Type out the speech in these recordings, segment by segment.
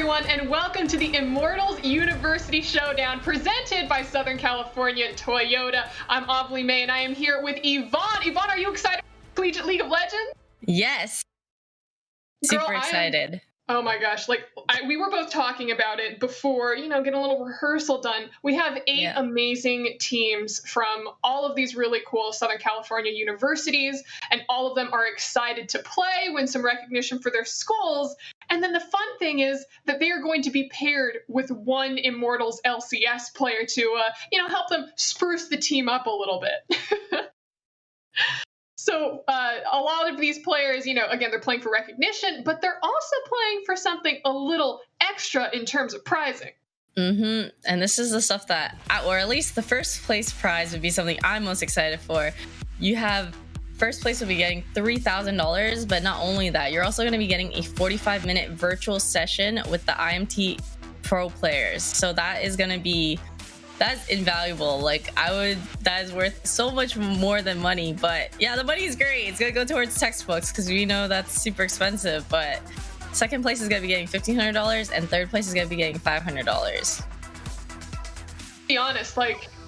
everyone, and welcome to the Immortals University Showdown presented by Southern California Toyota. I'm Avli May, and I am here with Yvonne. Yvonne, are you excited for Collegiate League of Legends? Yes. Super excited. Oh my gosh, we were both talking about it before, getting a little rehearsal done. We have eight amazing teams from all of these really cool Southern California universities, and all of them are excited to play, win some recognition for their schools. And then the fun thing is that they are going to be paired with one Immortals LCS player to, help them spruce the team up a little bit. So a lot of these players, again, they're playing for recognition, but they're also playing for something a little extra in terms of prizing. And this is the stuff that, or at least the first place prize would be something I'm most excited for. You have first place will be getting $3,000, but not only that, you're also going to be getting a 45-minute virtual session with the IMT pro players. So that is going to be, that's invaluable. That is worth so much more than money. But yeah, the money is great. It's going to go towards textbooks because we know that's super expensive. But second place is going to be getting $1,500 and third place is going to be getting $500. Be honest,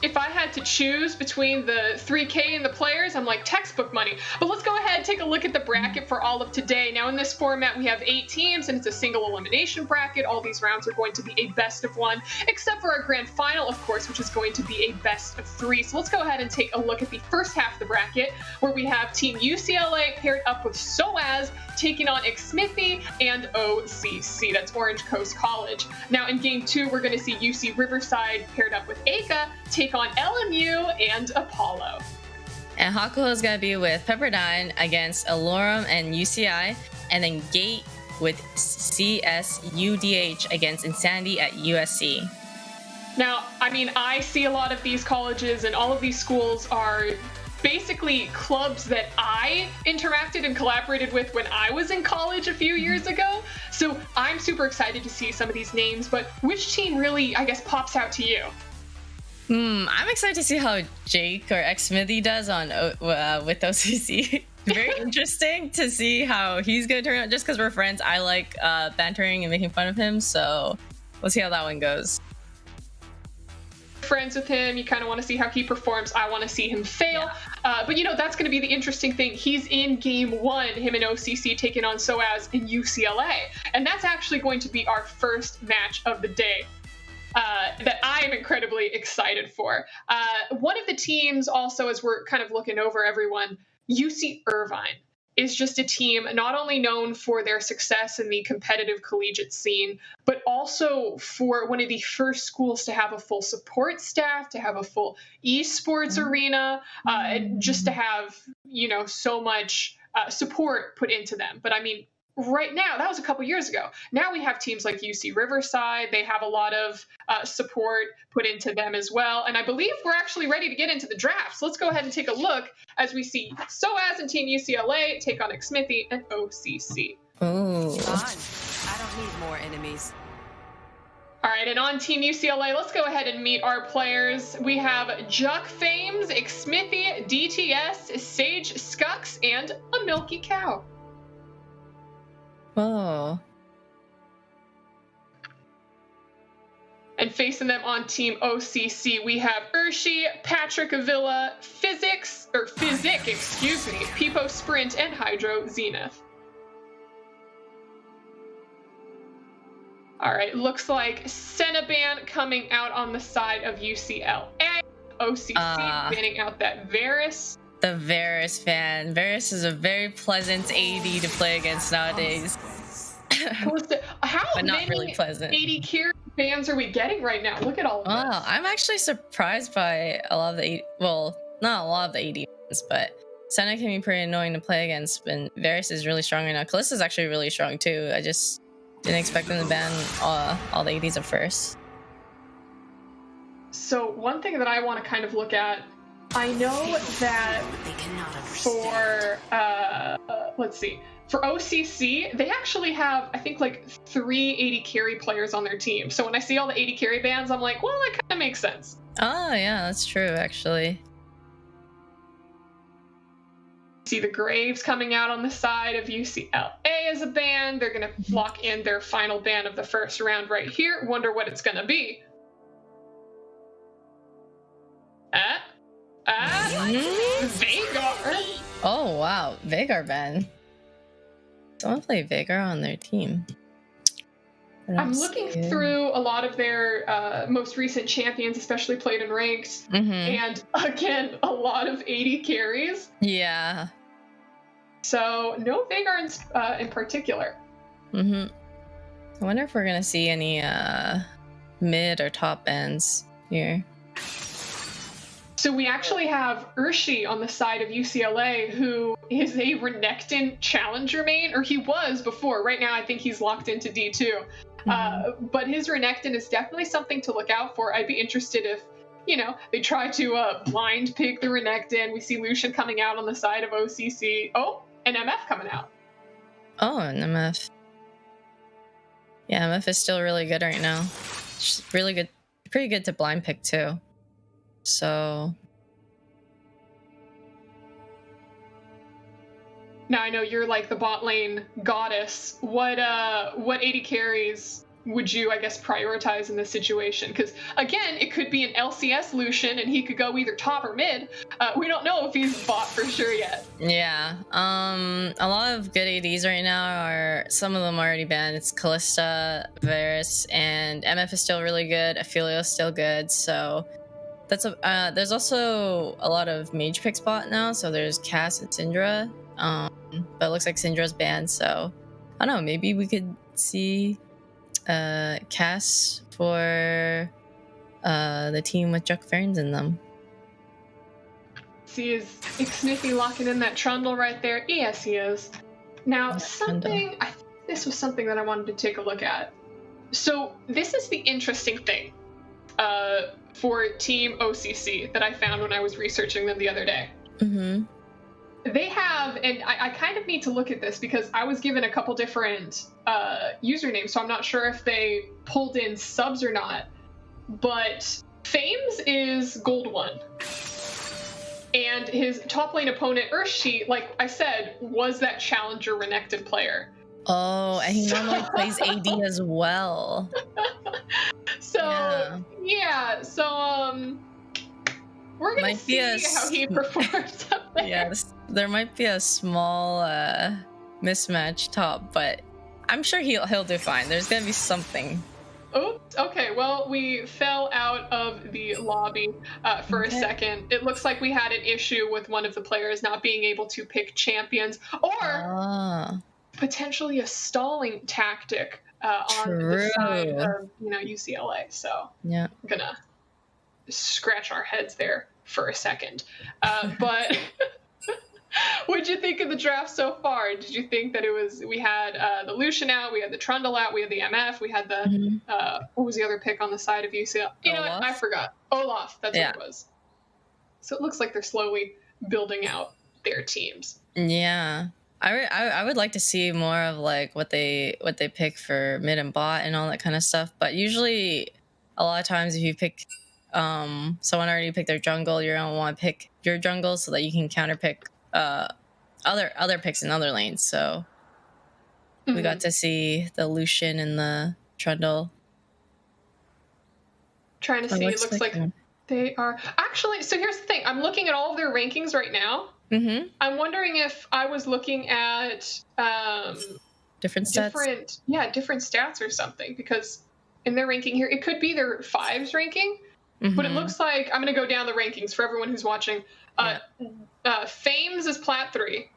if I had to choose between the 3K and the players, I'm like textbook money. But let's go ahead and take a look at the bracket for all of today. Now in this format, we have 8 teams and it's a single elimination bracket. All these rounds are going to be a best of 1, except for our grand final, of course, which is going to be a best of 3. So let's go ahead and take a look at the first half of the bracket, where we have Team UCLA paired up with SOAS, taking on Xmithie and OCC. That's Orange Coast College. Now in game 2, we're going to see UC Riverside paired up with ACA, take on LMU and Apollo. And Hakuho is going to be with Pepperdine against Alorum and UCI, and then Gate with CSUDH against Insanity at USC. Now, I see a lot of these colleges and all of these schools are basically clubs that I interacted and collaborated with when I was in college a few years ago. So I'm super excited to see some of these names, but which team really, pops out to you? I'm excited to see how Jake or Xmithie does on with OCC. Very interesting to see how he's going to turn out. Just because we're friends, I like bantering and making fun of him. So we'll see how that one goes. Friends with him, you kind of want to see how he performs. I want to see him fail. Yeah. But that's going to be the interesting thing. He's in game 1, him and OCC taking on SOAS and UCLA. And that's actually going to be our first match of the day. That I am incredibly excited for. One of the teams also, as we're kind of looking over everyone, UC Irvine is just a team not only known for their success in the competitive collegiate scene, but also for one of the first schools to have a full support staff, to have a full esports arena, and just to have, so much support put into them. But right now, that was a couple years ago. Now we have teams like UC Riverside. They have a lot of support put into them as well. And I believe we're actually ready to get into the draft. So let's go ahead and take a look as we see SOAS and Team UCLA take on Xmithie and OCC. Oh. I don't need more enemies. All right, and on Team UCLA, let's go ahead and meet our players. We have Juck Fames, Xmithie, DTS, Sage Skux, and a Milky Cow. Oh. And facing them on Team OCC, we have Urshi, Patrick Avila, Physic, Peepo Sprint, and Hydro Zenith. All right, looks like Cenaban coming out on the side of UCLA. OCC banning out that Varus. The Varus fan. Varus is a very pleasant AD to play against nowadays. How but not many really pleasant. AD carry fans are we getting right now? Look at all of this. I'm actually surprised by a lot of the not a lot of the AD fans, but Senna can be pretty annoying to play against, but Varus is really strong right now. Kalista is actually really strong too. I just didn't expect them to ban all the ADs at first. So one thing that I want to kind of look at, I know that for for OCC, they actually have, I think, 3 AD carry players on their team. So when I see all the AD carry bans, I'm like, well, that kind of makes sense. Oh, yeah, that's true, actually. See the Graves coming out on the side of UCLA as a ban. They're going to lock in their final ban of the first round right here. Wonder what it's going to be. Veigar. Oh, wow. Veigar ban. Someone play Veigar on their team. I'm looking through a lot of their most recent champions, especially played in ranked. And again, a lot of 80 carries. Yeah. So no Veigar in particular. I wonder if we're going to see any mid or top ends here. So we actually have Urshi on the side of UCLA, who is a Renekton challenger main, or he was before. Right now, I think he's locked into D2. But his Renekton is definitely something to look out for. I'd be interested if, they try to blind pick the Renekton. We see Lucian coming out on the side of OCC. Oh, and MF coming out. Oh, and MF. Yeah, MF is still really good right now. She's really good, pretty good to blind pick too. So now I know you're like the bot lane goddess. What 80 carries would you, I guess, prioritize in this situation? Because again, it could be an LCS Lucian and he could go either top or mid. We don't know if he's bot for sure yet. Yeah. A lot of good ADs right now are, some of them already banned. It's Callista, Varus, and MF is still really good. Aphelios still good. So that's there's also a lot of mage pick spot now. So there's Cass and Syndra. But it looks like Syndra's banned. So I don't know. Maybe we could see Cass for the team with Juck Ferns in them. See, is Smithy locking in that trundle right there? Yes, he is. Now, I think this was something that I wanted to take a look at. So this is the interesting thing for Team OCC that I found when I was researching them the other day. They have, and I kind of need to look at this because I was given a couple different usernames, so I'm not sure if they pulled in subs or not. But Fames is Gold 1. And his top lane opponent, Urshi, like I said, was that challenger Renekton player. Oh, and he normally plays AD as well. So, yeah. So, we're going to see how he performs up there. Yes, there might be a small mismatch top, but I'm sure he'll do fine. There's going to be something. Oops. Okay, well, we fell out of the lobby for a second. It looks like we had an issue with one of the players not being able to pick champions, or potentially a stalling tactic on the side of UCLA. So yeah, I'm gonna scratch our heads there for a second. But what'd you think of the draft so far? Did you think that we had the Lucian out, we had the Trundle out, we had the MF, we had the what was the other pick on the side of UCLA? You know what? I forgot. Olaf. That's what it was. So it looks like they're slowly building out their teams. Yeah. I would like to see more of like what they pick for mid and bot and all that kind of stuff. But usually, a lot of times, if you pick someone already picked their jungle, you don't want to pick your jungle so that you can counter pick other picks in other lanes. So we got to see the Lucian and the Trundle. Trying to see. It looks like they are actually. So here's the thing. I'm looking at all of their rankings right now. I'm wondering if I was looking at different stats. Different stats or something, because in their ranking here, it could be their fives ranking, but it looks like I'm going to go down the rankings for everyone who's watching. Fames is Plat 3.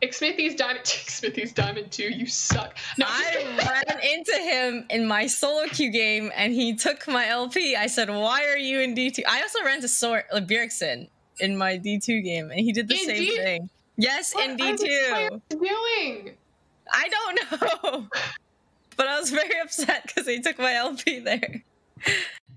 Smithy's Diamond 2. You suck. No, I ran into him in my solo queue game, and he took my LP. I said, "Why are you in D2?" I also ran to Bjergsen in my D2 game, and he did the same thing. Yes, in D2. What are doing? I don't know. But I was very upset because they took my LP there.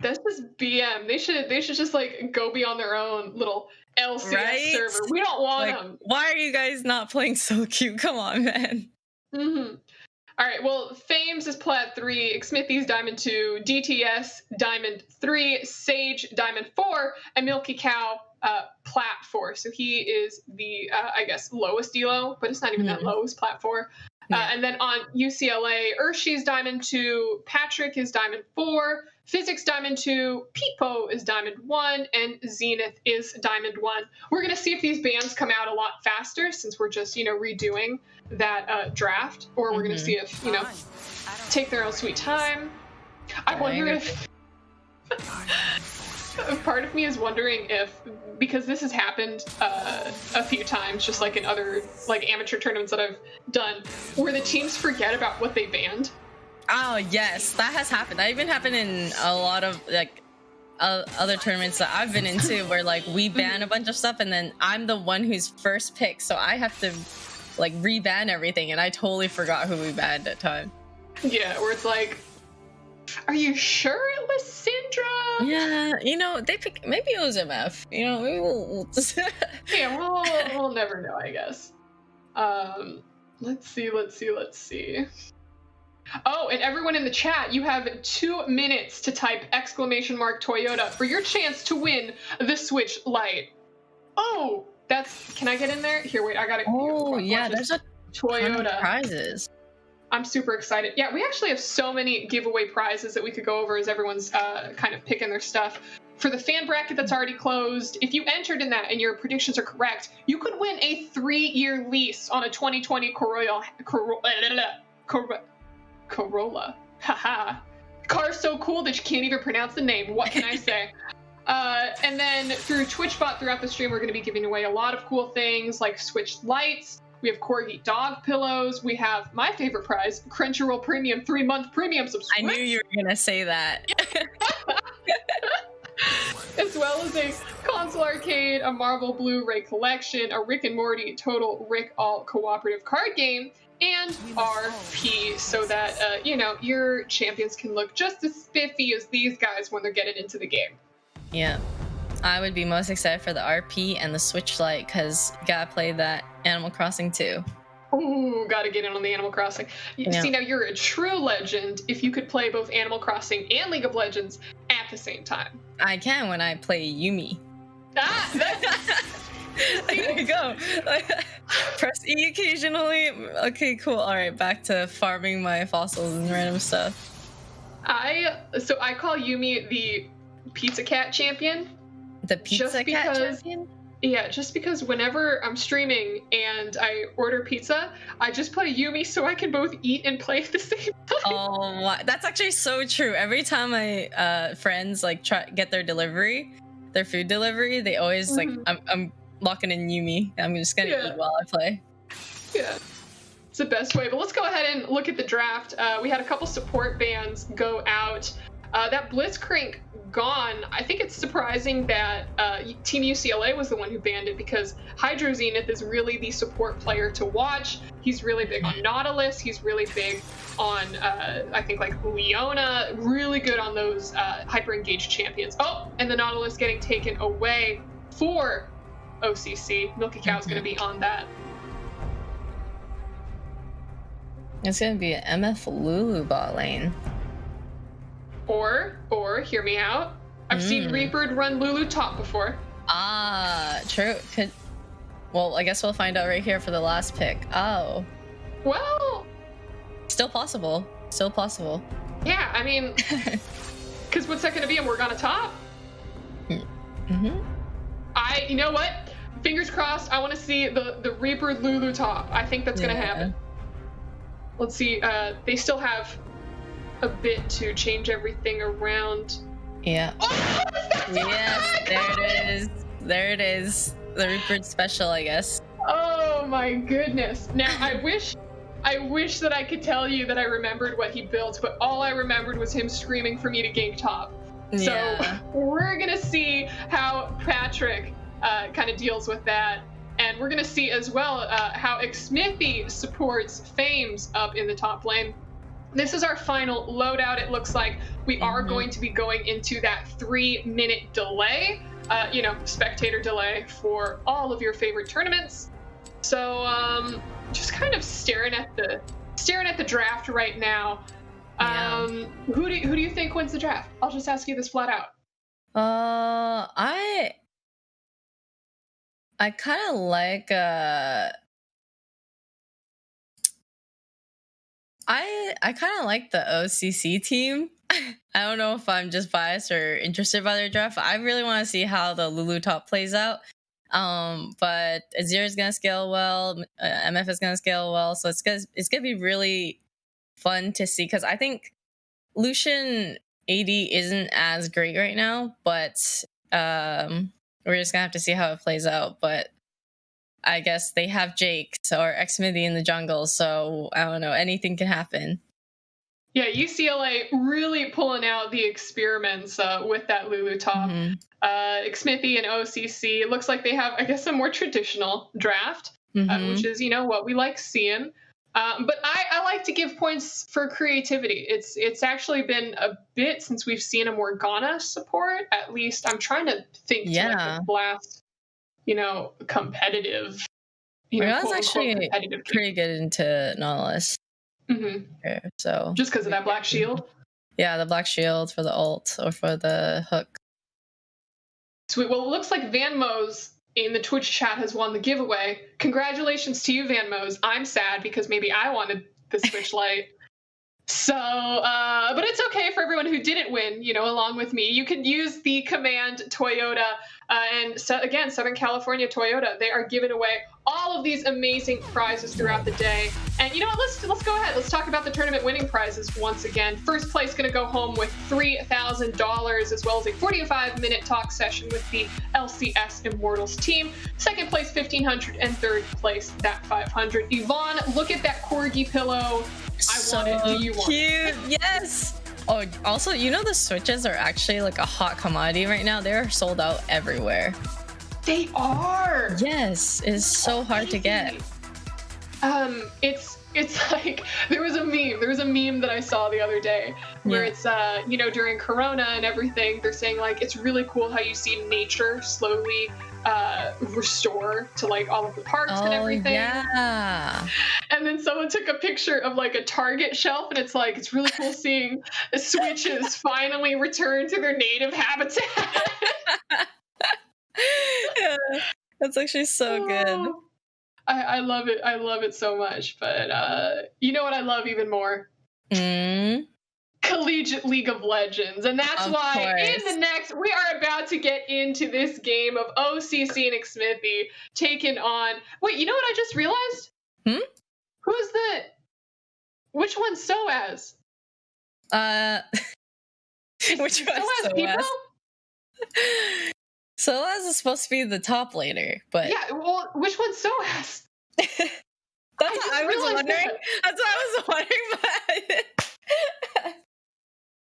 That's just BM. They should just like go be on their own little LCS server. We don't want them. Why are you guys not playing so cute? Come on, man. All right, well, Fames is Plat 3, Smithy's Diamond 2, DTS Diamond 3, Sage Diamond 4, and Milky Cow Plat 4. So he is the, I guess, lowest elo, but it's not even that low, it's Plat 4. And then on UCLA, Urshi's Diamond 2, Patrick is Diamond 4, Physics Diamond 2, Peepo is Diamond 1, and Zenith is Diamond 1. We're going to see if these bands come out a lot faster since we're just, redoing that draft, or we're going to see if, take their own sweet time. I wonder if... Part of me is wondering if, because this has happened a few times, just like in other amateur tournaments that I've done, where the teams forget about what they banned. Oh yes, that has happened. That even happened in a lot of other tournaments that I've been into, where we ban a bunch of stuff, and then I'm the one who's first picked, so I have to re-ban everything, and I totally forgot who we banned at time. Yeah, where it's like, are you sure it was Syndra? Yeah, they pick. Maybe it was MF. Maybe we'll just. Yeah, we'll never know, I guess. Let's see. Oh, and everyone in the chat, you have 2 minutes to type !Toyota for your chance to win the Switch Lite. Oh, can I get in there? Here, wait, I got it. Oh, yeah, there's a Toyota ton of prizes. I'm super excited. Yeah, we actually have so many giveaway prizes that we could go over as everyone's kind of picking their stuff. For the fan bracket that's already closed, if you entered in that and your predictions are correct, you could win a 3-year lease on a 2020 Corolla. Haha. Car's so cool that you can't even pronounce the name. What can I say? And then through TwitchBot throughout the stream, we're going to be giving away a lot of cool things like Switch lights. We have Corgi dog pillows. We have my favorite prize, Crunchyroll Premium 3-month premium subscription. I knew you were going to say that. As well as a console arcade, a Marvel Blu-ray collection, a Rick and Morty Total Rick All cooperative card game, and RP, so that, your champions can look just as spiffy as these guys when they're getting into the game. Yeah. I would be most excited for the RP and the Switch Lite, because you gotta play that Animal Crossing too. Ooh, gotta get in on the Animal Crossing. Yeah. See, now you're a true legend if you could play both Animal Crossing and League of Legends at the same time. I can when I play Yumi. There you go. Press E occasionally. Okay, cool. All right, back to farming my fossils and random stuff. I call Yumi the Pizza Cat champion. The Pizza Cat champion? Yeah, just because whenever I'm streaming and I order pizza, I just play Yumi so I can both eat and play at the same time. Oh, that's actually so true. Every time my friends get their food delivery, they always I'm locking in Yumi. I'm just gonna eat while I play. Yeah, it's the best way. But let's go ahead and look at the draft. We had a couple support bans go out. That Blitzcrank gone. I think it's surprising that Team UCLA was the one who banned it, because Hydro Zenith is really the support player to watch. He's really big on Nautilus. He's really big on, I think, Leona. Really good on those hyper-engaged champions. Oh, and the Nautilus getting taken away for OCC. Milky Cow's going to be on that. It's going to be an MF Lulu bot lane. Or hear me out. I've seen Reaper run Lulu top before. Ah, true. Well, I guess we'll find out right here for the last pick. Oh. Well. Still possible. Yeah, I mean, because what's that going to be? A Morgana top? Mm-hmm. You know what? Fingers crossed. I want to see the Reaper Lulu top. I think that's going to happen. Let's see. They still have a bit to change everything around. Yeah. Oh, yes, there it is. The Reaper special, I guess. Oh my goodness. Now I wish that I could tell you that I remembered what he built, but all I remembered was him screaming for me to gank top. Yeah. So we're gonna see how Patrick kind of deals with that. And we're gonna see as well how Xmithy supports Fames up in the top lane. This is our final loadout. It looks like we are going to be going into that 3-minute delay, spectator delay for all of your favorite tournaments. So just kind of staring at the draft right now. Who do you think wins the draft? I'll just ask you this flat out. I kind of like I kind of like the OCC team. I don't know if I'm just biased or interested by their draft. I really want to see how the Lulu top plays out. But Azir is gonna scale well. MF is gonna scale well, so it's gonna be really fun to see, because I think Lucian AD isn't as great right now, but we're just gonna have to see how it plays out. But I guess they have Jake or Xmithy in the jungle, so I don't know, anything can happen. Yeah, UCLA really pulling out the experiments with that Lulu top. Xmithy and OCC, it looks like they have, I guess, a more traditional draft, which is, what we like seeing. But I like to give points for creativity. It's actually been a bit since we've seen a Morgana support. At least I'm trying to think to like the last, competitive. Morgana's actually pretty good into Nautilus. So just because of that black shield? Yeah, the black shield for the ult or for the hook. Sweet. Well, it looks like Van Mose in the Twitch chat has won the giveaway. Congratulations to you, Van Mose. I'm sad because maybe I wanted the Switch Lite. So, but it's okay for everyone who didn't win, along with me. You can use the command Toyota, and so, again, Southern California Toyota. They are giving away all of these amazing prizes throughout the day. And you know what? Let's go ahead. Let's talk about the tournament winning prizes once again. First place going to go home with $3,000, as well as a 45-minute talk session with the LCS Immortals team. Second place, $1,500, and third place, that $500. Yvonne, look at that corgi pillow. I want it. Do you want it? Cute. Yes. Oh, also, the Switches are actually like a hot commodity right now. They're sold out everywhere. They are. Yes, it's so hard to get. It's like there was a meme that I saw the other day where it's during Corona and everything, they're saying like it's really cool how you see nature slowly restore to like all of the parks and everything. Yeah. And then someone took a picture of like a Target shelf, and it's like it's really cool seeing the Switches finally return to their native habitat. Yeah, that's actually so good. I love it. I love it so much. But you know what I love even more? Collegiate League of Legends. And that's why in the next, we are about to get into this game of OCC and Xmithy taking on... Wait, you know what I just realized? Which one's SOAS? Which one's SOAS? SOAS is supposed to be the top laner, but... Yeah, well, which one's SOAS? That's what I was wondering. That's what I was wondering, but...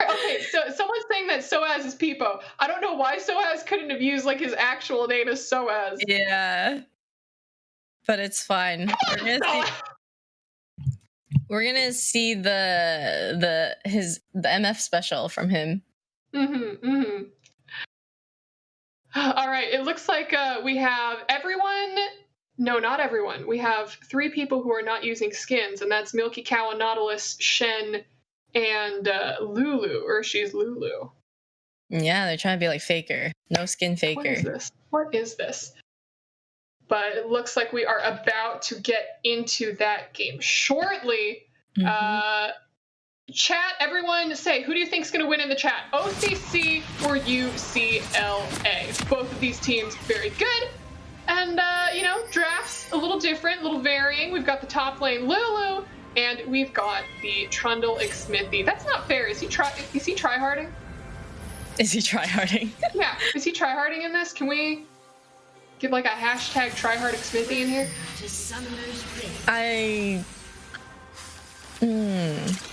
Okay, so someone's saying that SOAS is Peepo. I don't know why SOAS couldn't have used like his actual name as SOAS. Yeah. But it's fine. We're gonna see the MF special from him. All right, it looks like we have everyone. No, not everyone. We have 3 people who are not using skins, and that's Milky Cow, Nautilus, Shen, and Lulu, or she's Lulu. Yeah, they're trying to be like Faker. No skin Faker. What is this? But it looks like we are about to get into that game shortly. Chat, everyone say, who do you think is going to win in the chat? OCC or UCLA? Both of these teams very good. And, drafts a little different, a little varying. We've got the top lane Lulu, and we've got the Trundle Xmithy. That's not fair. Is he tryharding? Is he tryharding? Yeah. Is he tryharding in this? Can we get like a hashtag tryhard Xmithy in here?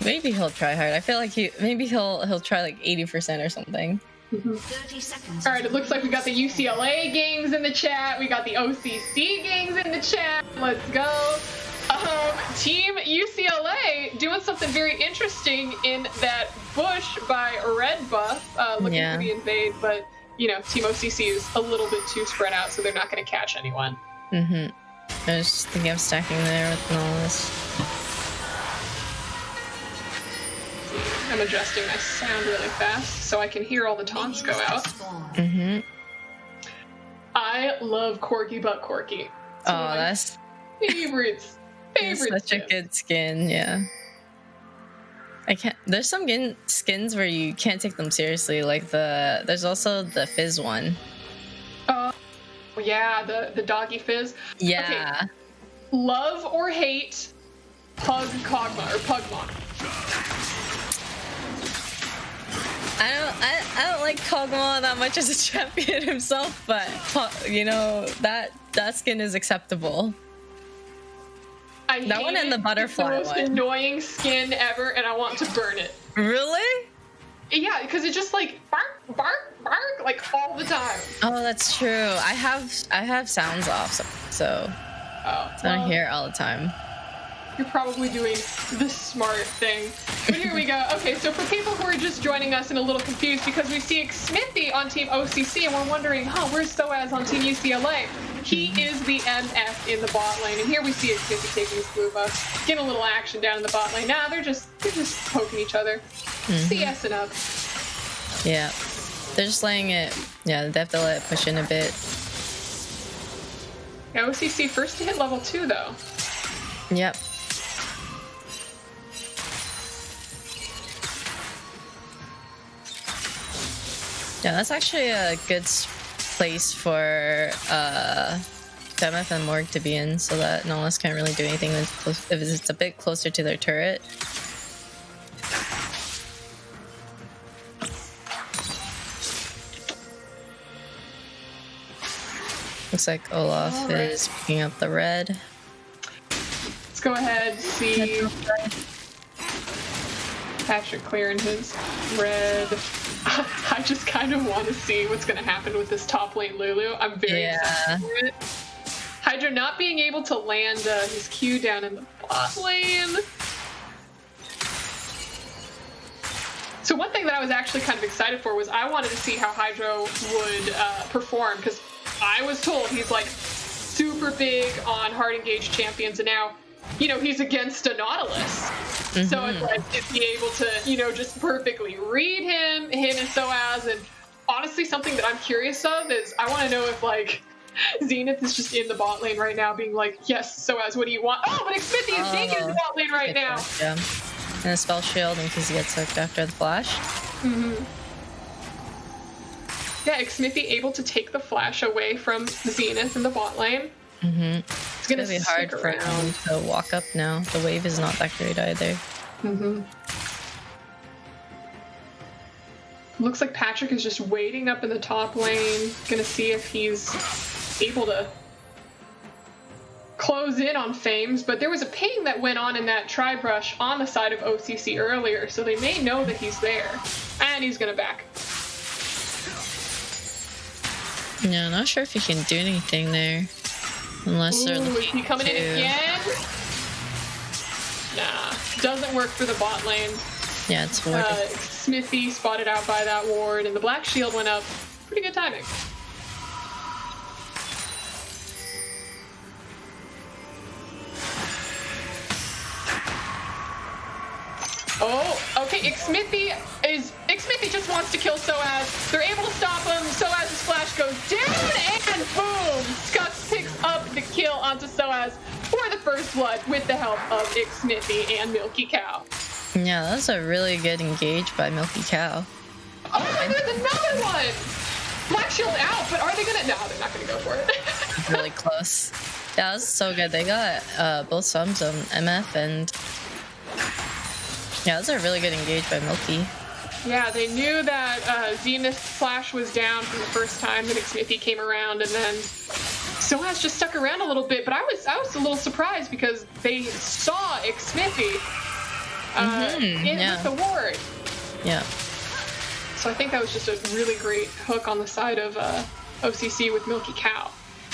Maybe he'll try hard. I feel like he'll try like 80% or something. 30 seconds. All right, it looks like we got the UCLA gangs in the chat. We got the OCC gangs in the chat. Let's go. Team UCLA doing something very interesting in that bush by Red Buff, looking for the invade, but Team OCC is a little bit too spread out, so they're not going to catch anyone. I was just thinking of stacking there with Nautilus. I'm adjusting my sound really fast so I can hear all the taunts go out. I love Corgi but Corgi. It's one of my that's favorites. it's such a good skin. Yeah. I can't. There's some skins where you can't take them seriously. Like there's also the Fizz one. Yeah, the doggy Fizz. Yeah. Okay. Love or hate Pug Kog'Maw or Pugmon? I don't like Kog'Maw that much as a champion himself, but you know that skin is acceptable. That one and the butterfly one. It's the most annoying skin ever, and I want to burn it. Really? Yeah, because it's just like bark, bark, bark, like all the time. Oh, that's true. I have sounds off, so I hear it all the time. You're probably doing the smart thing. But here we go. Okay, so for people who are just joining us and a little confused because we see Smithy on Team OCC and we're wondering, where's Soaz on Team UCLA? He is the MF in the bot lane, and here we see Smithy taking his blue buff, getting a little action down in the bot lane. Nah, they're just poking each other, CSing up. Yeah, they're just letting it. Yeah, they have to let it push in a bit. Yeah, OCC first to hit level 2 though. Yep. Yeah, that's actually a good place for MF and Morg to be in, so that Nautilus can't really do anything if it's a bit closer to their turret. Looks like Olaf is picking up the red. Let's go ahead, see Patrick clearing his red. I just kind of want to see what's going to happen with this top lane Lulu. I'm very excited for it. Hydra not being able to land his Q down in the bot lane. So one thing that I was actually kind of excited for was I wanted to see how Hydra would perform, because I was told he's like super big on hard engaged champions, and now, you know, he's against a Nautilus. So it's like, is he able to, you know, just perfectly read him and Soaz? And honestly, something that I'm curious of is I want to know if, like, Zenith is just in the bot lane right now being like, yes, Soaz, what do you want? Oh, but Smithy is naked in the bot lane right now. Yeah. And a spell shield in case he gets hooked after the flash. Yeah, Smithy able to take the flash away from Zenith in the bot lane. It's gonna be hard for him to walk up now. The wave is not that great either. Looks like Patrick is just waiting up in the top lane, gonna see if he's able to close in on Fames, but there was a ping that went on in that tribe rush on the side of OCC earlier, so they may know that he's there. And he's gonna back. Yeah, not sure if he can do anything there. Unless they're is he coming in again? Nah, doesn't work for the bot lane. Yeah, it's warded. Smithy spotted out by that ward, and the black shield went up. Pretty good timing. Oh, okay, Smithy just wants to kill Soaz. They're able to stop him. Soaz's flash goes down, and boom! Scutz picks up the kill onto Soaz for the first blood with the help of Smithy and Milky Cow. Yeah, that was a really good engage by Milky Cow. Oh, and there's another one! Black shield out, but are they gonna? No, they're not gonna go for it. Really close. Yeah, that was so good. They got both sums on MF, and yeah, that was a really good engage by Milky. Yeah, they knew that Zenith's flash was down from the first time that Smithy came around, and then Soaz just stuck around a little bit, but I was a little surprised because they saw Smithy with the ward. Yeah. So I think that was just a really great hook on the side of OCC with Milky Cow.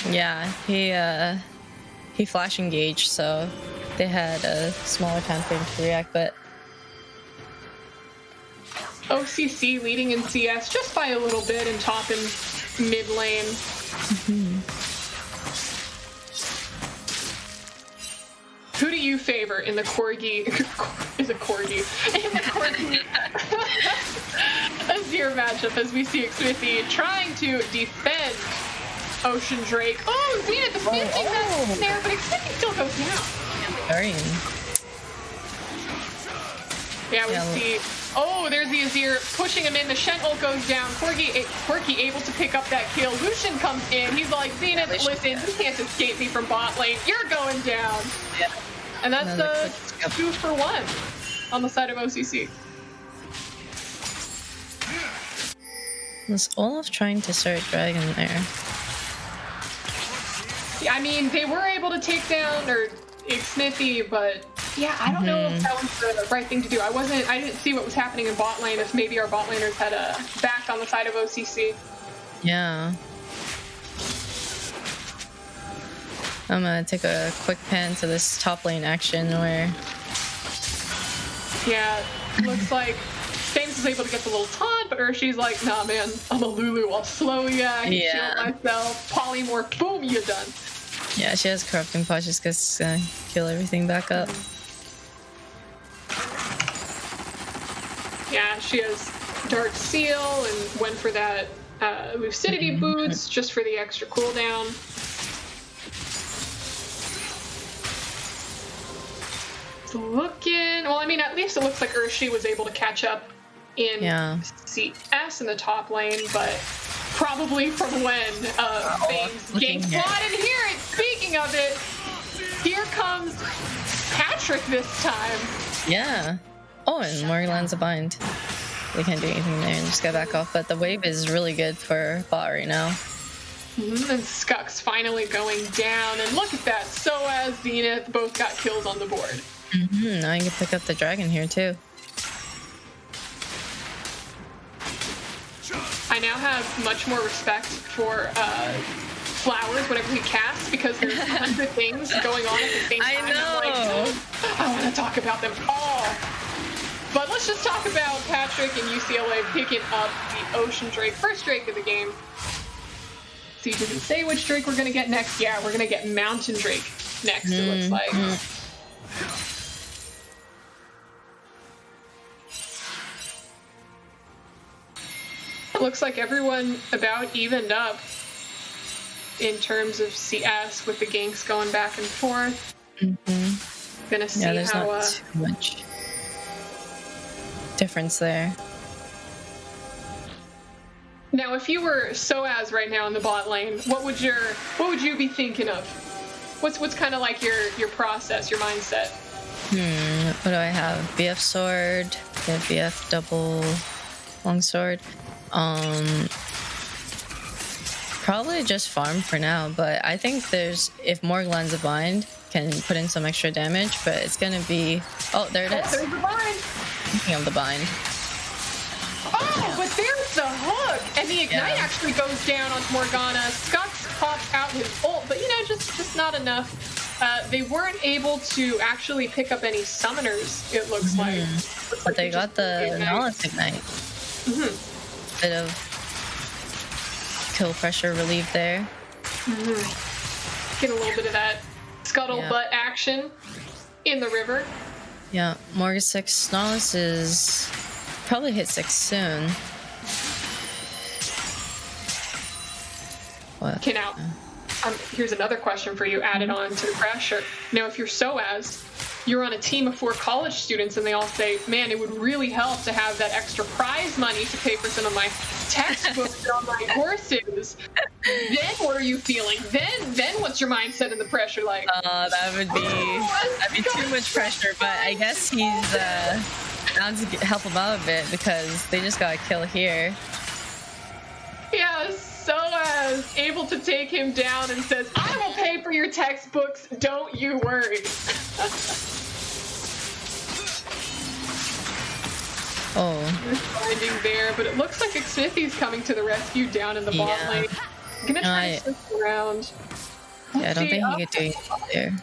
Yeah, he flash engaged, so they had a smaller time frame to react, but OCC leading in CS just by a little bit and top in mid lane. Who do you favor in the Corgi? Is it Corgi? In the Corgi Azir matchup, as we see Smithy trying to defend Ocean Drake. Oh, Zenith, the finishing that's there, but Xfinity still goes down. Very. Yeah, we see. Oh, there's the Azir pushing him in. The Shen ult goes down. Quirky able to pick up that kill. Lucian comes in. He's like, Zenith, listen, you can't escape me from bot lane. You're going down. Yeah. And that's the 2-for-1 on the side of OCC. Was Olaf trying to start Dragon there? I mean, they were able to take down Xmithy, but yeah, I don't know if that was the right thing to do. I didn't see what was happening in bot lane, if maybe our bot laners had a back on the side of OCC. Yeah. I'm gonna take a quick pan to this top lane action where... Yeah, looks like Famous is able to get the little taunt, but Urshi's like, nah man, I'm a Lulu, I'll slow ya, heal myself, polymorph, boom, you're done. Yeah, she has Corrupting Punch, just gonna kill everything back up. Yeah, she has Dark Seal and went for that Lucidity boots just for the extra cooldown. It's looking, well, I mean, at least it looks like Urshi was able to catch up in CS in the top lane, but probably from when Fame's gang squad in here. And speaking of it, here comes Patrick this time. Yeah. Oh, and Morgan lands a bind. They can't do anything there and just get back off, but the wave is really good for bot right now. And Skuck's finally going down, and look at that. Soaz, Zenith, both got kills on the board. Now you can pick up the dragon here too. I now have much more respect for Flowers whenever he casts, because there's 100 things going on at the same time. I know. I'm like, I want to talk about them all. But let's just talk about Patrick and UCLA picking up the Ocean Drake, first Drake of the game. So you didn't say which Drake we're going to get next. Yeah, we're going to get Mountain Drake next, it looks like. It looks like everyone about evened up in terms of CS with the ganks going back and forth. Gonna see there's how not too much difference there. Now, if you were Soaz right now in the bot lane, what would you be thinking of? What's kind of like your process, your mindset? What do I have? BF sword, BF double longsword. Probably just farm for now, but I think if Morg lands a bind, can put in some extra damage, but it's gonna be... Oh, there it is. There's the bind. Speaking of the bind. Oh, but there's the hook! And the Ignite actually goes down onto Morgana. Scux pops out his ult, but just not enough. They weren't able to actually pick up any summoners, it looks like. But they got the Knowledge Ignite. Bit of kill pressure relieved there. Get a little bit of that scuttlebutt action in the river. Yeah, Morgan 6 Nautilus is probably hit 6 soon. What? Okay, now, here's another question for you added on to the pressure. Now, if you're Soaz, you're on a team of 4 college students and they all say, man, it would really help to have that extra prize money to pay for some of my textbooks and all my courses. Then what are you feeling? Then what's your mindset and the pressure like? That'd be too much pressure, but I guess he's down to help him out a bit because they just got a kill here. Yeah, Soaz able to take him down and says, I will pay for your textbooks, don't you worry. Oh. They're finding there, but it looks like Xmithy's coming to the rescue down in the bot lane. I'm gonna try to switch around. Yeah, I don't think he could do anything there.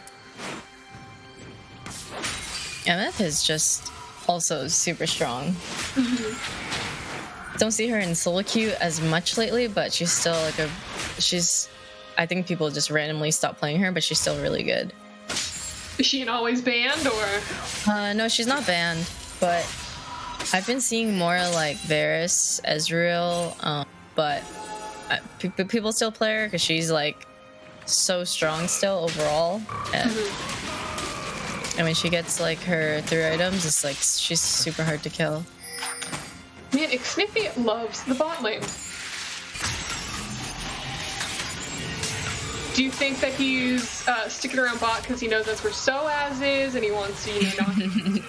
MF is just also super strong. Don't see her in solo queue as much lately, but she's still like I think people just randomly stop playing her, but she's still really good. Is she an always banned or? No, she's not banned, but I've been seeing more like Varus, Ezreal, but people still play her because she's like so strong still overall. And, and when she gets like her 3 items, it's like she's super hard to kill. Man, Xniffy loves the bot lane. Do you think that he's sticking around bot because he knows that's where SOAS is and he wants to, not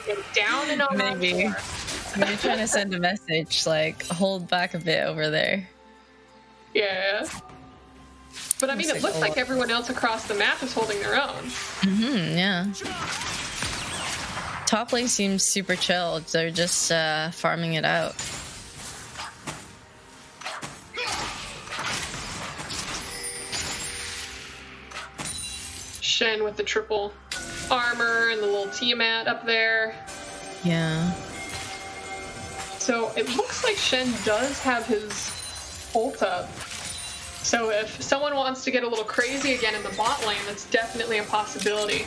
get down and all that? Maybe. Maybe trying to send a message like hold back a bit over there. Yeah. But I mean, it looks like everyone else across the map is holding their own. Yeah. Top lane seems super chilled. They're just farming it out. Shen with the triple armor and the little Tiamat up there. Yeah. So it looks like Shen does have his ult up. So if someone wants to get a little crazy again in the bot lane, that's definitely a possibility.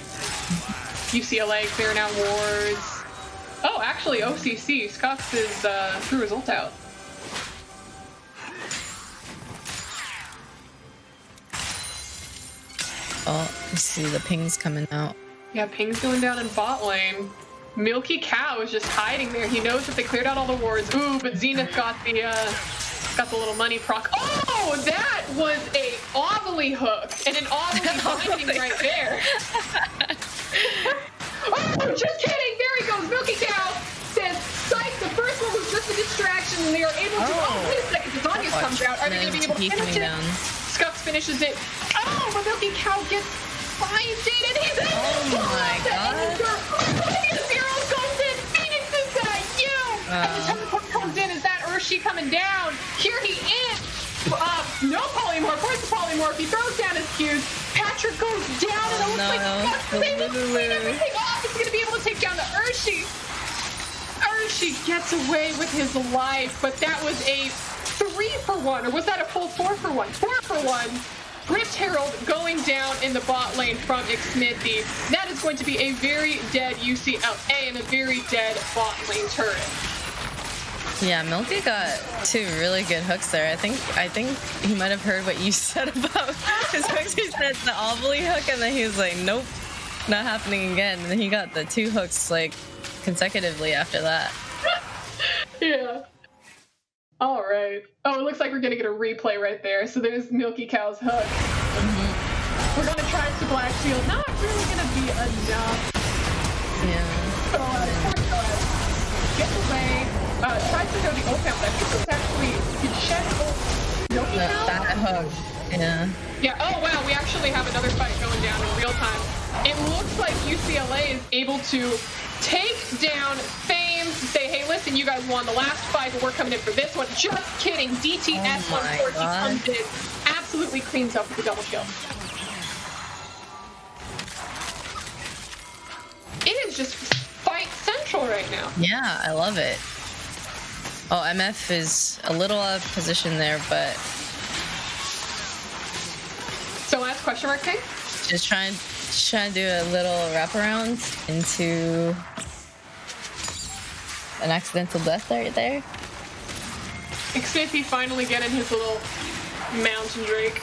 UCLA clearing out wards. Oh, actually, OCC. Scots is threw his ult out. Oh, you see the pings coming out. Yeah, ping's going down in bot lane. Milky Cow is just hiding there. He knows that they cleared out all the wards. Ooh, but Zenith got the little money proc. Oh, that was a Ovilee hook and an Ovilee binding right there. Oh, just kidding. There he goes. Milky Cow says, psych, the first one was just a distraction and they are able to, wait a second, the Zonius comes out. Are they going to be able to finish it? Scux finishes it. Oh, but Milky Cow gets binded and he's in. Oh my god. Zero goes in. Phoenix is that you. And the teleport comes in. Is that Urshi coming down? Here he is. No polymorph. Where's the polymorph? He throws down his Qs. Patrick goes down and it looks like Scux is able to clean everything off. He's going to be able to take down the Urshi. Urshi gets away with his life, but that was a 3-for-1, or was that a full 4-for-1? 4-for-1. Rift Herald going down in the bot lane from Xmithy. That is going to be a very dead UCLA and a very dead bot lane turret. Yeah, Milky got 2 really good hooks there. I think he might have heard what you said about his hooks. He said the Ovilee hook, and then he was like, nope, not happening again. And then he got the 2 hooks like consecutively after that. Yeah. All right. Oh, it looks like we're going to get a replay right there. So there's Milky Cow's hook. We're going to try to Black Shield. Not really going to be enough. Yeah. Gets away. Tries to go the ult count. I think it was actually Shen ult. Milky Cow? That hook. Yeah. Yeah. Oh, wow. We actually have another fight going down in real time. It looks like UCLA is able to take down Fame, say, hey, listen, you guys won the last fight, but we're coming in for this one. Just kidding. DTS 140 comes in, absolutely cleans up with the double kill. It is just fight central right now. Yeah, I love it. Oh, MF is a little out of position there, but... So last question mark, King? Just trying to do a little wraparound into an accidental death right there. Xmithy finally getting his little mountain drake.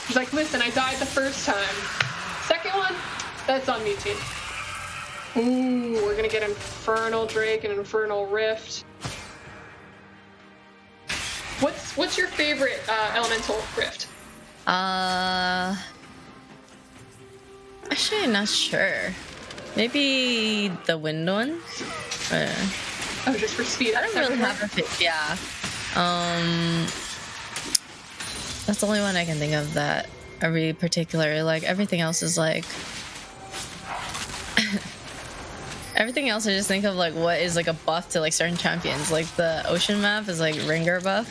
He's like, listen, I died the first time. Second one, that's on me, team. Ooh, we're gonna get Infernal Drake and Infernal Rift. What's your favorite elemental rift? Actually, not sure. Maybe the wind one? Oh, just for speed. I don't really have a fit. Yeah. That's the only one I can think of that I really particular. Like, everything else is like... everything else I just think of like what is like a buff to like certain champions. Like the ocean map is like Ringer buff.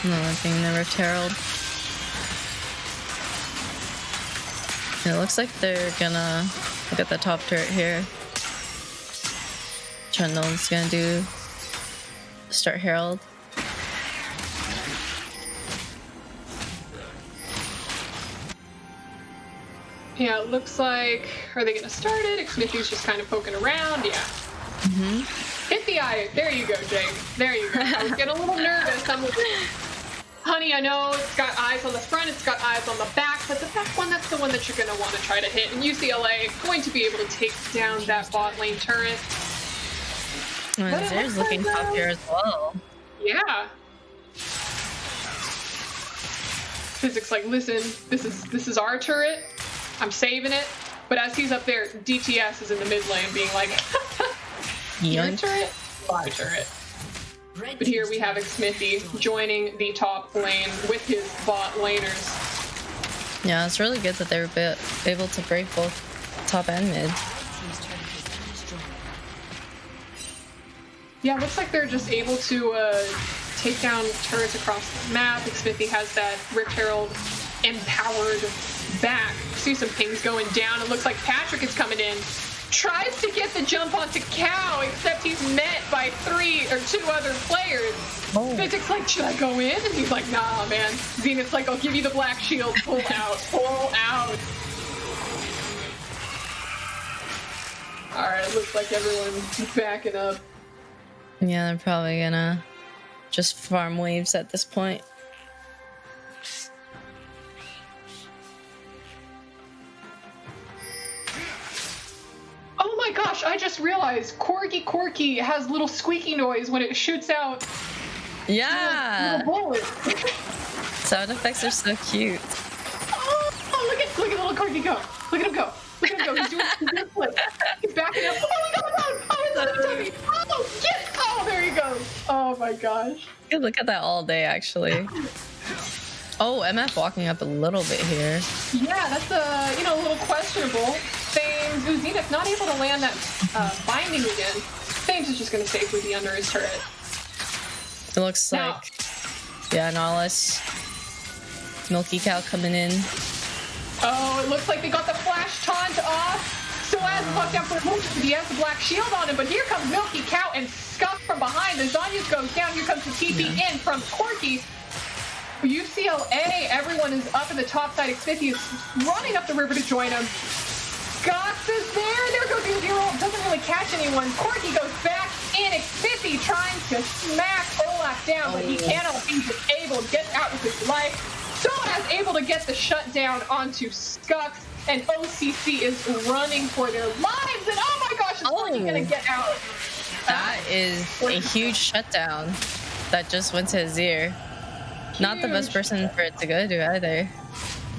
Another thing, the Rift Herald. It looks like they're gonna look at the top turret here. Trundle's gonna do start Herald. Yeah, it looks like, are they gonna start it? Smithy's just kind of poking around, yeah. Hit the eye. There you go, Jake. There you go. I was getting a little nervous. Honey, I know it's got eyes on the front, it's got eyes on the back, but the back one, that's the one that you're going to want to try to hit. And UCLA going to be able to take down that bot lane turret. Zer's looking top here as well. Yeah. Physics like, listen, this is our turret. I'm saving it. But as he's up there, DTS is in the mid lane being like, your turret? My turret. But here we have Smithy joining the top lane with his bot laners. Yeah, it's really good that they were able to break both top and mid. Yeah, looks like they're just able to take down turrets across the map. Smithy has that Rift Herald empowered back. See some pings going down. It looks like Patrick is coming in. Tries to get the jump onto Cow, except he's met by 2 other players. Physic's like, should I go in? And he's like, nah, man. Zenith's like, I'll give you the black shield. Pull out. Pull out. Alright, it looks like everyone's backing up. Yeah, they're probably gonna just farm waves at this point. Oh my gosh, I just realized Corky has little squeaky noise when it shoots out. Yeah. Little bullets. Sound effects are so cute. Oh, look at little Corky go. Look at him go. Look at him go. He's doing a flip. He's backing up. Oh my god. Oh, he's on the tummy. Oh, get. Oh, there he goes. Oh my gosh. You could look at that all day, actually. Oh, MF walking up a little bit here. Yeah, that's a little questionable. Thames, Zenith not able to land that binding again. Thames is just going to safely be under his turret. It looks like, yeah, Nautilus, Milky Cow coming in. Oh, it looks like they got the flash taunt off. So as fucked up for the moment, he has the black shield on him, but here comes Milky Cow and Scuff from behind. The Zanyas goes down. Here comes the TP in from Corky. UCLA, everyone is up in the top side. Smithy is running up the river to join him. Gox is there. There goes Zero. Doesn't really catch anyone. Corky goes back in. Smithy trying to smack Olaf down, but he cannot be able to get out with his life. Soaz able to get the shutdown onto Scux, and OCC is running for their lives. And oh my gosh, is Corky going to get out? That is a huge shutdown that just went to his ear. Not the best person for it to go to either.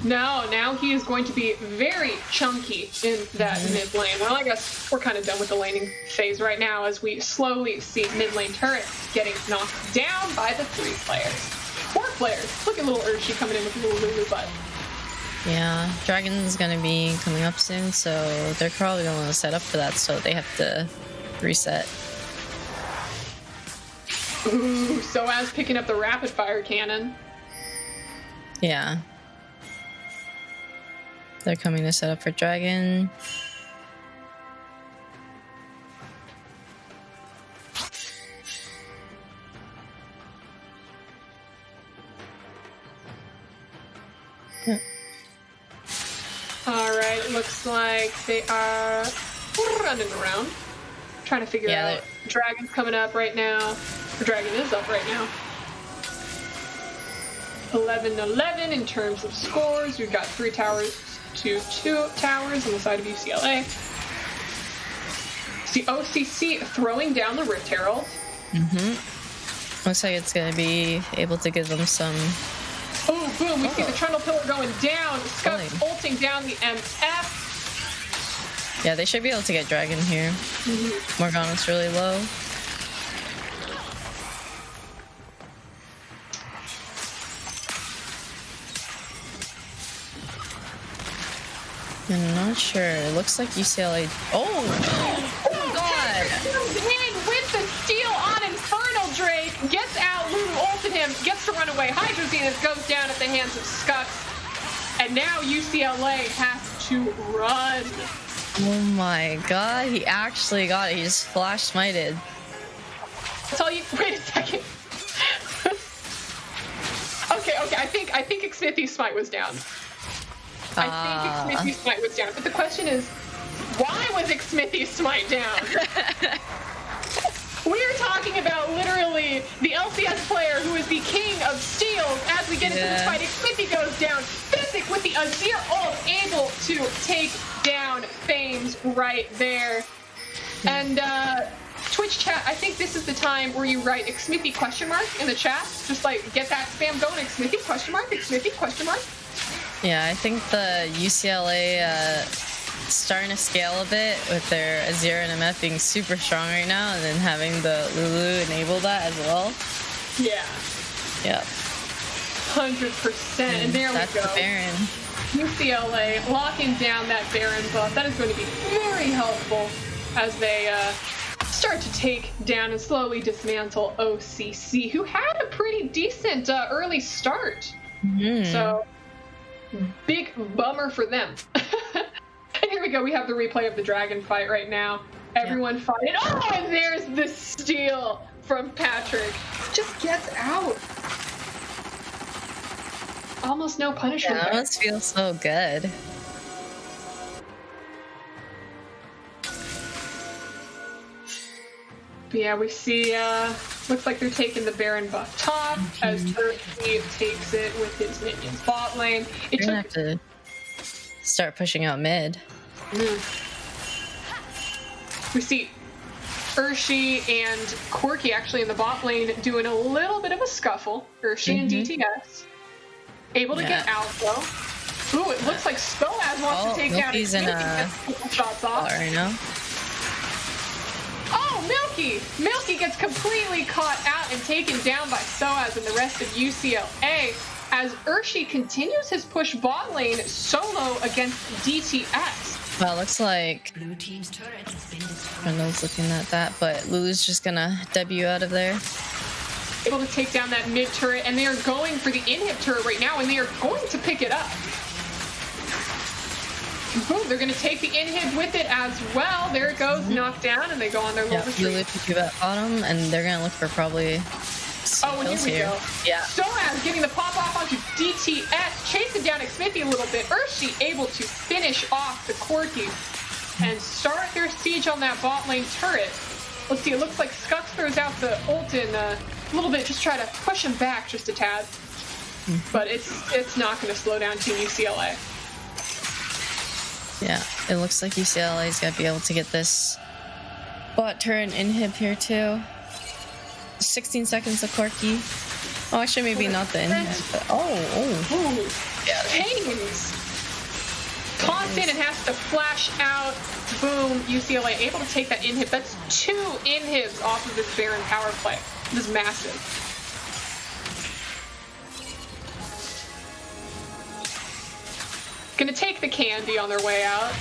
No, now he is going to be very chunky in that mid lane. Well, I guess we're kind of done with the laning phase right now as we slowly see mid lane turrets getting knocked down by the 3 players. 4 players. Look at little Urshi coming in with a little Lulu butt. Yeah, Dragon's gonna be coming up soon, so they're probably gonna want to set up for that, so they have to reset. Ooh, Soaz picking up the rapid fire cannon. Yeah. They're coming to set up for Dragon. Yeah. Alright, it looks like they are running around. Trying to figure out. Dragon's coming up right now. The Dragon is up right now. 11-11 in terms of scores. We've got 3 towers to 2 towers on the side of UCLA. See OCC throwing down the Rift Herald. Looks like it's going to be able to give them some... Oh, boom. We see the Trundle Pillar going down. Scott ulting down the MF. Yeah, they should be able to get Dragon here. Morgana's really low. I'm not sure. It looks like UCLA. Oh God! In with the steal on Infernal Drake. Gets out. Lulu ulted him. Gets to run away. Hydra Zenith goes down at the hands of Scux. And now UCLA has to run. Oh my God! He actually got it. He just flash smited. I'll tell you. Wait a second. Okay. I think Smithy's smite was down. I think Xmithy's smite was down. But the question is, why was Xmithy's smite down? We're talking about literally the LCS player who is the king of steals. As we get into this fight, Xmithy goes down. Physic with the Azir ult, able to take down Fames right there. And Twitch chat, I think this is the time where you write Xmithy question mark in the chat. Just like get that spam going. Xmithy question mark, Xmithy question mark. Yeah, I think the UCLA starting to scale a bit with their Azir and MF being super strong right now, and then having the Lulu enable that as well. Yeah. Yeah. 100%. And there we go. That's the Baron. UCLA locking down that Baron buff. That is going to be very helpful as they start to take down and slowly dismantle OCC, who had a pretty decent early start. So, big bummer for them. And here we go. We have the replay of the dragon fight right now. Everyone fighting. Oh, and there's the steal from Patrick. Just gets out. Almost no punishment. Yeah, that must feel so good. But yeah, we see, looks like they're taking the Baron buff top as Turkey takes it with his minions bot lane. You're gonna have to start pushing out mid. We see Urshi and Corky actually in the bot lane doing a little bit of a scuffle. Urshi and DTS. Able to get out though. Ooh, it looks like Spoaz wants to take Milky's down in a couple shots off. Right now. Oh, Milky! Milky gets completely caught out and taken down by Soaz and the rest of UCLA as Urshi continues his push bot lane solo against DTS. Well, it looks like Blue team's turret has been destroyed. Brendan's looking at that, but Lulu's just gonna debut out of there. Able to take down that mid turret, and they are going for the inhib turret right now, and they are going to pick it up. Boom, they're going to take the inhib with it as well. There it goes, knocked down, and they go on their little retreat. Lulu pick at bottom, and they're gonna look for probably. And here we go. Yeah. Soaz getting the pop off onto DTS, chasing down Xmithy a little bit. Urshi able to finish off the Corky and start their siege on that bot lane turret. Let's see, it looks like Scux throws out the ult in a little bit, just try to push him back just a tad. But it's not going to slow down Team UCLA. Yeah, it looks like UCLA is gonna be able to get this bot turret inhib here too. 16 seconds of Corky. Oh, actually, maybe not the inhib, but Ooh. Yeah. Pains. Taunts in and has to flash out. Boom. UCLA able to take that inhib. That's 2 inhibs off of this Baron power play. This is massive. Gonna take the candy on their way out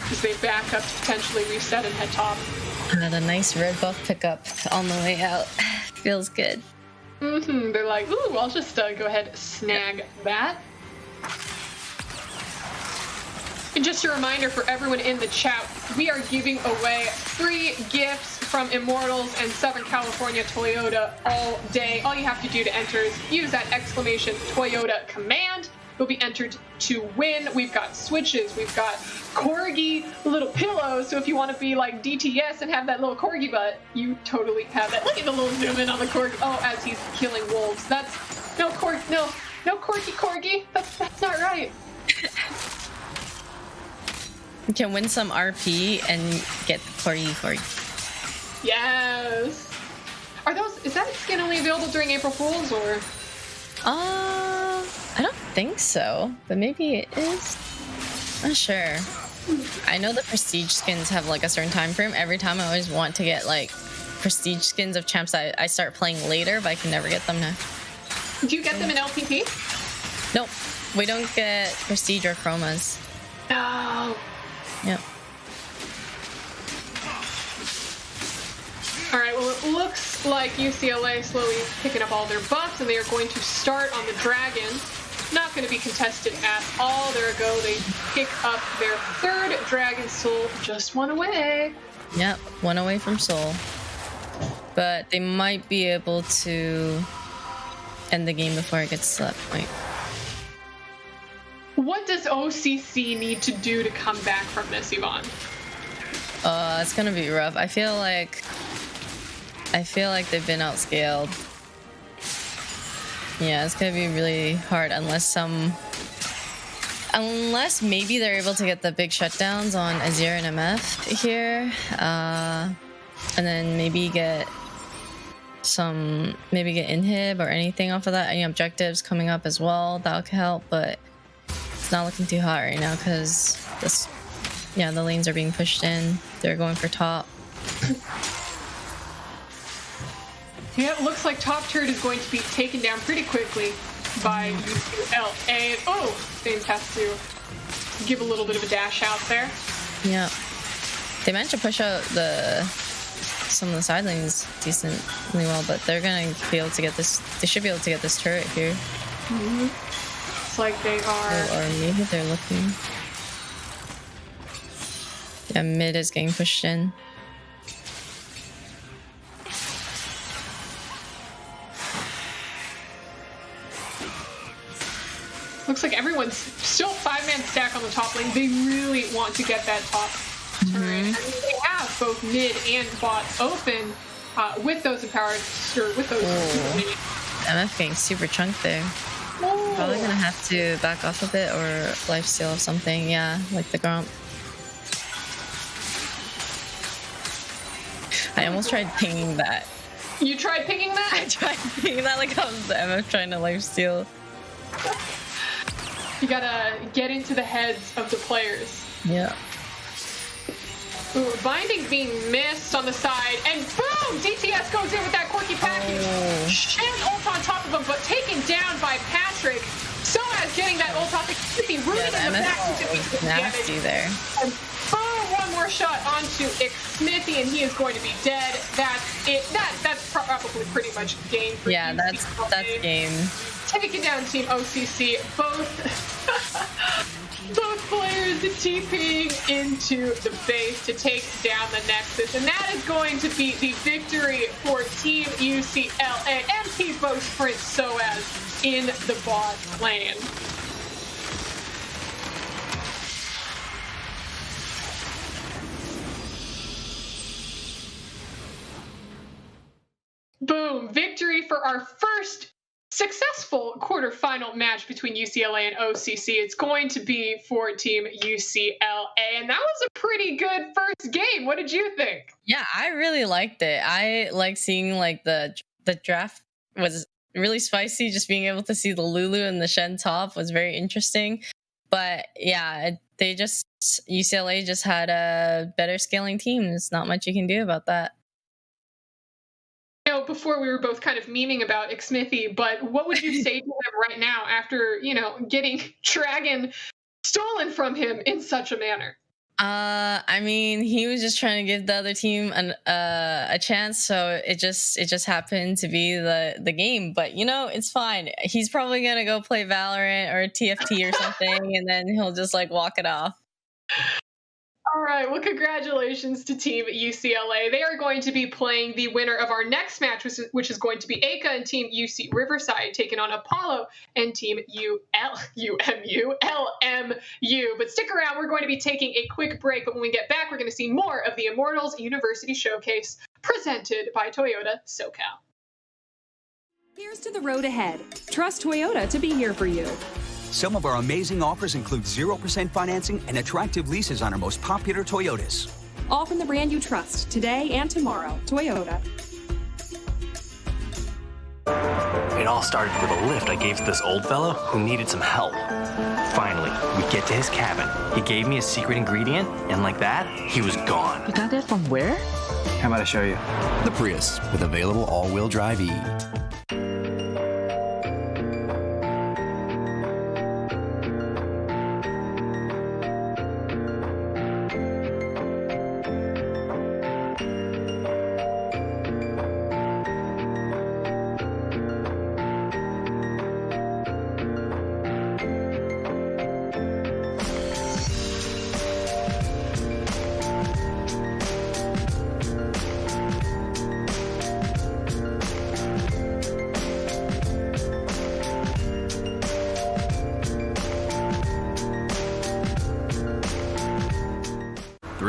as they back up to potentially reset and head top. had a nice red buff pickup on the way out. Feels good. They're like, ooh, I'll just go ahead and snag that. And just a reminder for everyone in the chat, we are giving away free gifts from Immortals and Southern California Toyota all day. All you have to do to enter is use that exclamation Toyota command. You'll be entered to win. We've got switches, we've got corgi little pillows, so if you want to be like DTS and have that little corgi butt, you totally have that. Look at the little zoom in on the corgi. Oh, as he's killing wolves. That's no corgi. That's not right. You can win some RP and get the corgi. Yes. Is that skin only available during April Fools or? I don't think so, but maybe it is. Not sure. I know the prestige skins have like a certain time frame. Every time I always want to get like prestige skins of champs I start playing later, but I can never get them now. Do you get them in LPP? Nope. We don't get prestige or chromas. No. Yep. All right, well, it looks like UCLA slowly picking up all their buffs, and they are going to start on the dragon. Not going to be contested at all. There we go. They pick up their third dragon soul, just one away. Yep, one away from soul. But they might be able to end the game before it gets to that point. What does OCC need to do to come back from this, Yvonne? It's gonna be rough. I feel like they've been outscaled. Yeah, it's gonna be really hard unless maybe they're able to get the big shutdowns on Azir and MF here, and then maybe get inhib or anything off of that. Any objectives coming up as well that could help, but it's not looking too hot right now because the lanes are being pushed in. They're going for top. Yeah, it looks like top turret is going to be taken down pretty quickly by UCLA. Oh, Thames has to give a little bit of a dash out there. Yeah, they managed to push out some of the side lanes decently well, but they're gonna be able to get this. They should be able to get this turret here. Mm-hmm. It's like they are. Or maybe they're looking. Yeah, mid is getting pushed in. Looks like everyone's still 5-man stack on the top lane. They really want to get that top turret. I mean, they have both mid and bot open with those empowered, with those. MF getting super chunked there. Oh. Probably gonna have to back off a bit or lifesteal something. Yeah, like the Gromp. I almost tried pinging that. You tried pinging that? I tried pinging that like I was the MF trying to lifesteal. You gotta get into the heads of the players. Yeah. Ooh, binding being missed on the side, and boom! DTS goes in with that quirky package. Shen ult on top of him, but taken down by Patrick. So as getting that ult off, it could be rooted in the back. Nasty there. And boom! One more shot onto Smithy, and he is going to be dead. That's it. That's probably pretty much game for yeah, that's game. Taking down Team OCC, both players TPing into the base to take down the Nexus, and that is going to be the victory for Team UCLA and T-Bo's Prince Soaz in the bot lane. Boom! Victory for our first successful quarterfinal match between UCLA and OCC. It's going to be for Team UCLA, and that was a pretty good first game. What did you think? Yeah, I really liked it. I like seeing like the draft was really spicy. Just being able to see the Lulu and the Shen top was very interesting. But yeah, UCLA just had a better scaling team. There's not much you can do about that. Before we were both kind of memeing about Xmithy, but what would you say to him right now after, getting Dragon stolen from him in such a manner? I mean, he was just trying to give the other team a chance, so it just happened to be the game. But it's fine. He's probably gonna go play Valorant or TFT or something, and then he'll just like walk it off. All right, well, congratulations to Team UCLA. They are going to be playing the winner of our next match, which is going to be Aka and Team UC Riverside taking on Apollo and Team LMU. But stick around, we're going to be taking a quick break, but when we get back, we're going to see more of the Immortals University Showcase presented by Toyota SoCal. Here's to the road ahead. Trust Toyota to be here for you. Some of our amazing offers include 0% financing and attractive leases on our most popular Toyotas. All from the brand you trust, today and tomorrow. Toyota. It all started with a lift I gave to this old fellow who needed some help. Finally, we get to his cabin. He gave me a secret ingredient, and like that, he was gone. You got that from where? How about I show you? The Prius with available all-wheel drive E.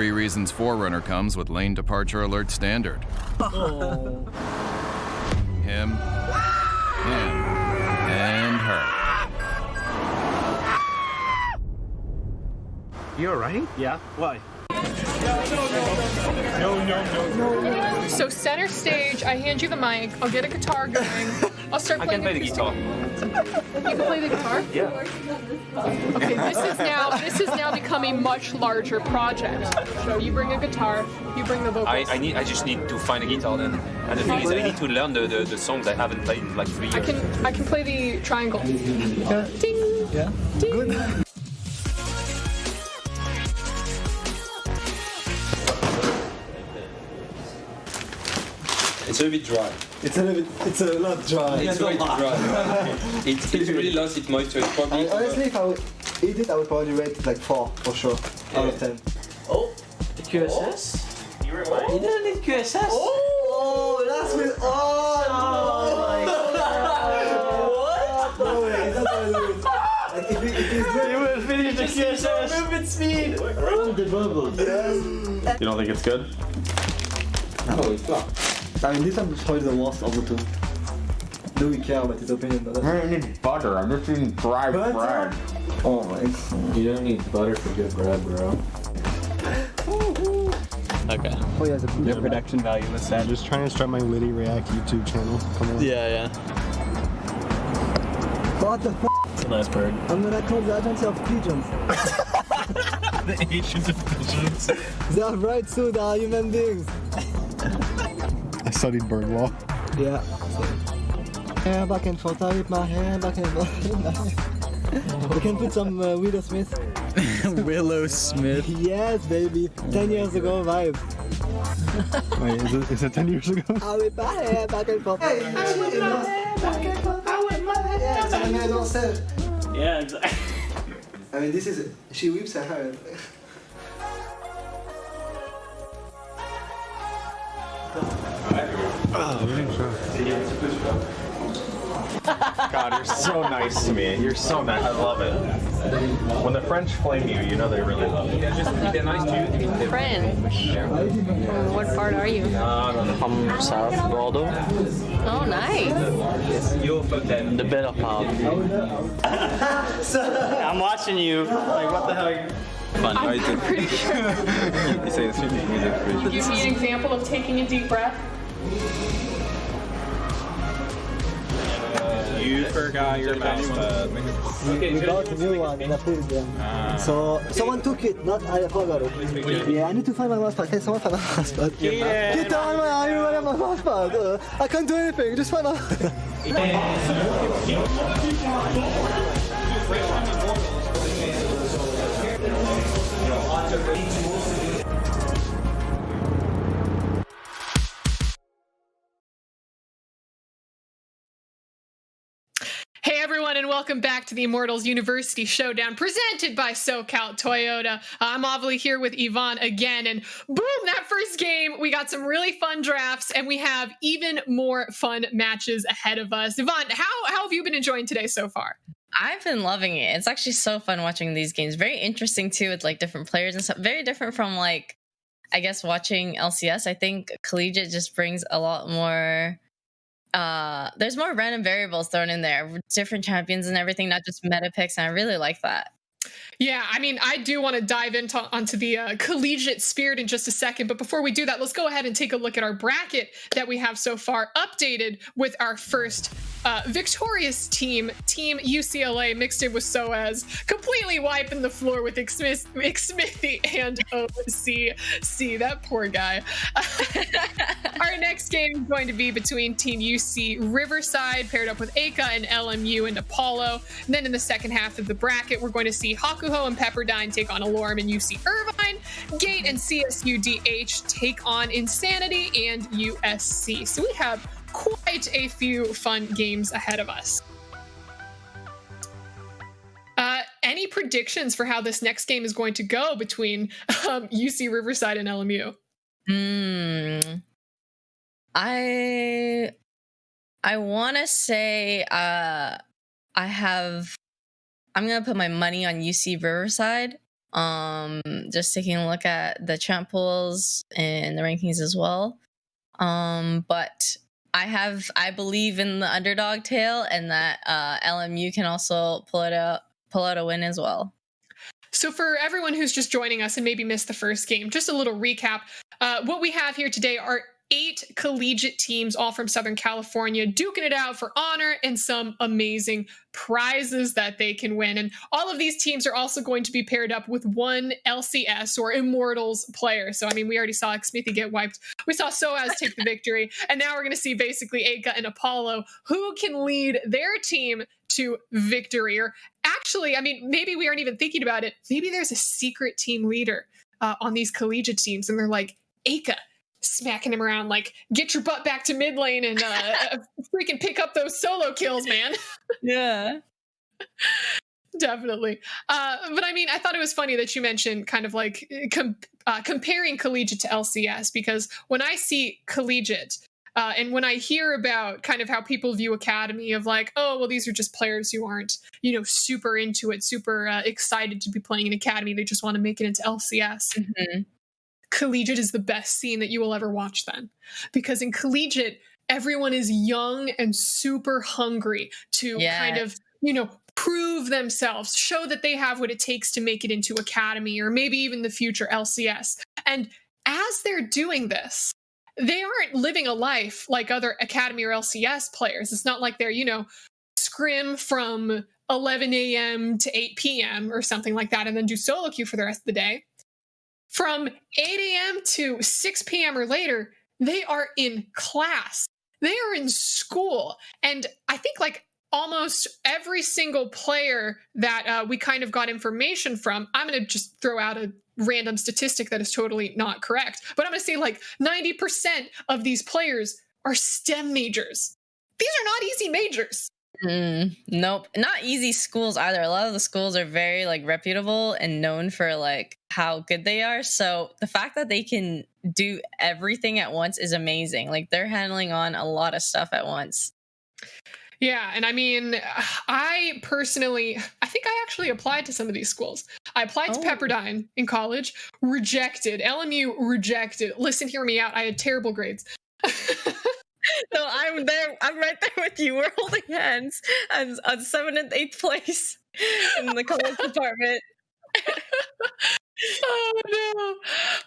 3 Reasons Forerunner comes with lane departure alert standard. Oh. Him, and her. You alright? Yeah. Why? No. So center stage, I hand you the mic. I'll get a guitar going. I'll start I playing. can play the guitar. You can play the guitar? Yeah. Okay, this is now becoming a much larger project. So you bring a guitar, you bring the vocals. I just need to find a guitar then. And the thing is, I need to learn the songs I haven't played in like 3 years. I can play the triangle. Yeah. Ding. Yeah. Ding. Good. It's a bit dry. It's a lot dry. It's very dry. It's really lost its moisture. It's probably. Honestly, if I would eat it, I would probably rate it like 4 for sure out of 10. Oh, the QSS? You didn't need QSS? Oh, that's with. Oh, what? No way, that's what I do. Like, if it's good, You will finish the QSS. Movement speed. The bubble. yes. You don't think it's good? No, it's not. I mean, this one is probably the worst of the two. Do we care about his opinion? But I don't need butter. I'm just eating dry bread. Oh my god. You don't need butter for good bread, bro. Okay. Oh yeah, the Your production value was sad. Just trying to start my Liddy React YouTube channel. Come on. Yeah. What the f***? It's a nice bird. I'm gonna call the agency of pigeons. The Asians of pigeons. They are right, so they are human beings. I studied bird law. Yeah. Hair back and forth, I whip my hair back and forth. We can put some Willow Smith. Willow Smith. Yes, baby. 10 years ago vibe. Wait, is it 10 years ago? I whip my hair back and forth. Hey, I whip my hair back and forth. I whip my hair. Yeah, it's a maison said. Yeah, exactly. I mean, this is. She whips her hair. God, you're so nice to me. You're so nice. I love it. When the French flame you, you know they really love you. They're nice to you. French. What part are you? From South Bordeaux. Oh, nice. The better part. I'm watching you. Like, what the hell are you? Fun. I'm pretty sure. You say the same thing. Give me an example of taking a deep breath. You forgot your mouse pad. We got a new one and I put it there. So someone took it, not I forgot it. Yeah, I need to find my mouse pad. Hey, someone find my mouse pad. Get down my mouse pad. I can't do anything. Just find my. Hey everyone, and welcome back to the Immortals University Showdown presented by SoCal Toyota. I'm obviously here with Yvonne again, and boom, that first game, we got some really fun drafts, and we have even more fun matches ahead of us. Yvonne, how have you been enjoying today so far? I've been loving it. It's actually so fun watching these games. Very interesting too, with like different players and stuff. Very different from like, I guess, watching LCS. I think collegiate just brings a lot more. There's more random variables thrown in there, different champions and everything, not just meta picks, and I really like that. Yeah, I mean, I do want to dive onto the collegiate spirit in just a second, but before we do that, let's go ahead and take a look at our bracket that we have so far, updated with our first victorious team, Team UCLA, mixed in with SOAS, completely wiping the floor with Smithy and OCC. That poor guy. Our next game is going to be between Team UC Riverside, paired up with Aka and LMU and Apollo. And then in the second half of the bracket, we're going to see Hakuho and Pepperdine take on Alorem and UC Irvine. Gate and CSUDH take on Insanity and USC. So we have quite a few fun games ahead of us. Any predictions for how this next game is going to go between UC Riverside and LMU? I want to say I'm gonna put my money on UC Riverside, Just taking a look at the champ pools and the rankings as well. But I believe in the underdog tale, and that LMU can also pull out a win as well. So for everyone who's just joining us and maybe missed the first game, just a little recap. What we have here today are 8 collegiate teams, all from Southern California, duking it out for honor and some amazing prizes that they can win. And all of these teams are also going to be paired up with one LCS or Immortals player. So, I mean, we already saw Smithy get wiped. We saw SOAS take the victory. And now we're going to see basically Aka and Apollo, who can lead their team to victory. Or actually, I mean, maybe we aren't even thinking about it. Maybe there's a secret team leader on these collegiate teams. And they're like, Aka, smacking him around like, get your butt back to mid lane and freaking pick up those solo kills, man. Yeah. Definitely. But I mean, I thought it was funny that you mentioned kind of like comparing collegiate to LCS, because when I see collegiate and when I hear about kind of how people view academy of like, oh, well, these are just players who aren't, you know, super into it, super excited to be playing in academy. They just want to make it into LCS. Mm-hmm. Collegiate is the best scene that you will ever watch then, because in collegiate, everyone is young and super hungry to kind of, you know, prove themselves, show that they have what it takes to make it into academy or maybe even the future LCS. And as they're doing this, they aren't living a life like other academy or LCS players. It's not like they're, you know, scrim from 11 a.m. to 8 p.m. or something like that and then do solo queue for the rest of the day. From 8 a.m. to 6 p.m. or later, they are in class. They are in school. And I think like almost every single player that we kind of got information from, I'm going to just throw out a random statistic that is totally not correct, but I'm going to say like 90% of these players are STEM majors. These are not easy majors. Nope, not easy schools either. A lot of the schools are very like reputable and known for like how good they are. So the fact that they can do everything at once is amazing. Like they're handling on a lot of stuff at once. Yeah, and I mean, I personally, I think I actually applied to some of these schools. I applied to Pepperdine in college, rejected. LMU, rejected. Listen, hear me out. I had terrible grades. No, I'm there. I'm right there with you. We're holding hands on 7th and 8th place in the college department. Oh no.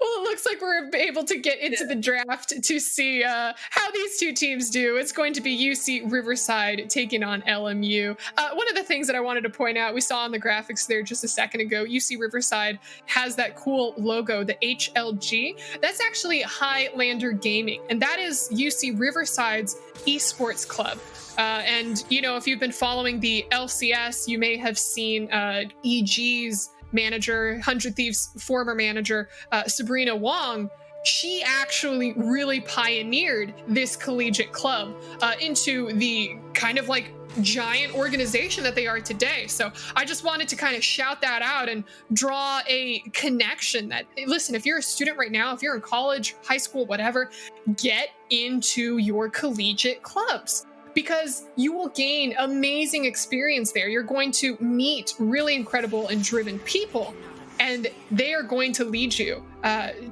Well, it looks like we're able to get into the draft to see how these two teams do. It's going to be UC Riverside taking on LMU. One of the things that I wanted to point out, we saw on the graphics there just a second ago, UC Riverside has that cool logo, the HLG. That's actually Highlander Gaming, and that is UC Riverside's esports club. And, you know, if you've been following the LCS, you may have seen EG's manager, 100 Thieves former manager, Sabrina Wong. She actually really pioneered this collegiate club into the kind of like giant organization that they are today. So I just wanted to kind of shout that out and draw a connection that, listen, if you're a student right now, if you're in college, high school, whatever, get into your collegiate clubs, because you will gain amazing experience there. You're going to meet really incredible and driven people, and they are going to lead you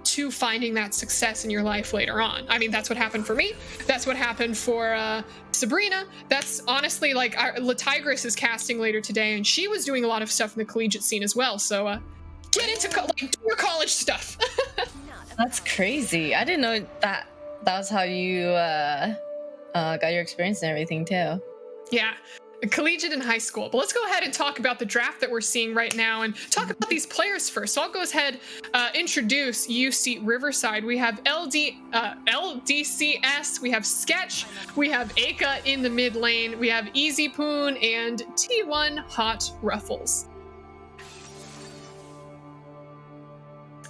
to finding that success in your life later on. I mean, that's what happened for me. That's what happened for Sabrina. That's honestly like La Tigris is casting later today, and she was doing a lot of stuff in the collegiate scene as well. So get into do your college stuff. That's crazy. I didn't know that was how you got your experience and everything too. Yeah, collegiate and high school. But let's go ahead and talk about the draft that we're seeing right now and talk about these players first. So I'll go ahead, introduce UC Riverside. We have LDCS, we have Sketch, we have Aka in the mid lane, we have Easy Poon and T1 Hot Ruffles.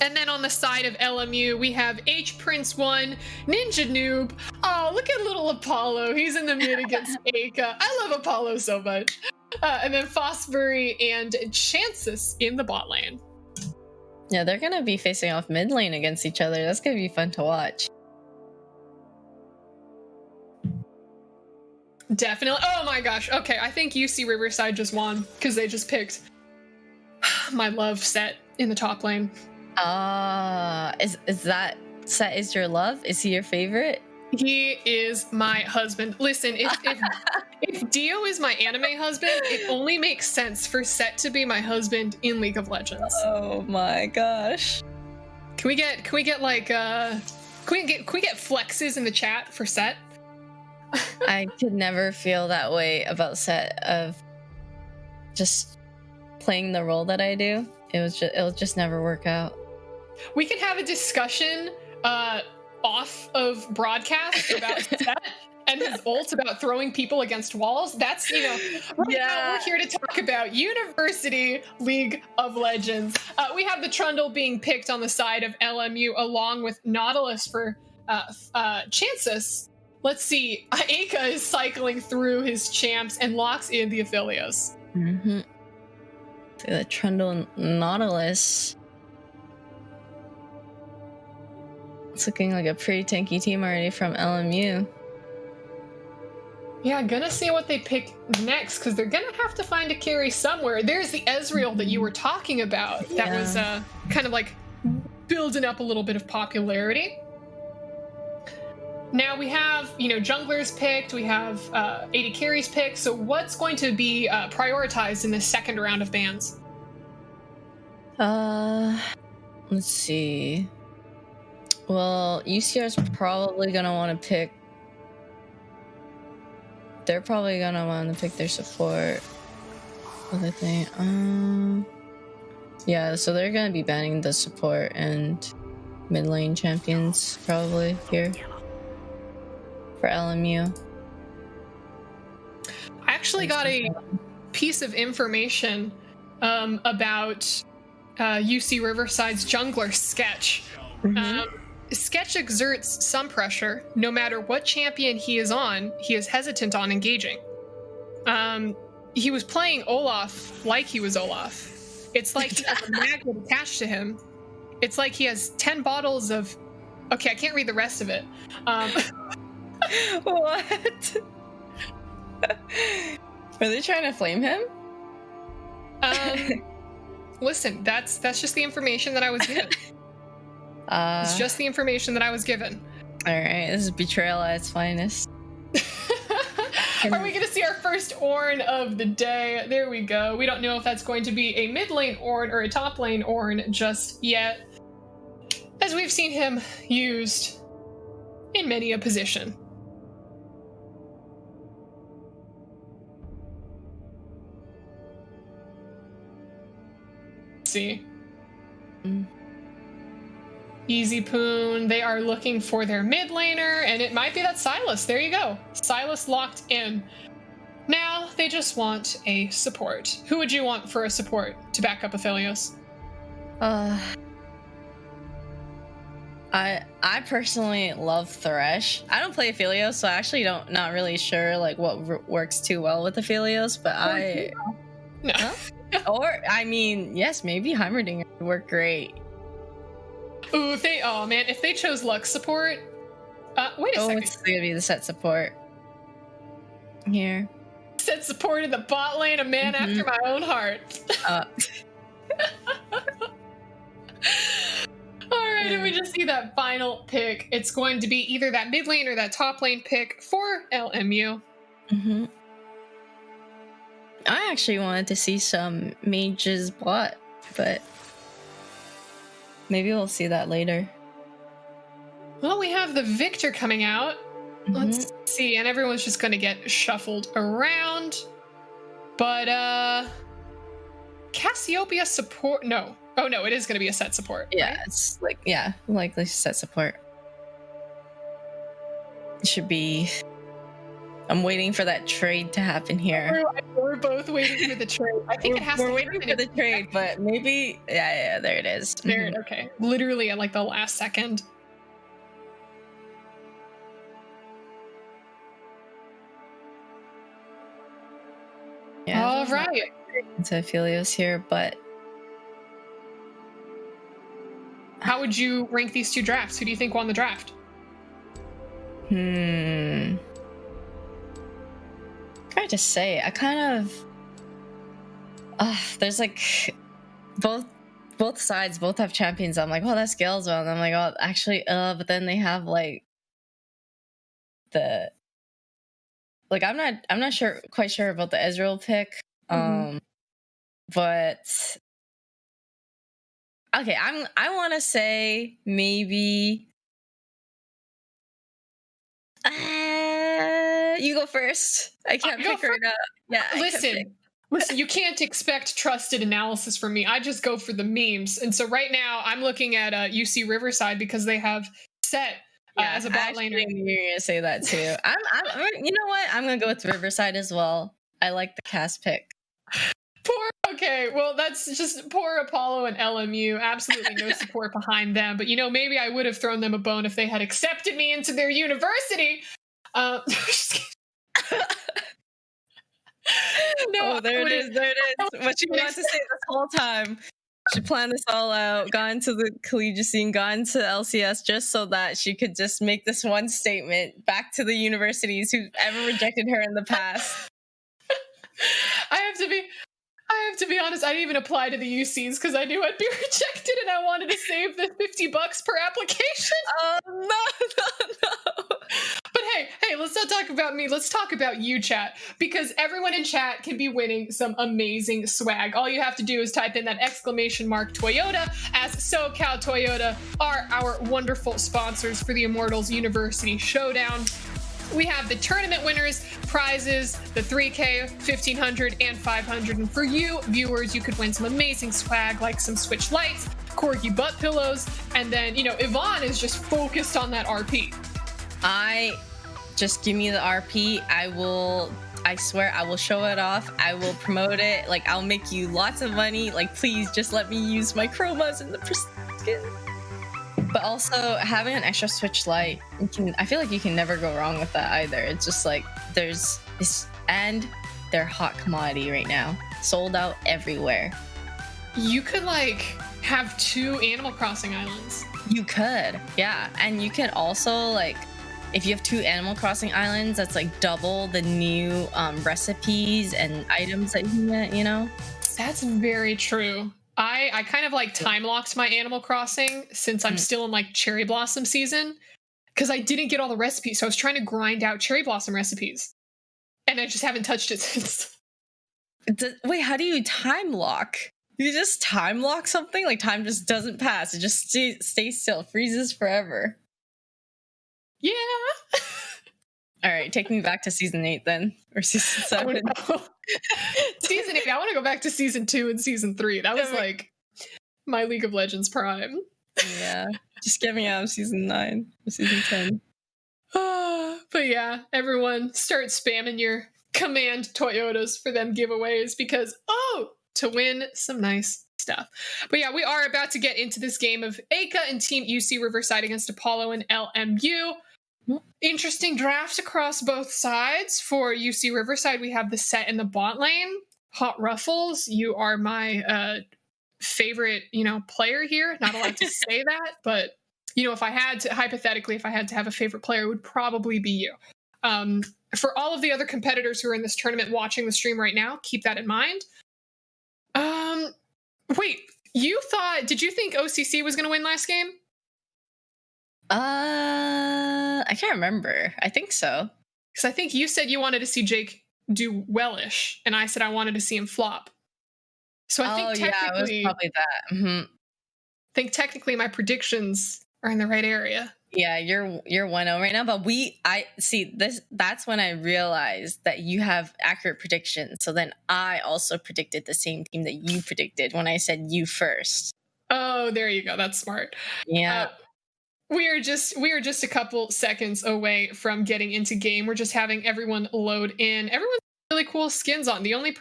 And then on the side of LMU, we have H Prince 1, Ninja Noob. Oh, look at little Apollo. He's in the mid against Aka. I love Apollo so much. And then Fosbury and Chances in the bot lane. Yeah, they're going to be facing off mid lane against each other. That's going to be fun to watch. Definitely. Oh my gosh. Okay, I think UC Riverside just won because they just picked my love set. in the top lane. Is that Set is your love? Is he your favorite? He is my husband. Listen, if Dio is my anime husband, it only makes sense for Set to be my husband in League of Legends. Oh my gosh. Can we get like can we get flexes in the chat for Set? I could never feel that way about Set of just playing the role that I do. It'll just never work out. We can have a discussion off of broadcast about Set and his ult about throwing people against walls. That's, now we're here to talk about University League of Legends. We have the Trundle being picked on the side of LMU along with Nautilus for Chances. Let's see. Aika is cycling through his champs and locks in the Aphelios. Mm-hmm. The Trundle and Nautilus. It's looking like a pretty tanky team already from LMU. Yeah, gonna see what they pick next, because they're gonna have to find a carry somewhere. There's the Ezreal that you were talking about. That was kind of like building up a little bit of popularity. Now we have, junglers picked, we have AD carries picked, so what's going to be prioritized in this second round of bans? Let's see. Well, UCR is probably going to want to pick... They're probably going to want to pick their support. What I think. Yeah, so they're going to be banning the support and mid lane champions probably here. For LMU. I actually got a piece of information about UC Riverside's jungler Sketch. Mm-hmm. Sketch exerts some pressure. No matter what champion he is on, he is hesitant on engaging. He was playing Olaf like he was Olaf. It's like he has a magnet attached to him. It's like he has 10 bottles of... Okay, I can't read the rest of it. What? Are they trying to flame him? Listen, that's just the information that I was given. It's just the information that I was given. All right, this is betrayal at its finest. Are we going to see our first Ornn of the day? There we go. We don't know if that's going to be a mid lane Ornn or a top lane Ornn just yet, as we've seen him used in many a position. Let's see. Easy Poon, they are looking for their mid laner, and it might be that Sylas. There you go. Sylas locked in. Now they just want a support. Who would you want for a support to back up Aphelios? I personally love Thresh. I don't play Aphelios, so I actually not really sure like what works too well with Aphelios, but No. Huh? Or I mean, yes, maybe Heimerdinger would work great. Ooh, if they chose Lux support. Wait a second. It's gonna be the Set support. Here. Set support in the bot lane, a man after my own heart. Alright, and we just see that final pick. It's going to be either that mid lane or that top lane pick for LMU. Mm-hmm. I actually wanted to see some mages bot, but maybe we'll see that later. Well, we have the Victor coming out. Mm-hmm. Let's see, and everyone's just going to get shuffled around. But, Cassiopeia support... No. Oh, no, it is going to be a Set support. Yeah, right? it's like, likely Set support. It should be... I'm waiting for that trade to happen here. We're both waiting for the trade. I think it has to We're waiting for the trade, but maybe... Yeah, there it is. There, okay. Literally at like the last second. Yeah, all right. Into Aphelios here, but... How would you rank these two drafts? Who do you think won the draft? Hard to say. I kind of there's like both both sides both have champions. I'm like, oh, that scales well. And I'm like, oh, actually, but then they have like I'm not quite sure about the Ezreal pick. But okay, I want to say maybe you go first. I can't pick right now. Yeah, Listen, you can't expect trusted analysis from me. I just go for the memes. And so right now I'm looking at UC Riverside because they have Set as a bot laner. You're going to say that too. I'm you know what? I'm going to go with Riverside as well. I like the cast pick. Okay, well, that's just poor Apollo and LMU. Absolutely no support behind them. But, maybe I would have thrown them a bone if they had accepted me into their university. No, there it is. What she wanted to say this whole time. She planned this all out, got into the collegiate scene, got into LCS just so that she could just make this one statement back to the universities who ever rejected her in the past. I have to be honest, I didn't even apply to the UCs because I knew I'd be rejected and I wanted to save the $50 per application. Oh, no. But hey, let's not talk about me. Let's talk about you, chat, because everyone in chat can be winning some amazing swag. All you have to do is type in that !Toyota, as SoCal Toyota are our wonderful sponsors for the Immortals University Showdown. We have the tournament winners, prizes, the 3K, 1500, and 500. And for you viewers, you could win some amazing swag like some Switch lights, corgi butt pillows, and then, Yvonne is just focused on that RP. Just give me the RP. I swear I will show it off. I will promote it. Like, I'll make you lots of money. Like, please just let me use my chromas in the skin. But also having an extra Switch light, I feel like you can never go wrong with that either. It's just like and they're hot commodity right now. Sold out everywhere. You could have 2 Animal Crossing islands. You could, yeah. And you could also if you have 2 Animal Crossing islands, that's double the new recipes and items that you can get, That's very true. I kind of time locked my Animal Crossing since I'm still in Cherry Blossom season because I didn't get all the recipes. So I was trying to grind out Cherry Blossom recipes and I just haven't touched it since. Wait, how do you time lock? You just time lock something? Time just doesn't pass. It just stays still, freezes forever. Yeah. All right, take me back to season 8 then, or season 7. Season 8. I want to go back to season 2 and season 3. That was my League of Legends prime. Yeah, just get me out of season 9 or season 10. But yeah, everyone start spamming your command Toyotas for them giveaways because to win some nice stuff. But yeah, we are about to get into this game of Aka and Team UC Riverside against Apollo and LMU. Interesting drafts across both sides. For UC Riverside, we have the Set in the bot lane. Hot Ruffles, you are my favorite, player here. Not allowed to say that, but if I had to have a favorite player, it would probably be you. For all of the other competitors who are in this tournament watching the stream right now, keep that in mind. Wait, did you think OCC was going to win last game? I can't remember. I think so. Because I think you said you wanted to see Jake do wellish, and I said I wanted to see him flop. So I think technically, it was probably that. Mm-hmm. I think technically my predictions are in the right area. Yeah, you're 1-0 right now, but I see this. That's when I realized that you have accurate predictions. So then I also predicted the same team that you predicted when I said you first. Oh, there you go. That's smart. Yeah. We are just a couple seconds away from getting into game. We're just having everyone load in. Everyone's really cool skins on. The only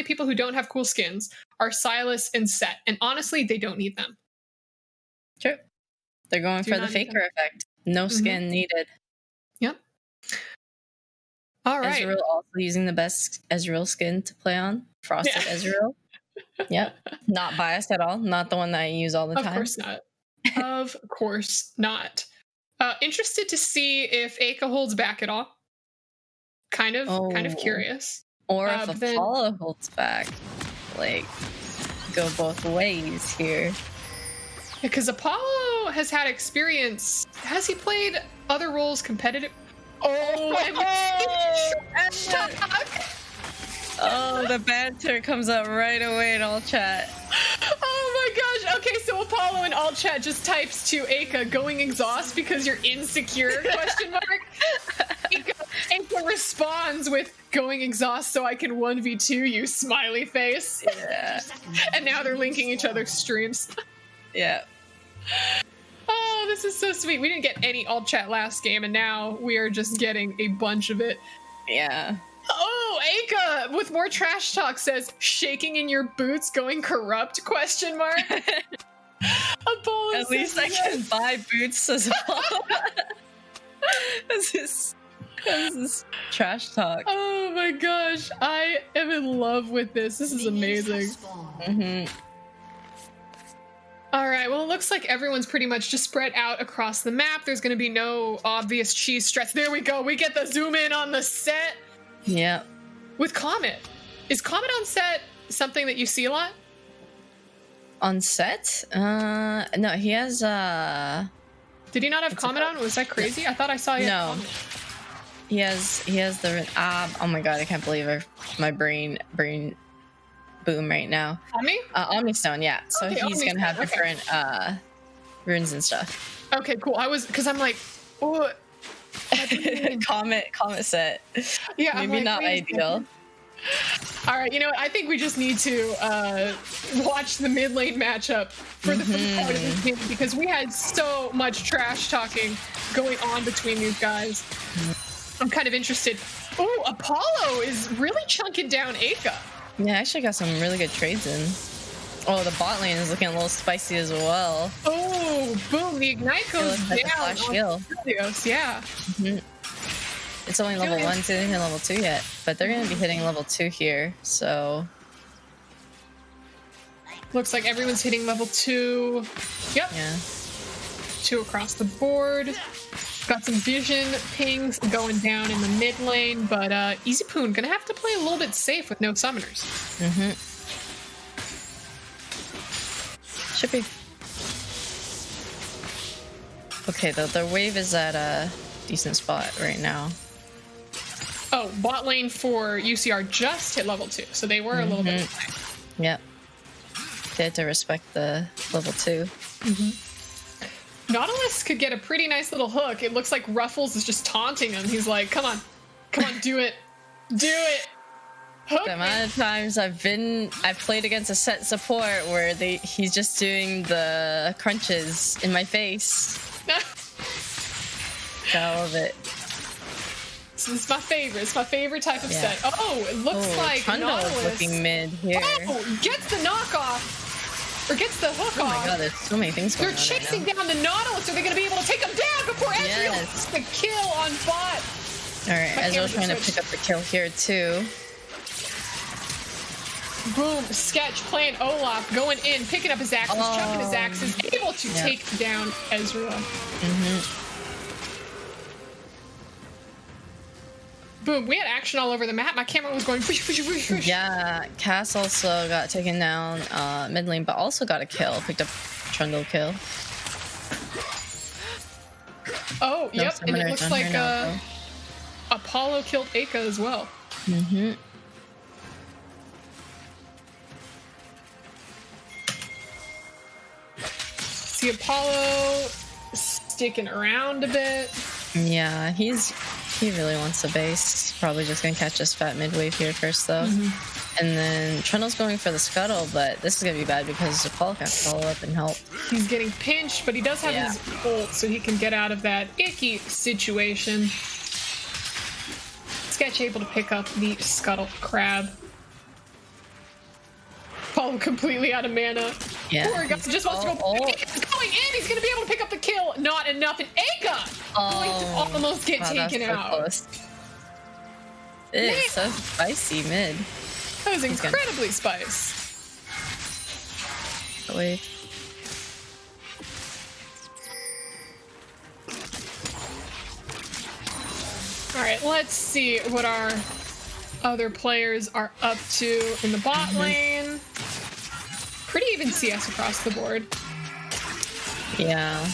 people who don't have cool skins are Silas and Set, and honestly, they don't need them. True. They're going for the faker effect. No skin needed. Yep. All right. Ezreal also using the best Ezreal skin to play on. Frosted Ezreal. Yep. Not biased at all. Not the one that I use all the time. Of course not. Of course not. Interested to see if Aka holds back at all. Kind of curious. Or if Apollo holds back. go both ways here. Because Apollo has had experience. Has he played other roles competitive? Oh, oh, the banter comes up right away in all chat. Oh my gosh. Okay, so Apollo in all chat just types to Aka, going exhaust because you're insecure, question mark. Aka responds with going exhaust so I can 1v2 you, smiley face. Yeah. And now they're linking each other's streams. Yeah. Oh, this is so sweet. We didn't get any alt chat last game, and now we are just getting a bunch of it. Yeah. Oh, Aka with more trash talk says, shaking in your boots going corrupt, question mark. Apollo At least I can buy boots as Apollo. This is trash talk. Oh my gosh, I am in love with this. This is amazing. Mm-hmm. All right, well, it looks like everyone's pretty much just spread out across the map. There's going to be no obvious cheese stress. There we go. We get the zoom in on the set. Yeah. With Comet. Is Comet on set something that you see a lot? On set? No, he has, Did he not have Comet on? Was that crazy? I thought I saw you. No. He has the, oh my god, I can't believe my brain boom right now. Omni? Omnistone, yeah. So Okay, he's gonna have Omnistone, different runes and stuff. Okay, cool. Because I'm like, oh. Comet set. Yeah, maybe like, not ideal. All right, you know what? I think we just need to watch the mid lane matchup for the first part of this game, because we had so much trash talking going on between these guys. I'm kind of interested. Oh, Apollo is really chunking down Aka. Yeah, I actually got some really good trades in. Oh, the bot lane is looking a little spicy as well. Oh, boom! The Ignite goes down. Flash heal. Yeah. Mm-hmm. It's only level 1, so they didn't hit level 2 yet, but they're going to be hitting level 2 here, so... Looks like everyone's hitting level 2. Yep. Yeah. 2 across the board. Got some vision pings going down in the mid lane, but Easy Poon gonna have to play a little bit safe with no summoners. Mm-hmm. Should be. Okay, though, their wave is at a decent spot right now. Oh, bot lane for UCR just hit level 2, so they were a little bit behind. Yep. They had to respect the level 2. Nautilus could get a pretty nice little hook. It looks like Ruffles is just taunting him. He's like, come on, do it. Do it. Hook The amount of times I've played against a set support where he's just doing the crunches in my face. I love it. This is my favorite. It's my favorite type of set. Oh, it looks like Trundle Nautilus is looking mid here. Oh, gets the knockoff. Or gets the hook off. Oh my god, there's so many things going on. They're chasing down the Nautilus. Are they going to be able to take him down before Ezreal gets the kill on bot? Alright, Ezreal's trying to pick up the kill here too. Boom, Sketch playing Olaf, going in, picking up his axes, chucking his axes, able to take down Ezreal. Boom, we had action all over the map. My camera was going whoosh, whoosh, whoosh, whoosh. Yeah, Cass also got taken down mid lane, but also got a kill. Picked up Trundle kill. Oh, No yep, and it summoners looks on like her now, Apollo killed Aka as well. See Apollo sticking around a bit. Yeah, he really wants the base. Probably just gonna catch us fat mid wave here first though. And then Trundle's going for the scuttle, but this is gonna be bad because Apollo can't follow up and help. He's getting pinched, but he does have his ult, so he can get out of that icky situation. Sketch able to pick up the scuttle crab. Apollo completely out of mana. Yeah. Poor guy just wants to go. He's going in. He's gonna be able to pick up the kill. Not enough. And Aka going to almost get taken out. Close. It's so spicy mid. That was incredibly spice. Wait. All right, let's see what our other players are up to in the bot lane. pretty even CS across the board. Yeah.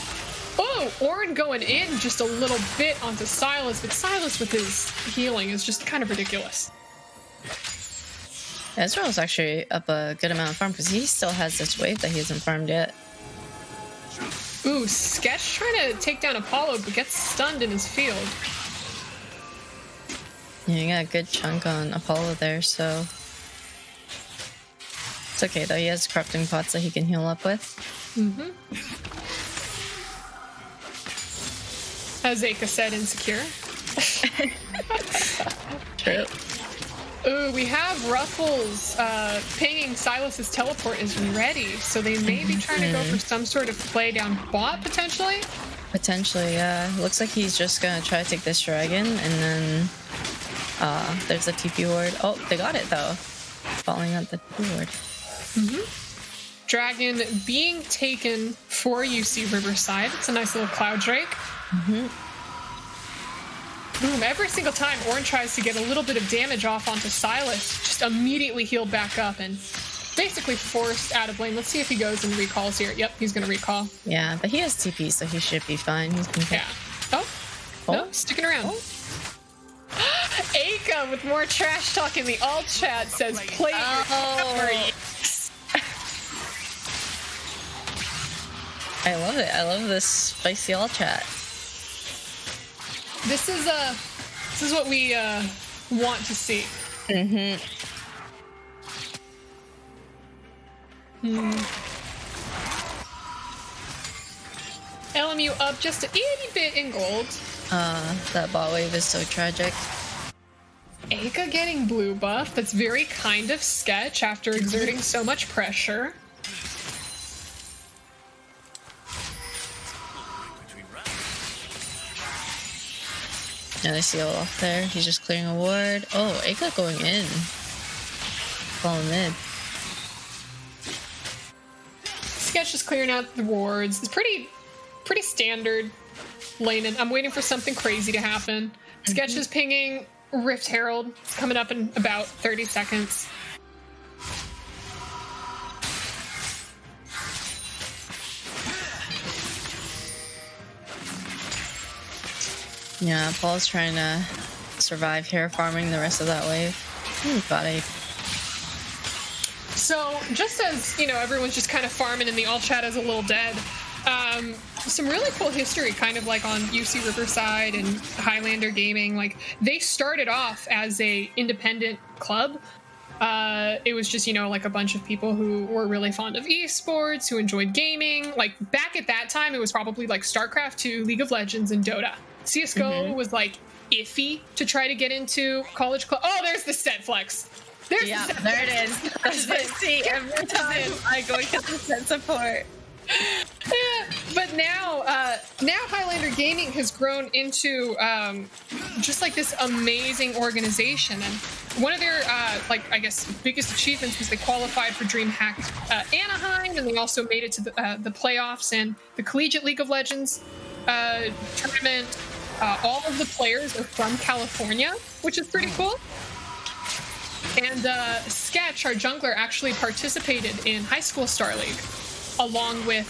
Oh, Orin going in just a little bit onto Silas, but Silas with his healing is just kind of ridiculous. Ezreal's actually up a good amount of farm because he still has this wave that he hasn't farmed yet. Ooh, Sketch trying to take down Apollo, but gets stunned in his field. Yeah, you got a good chunk on Apollo there, so... It's okay, though. He has corrupting pots that he can heal up with. Mm-hmm. As Aka said, insecure. True. Ooh, we have Ruffles pinging Silas's teleport is ready, so they may be trying to go for some sort of play down bot, potentially? Potentially, yeah. Looks like he's just gonna try to take this dragon, and then there's a TP ward. Oh, they got it, though. Falling out the TP ward. Mm-hmm. Dragon being taken for UC Riverside. It's a nice little Cloud Drake. Mm-hmm. Boom, every single time Orin tries to get a little bit of damage off onto Silas, just immediately healed back up and basically forced out of lane. Let's see if he goes and recalls here. Yep, he's gonna recall. Yeah, but he has TP, so he should be fine. He's been yeah. Oh, no, sticking around. Oh. Aka with more trash talk in the alt chat says, play your memory. I love it. I love this spicy alt chat. This is what we want to see. Mm-hmm. LMU up just a itty bit in gold. That bot wave is so tragic. Aka getting blue buff. That's very kind of Sketch after exerting so much pressure. Yeah, they see Olaf there. He's just clearing a ward. Oh, Aka going in. Falling mid. Sketch just clearing out the wards. It's pretty standard laning. I'm waiting for something crazy to happen. Sketch is pinging Rift Herald. It's coming up in about 30 seconds. Yeah, Paul's trying to survive here, farming the rest of that wave. Got it. So, just as, you know, everyone's just kind of farming and the alt chat is a little dead, some really cool history kind of like on UC Riverside and Highlander Gaming. Like, they started off as a independent club. It was just, you know, like a bunch of people who were really fond of esports, who enjoyed gaming. Like, back at that time, it was probably like StarCraft 2, League of Legends, and Dota. CSGO was like iffy to try to get into college club. Oh, there's the set flex. There it is. I see every time I go get the set support. Yeah, but now Highlander Gaming has grown into just like this amazing organization, and one of their like I guess biggest achievements was they qualified for DreamHack Anaheim, and they also made it to the playoffs and the Collegiate League of Legends tournament. All of the players are from California, which is pretty cool. And Sketch, our jungler, actually participated in High School Star League, along with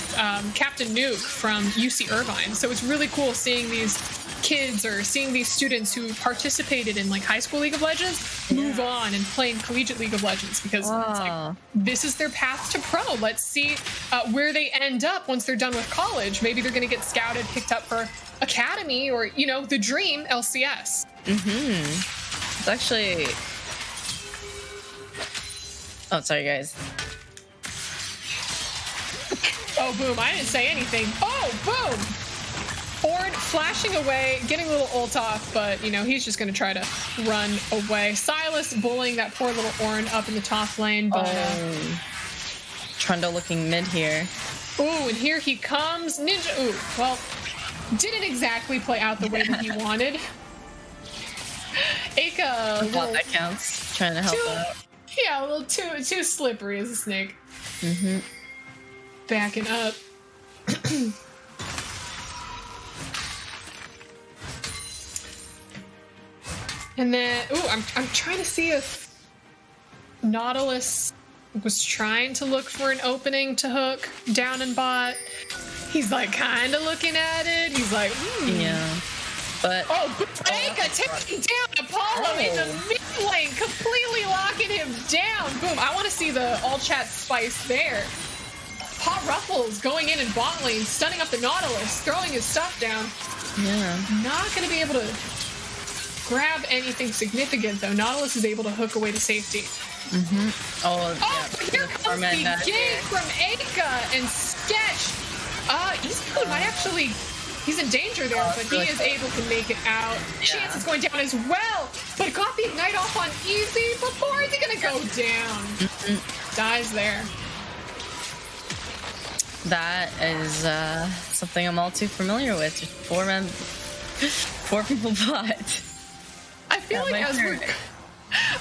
Captain Nuke from UC Irvine. So it's really cool seeing these kids or seeing these students who participated in like High School League of Legends move on and play in Collegiate League of Legends, because it's like, this is their path to pro. Let's see where they end up once they're done with college. Maybe they're going to get scouted, picked up for Academy, or, you know, the dream LCS. It's actually... Oh, sorry, guys. Oh, boom. I didn't say anything. Oh, boom. Orin flashing away, getting a little ult off, but, you know, he's just going to try to run away. Silas bullying that poor little Orin up in the top lane, but... Trundle looking mid here. Ooh, and here he comes. Ninja... Ooh, well, didn't exactly play out the way that he wanted. Aka... Well, that counts. Trying to help out. Yeah, a little too slippery as a snake. Backing up. And then, ooh, I'm trying to see if Nautilus was trying to look for an opening to hook down in bot. He's like kind of looking at it. He's like, Yeah. But Eka taking down Apollo in the mid lane, completely locking him down. Boom! I want to see the all chat spice there. Hot Ruffles going in bot lane, stunning up the Nautilus, throwing his stuff down. Yeah. Not going to be able to grab anything significant though. Nautilus is able to hook away to safety. Here comes the game from Eka and Sketch. Eastwood might actually. He's in danger there, but he is able to make it out. Chance is going down as well, but got the Ignite off on easy. Before is he going to go down? Dies there. That is something I'm all too familiar with. Just 4 people bot. I feel like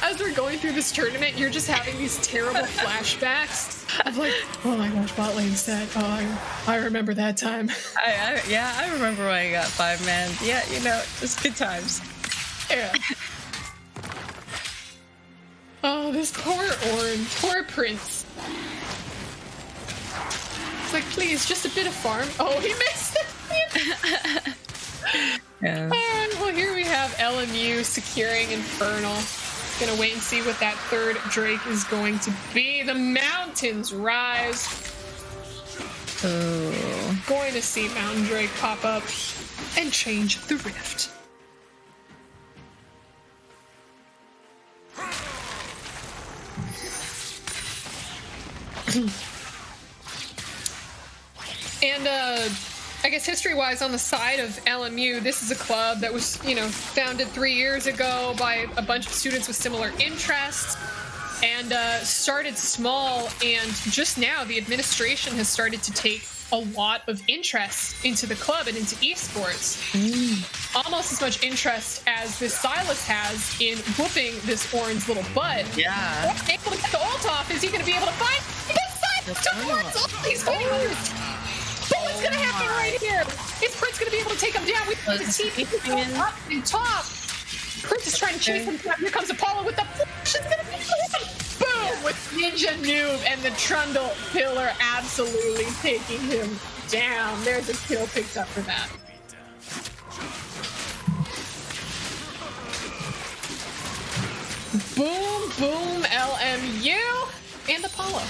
as we're going through this tournament, you're just having these terrible flashbacks of like, oh my gosh, bot lane set. Oh, I remember that time. I remember when I got 5-man. Yeah, you know, just good times. Yeah. Oh, this poor Orange, poor Prince. It's like, please, just a bit of farm. Oh, he missed it. Yeah. Alright, well here we have LMU securing Infernal. Gonna wait and see what that third Drake is going to be. The mountains rise. Ooh. Going to see Mountain Drake pop up and change the rift. And I guess history-wise, on the side of LMU, this is a club that was, founded 3 years ago by a bunch of students with similar interests, and started small. And just now, the administration has started to take a lot of interest into the club and into esports. Almost as much interest as this Silas has in whooping this Orange little butt. Yeah. Able to get the ult off. Is he going to be able to find this Silas? He's fighting under his. But what's gonna happen right here? Is Prince gonna be able to take him down? We have the TP up in top. Prince is trying to chase him down. Here comes Apollo with the flash. It's gonna be boom with Ninja Noob and the Trundle Pillar absolutely taking him down. There's a kill picked up for that. Boom, boom, LMU and Apollo.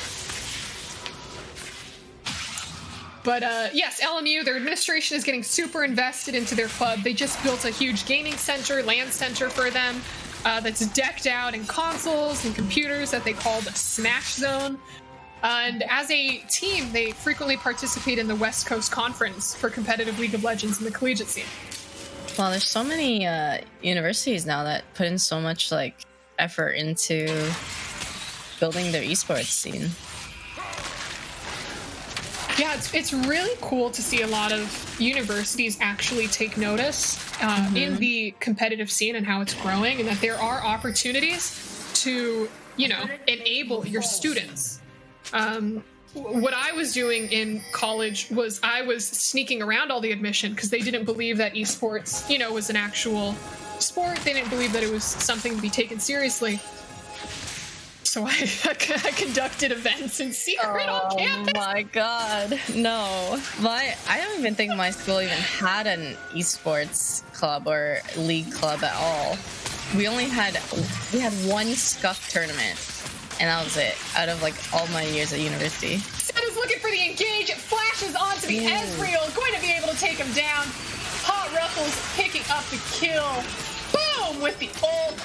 But yes, LMU, their administration is getting super invested into their club. They just built a huge gaming center, LAN center for them that's decked out in consoles and computers that they call the Smash Zone. And as a team, they frequently participate in the West Coast Conference for competitive League of Legends in the collegiate scene. Well, there's so many universities now that put in so much effort into building their esports scene. Yeah, it's really cool to see a lot of universities actually take notice in the competitive scene and how it's growing, and that there are opportunities to, enable your students. What I was doing in college was I was sneaking around all the admission because they didn't believe that esports, was an actual sport. They didn't believe that it was something to be taken seriously. So I conducted events in secret on campus. Oh my god, no. I don't even think my school even had an esports club or league club at all. We had one scuff tournament, and that was it, out of all my years at university. Set is looking for the engage, it flashes onto the Ezreal, going to be able to take him down. Hot Ruffles picking up the kill. Boom, with the ult.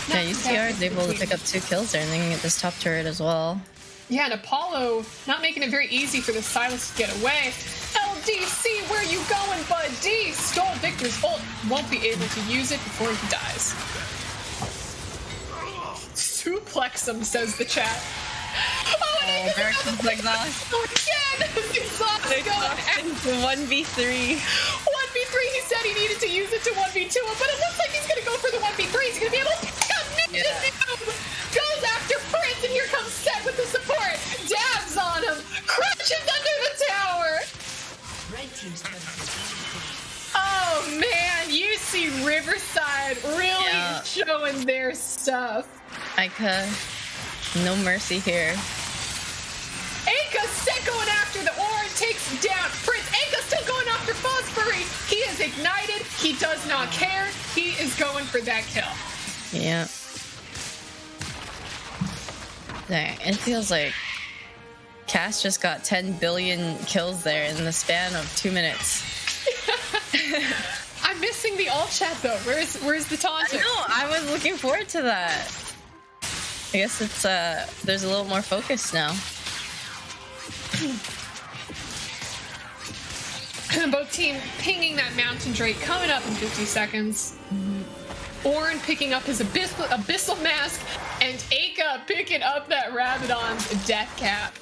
Yeah, UCR is able to pick up 2 kills there and then get this top turret as well. Yeah, and Apollo not making it very easy for the Silas to get away. LDC, where you going, buddy? Stole Victor's ult. Won't be able to use it before he dies. Suplex him, says the chat. Oh, there comes that. Again! Exhausted. 1v3. 1v3, he said he needed to use it to 1v2 him, but it looks like he's gonna go for the 1v3. He's gonna be able to pick up Ninja Noob. Goes after Prince, and here comes Set with the support. Dabs on him. Crashes under the tower. Oh man, UC Riverside really showing their stuff. Ica No mercy here. Aka set going after the Orin, takes down Prince. Aka still going after Fosbury. He is ignited. He does not care. He is going for that kill. Yeah. Dang, it feels like Cass just got 10 billion kills there in the span of 2 minutes. I'm missing the alt chat though. Where's the taunt? I know, I was looking forward to that. I guess it's there's a little more focus now. Both team pinging that Mountain Drake coming up in 50 seconds. Orin picking up his abyssal mask, and Aka picking up that Rabadon's death cap.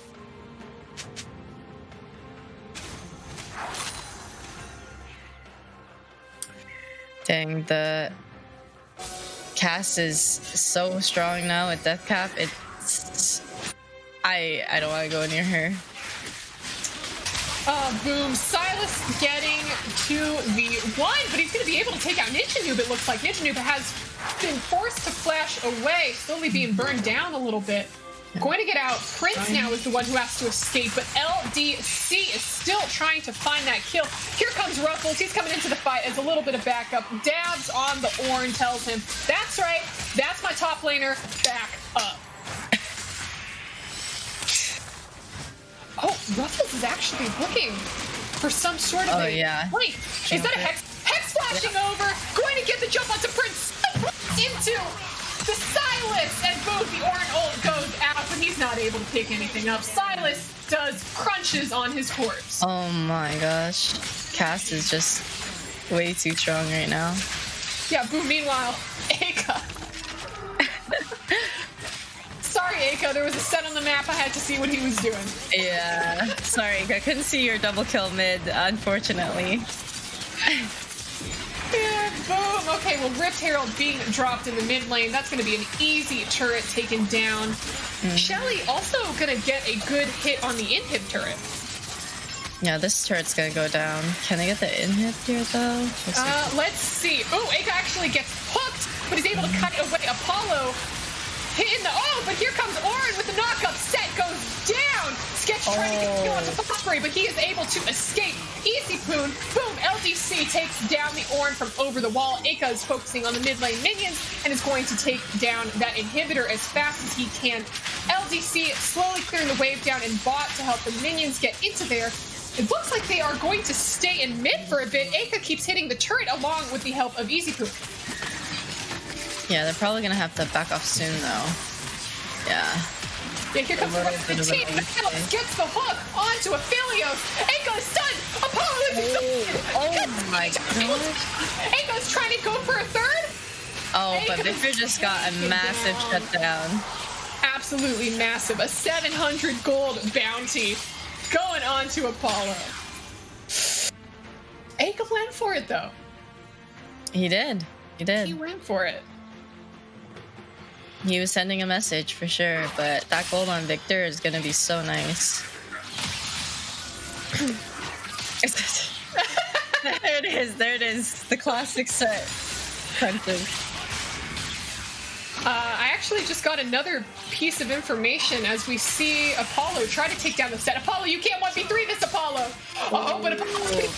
Dang, the cast is so strong now with death cap. It's I don't want to go near her. Boom. Silas getting to the one, but he's going to be able to take out Ninja Noob, it looks like. Ninja Noob has been forced to flash away, slowly being burned down a little bit. Going to get out. Prince now is the one who has to escape, but LDC is still trying to find that kill. Here comes Ruffles. He's coming into the fight as a little bit of backup. Dabs on the Orin, tells him, that's right, that's my top laner, back up. Oh, Ruffles is actually looking for some sort of a point. Is that a Hex flashing over? Going to get the jump onto Prince into the Silas, and boom, the Orin ult goes out, but he's not able to pick anything up. Silas does crunches on his corpse. Oh my gosh. Cass is just way too strong right now. Yeah, boom, meanwhile, Aka. Sorry, Aka, there was a set on the map. I had to see what he was doing. Yeah, sorry, I couldn't see your double kill mid, unfortunately. Yeah, boom. Okay, well, Rift Herald being dropped in the mid lane. That's going to be an easy turret taken down. Shelly also going to get a good hit on the inhib turret. Yeah, this turret's going to go down. Can I get the inhib here, though? Let's see. Oh, Aka actually gets hooked, but he's able to cut away Apollo. Hitting the but here comes Orin with the knockup. Set goes down. Sketch trying to get the kill onto Fosbury, but he is able to escape. Easy Poon. Boom. LDC takes down the Orin from over the wall. Aka is focusing on the mid lane minions and is going to take down that inhibitor as fast as he can. LDC slowly clearing the wave down and bot to help the minions get into there. It looks like they are going to stay in mid for a bit. Aka keeps hitting the turret along with the help of Easy Poon. Yeah, they're probably gonna have to back off soon, though. Yeah. Yeah, here comes the rest of the team. Phillips gets the hook onto Aphelios. Aka is stunned. Apollo is exhausted. Oh my god. Aka's trying to go for a third. Oh, but Victor just got a massive shutdown. Absolutely massive. A 700 gold bounty going on to Apollo. Aka went for it, though. He did. He did. He went for it. He was sending a message for sure, but that gold on Victor is gonna be so nice. There it is, there it is. The classic set. I actually just got another piece of information as we see Apollo try to take down the set. Apollo, you can't 1v3 this, Apollo! Oh, but Apollo...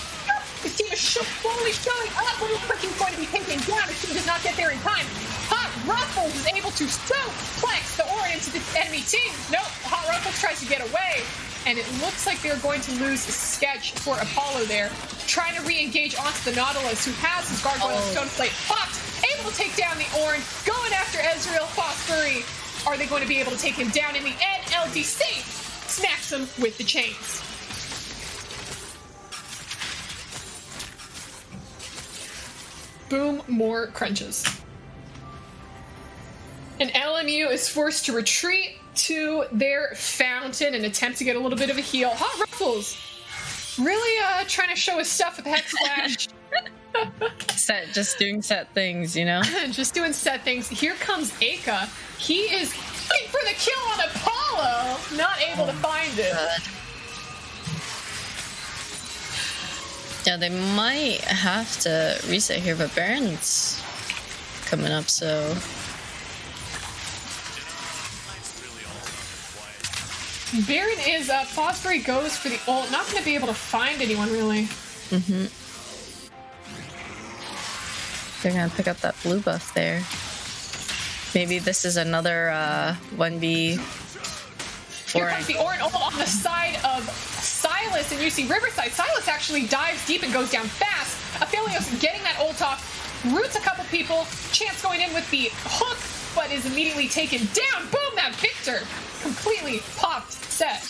His team is slowly showing up when he's going to be taken down. His team does not get there in time. Hot Ruffles is able to suplex the Orin into the enemy team. Nope, Hot Ruffles tries to get away. And it looks like they're going to lose Sketch for Apollo there. Trying to re-engage onto the Nautilus, who has his Gargoyle Stoneplate popped. Able to take down the Orin. Going after Ezreal Fosbury. Are they going to be able to take him down in the end? LDC smacks him with the chains. Boom, more crunches. And LMU is forced to retreat to their fountain and attempt to get a little bit of a heal. Hot Ruffles really trying to show his stuff with the Hex Flash. Just doing set things, you know? Just doing set things. Here comes Aka. He is looking for the kill on Apollo. Not able to find it. Yeah, they might have to reset here, but Baron's coming up, so... Baron is up. Fosbury goes for the ult. Not going to be able to find anyone, really. Mm-hmm. They're going to pick up that blue buff there. Maybe this is another 1v. Here comes the Orin ult on the side of Silas, and you see Riverside. Silas actually dives deep and goes down fast. Aphelios getting that ult off, roots a couple people. Chance going in with the hook, but is immediately taken down. Boom, that Victor completely popped set.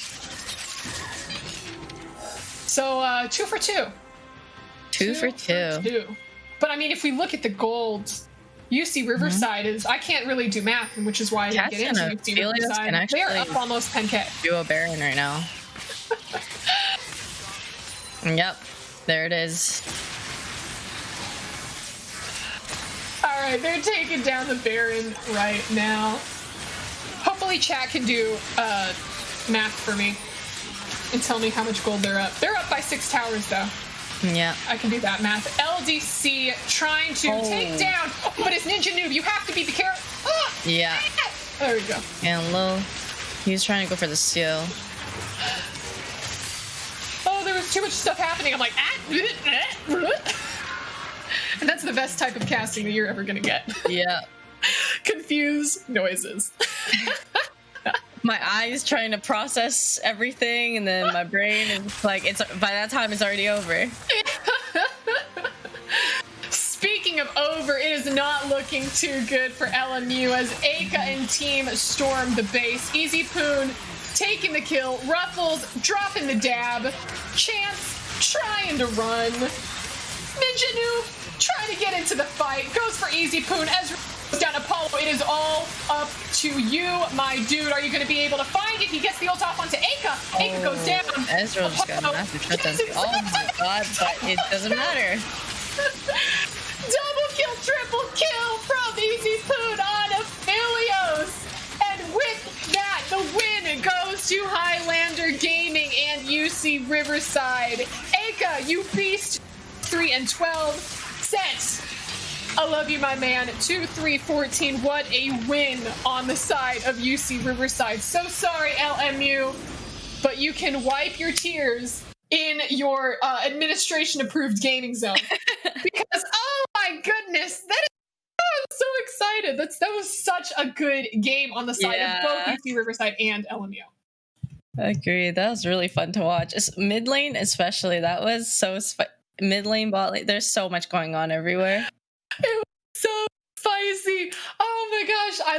So 2 for 2. 2 for 2. But I mean, if we look at the golds, UC Riverside is, I can't really do math, which is why I didn't get into UC Riverside. They are up almost 10k. Duo Baron right now. Yep, there it is. Alright, they're taking down the Baron right now. Hopefully chat can do math for me and tell me how much gold they're up. They're up by 6 towers though. Yeah. I can do that math. LDC trying to take down, but it's Ninja Noob. You have to be careful. Oh, yeah. There we go. And low. He was trying to go for the steal. Oh, there was too much stuff happening. I'm like, and that's the best type of casting that you're ever gonna get. Yeah. Confused noises. My eyes trying to process everything, and then my brain is like, it's by that time it's already over. Speaking of over, it is not looking too good for LMU as Aka and team storm the base. Easy Poon taking the kill, Ruffles dropping the dab, Chance trying to run, Ninja Noob trying to get into the fight, goes for Easy Poon. Ezra goes down Apollo. It is all up to you, my dude. Are you going to be able to find it? He gets the ult off onto Aka. Aka goes down. Ezra just got a massive shutdown. Oh my god, but it doesn't matter. Double kill, triple kill from Easy Poon on Aphelios. And with that, the win goes to Highlander Gaming and UC Riverside. Aka, you beast. 3 and 12 sets. I love you, my man. 2-3-14. What a win on the side of UC Riverside. So sorry, LMU, but you can wipe your tears in your administration-approved gaming zone. Because, oh my goodness, I'm so excited. That was such a good game on the side of both UC Riverside and LMU. I agree. That was really fun to watch. Mid lane, especially. That was so mid lane, bot lane. There's so much going on everywhere. It was so spicy. Oh my gosh, I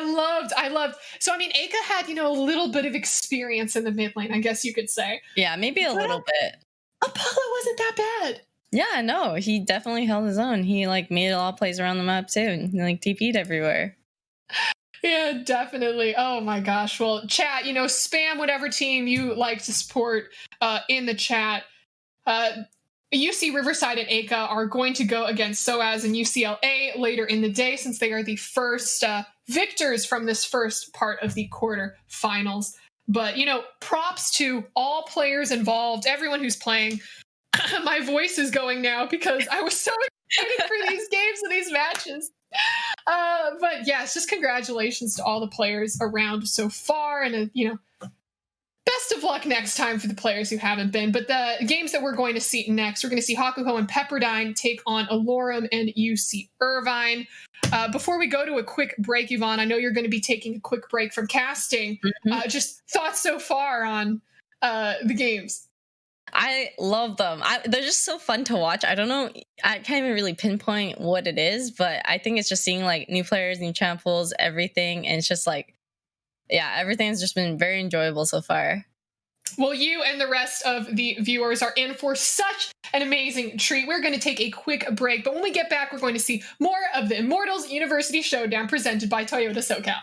loved. So I mean, Aka had, a little bit of experience in the mid lane, I guess you could say. Yeah, maybe a little bit. Apollo wasn't that bad. Yeah, no, he definitely held his own. He made a lot of plays around the map too, and TP'd everywhere. Yeah, definitely. Oh my gosh. Well, chat, spam whatever team you like to support in the chat. UC Riverside and Aka are going to go against SOAS and UCLA later in the day, since they are the first victors from this first part of the quarterfinals. But, props to all players involved, everyone who's playing. My voice is going now because I was so excited for these games and these matches. But yes, just congratulations to all the players around so far, and best of luck next time for the players who haven't been. But the games that we're going to see next, we're going to see Hakuho and Pepperdine take on Alorum and UC Irvine. Before we go to a quick break, Yvonne, I know you're going to be taking a quick break from casting. Just thoughts so far on the games. I love them. They're just so fun to watch. I don't know. I can't even really pinpoint what it is, but I think it's just seeing new players, new champ pools, everything. And it's just everything's just been very enjoyable so far. Well, you and the rest of the viewers are in for such an amazing treat. We're going to take a quick break, but when we get back, we're going to see more of the Immortals University Showdown presented by Toyota SoCal.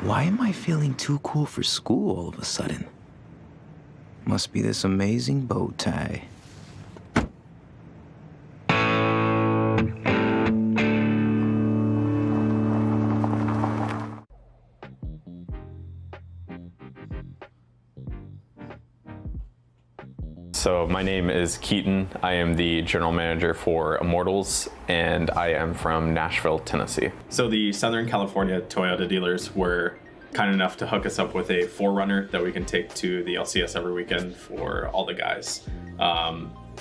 Why am I feeling too cool for school all of a sudden? Must be this amazing bow tie. So my name is Keaton. I am the general manager for Immortals, and I am from Nashville, Tennessee. So the Southern California Toyota dealers were kind enough to hook us up with a forerunner that we can take to the LCS every weekend for all the guys.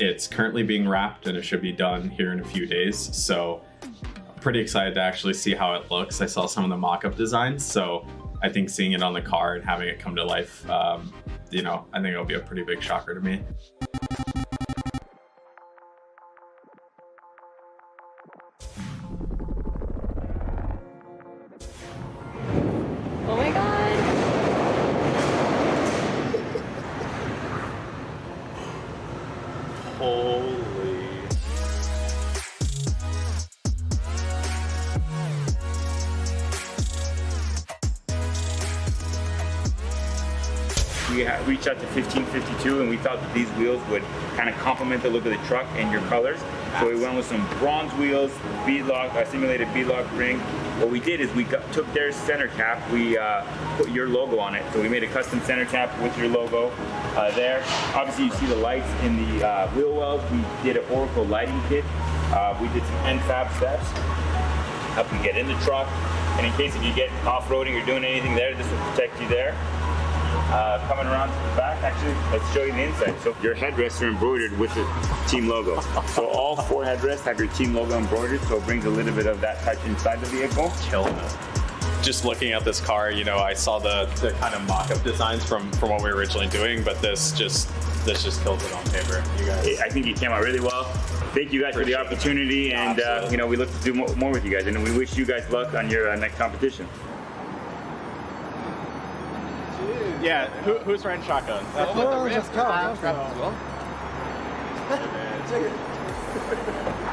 It's currently being wrapped and it should be done here in a few days. So I'm pretty excited to actually see how it looks. I saw some of the mock-up designs, so I think seeing it on the car and having it come to life, you know, I think it'll be a pretty big shocker to me. Oh my god! Holy. We reached out to 1552 and we thought that these wheels would kind of complement the look of the truck and your colors. So we went with some bronze wheels, beadlock, simulated beadlock ring. What we did is we took their center cap, we put your logo on it. So we made a custom center cap with your logo there. Obviously you see the lights in the wheel wells. We did an Oracle lighting kit. We did some end fab steps, help you get in the truck. And in case if you get off-roading or doing anything there, this will protect you there. Coming around to the back, actually, let's show you the inside. So your headrests are embroidered with the team logo. So all 4 headrests have your team logo embroidered, so it brings a little bit of that touch inside the vehicle. Killing it. Just looking at this car, you know, I saw the kind of mock-up designs from what we were originally doing, but this just kills it on paper. You guys, I think it came out really well. Thank you guys for the opportunity, and you know, we look to do more with you guys, and we wish you guys luck on your next competition. Yeah, who's riding shotgun?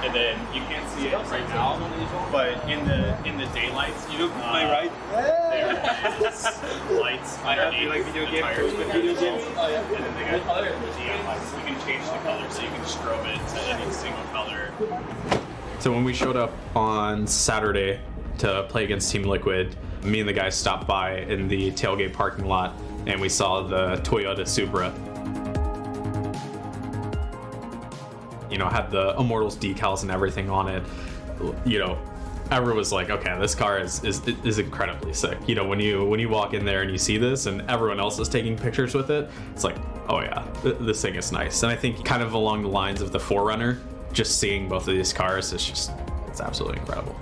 And then you can't see it right now, but in the daylights, you know, play right there is lights underneath. You like video games? Video games? Oh yeah. And then they got GM lights. You can change the color, so you can strobe it to any single color. So when we showed up on Saturday to play against Team Liquid, me and the guys stopped by in the tailgate parking lot, and we saw the Toyota Supra. You know, had the Immortals decals and everything on it. You know, everyone was like, okay, this car is incredibly sick. You know, when you walk in there and you see this and everyone else is taking pictures with it, it's like, oh yeah, this thing is nice. And I think kind of along the lines of the Forerunner, just seeing both of these cars is just, it's absolutely incredible.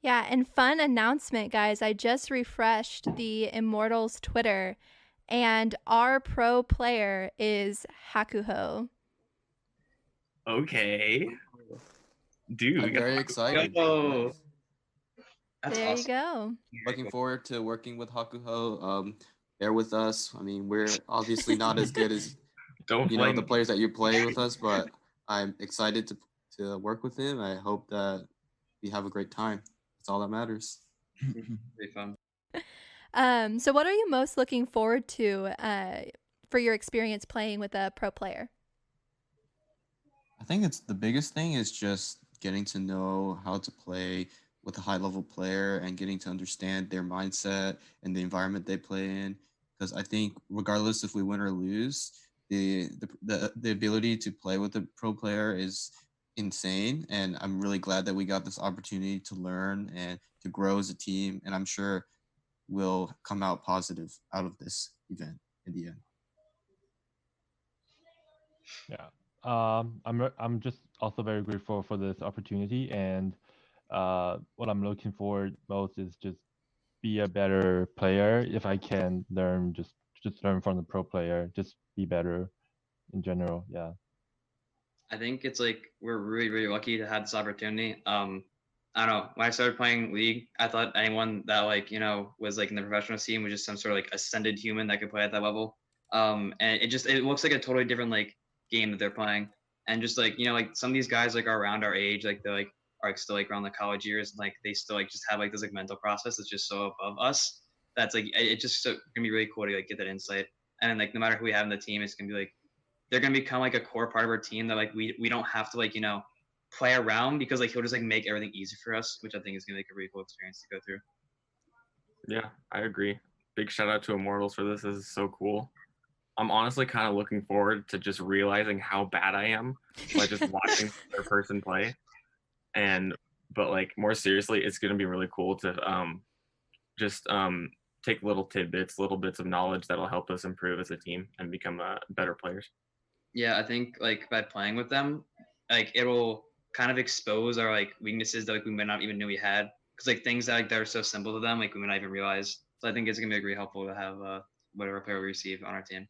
Yeah, and fun announcement, guys. I just refreshed the Immortals Twitter, and our pro player is Hakuho. Okay. Dude, I'm very excited. Go. That's there awesome. You go. Looking forward to working with Hakuho. Bear with us. I mean, we're obviously not as good as the players that you play with us, but I'm excited to work with him. I hope that we have a great time. That's all that matters. Pretty fun. So what are you most looking forward to for your experience playing with a pro player? I think it's the biggest thing is just getting to know how to play with a high-level player and getting to understand their mindset and the environment they play in. Because I think regardless if we win or lose, the ability to play with a pro player is insane, and I'm really glad that we got this opportunity to learn and to grow as a team, and I'm sure we'll come out positive out of this event in the end. Yeah, I'm just also very grateful for this opportunity, and what I'm looking forward most is just be a better player. If I can learn, just learn from the pro player, just be better in general. Yeah. I think it's like we're really, really lucky to have this opportunity. I don't know. When I started playing League, I thought anyone that was like in the professional scene was just some sort of like ascended human that could play at that level. And it looks like a totally different like game that they're playing. And just like some of these guys like are around our age, like they're like are still like around the college years, and like they still like just have like this like mental process that's just so above us. That's like it's just gonna be really cool to like get that insight. And then like no matter who we have in the team, it's gonna be like they're gonna become like a core part of our team that like we don't have to like play around, because like he'll just like make everything easy for us, which I think is gonna be like a really cool experience to go through. Yeah, I agree. Big shout out to Immortals for this. This is so cool. I'm honestly kind of looking forward to just realizing how bad I am by just watching their person play. But like more seriously, it's going to be really cool to just take little tidbits, little bits of knowledge that'll help us improve as a team and become better players. Yeah, I think like by playing with them, like it'll kind of expose our like weaknesses that like we might not even know we had, because like things that are so simple to them, like we might not even realize. So I think it's gonna be really helpful to have whatever player we receive on our team.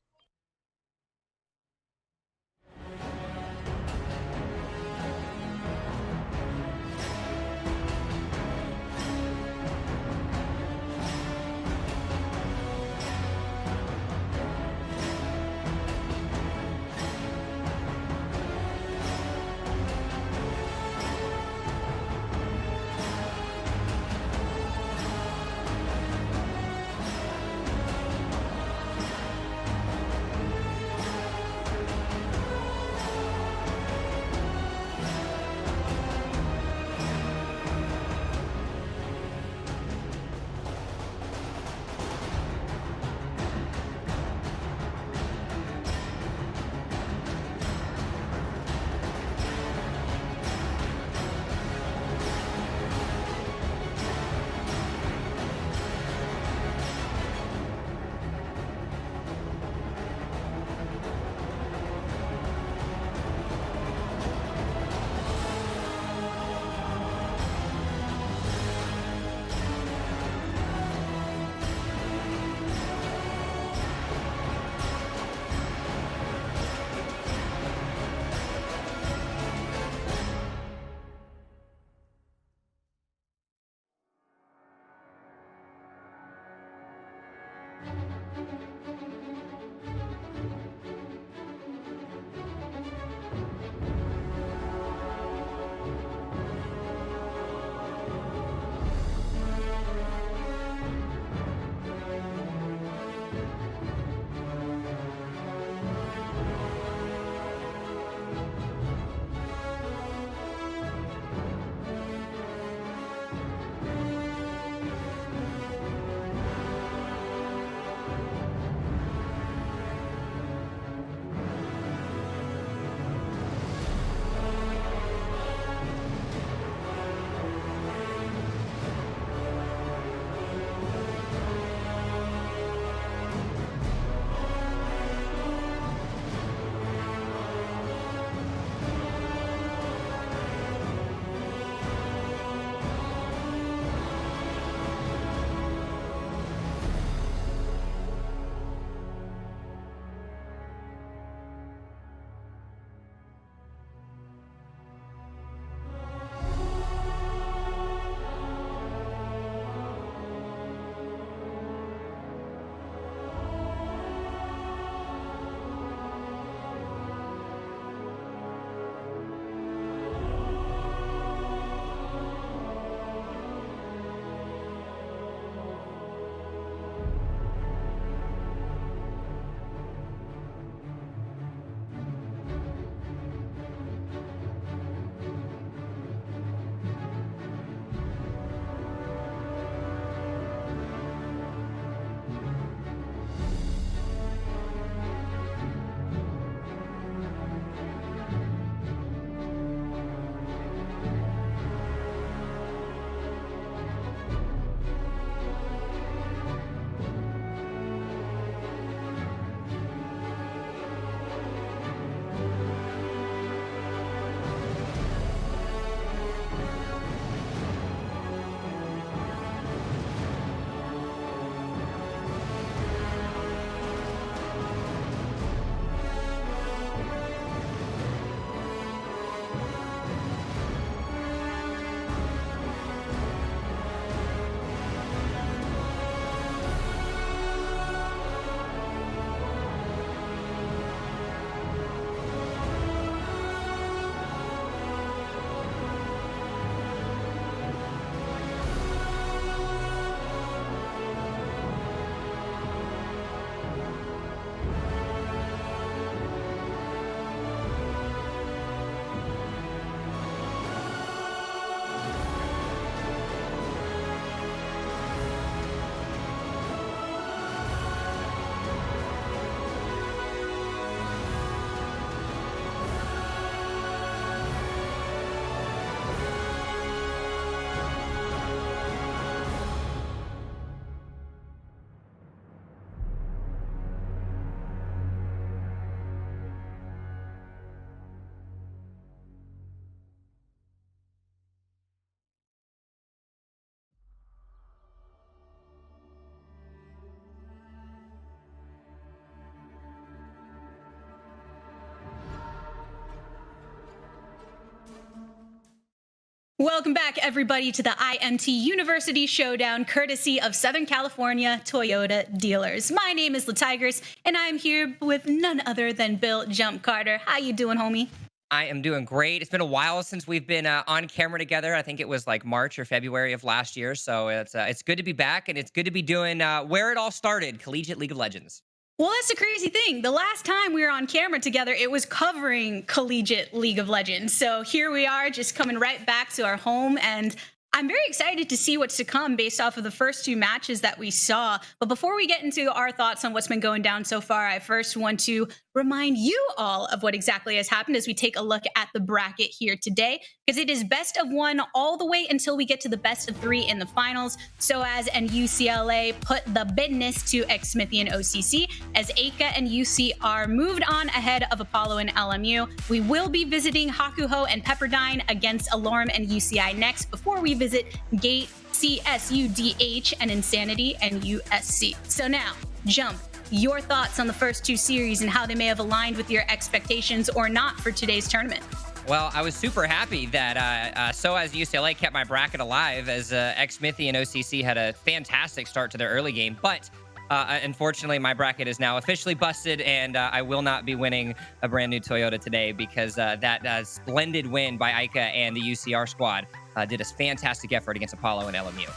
Welcome back, everybody, to the IMT University Showdown, courtesy of Southern California Toyota dealers. My name is LaTigers, and I'm here with none other than Bill Jump Carter. How you doing, homie? I am doing great. It's been a while since we've been on camera together. I think it was like March or February of last year. So it's good to be back, and it's good to be doing where it all started, Collegiate League of Legends. Well, that's the crazy thing. The last time we were on camera together, it was covering Collegiate League of Legends. So here we are, just coming right back to our home, and I'm very excited to see what's to come based off of the first two matches that we saw. But before we get into our thoughts on what's been going down so far, I first want to remind you all of what exactly has happened as we take a look at the bracket here today, because it is best of one all the way until we get to the best of three in the finals. SOAS and UCLA put the business to Xmithie and OCC, as Aika and UC are moved on ahead of Apollo and LMU. We will be visiting Hakuho and Pepperdine against Alorum and UCI next, before we visit Gate, CSUDH, and Insanity and USC. So now, Jump, your thoughts on the first two series and how they may have aligned with your expectations or not for today's tournament. Well, I was super happy that SOAS UCLA kept my bracket alive, as Xmithie and OCC had a fantastic start to their early game. But unfortunately, my bracket is now officially busted, and I will not be winning a brand new Toyota today, because that splendid win by Ica and the UCR squad did a fantastic effort against Apollo and LMU.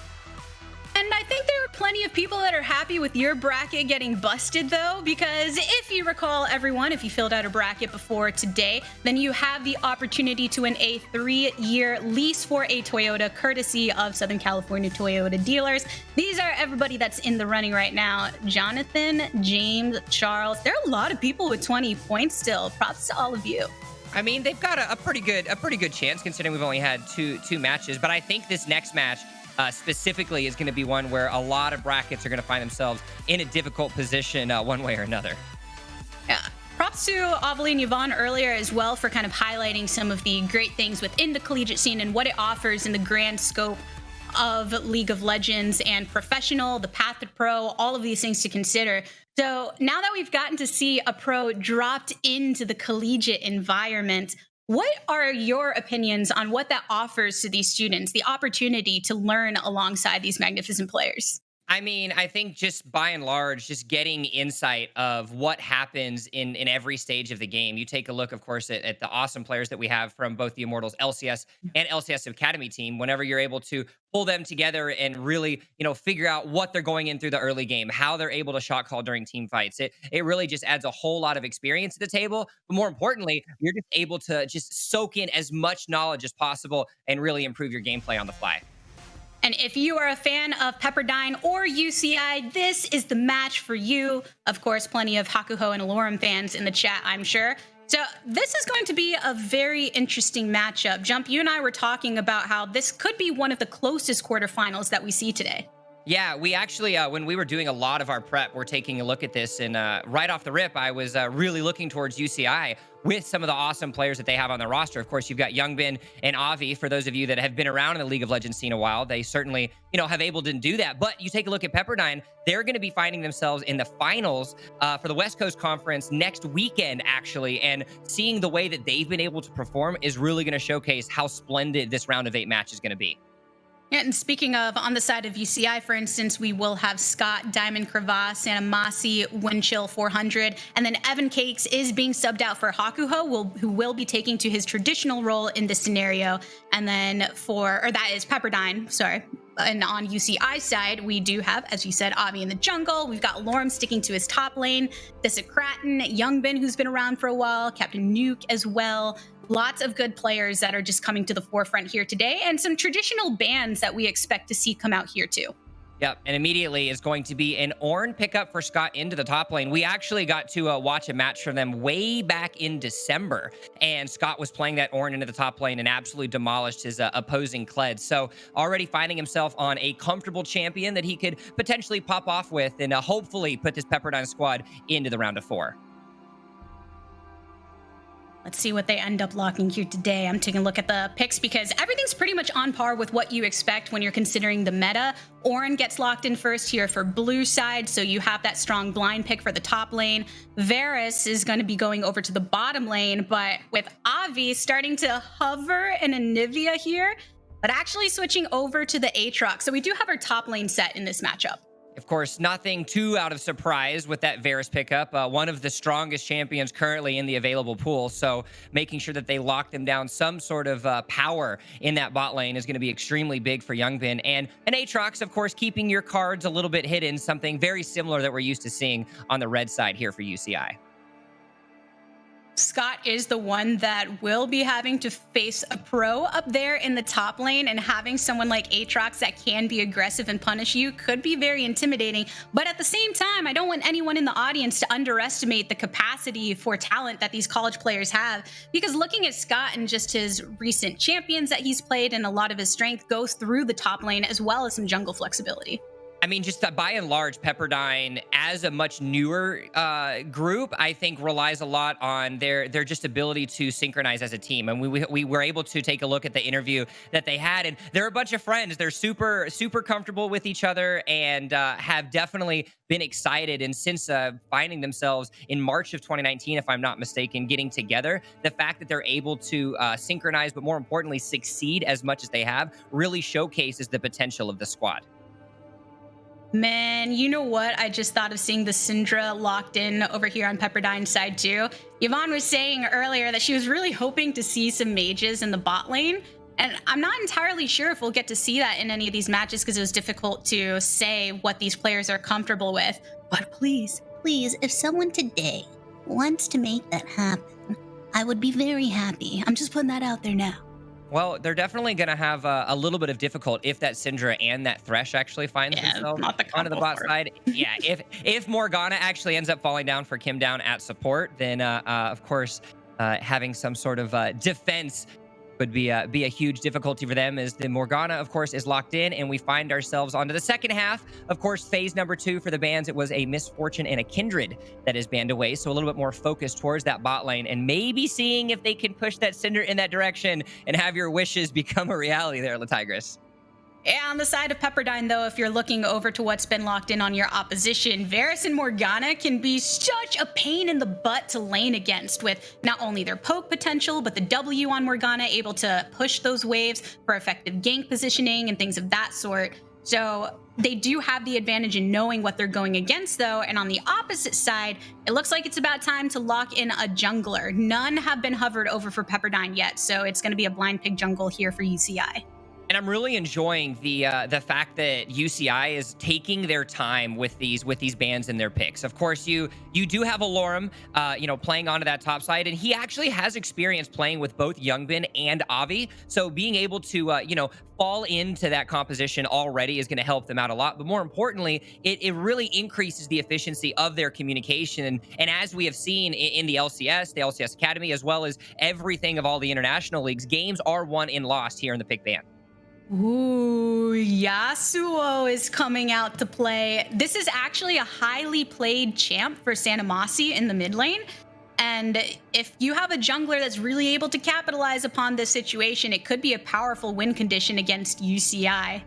And I think there are plenty of people that are happy with your bracket getting busted, though, because if you recall, everyone, if you filled out a bracket before today, then you have the opportunity to win a 3-year lease for a Toyota, courtesy of Southern California Toyota dealers. These are everybody that's in the running right now. Jonathan, James, Charles. There are a lot of people with 20 points still. Props to all of you. I mean, they've got a pretty good chance, considering we've only had two matches. But I think this next match specifically is going to be one where a lot of brackets are going to find themselves in a difficult position one way or another. Yeah. Props to Aveline Yvonne earlier as well for kind of highlighting some of the great things within the collegiate scene and what it offers in the grand scope of League of Legends and professional, the path to pro, all of these things to consider. So now that we've gotten to see a pro dropped into the collegiate environment, what are your opinions on what that offers to these students, the opportunity to learn alongside these magnificent players? I mean, I think just by and large, just getting insight of what happens in every stage of the game. You take a look, of course, at the awesome players that we have from both the Immortals LCS and LCS Academy team. Whenever you're able to pull them together and really, figure out what they're going in through the early game, how they're able to shot call during team fights, it really just adds a whole lot of experience to the table. But more importantly, you're just able to just soak in as much knowledge as possible and really improve your gameplay on the fly. And if you are a fan of Pepperdine or UCI, this is the match for you. Of course, plenty of Hakuho and Alorum fans in the chat, I'm sure. So this is going to be a very interesting matchup. Jump, you and I were talking about how this could be one of the closest quarterfinals that we see today. Yeah, we actually, when we were doing a lot of our prep, we're taking a look at this, and right off the rip, I was really looking towards UCI with some of the awesome players that they have on their roster. Of course, you've got Youngbin and Avi. For those of you that have been around in the League of Legends scene a while, they certainly, have able to do that. But you take a look at Pepperdine, they're going to be finding themselves in the finals for the West Coast Conference next weekend, actually. And seeing the way that they've been able to perform is really going to showcase how splendid this round of 8 match is going to be. Yeah, and speaking of, on the side of UCI, for instance, we will have Scott, Diamond Crevasse, Anamasi, Windchill 400, and then Evan Cakes is being subbed out for Hakuho, who will be taking to his traditional role in this scenario. And then that is Pepperdine, sorry. And on UCI side, we do have, as you said, Avi in the jungle. We've got Lorm sticking to his top lane, Desecratin, Youngbin, who's been around for a while, Captain Nuke as well. Lots of good players that are just coming to the forefront here today, and some traditional bans that we expect to see come out here too. Yep, and immediately is going to be an Ornn pickup for Scott into the top lane. We actually got to watch a match from them way back in December, and Scott was playing that Ornn into the top lane and absolutely demolished his opposing Kled. So already finding himself on a comfortable champion that he could potentially pop off with and hopefully put this Pepperdine squad into the round of 4. Let's see what they end up locking here today. I'm taking a look at the picks because everything's pretty much on par with what you expect when you're considering the meta. Ornn gets locked in first here for blue side, so you have that strong blind pick for the top lane. Varus is going to be going over to the bottom lane, but with Avi starting to hover and Anivia here, But actually switching over to the Aatrox. So we do have our top lane set in this matchup. Of course, nothing too out of surprise with that Varus pickup. One of the strongest champions currently in the available pool. So making sure that they lock them down, some sort of power in that bot lane is going to be extremely big for Youngbin. And an Aatrox, of course, keeping your cards a little bit hidden, something very similar that we're used to seeing on the red side here for UCI. Scott is the one that will be having to face a pro up there in the top lane, and having someone like Aatrox that can be aggressive and punish you could be very intimidating. But at the same time, I don't want anyone in the audience to underestimate the capacity for talent that these college players have, because looking at Scott and just his recent champions that he's played, and a lot of his strength goes through the top lane as well as some jungle flexibility. I mean, just by and large, Pepperdine, as a much newer group, I think relies a lot on their just ability to synchronize as a team. And we were able to take a look at the interview that they had, and they're a bunch of friends. They're super comfortable with each other, and have definitely been excited. And since finding themselves in March of 2019, if I'm not mistaken, getting together, the fact that they're able to synchronize, but more importantly, succeed as much as they have, really showcases the potential of the squad. Man, you know what? I just thought of seeing the Syndra locked in over here on Pepperdine's side too. Yvonne was saying earlier that she was really hoping to see some mages in the bot lane. And I'm not entirely sure if we'll get to see that in any of these matches, because it was difficult to say what these players are comfortable with. But please, if someone today wants to make that happen, I would be very happy. I'm just putting that out there now. Well, they're definitely going to have a little bit of difficulty if that Syndra and that Thresh actually finds themselves onto the bot side. Yeah, if Morgana actually ends up falling down for Kim Down at support, then of course having some sort of defense would be a huge difficulty for them, as the Morgana, of course, is locked in, and we find ourselves onto the second half. Of course, phase number 2 for the bans, it was a Misfortune and a Kindred that is banned away, so a little bit more focused towards that bot lane, and maybe seeing if they can push that Cinder in that direction and have your wishes become a reality there, Latigris. Yeah, on the side of Pepperdine, though, if you're looking over to what's been locked in on your opposition, Varus and Morgana can be such a pain in the butt to lane against, with not only their poke potential, but the W on Morgana, able to push those waves for effective gank positioning and things of that sort. So they do have the advantage in knowing what they're going against, though. And on the opposite side, it looks like it's about time to lock in a jungler. None have been hovered over for Pepperdine yet, so it's going to be a blind pig jungle here for UCI. And I'm really enjoying the fact that UCI is taking their time with these bans and their picks. Of course, you do have Alorum, playing onto that top side, and he actually has experience playing with both Youngbin and Avi. So being able to fall into that composition already is going to help them out a lot. But more importantly, it really increases the efficiency of their communication. And as we have seen in the LCS Academy, as well as everything of all the international leagues, games are won and lost here in the pick ban. Ooh, Yasuo is coming out to play. This is actually a highly played champ for Sanamasi in the mid lane. And if you have a jungler that's really able to capitalize upon this situation, it could be a powerful win condition against UCI.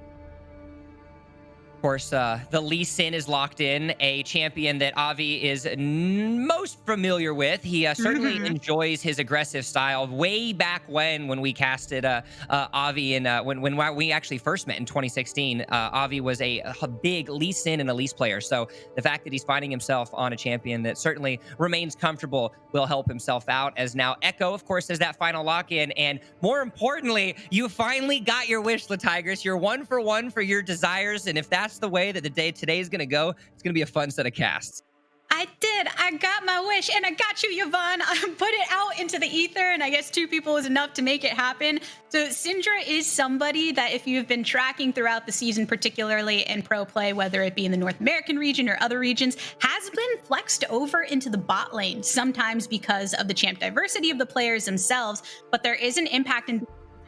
Of course, the Lee Sin is locked in, a champion that Avi is most familiar with. He certainly enjoys his aggressive style. Way back when we casted Avi, and when we actually first met in 2016, Avi was a big Lee Sin and Elise player. So the fact that he's finding himself on a champion that certainly remains comfortable will help himself out, as now Echo, of course, has that final lock-in. And more importantly, you finally got your wish, Latigris. You're 1 for 1 for your desires, and if that's the way that today is going to go, it's going to be a fun set of casts. I did. I got my wish, and I got you, Yvonne. I put it out into the ether, and I guess 2 people was enough to make it happen. So Syndra is somebody that, if you've been tracking throughout the season, particularly in pro play, whether it be in the North American region or other regions, has been flexed over into the bot lane, sometimes because of the champ diversity of the players themselves, but there is an impact in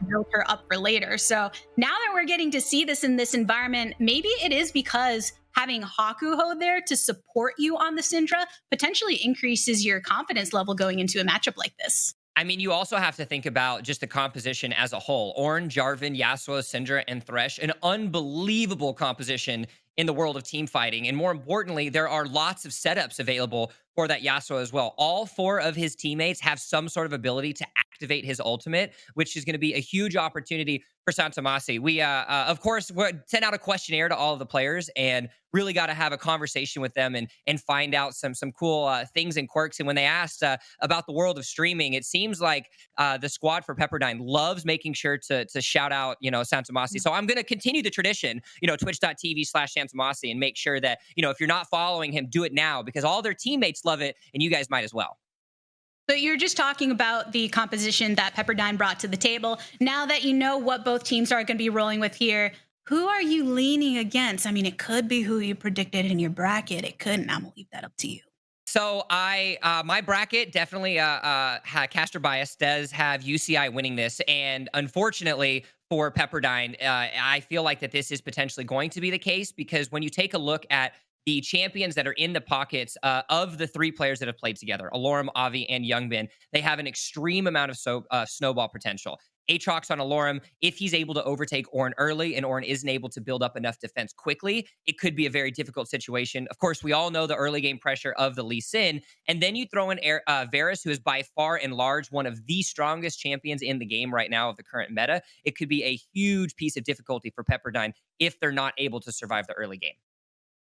build her up for later. So now that we're getting to see this in this environment, maybe it is because having Hakuho there to support you on the Syndra potentially increases your confidence level going into a matchup like this. I mean, you also have to think about just the composition as a whole. Ornn, Jarvan, Yasuo, Syndra, and Thresh, an unbelievable composition in the world of team fighting. And more importantly, there are lots of setups available for that Yasuo as well. All 4 of his teammates have some sort of ability to activate his ultimate, which is going to be a huge opportunity for Santomasi. We, of course, sent out a questionnaire to all of the players and really got to have a conversation with them and find out some cool things and quirks. And when they asked about the world of streaming, it seems like the squad for Pepperdine loves making sure to shout out, Santomasi. So I'm going to continue the tradition, twitch.tv/Santomasi, and make sure that, if you're not following him, do it now, because all their teammates love it and you guys might as well. But you're just talking about the composition that Pepperdine brought to the table. Now that you know what both teams are going to be rolling with here, who are you leaning against? I mean, it could be who you predicted in your bracket. It couldn't. I'm going to leave that up to you. So my bracket definitely caster bias does have UCI winning this, and unfortunately for Pepperdine, I feel like that this is potentially going to be the case, because when you take a look at the champions that are in the pockets of the 3 players that have played together, Alorum, Avi, and Youngbin, they have an extreme amount of snowball potential. Aatrox on Alorum, if he's able to overtake Ornn early and Ornn isn't able to build up enough defense quickly, it could be a very difficult situation. Of course, we all know the early game pressure of the Lee Sin, and then you throw in Varus, who is by far and large one of the strongest champions in the game right now of the current meta. It could be a huge piece of difficulty for Pepperdine if they're not able to survive the early game.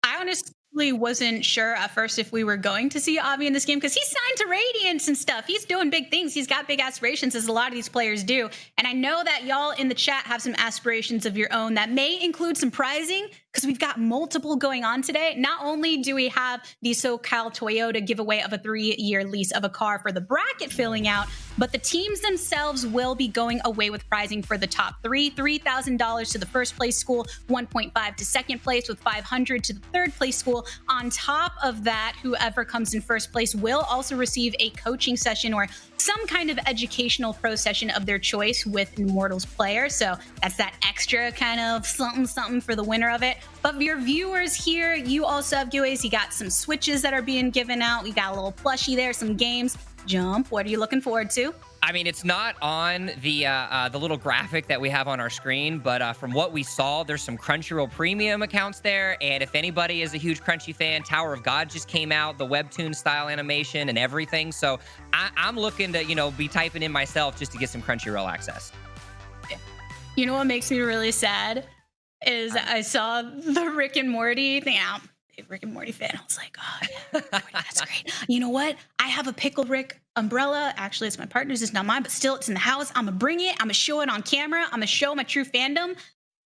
I honestly wasn't sure at first if we were going to see Avi in this game, because he's signed to Radiance and stuff. He's doing big things. He's got big aspirations, as a lot of these players do. And I know that y'all in the chat have some aspirations of your own that may include some prizing, because we've got multiple going on today. Not only do we have the SoCal Toyota giveaway of a 3-year lease of a car for the bracket filling out, but the teams themselves will be going away with prizing for the top 3, $3,000 to the first place school, 1.5 to second place, with 500 to the third place school. On top of that, whoever comes in first place will also receive a coaching session or some kind of educational pro session of their choice with Immortals player. So that's that extra kind of something for the winner of it. But for your viewers here, you also have giveaways. You got some switches that are being given out. We got a little plushie there, some games. Jump, what are you looking forward to? I mean, it's not on the little graphic that we have on our screen, but from what we saw, there's some Crunchyroll premium accounts there. And if anybody is a huge Crunchy fan, Tower of God just came out, the webtoon style animation and everything. So I'm looking to, be typing in myself just to get some Crunchyroll access. You know what makes me really sad is I saw the Rick and Morty thing out. Rick and Morty fan. I was like, oh, yeah, that's great. You know what? I have a Pickle Rick umbrella. Actually, it's my partner's. It's not mine, but still, it's in the house. I'm going to bring it. I'm going to show it on camera. I'm going to show my true fandom.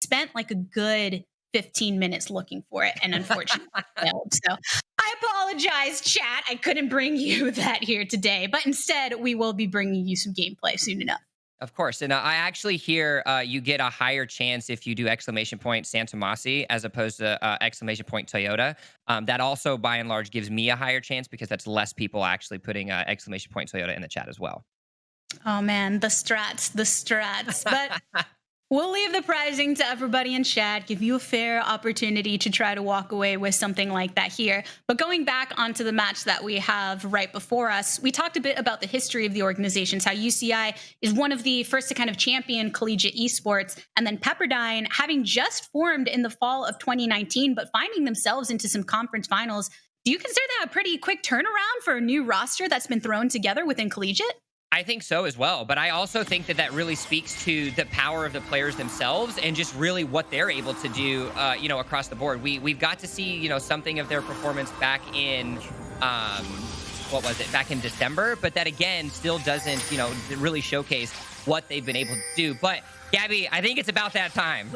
Spent like a good 15 minutes looking for it, and unfortunately failed. So I apologize, chat. I couldn't bring you that here today, but instead, we will be bringing you some gameplay soon enough. Of course. And I actually hear you get a higher chance if you do ! Santomasi as opposed to ! Toyota. That also, by and large, gives me a higher chance because that's less people actually putting ! Toyota in the chat as well. Oh, man, the strats. But we'll leave the prizing to everybody in chat, give you a fair opportunity to try to walk away with something like that here. But going back onto the match that we have right before us, we talked a bit about the history of the organizations, how UCI is one of the first to kind of champion collegiate esports, and then Pepperdine having just formed in the fall of 2019, but finding themselves into some conference finals. Do you consider that a pretty quick turnaround for a new roster that's been thrown together within collegiate? I think so as well, but I also think that really speaks to the power of the players themselves and just really what they're able to do, across the board. We've got to see, something of their performance back in, back in December, but that again still doesn't, really showcase what they've been able to do. But Gabby, I think it's about that time.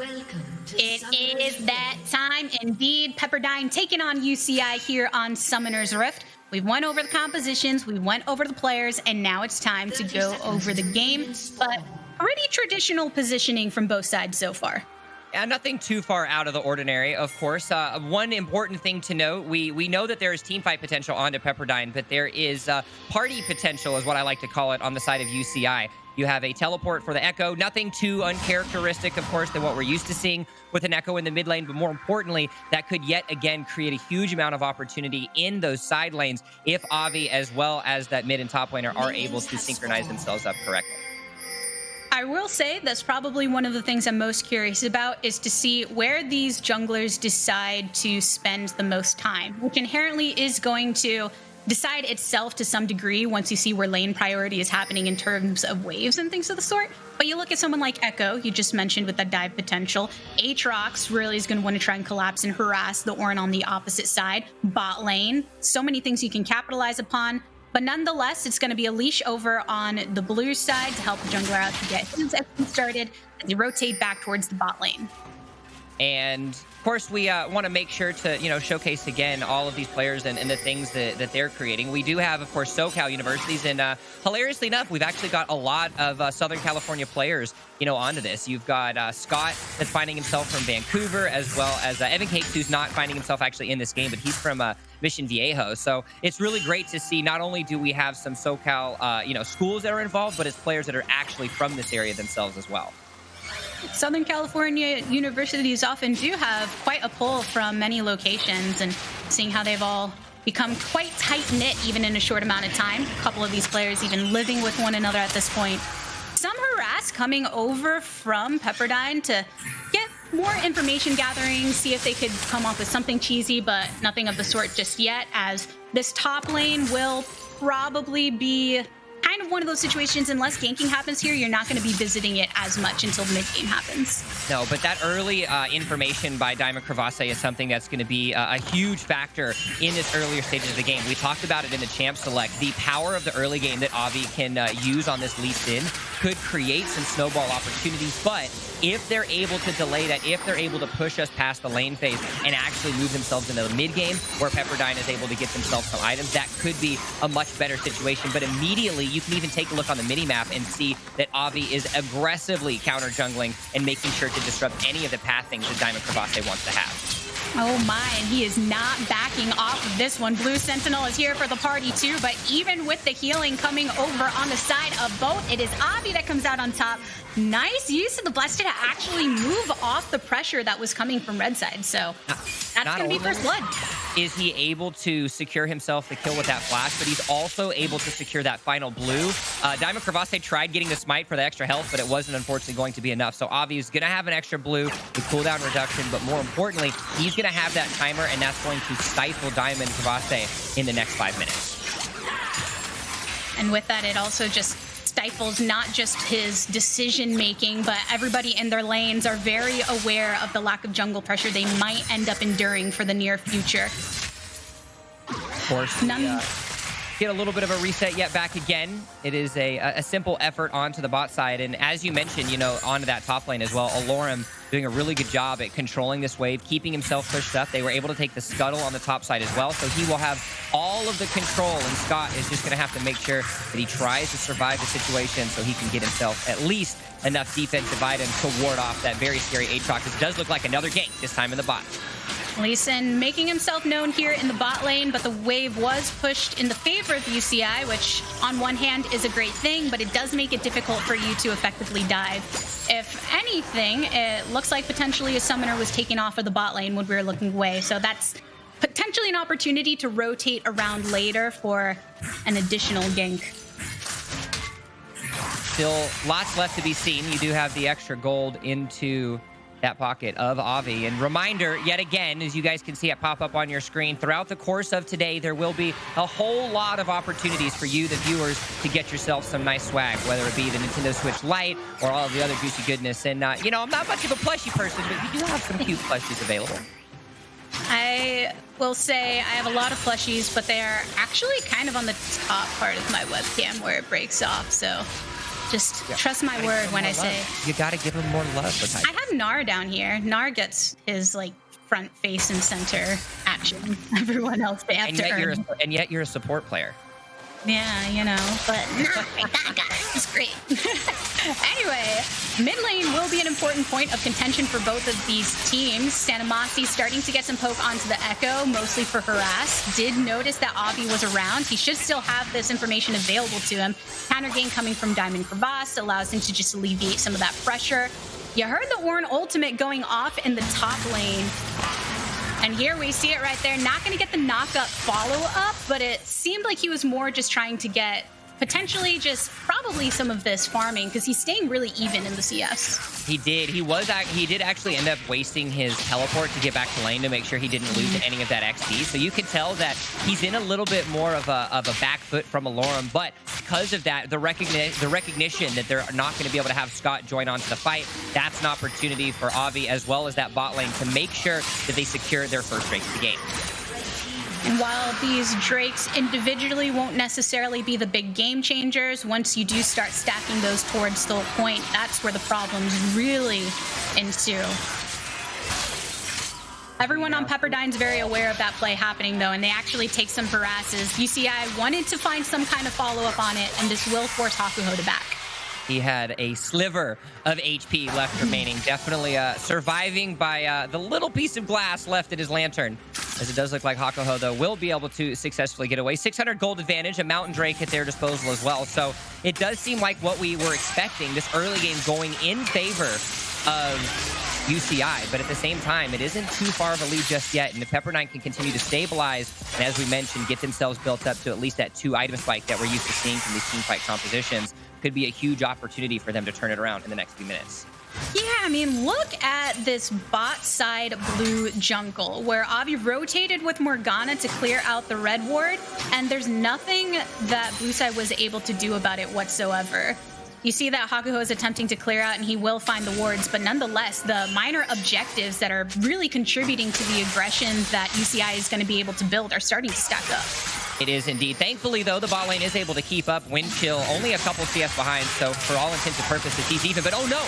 It is that time indeed. Pepperdine taking on UCI here on Summoner's Rift. We've went over the compositions, we went over the players, and now it's time to go over the game. But pretty traditional positioning from both sides so far. Yeah, nothing too far out of the ordinary, of course. One important thing to note, we know that there is teamfight potential onto Pepperdine, but there is party potential, is what I like to call it, on the side of UCI. You have a teleport for the Echo. Nothing too uncharacteristic, of course, than what we're used to seeing with an Echo in the mid lane. But more importantly, that could yet again create a huge amount of opportunity in those side lanes if Avi, as well as that mid and top laner, are able to synchronize themselves up correctly. I will say that's probably one of the things I'm most curious about, is to see where these junglers decide to spend the most time, which inherently is going to decide itself to some degree once you see where lane priority is happening in terms of waves and things of the sort. But you look at someone like Echo, you just mentioned with that dive potential. Aatrox really is going to want to try and collapse and harass the Ornn on the opposite side. Bot lane, so many things you can capitalize upon. But nonetheless, it's going to be a leash over on the blue side to help the jungler out to get his XP started as they rotate back towards the bot lane. And of course, we want to make sure to, showcase again all of these players and the things that they're creating. We do have, of course, SoCal universities, and hilariously enough, we've actually got a lot of Southern California players, onto this. You've got Scott that's finding himself from Vancouver, as well as Evan Cakes, who's not finding himself actually in this game, but he's from Mission Viejo. So it's really great to see. Not only do we have some SoCal, schools that are involved, but it's players that are actually from this area themselves as well. Southern California universities often do have quite a pull from many locations, and seeing how they've all become quite tight-knit even in a short amount of time. A couple of these players even living with one another at this point. Some harass coming over from Pepperdine to get more information gathering, see if they could come up with something cheesy, but nothing of the sort just yet, as this top lane will probably be kind of one of those situations, unless ganking happens here, you're not going to be visiting it as much until mid-game happens. No, but that early information by Diamond Crevasse is something that's going to be a huge factor in this earlier stages of the game. We talked about it in the Champ Select. The power of the early game that Avi can use on this lead in could create some snowball opportunities, but if they're able to delay that, if they're able to push us past the lane phase and actually move themselves into the mid-game where Pepperdine is able to get themselves some items, that could be a much better situation. But immediately, you can even take a look on the mini-map and see that Avi is aggressively counter-jungling and making sure to disrupt any of the pathings that Diamond Crevasse wants to have. Oh my, and he is not backing off of this one. Blue Sentinel is here for the party too, but even with the healing coming over on the side of both, it is Avi that comes out on top. Nice use of the Blessed to actually move off the pressure that was coming from red side. So that's going to be first blood. Is he able to secure himself the kill with that flash, but he's also able to secure that final blue. Diamond Crevasse tried getting the smite for the extra health, but it wasn't unfortunately going to be enough. So Avi is going to have an extra blue with cooldown reduction, but more importantly, he's going to have that timer, and that's going to stifle Diamond Crevasse in the next 5 minutes. And with that, it also just stifles not just his decision making, but everybody in their lanes are very aware of the lack of jungle pressure they might end up enduring for the near future. Of course, get a little bit of a reset yet back again. It is a simple effort onto the bot side, and as you mentioned, onto that top lane as well. Alorum doing a really good job at controlling this wave, keeping himself pushed up. They were able to take the scuttle on the top side as well, so he will have all of the control, and Scott is just going to have to make sure that he tries to survive the situation so he can get himself at least enough defensive items to ward off that very scary Aatrox. It does look like another gank, this time in the bot. Lee Sin making himself known here in the bot lane, but the wave was pushed in the favor of UCI, which on one hand is a great thing, but it does make it difficult for you to effectively dive. If anything, it looks like potentially a summoner was taken off of the bot lane when we were looking away, so that's potentially an opportunity to rotate around later for an additional gank. Still lots left to be seen. You do have the extra gold into that pocket of Avi. And reminder, yet again, as you guys can see it pop up on your screen, throughout the course of today, there will be a whole lot of opportunities for you, the viewers, to get yourself some nice swag, whether it be the Nintendo Switch Lite or all of the other juicy goodness. And, I'm not much of a plushie person, but we do have some cute plushies available. I will say I have a lot of plushies, but they are actually kind of on the top part of my webcam where it breaks off, so just trust my word when I say. You gotta give him more love. I have Nar down here. Nar gets his front, face, and center action. Everyone else they have to earn. And yet you're a support player. Yeah, but that guy is great. Anyway, mid lane will be an important point of contention for both of these teams. Sanamasi starting to get some poke onto the Echo, mostly for harass. Did notice that Avi was around. He should still have this information available to him. Counter gain coming from Diamond Crevasse allows him to just alleviate some of that pressure. You heard the Ornn ultimate going off in the top lane. And here we see it right there. Not going to get the knock-up follow-up, but it seemed like he was more just trying to get potentially just probably some of this farming because he's staying really even in the CS. He did. He did actually end up wasting his teleport to get back to lane to make sure he didn't lose any of that XP. So you can tell that he's in a little bit more of a back foot from Alorum, but because of that, the recognition that they're not going to be able to have Scott join onto the fight, that's an opportunity for Avi as well as that bot lane to make sure that they secure their first Drake of the game. And while these Drakes individually won't necessarily be the big game changers, once you do start stacking those towards the point, that's where the problems really ensue. Everyone on Pepperdine's very aware of that play happening, though, and they actually take some harasses. UCI wanted to find some kind of follow-up on it, and this will force Hakuho to back. He had a sliver of HP left remaining, definitely surviving by the little piece of glass left in his lantern. As it does look like Hakuho, though, will be able to successfully get away. 600 gold advantage, a Mountain Drake at their disposal as well. So it does seem like what we were expecting, this early game going in favor of UCI, but at the same time, it isn't too far of a lead just yet, and if Pepperdine can continue to stabilize, and as we mentioned, get themselves built up to at least that 2-item spike that we're used to seeing from these team fight compositions, could be a huge opportunity for them to turn it around in the next few minutes. Yeah, I mean, look at this bot side blue jungle where Avi rotated with Morgana to clear out the red ward, and there's nothing that blue side was able to do about it whatsoever. You see that Hakuho is attempting to clear out, and he will find the wards, but nonetheless, the minor objectives that are really contributing to the aggression that UCI is going to be able to build are starting to stack up. It is indeed. Thankfully, though, the bot lane is able to keep up. Wind chill only a couple CS behind, so for all intents and purposes, he's even, but oh no!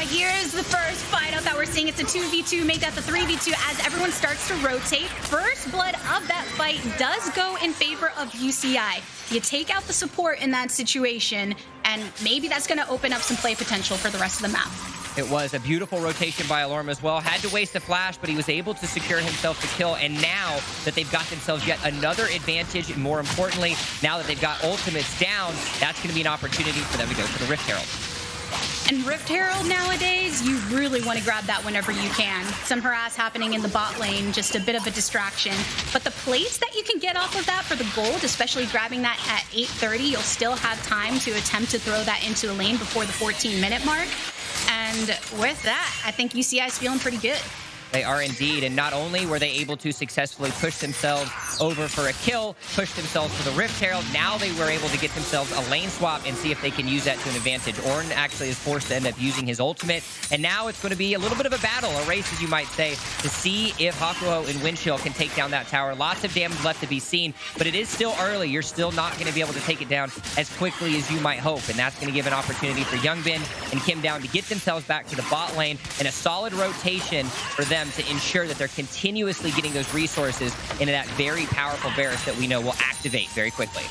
Here's the first fight out that we're seeing. It's a 2v2, make that the 3v2 as everyone starts to rotate. First blood of that fight does go in favor of UCI. You take out the support in that situation, and maybe that's going to open up some play potential for the rest of the map. It was a beautiful rotation by Alorum as well. Had to waste a flash, but he was able to secure himself the kill. And now that they've got themselves yet another advantage, and more importantly, now that they've got ultimates down, that's going to be an opportunity for them to go for the Rift Herald. And Rift Herald nowadays, you really want to grab that whenever you can. Some harass happening in the bot lane, just a bit of a distraction. But the plays that you can get off of that for the gold, especially grabbing that at 8:30, you'll still have time to attempt to throw that into the lane before the 14-minute mark. And with that, I think UCI is feeling pretty good. They are indeed, and not only were they able to successfully push themselves over for a kill, push themselves for the Rift Herald, now they were able to get themselves a lane swap and see if they can use that to an advantage. Ornn actually is forced to end up using his ultimate, and now it's going to be a little bit of a battle, a race, as you might say, to see if Hakuho and Windchill can take down that tower. Lots of damage left to be seen, but it is still early. You're still not going to be able to take it down as quickly as you might hope, and that's going to give an opportunity for Youngbin and Kim Down to get themselves back to the bot lane, and a solid rotation for them to ensure that they're continuously getting those resources into that very powerful Varus that we know will activate very quickly.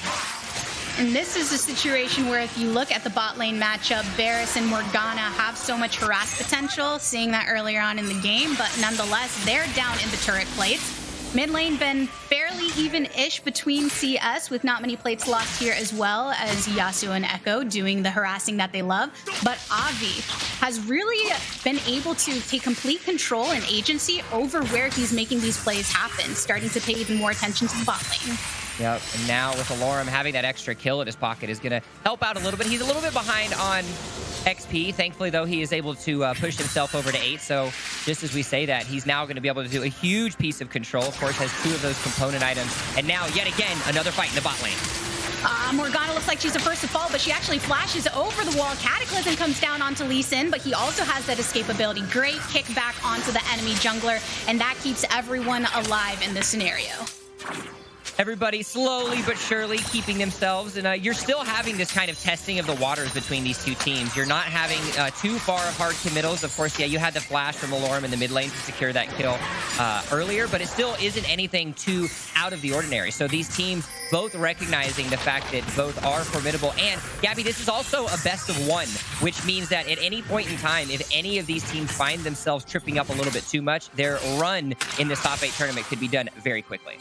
And this is a situation where if you look at the bot lane matchup, Varus and Morgana have so much harass potential, seeing that earlier on in the game, but nonetheless, they're down in the turret plates. Mid lane been fairly even-ish between CS, with not many plates lost here, as well as Yasuo and Echo doing the harassing that they love. But Avi has really been able to take complete control and agency over where he's making these plays happen, starting to pay even more attention to the bot lane. Yep, and now with Alorum having that extra kill in his pocket is going to help out a little bit. He's a little bit behind on XP. Thankfully, though, he is able to push himself over to 8. So just as we say that, he's now going to be able to do a huge piece of control. Of course, has 2 of those component items. And now, yet again, another fight in the bot lane. Morgana looks like she's the first to fall, but she actually flashes over the wall. Cataclysm comes down onto Lee Sin, but he also has that escape ability. Great kick back onto the enemy jungler, and that keeps everyone alive in this scenario. Everybody slowly but surely keeping themselves, and you're still having this kind of testing of the waters between these two teams. You're not having too far hard committals. Of course, yeah, you had the flash from Alorum in the mid lane to secure that kill earlier, but it still isn't anything too out of the ordinary. So these teams both recognizing the fact that both are formidable. And Gabby, this is also a best of 1, which means that at any point in time, if any of these teams find themselves tripping up a little bit too much, their run in this top 8 tournament could be done very quickly.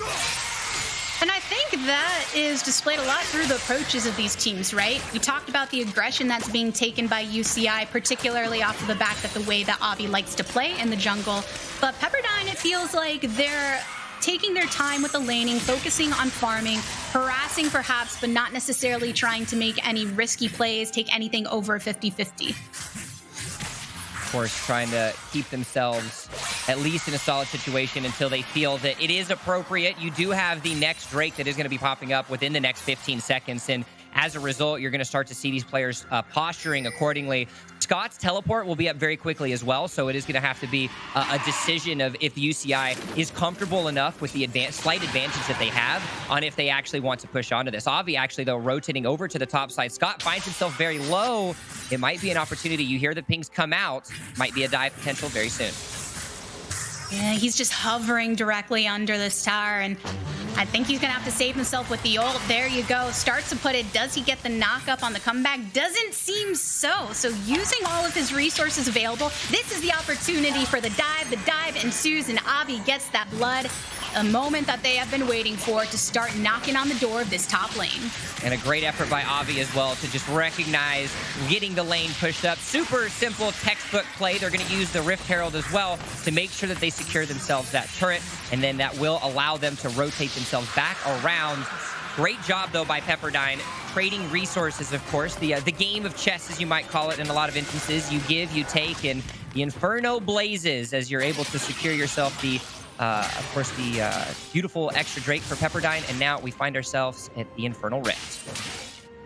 And I think that is displayed a lot through the approaches of these teams, right? We talked about the aggression that's being taken by UCI, particularly off of the back of the way that Avi likes to play in the jungle. But Pepperdine, it feels like they're taking their time with the laning, focusing on farming, harassing perhaps, but not necessarily trying to make any risky plays, take anything over 50-50. Of course, trying to keep themselves at least in a solid situation until they feel that it is appropriate. You do have the next Drake that is going to be popping up within the next 15 seconds, and as a result, you're going to start to see these players posturing accordingly. Scott's teleport will be up very quickly as well, so it is going to have to be a decision of if UCI is comfortable enough with the slight advantage that they have on if they actually want to push onto this. Avi actually, though, rotating over to the top side. Scott finds himself very low. It might be an opportunity. You hear the pings come out. Might be a dive potential very soon. Yeah, he's just hovering directly under this tower, and I think he's going to have to save himself with the ult. There you go. Starts to put it. Does he get the knock up on the comeback? Doesn't seem so. So using all of his resources available, this is the opportunity for the dive. The dive ensues, and Avi gets that blood. A moment that they have been waiting for to start knocking on the door of this top lane. And a great effort by Avi as well to just recognize getting the lane pushed up. Super simple textbook play. They're going to use the Rift Herald as well to make sure that they secure themselves that turret, and then that will allow them to rotate themselves back around. Great job, though, by Pepperdine, trading resources, of course. The game of chess, as you might call it in a lot of instances. You give, you take, and the Inferno blazes as you're able to secure yourself the of course, the beautiful extra Drake for Pepperdine, and now we find ourselves at the Infernal Rift.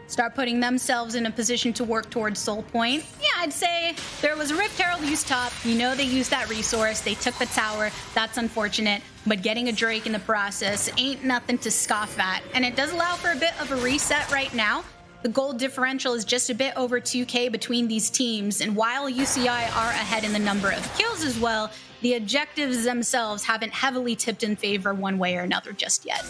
Start putting themselves in a position to work towards Soul Point. Yeah, I'd say there was a Rift Herald used top. You know they used that resource. They took the tower. That's unfortunate. But getting a Drake in the process ain't nothing to scoff at. And it does allow for a bit of a reset right now. The gold differential is just a bit over 2K between these teams. And while UCI are ahead in the number of kills as well, the objectives themselves haven't heavily tipped in favor one way or another just yet.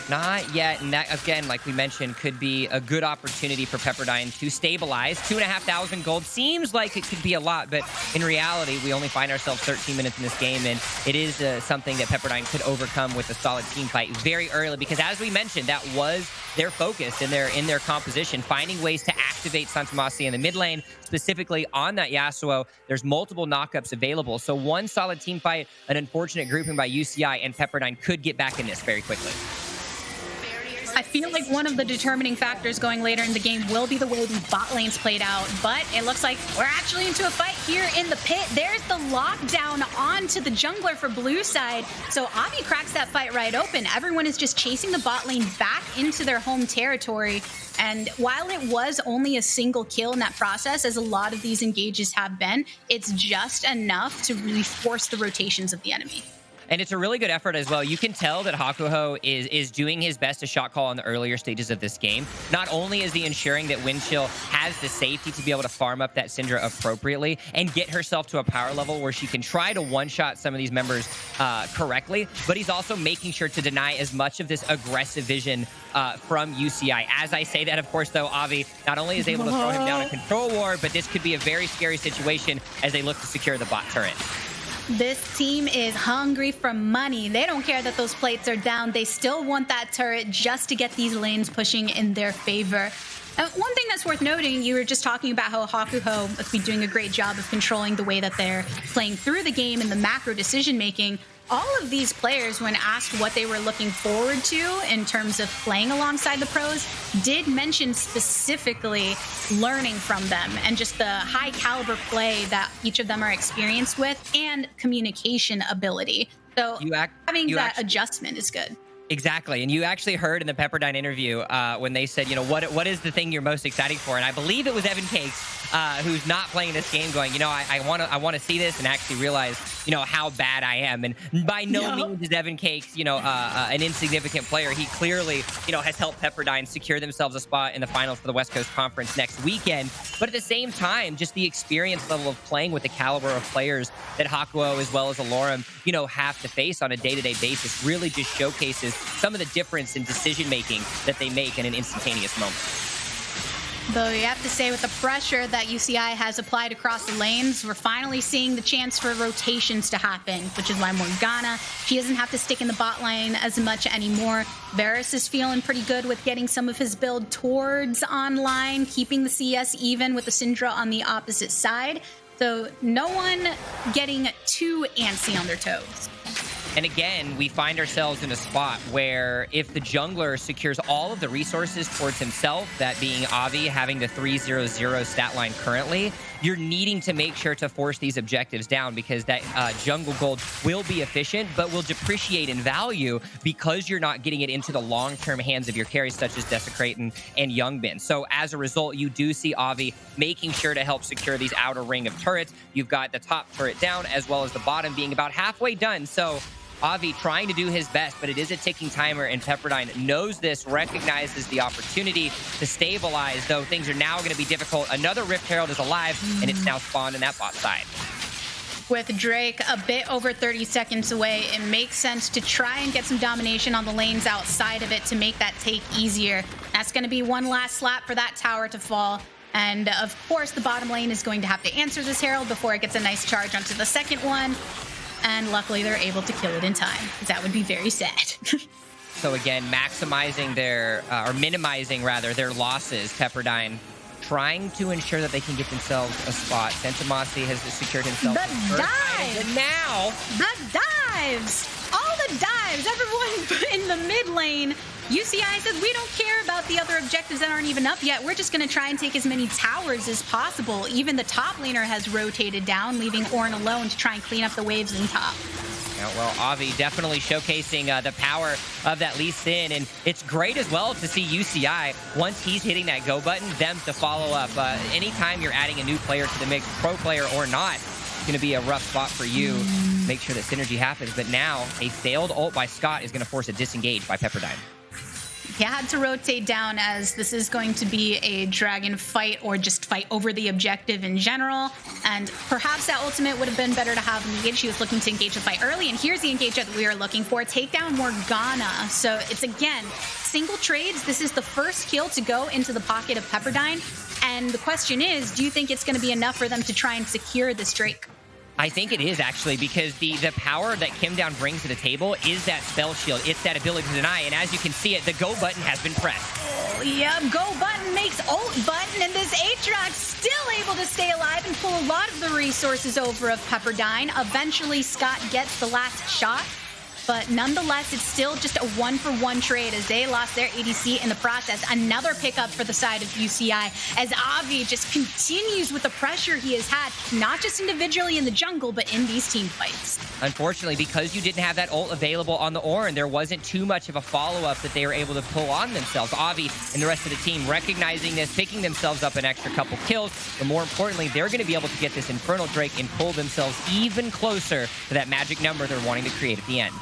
Not yet, and that, again, like we mentioned, could be a good opportunity for Pepperdine to stabilize. 2,500 gold seems like it could be a lot, but in reality, we only find ourselves 13 minutes in this game, and it is something that Pepperdine could overcome with a solid team fight very early, because as we mentioned, that was their focus in their composition, finding ways to activate Santamasi in the mid lane, specifically on that Yasuo. There's multiple knockups available, so one solid team fight, an unfortunate grouping by UCI, and Pepperdine could get back in this very quickly. I feel like one of the determining factors going later in the game will be the way the bot lanes played out, but it looks like we're actually into a fight here in the pit. There's the lockdown onto the jungler for blue side, so Avi cracks that fight right open. Everyone is just chasing the bot lane back into their home territory, and while it was only a single kill in that process, as a lot of these engages have been, it's just enough to really force the rotations of the enemy. And it's a really good effort as well. You can tell that Hakuho is doing his best to shot call in the earlier stages of this game. Not only is he ensuring that Windchill has the safety to be able to farm up that Syndra appropriately and get herself to a power level where she can try to one-shot some of these members correctly, but he's also making sure to deny as much of this aggressive vision from UCI. As I say that, of course, though, Avi not only is able to throw him down a control ward, but this could be a very scary situation as they look to secure the bot turret. This team is hungry for money. They don't care that those plates are down. They still want that turret just to get these lanes pushing in their favor. One thing that's worth noting, you were just talking about how Hakuho must be doing a great job of controlling the way that they're playing through the game and the macro decision-making. All of these players, when asked what they were looking forward to in terms of playing alongside the pros, did mention specifically learning from them and just the high caliber play that each of them are experienced with and communication ability. So having that adjustment is good. Exactly. And you actually heard in the Pepperdine interview when they said, you know, what is the thing you're most excited for? And I believe it was Evan Cakes, who's not playing this game, going, you know, I want to see this and actually realize, you know, how bad I am. And by no means is Evan Cakes, you know, an insignificant player. He clearly, you know, has helped Pepperdine secure themselves a spot in the finals for the West Coast Conference next weekend. But at the same time, just the experience level of playing with the caliber of players that Hakuo as well as Alorum, you know, have to face on a day-to-day basis really just showcases some of the difference in decision-making that they make in an instantaneous moment. Though you have to say, with the pressure that UCI has applied across the lanes, we're finally seeing the chance for rotations to happen, which is why Morgana, she doesn't have to stick in the bot lane as much anymore. Varus is feeling pretty good with getting some of his build towards online, keeping the CS even with the Syndra on the opposite side. So no one getting too antsy on their toes. And again, we find ourselves in a spot where if the jungler secures all of the resources towards himself, that being Avi having the 300 stat line currently, you're needing to make sure to force these objectives down, because that jungle gold will be efficient, but will depreciate in value because you're not getting it into the long-term hands of your carries such as Desecrate and Youngbin. So as a result, you do see Avi making sure to help secure these outer ring of turrets. You've got the top turret down as well as the bottom being about halfway done. So Avi trying to do his best, but it is a ticking timer, and Pepperdine knows this, recognizes the opportunity to stabilize, though things are now going to be difficult. Another Rift Herald is alive, and it's now spawned in that bot side. With Drake a bit over 30 seconds away, it makes sense to try and get some domination on the lanes outside of it to make that take easier. That's going to be one last slap for that tower to fall. And of course, the bottom lane is going to have to answer this Herald before it gets a nice charge onto the second one. And luckily, they're able to kill it in time, because that would be very sad. So again, maximizing their, or minimizing rather, their losses. Pepperdine trying to ensure that they can get themselves a spot. Sentimasi has secured himself the dive! And now the dives! All the dives! Everyone in the mid lane. UCI says, we don't care about the other objectives that aren't even up yet. We're just going to try and take as many towers as possible. Even the top laner has rotated down, leaving Ornn alone to try and clean up the waves in top. Yeah, well, Avi definitely showcasing the power of that Lee Sin, and it's great as well to see UCI, once he's hitting that go button, them to follow up. Anytime you're adding a new player to the mix, pro player or not, it's going to be a rough spot for you. Make sure that synergy happens, but now a failed ult by Scott is going to force a disengage by Pepperdine. He had to rotate down, as this is going to be a dragon fight, or just fight over the objective in general. And perhaps that ultimate would have been better to have engaged. He was looking to engage the fight early, and here's the engagement that we are looking for. Take down Morgana. So it's, again, single trades. This is the first kill to go into the pocket of Pepperdine. And the question is, do you think it's going to be enough for them to try and secure this Drake? I think it is, actually, because the power that Kim Down brings to the table is that spell shield. It's that ability to deny, and as you can see it, the go button has been pressed. Oh, yeah, go button makes ult button, and this Aatrox still able to stay alive and pull a lot of the resources over of Pepperdine. Eventually, Scott gets the last shot, but nonetheless, it's still just a one-for-one trade as they lost their ADC in the process. Another pickup for the side of UCI as Avi just continues with the pressure he has had, not just individually in the jungle, but in these team fights. Unfortunately, because you didn't have that ult available on the Ornn, there wasn't too much of a follow-up that they were able to pull on themselves. Avi and the rest of the team recognizing this, picking themselves up an extra couple kills, but more importantly, they're going to be able to get this Infernal Drake and pull themselves even closer to that magic number they're wanting to create at the end.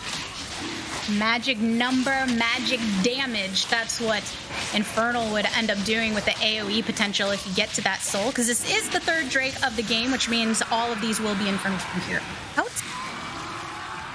Magic number, magic damage. That's what Infernal would end up doing with the AoE potential if you get to that soul, because this is the third Drake of the game, which means all of these will be Infernals from here out.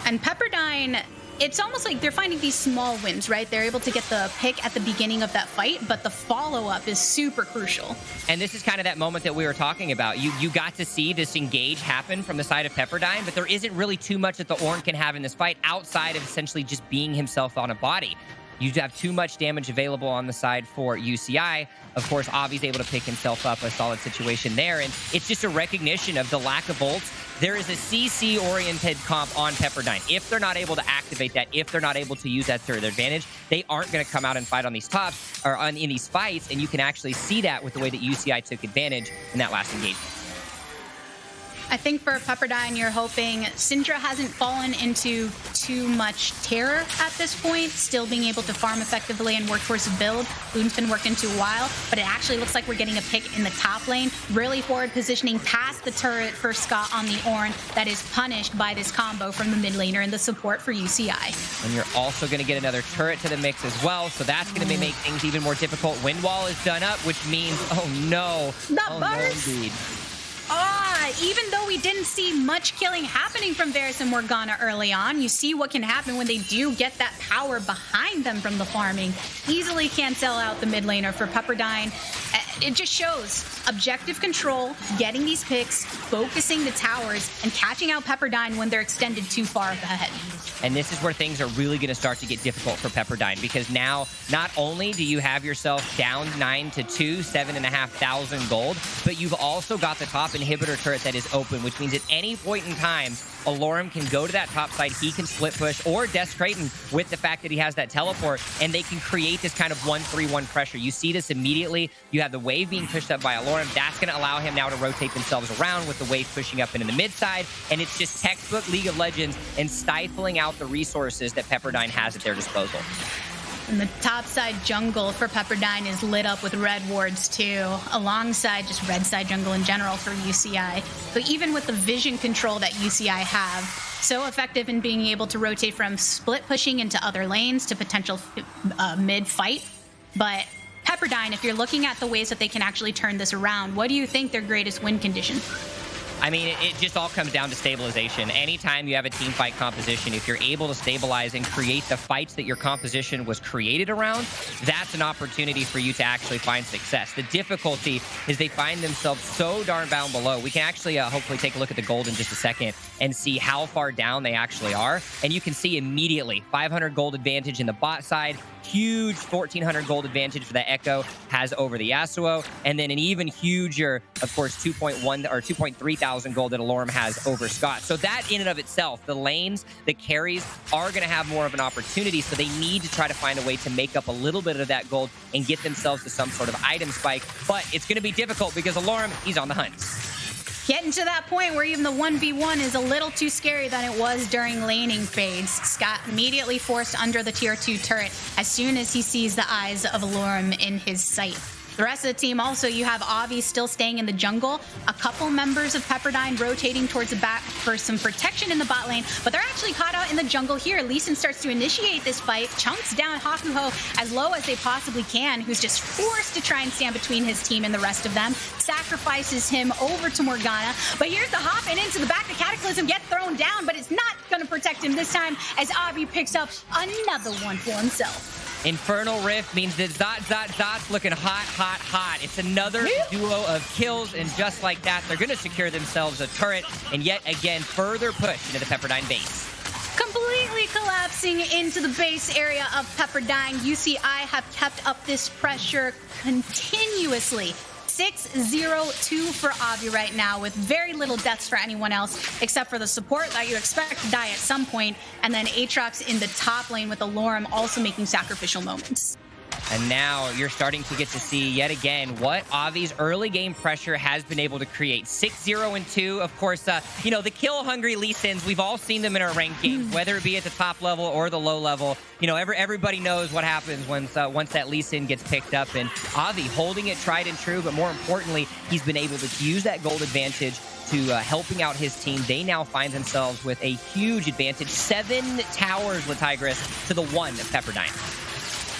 And Pepperdine, it's almost like they're finding these small wins, right? They're able to get the pick at the beginning of that fight, but the follow-up is super crucial. And this is kind of that moment that we were talking about. You got to see this engage happen from the side of Pepperdine, but there isn't really too much that the Ornn can have in this fight outside of essentially just being himself on a body. You have too much damage available on the side for UCI. Of course, Avi's able to pick himself up, a solid situation there, and it's just a recognition of the lack of ults. There is a CC-oriented comp on Pepperdine. If they're not able to activate that, if they're not able to use that to their advantage, they aren't going to come out and fight on these tops or in these fights, and you can actually see that with the way that UCI took advantage in that last engagement. I think for Pepperdine, you're hoping Syndra hasn't fallen into too much terror at this point, still being able to farm effectively and work towards a build. Boom's been working too a while, but it actually looks like we're getting a pick in the top lane, really forward positioning past the turret for Scott on the Ornn that is punished by this combo from the mid laner and the support for UCI. And you're also going to get another turret to the mix as well, so that's going to make things even more difficult. Wind wall is done up, which means, oh no. That burst! No, indeed. Even though we didn't see much killing happening from Varus and Morgana early on, you see what can happen when they do get that power behind them from the farming. Easily cancel out the mid laner for Pepperdine. It just shows objective control, getting these picks, focusing the towers, and catching out Pepperdine when they're extended too far ahead. And this is where things are really going to start to get difficult for Pepperdine, because now not only do you have yourself down 9-2, 7,500 gold, but you've also got the top inhibitor turret that is open, which means at any point in time, Alorum can go to that top side, he can split push, or Des Creighton with the fact that he has that teleport, and they can create this kind of 1-3-1 pressure. You see this immediately. You have the wave being pushed up by Alorum. That's going to allow him now to rotate themselves around with the wave pushing up into the mid side, and it's just textbook League of Legends and stifling out the resources that Pepperdine has at their disposal. And the top side jungle for Pepperdine is lit up with red wards too, alongside just red side jungle in general for UCI. So even with the vision control that UCI have, so effective in being able to rotate from split pushing into other lanes to potential mid fight. But Pepperdine, if you're looking at the ways that they can actually turn this around, what do you think their greatest win condition? I mean, it just all comes down to stabilization. Anytime you have a team fight composition, if you're able to stabilize and create the fights that your composition was created around, that's an opportunity for you to actually find success. The difficulty is they find themselves so darn down below. We can actually hopefully take a look at the gold in just a second and see how far down they actually are. And you can see immediately 500 gold advantage in the bot side, huge 1,400 gold advantage for the Echo has over the Yasuo, and then an even huger, of course, 2.1 or 2.3 thousand gold that Alorum has over Scott. So that in and of itself, the lanes, the carries are going to have more of an opportunity, so they need to try to find a way to make up a little bit of that gold and get themselves to some sort of item spike, but it's going to be difficult because Alorum, he's on the hunt. Getting to that point where even the 1v1 is a little too scary than it was during laning phase. Scott immediately forced under the tier 2 turret as soon as he sees the eyes of Alorum in his sight. The rest of the team also, you have Avi still staying in the jungle, a couple members of Pepperdine rotating towards the back for some protection in the bot lane, but they're actually caught out in the jungle here. Lee Sin starts to initiate this fight, chunks down Hakuho as low as they possibly can, who's just forced to try and stand between his team and the rest of them, sacrifices him over to Morgana, but here's the hop and into the back. The Cataclysm gets thrown down, but it's not going to protect him this time as Avi picks up another one for himself. Infernal Rift means that Zot's looking hot, hot, hot. It's another duo of kills, and just like that, they're going to secure themselves a turret, and yet again, further push into the Pepperdine base. Completely collapsing into the base area of Pepperdine. UCI have kept up this pressure continuously. 6-0-2 for Avi right now, with very little deaths for anyone else except for the support that you expect to die at some point, and then Aatrox in the top lane with Alorum also making sacrificial moments. And now you're starting to get to see yet again what Avi's early game pressure has been able to create. 6-0-2, of course, you know, the kill-hungry Lee Sins, we've all seen them in our ranked games, whether it be at the top level or the low level. You know, everybody knows what happens once that Lee Sin gets picked up. And Avi holding it tried and true, but more importantly, he's been able to use that gold advantage to helping out his team. They now find themselves with a huge advantage. 7 towers with Tigris to the 1 of Pepperdine.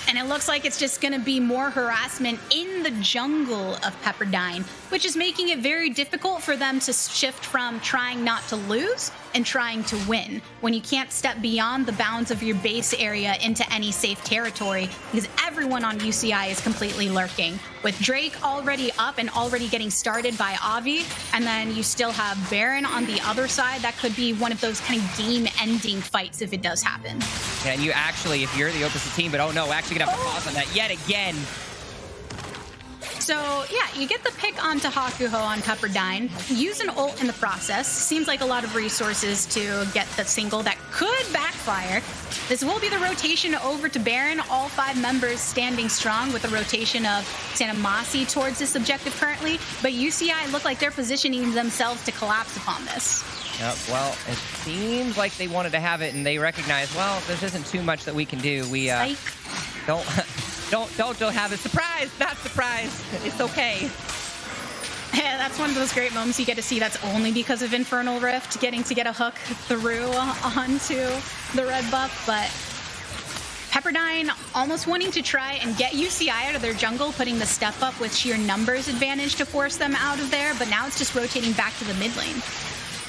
And it looks like it's just going to be more harassment in the jungle of Pepperdine, which is making it very difficult for them to shift from trying not to lose and trying to win when you can't step beyond the bounds of your base area into any safe territory, because everyone on UCI is completely lurking. With Drake already up and already getting started by Avi, and then you still have Baron on the other side, that could be one of those kind of game-ending fights if it does happen. Yeah, and you actually, if you're the opposite team, but oh no, actually gonna have to pause on that yet again. So, yeah, you get the pick onto Hakuho on Pepperdine. Use an ult in the process. Seems like a lot of resources to get the single that could backfire. This will be the rotation over to Baron. All 5 members standing strong with the rotation of Sanamasi towards this objective currently. But UCI look like they're positioning themselves to collapse upon this. Yep, well, it seems like they wanted to have it, and they recognize, well, this isn't too much that we can do. We don't have it. Surprise, not surprise. It's okay. Yeah, that's one of those great moments you get to see. That's only because of Infernal Rift getting to get a hook through onto the red buff, but Pepperdine almost wanting to try and get UCI out of their jungle, putting the step up with sheer numbers advantage to force them out of there, but now it's just rotating back to the mid lane.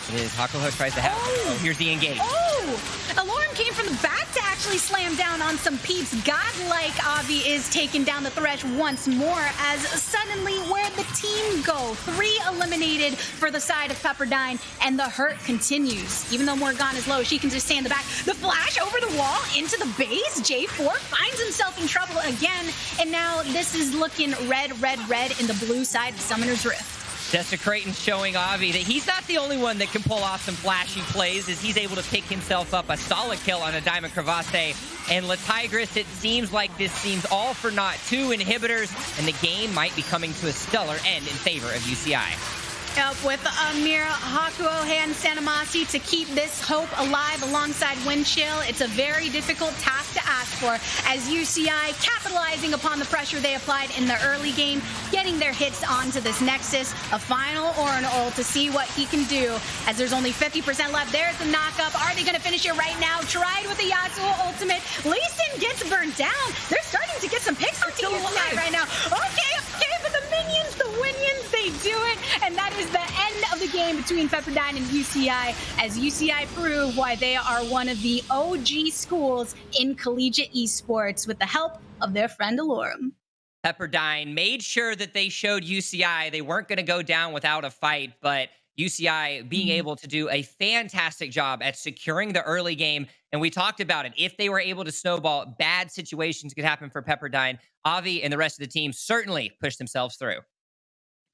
It is. Hakuho tries to have it. Oh, here's the engage. Oh! Alorum came from the back to actually slam down on some peeps. Godlike Avi is taking down the Thresh once more as suddenly where'd the team go? 3 eliminated for the side of Pepperdine, and the hurt continues. Even though Morgana is low, she can just stay in the back. The flash over the wall into the base. J4 finds himself in trouble again, and now this is looking red in the blue side of Summoner's Rift. Desecrating showing Avi that he's not the only one that can pull off some flashy plays, as he's able to pick himself up a solid kill on a Diamond Crevasse. And Latigris, it seems like this seems all for naught. 2 inhibitors, and the game might be coming to a stellar end in favor of UCI. With Amir, Hakuo, and Sanamasi to keep this hope alive alongside Windchill. It's a very difficult task to ask for, as UCI capitalizing upon the pressure they applied in the early game, getting their hits onto this Nexus, a final Orin ult to see what he can do, as there's only 50% left. There's the knockup. Are they going to finish it right now? Tried with the Yasuo ultimate. Lee Sin gets burned down. They're starting to get some picks for Team UCI right now. Okay, but the minions, the Winions, they do it, and that is the end of the game between Pepperdine and UCI, as UCI prove why they are one of the OG schools in collegiate esports with the help of their friend Alorum. Pepperdine made sure that they showed UCI they weren't going to go down without a fight, but UCI being able to do a fantastic job at securing the early game. And we talked about it. If they were able to snowball, bad situations could happen for Pepperdine. Avi and the rest of the team certainly pushed themselves through.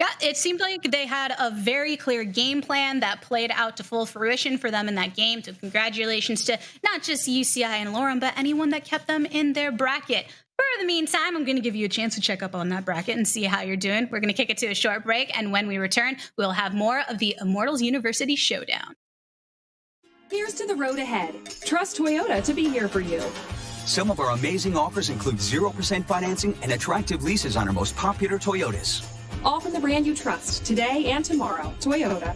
Yeah, it seemed like they had a very clear game plan that played out to full fruition for them in that game. So congratulations to not just UCI and Alorum, but anyone that kept them in their bracket. For the meantime, I'm going to give you a chance to check up on that bracket and see how you're doing. We're going to kick it to a short break, and when we return, we'll have more of the Immortals University Showdown. Here's to the road ahead. Trust Toyota to be here for you. Some of our amazing offers include 0% financing and attractive leases on our most popular Toyotas. All from the brand you trust, today and tomorrow. Toyota.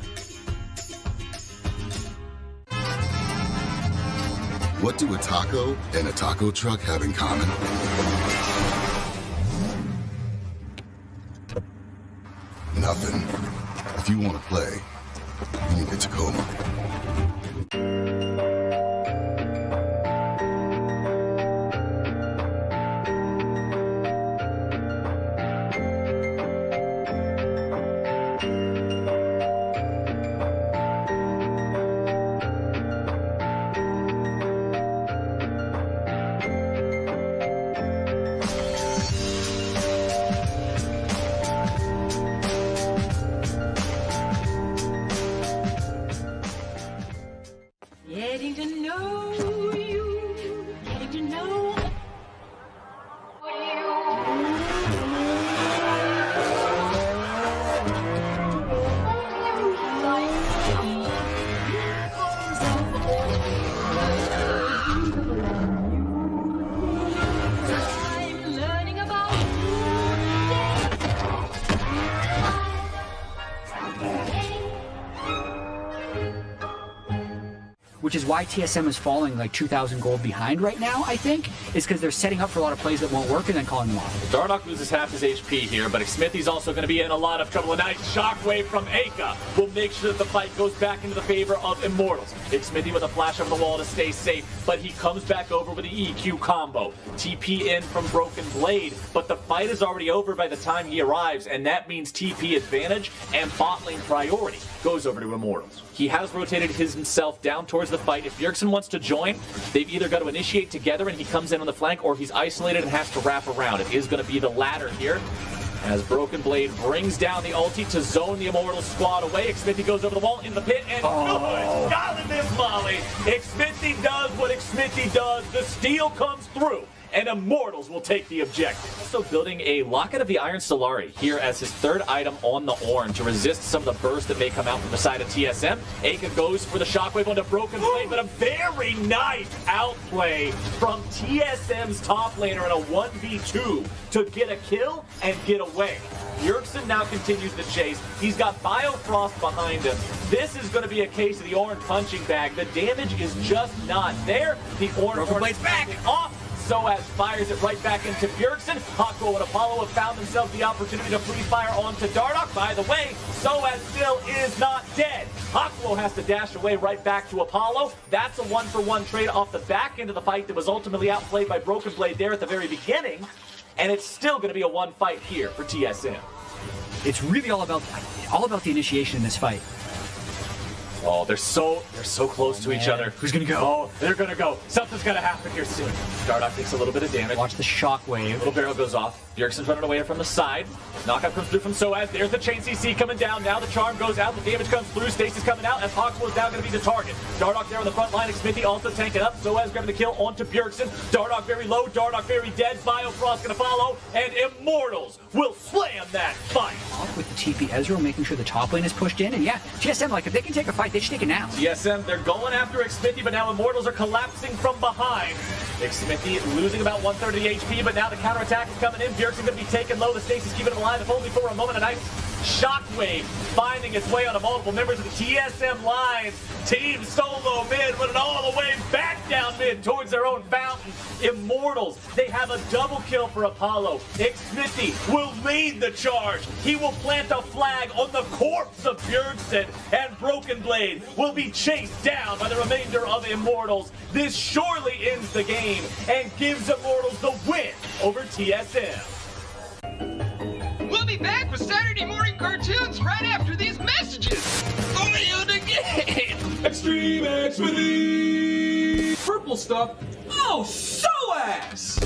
What do a taco and a taco truck have in common? Nothing. If you want to play, you need a Tacoma. Getting to know you, getting to know I'm learning about which is why TSM is falling like 2,000 gold behind right now, I think, is because they're setting up for a lot of plays that won't work and then calling them off. Dardoch loses half his HP here, but Smithy's also going to be in a lot of trouble. A nice shockwave from Aka will make sure that the fight goes back into the favor of Immortals. It's Smithy with a flash over the wall to stay safe, but he comes back over with the EQ combo. TP in from Broken Blade, but the fight is already over by the time he arrives, and that means TP advantage and bot lane priority goes over to Immortals. He has rotated himself down towards the fight. If Bjergsen wants to join, they've either got to initiate together and he comes in on the flank, or he's isolated and has to wrap around. It is going to be the latter here, as Broken Blade brings down the ulti to zone the Immortals squad away. Xmithy goes over the wall into the pit, and good! Got this volley! Xmithy does what Xmithy does. The steal comes through, and Immortals will take the objective. Also building a Locket of the Iron Solari here as his third item on the Ornn to resist some of the burst that may come out from the side of TSM. Aka goes for the shockwave onto Broken Blade, but a very nice outplay from TSM's top laner in a 1v2 to get a kill and get away. Bjergsen now continues the chase. He's got Biofrost behind him. This is going to be a case of the Ornn punching bag. The damage is just not there. The Ornn Blade's back off. SOAS fires it right back into Bjergsen. Hakuo and Apollo have found themselves the opportunity to free fire onto Dardoch. By the way, SOAS still is not dead. Hakuo has to dash away right back to Apollo. That's a 1-for-1 trade off the back end of the fight that was ultimately outplayed by Broken Blade there at the very beginning. And it's still going to be a one fight here for TSM. It's really all about the initiation in this fight. Oh, they're so close to each other. Who's gonna go? Oh, they're gonna go. Something's gonna happen here soon. Dardoch takes a little bit of damage. Watch the shockwave. Little barrel goes off. Bjergsen's running away from the side. Knockout comes through from Soaz. There's the chain CC coming down. Now the charm goes out. The damage comes through. Stacy's coming out as Hawkswell is now going to be the target. Dardoch there on the front line. Xmithy also tanking up. Soaz grabbing the kill onto Bjergsen. Dardoch very low. Dardoch very dead. Biofrost going to follow. And Immortals will slam that fight. Off with the TP Ezreal, making sure the top lane is pushed in. And yeah, TSM, like, if they can take a fight, they should take it now. TSM, they're going after Xmithy, but now Immortals are collapsing from behind. Xmithy losing about 130 HP, but now the counterattack is coming in. Bjergsen going to be taken low. The Stacy's keeping him alive, if only for a moment. A nice shockwave finding its way onto multiple members of the TSM lines. Team solo mid, running all the way back down mid towards their own fountain. Immortals, they have a double kill for Apollo. Xmithy will lead the charge. He will plant a flag on the corpse of Bjergsen, and Broken Blade will be chased down by the remainder of Immortals. This surely ends the game and gives Immortals the win over TSM. We'll be back with Saturday morning cartoons right after these messages. Audio to game. Extreme X with the purple stuff. Oh, so ass.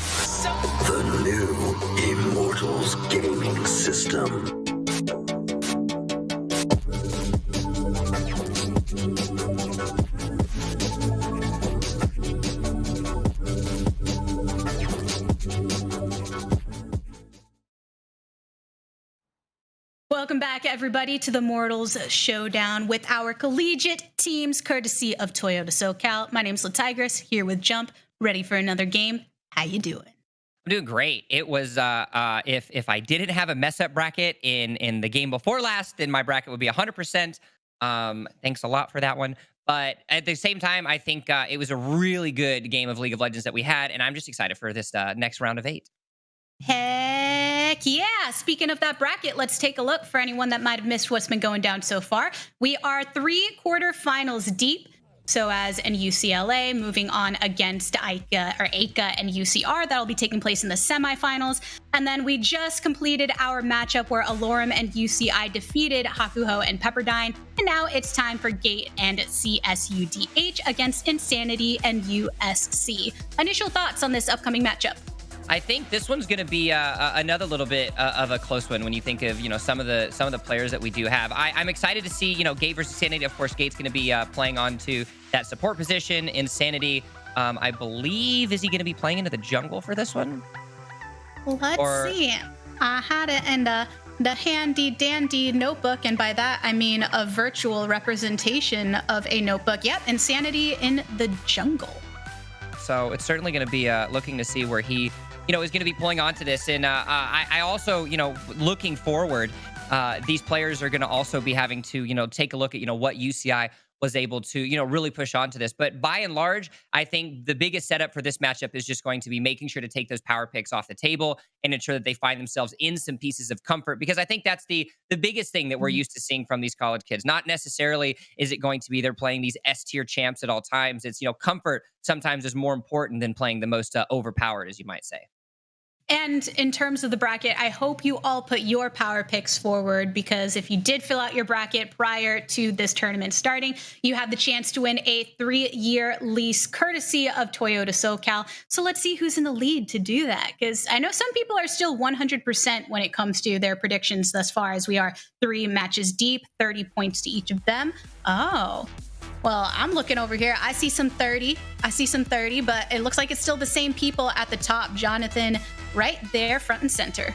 The new Immortals gaming system. Welcome back, everybody, to the Immortals Showdown with our collegiate teams, courtesy of Toyota SoCal. My name's LaTigris, here with Jump, ready for another game. How you doing? I'm doing great. It was if I didn't have a mess up bracket in the game before last, then my bracket would be 100%. Thanks a lot for that one. But at the same time, I think it was a really good game of League of Legends that we had, and I'm just excited for this next round of 8. Heck yeah. Speaking of that bracket, let's take a look for anyone that might have missed what's been going down so far. We are 3 quarterfinals deep. SOAS and UCLA moving on against AICA and UCR. That'll be taking place in the semifinals. And then we just completed our matchup where Alorum and UCI defeated Hakuho and Pepperdine. And now it's time for Gate and CSUDH against Insanity and USC. Initial thoughts on this upcoming matchup? I think this one's going to be another little bit of a close one when you think of some of the players that we do have. I'm excited to see Gate versus Insanity. Of course, Gate's going to be playing onto that support position. Insanity, I believe, is he going to be playing into the jungle for this one? Let's see. I had it in the handy dandy notebook, and by that I mean a virtual representation of a notebook. Yep, Insanity in the jungle. So it's certainly going to be looking to see where he is going to be pulling onto this. And I also, looking forward, these players are going to also be having to, take a look at, what UCI was able to, really push onto this. But by and large, I think the biggest setup for this matchup is just going to be making sure to take those power picks off the table and ensure that they find themselves in some pieces of comfort, because I think that's the biggest thing that we're used to seeing from these college kids. Not necessarily is it going to be they're playing these S-tier champs at all times. It's, comfort sometimes is more important than playing the most overpowered, as you might say. And in terms of the bracket, I hope you all put your power picks forward, because if you did fill out your bracket prior to this tournament starting, you have the chance to win a 3-year lease courtesy of Toyota SoCal. So let's see who's in the lead to do that, because I know some people are still 100% when it comes to their predictions thus far, as we are 3 matches deep, 30 points to each of them. Oh, well, I'm looking over here. I see some 30, but it looks like it's still the same people at the top. Jonathan, right there, front and center.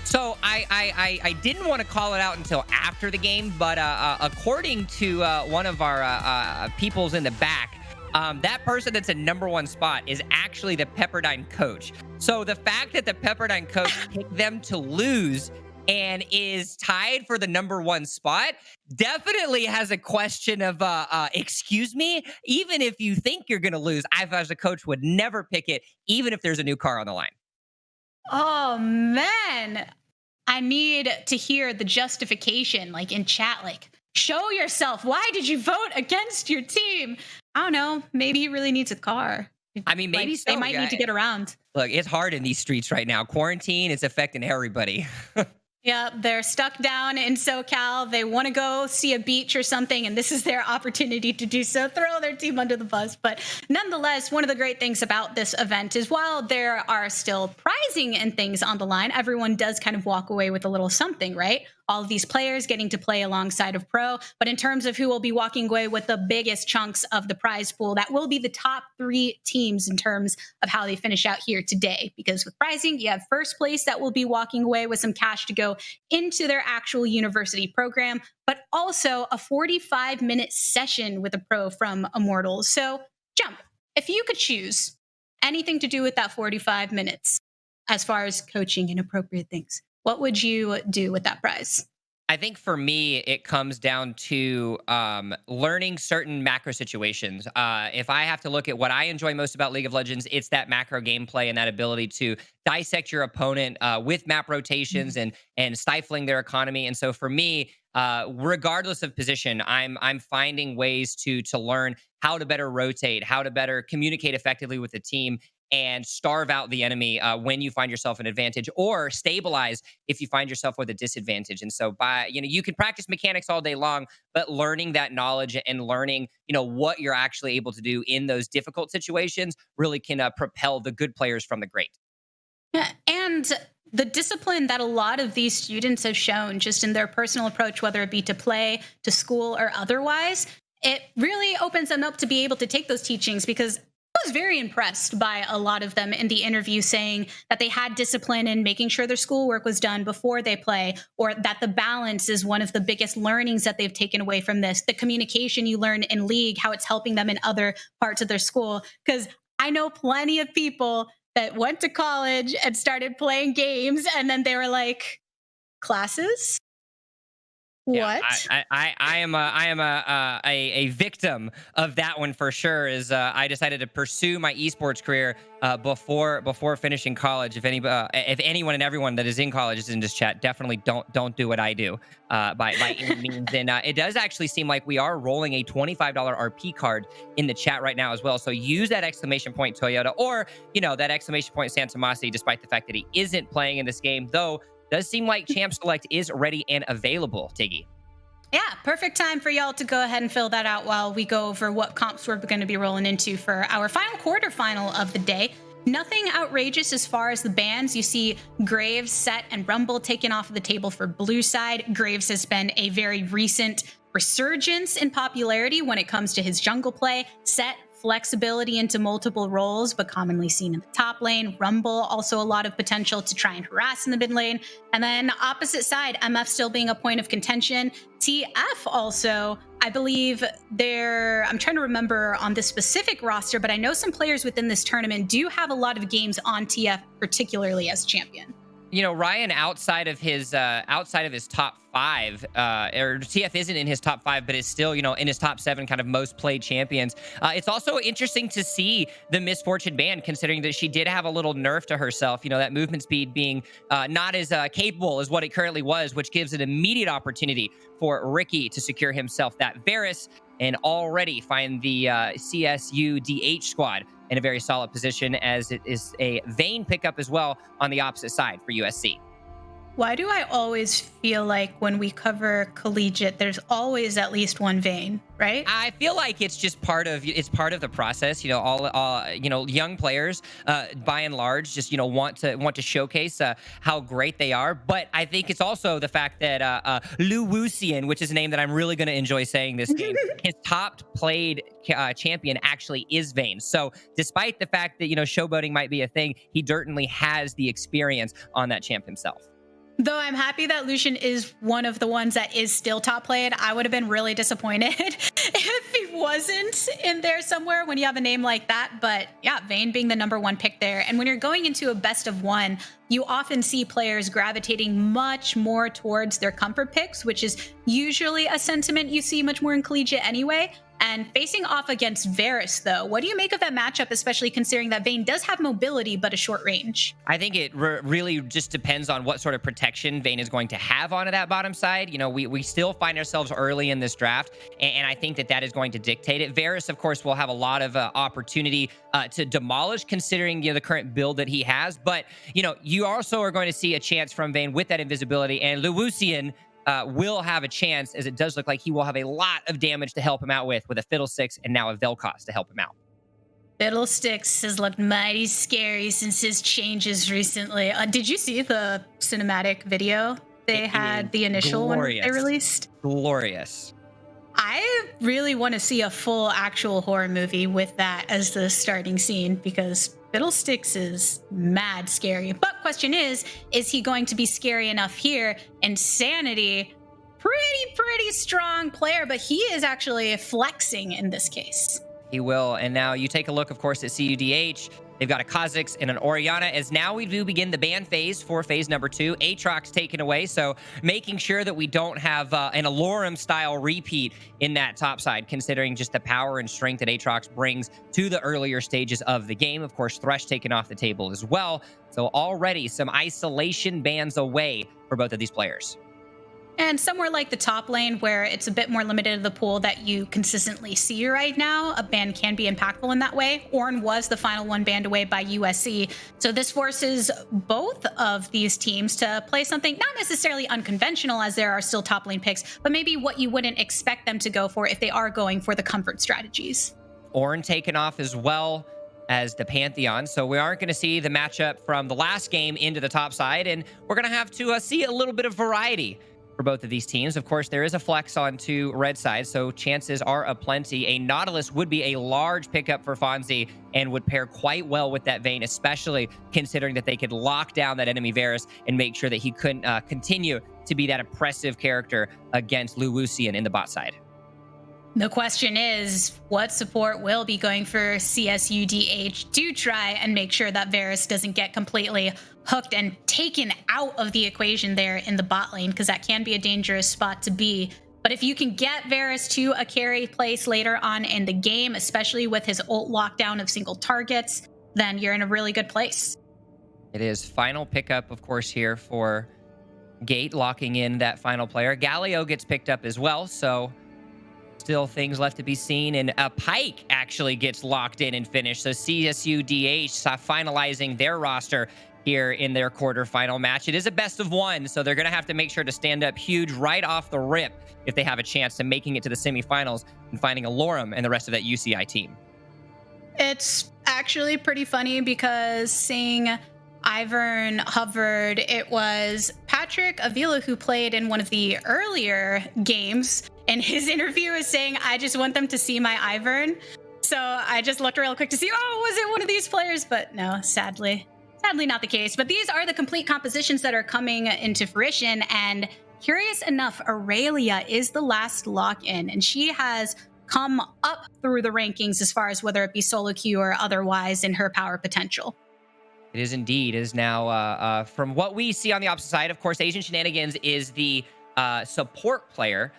So I didn't want to call it out until after the game, but according to one of our peoples in the back, that person that's in #1 spot is actually the Pepperdine coach. So the fact that the Pepperdine coach picked them to lose and is tied for the #1 spot definitely has a question of, excuse me, even if you think you're going to lose, I, as a coach, would never pick it, even if there's a new car on the line. Oh, man. I need to hear the justification, like in chat, like, show yourself. Why did you vote against your team? I don't know. Maybe he really needs a car. I mean, maybe they might need to get around. Look, it's hard in these streets right now. Quarantine is affecting everybody. Yeah, they're stuck down in SoCal. They want to go see a beach or something, and this is their opportunity to do so, throw their team under the bus. But nonetheless, one of the great things about this event is while there are still prizing and things on the line, everyone does kind of walk away with a little something, right? All of these players getting to play alongside of pro. But in terms of who will be walking away with the biggest chunks of the prize pool, that will be the top 3 teams in terms of how they finish out here today. Because with prizing, you have first place that will be walking away with some cash to go into their actual university program, but also a 45-minute session with a pro from Immortals. So, Jump, if you could choose anything to do with that 45 minutes as far as coaching and appropriate things, what would you do with that prize? I think for me, it comes down to learning certain macro situations. If I have to look at what I enjoy most about League of Legends, it's that macro gameplay and that ability to dissect your opponent with map rotations and stifling their economy. And so for me, regardless of position, I'm finding ways to learn how to better rotate, how to better communicate effectively with the team, and starve out the enemy when you find yourself an advantage, or stabilize if you find yourself with a disadvantage. And so you can practice mechanics all day long, but learning that knowledge and learning, what you're actually able to do in those difficult situations really can propel the good players from the great. Yeah, and the discipline that a lot of these students have shown just in their personal approach, whether it be to play, to school, or otherwise, it really opens them up to be able to take those teachings, because I was very impressed by a lot of them in the interview saying that they had discipline in making sure their schoolwork was done before they play, or that the balance is one of the biggest learnings that they've taken away from this. The communication you learn in League, how it's helping them in other parts of their school. Because I know plenty of people that went to college and started playing games, and then they were like, classes? Yeah, What? I am a victim of that one for sure. Is I decided to pursue my esports career before finishing college. If anyone and everyone that is in college is in this chat, definitely don't do what I do by any means. And it does actually seem like we are rolling a $25 RP card in the chat right now as well. So use that exclamation point Toyota, or that exclamation point Santa Masi, despite the fact that he isn't playing in this game, though. Does seem like Champ Select is ready and available, Tiggy. Yeah, perfect time for y'all to go ahead and fill that out while we go over what comps we're going to be rolling into for our final quarterfinal of the day. Nothing outrageous as far as the bans. You see Graves, Set, and Rumble taken off of the table for blue side. Graves has been a very recent resurgence in popularity when it comes to his jungle play. Set, flexibility into multiple roles, but commonly seen in the top lane. Rumble, also a lot of potential to try and harass in the mid lane. And then opposite side, MF still being a point of contention. TF also, I believe I'm trying to remember on this specific roster, but I know some players within this tournament do have a lot of games on TF, particularly as champion. Ryan, outside of his top 5, or TF isn't in his top 5, but is still, in his top 7 kind of most played champions. It's also interesting to see the Misfortune ban, considering that she did have a little nerf to herself, that movement speed being not as capable as what it currently was, which gives an immediate opportunity for Ricky to secure himself that Varus and already find the CSUDH squad in a very solid position, as it is a Vayne pickup as well on the opposite side for USC. Why do I always feel like when we cover collegiate, there's always at least one Vayne, right? I feel like it's just part of the process. All young players, by and large, just want to showcase how great they are. But I think it's also the fact that Lu Wuxian, which is a name that I'm really going to enjoy saying this game, his top played champion actually is Vayne. So despite the fact that showboating might be a thing, he certainly has the experience on that champ himself. Though I'm happy that Lucian is one of the ones that is still top played. I would have been really disappointed if he wasn't in there somewhere when you have a name like that. But yeah, Vayne being the number 1 pick there. And when you're going into a best of 1, you often see players gravitating much more towards their comfort picks, which is usually a sentiment you see much more in collegiate anyway. and facing off against Varus, though. What do you make of that matchup, especially considering that Vayne does have mobility but a short range? I think it really just depends on what sort of protection Vayne is going to have onto that bottom side. You know, we still find ourselves early in this draft, and I think that is going to dictate it. Varus, of course, will have a lot of opportunity to demolish, considering the current build that he has. But you also are going to see a chance from Vayne with that invisibility, and Lewusian will have a chance, as it does look like he will have a lot of damage to help him out with a Fiddlesticks and now a Vel'Koz to help him out. Fiddlesticks has looked mighty scary since his changes recently. Did you see the cinematic video they had, the initial one they released? Glorious. I really want to see a full actual horror movie with that as the starting scene, because Fiddlesticks is mad scary. But question is he going to be scary enough here? Insanity, pretty strong player, but he is actually flexing in this case. He will. And now you take a look, of course, at CUDH. They've got a Kha'Zix and an Orianna, as now we do begin the ban phase for phase number 2. Aatrox taken away, so making sure that we don't have an Alorum-style repeat in that top side, considering just the power and strength that Aatrox brings to the earlier stages of the game. Of course, Thresh taken off the table as well. So already some isolation bans away for both of these players. And somewhere like the top lane, where it's a bit more limited to the pool that you consistently see right now, a ban can be impactful in that way. Ornn was the final one banned away by USC. So this forces both of these teams to play something not necessarily unconventional, as there are still top lane picks, but maybe what you wouldn't expect them to go for if they are going for the comfort strategies. Ornn taken off as well as the Pantheon. So we aren't going to see the matchup from the last game into the top side, and we're going to have to see a little bit of variety for both of these teams. Of course, there is a flex onto red side, so chances are aplenty. A Nautilus would be a large pickup for Fonzie and would pair quite well with that Vayne, especially considering that they could lock down that enemy Varus and make sure that he couldn't continue to be that oppressive character against Lewusian in the bot side. The question is, what support will be going for CSUDH to try and make sure that Varus doesn't get completely hooked and taken out of the equation there in the bot lane, because that can be a dangerous spot to be. But if you can get Varus to a carry place later on in the game, especially with his ult lockdown of single targets, then you're in a really good place. It is final pickup, of course, here for Gate, locking in that final player. Galio gets picked up as well, so still things left to be seen, and a Pyke actually gets locked in and finished. So CSUDH finalizing their roster here in their quarterfinal match. It is a best of one, so they're going to have to make sure to stand up huge right off the rip if they have a chance to making it to the semifinals and finding Alorum and the rest of that UCI team. It's actually pretty funny, because seeing Ivern hovered, it was Patrick Avila who played in one of the earlier games, and his interview is saying, I just want them to see my Ivern. So I just looked real quick to see, was it one of these players? But no, sadly not the case. But these are the complete compositions that are coming into fruition, and curious enough, Aurelia is the last lock-in, and she has come up through the rankings as far as whether it be solo queue or otherwise in her power potential. It is indeed. It is now, from what we see on the opposite side, of course, Asian Shenanigans is the support player.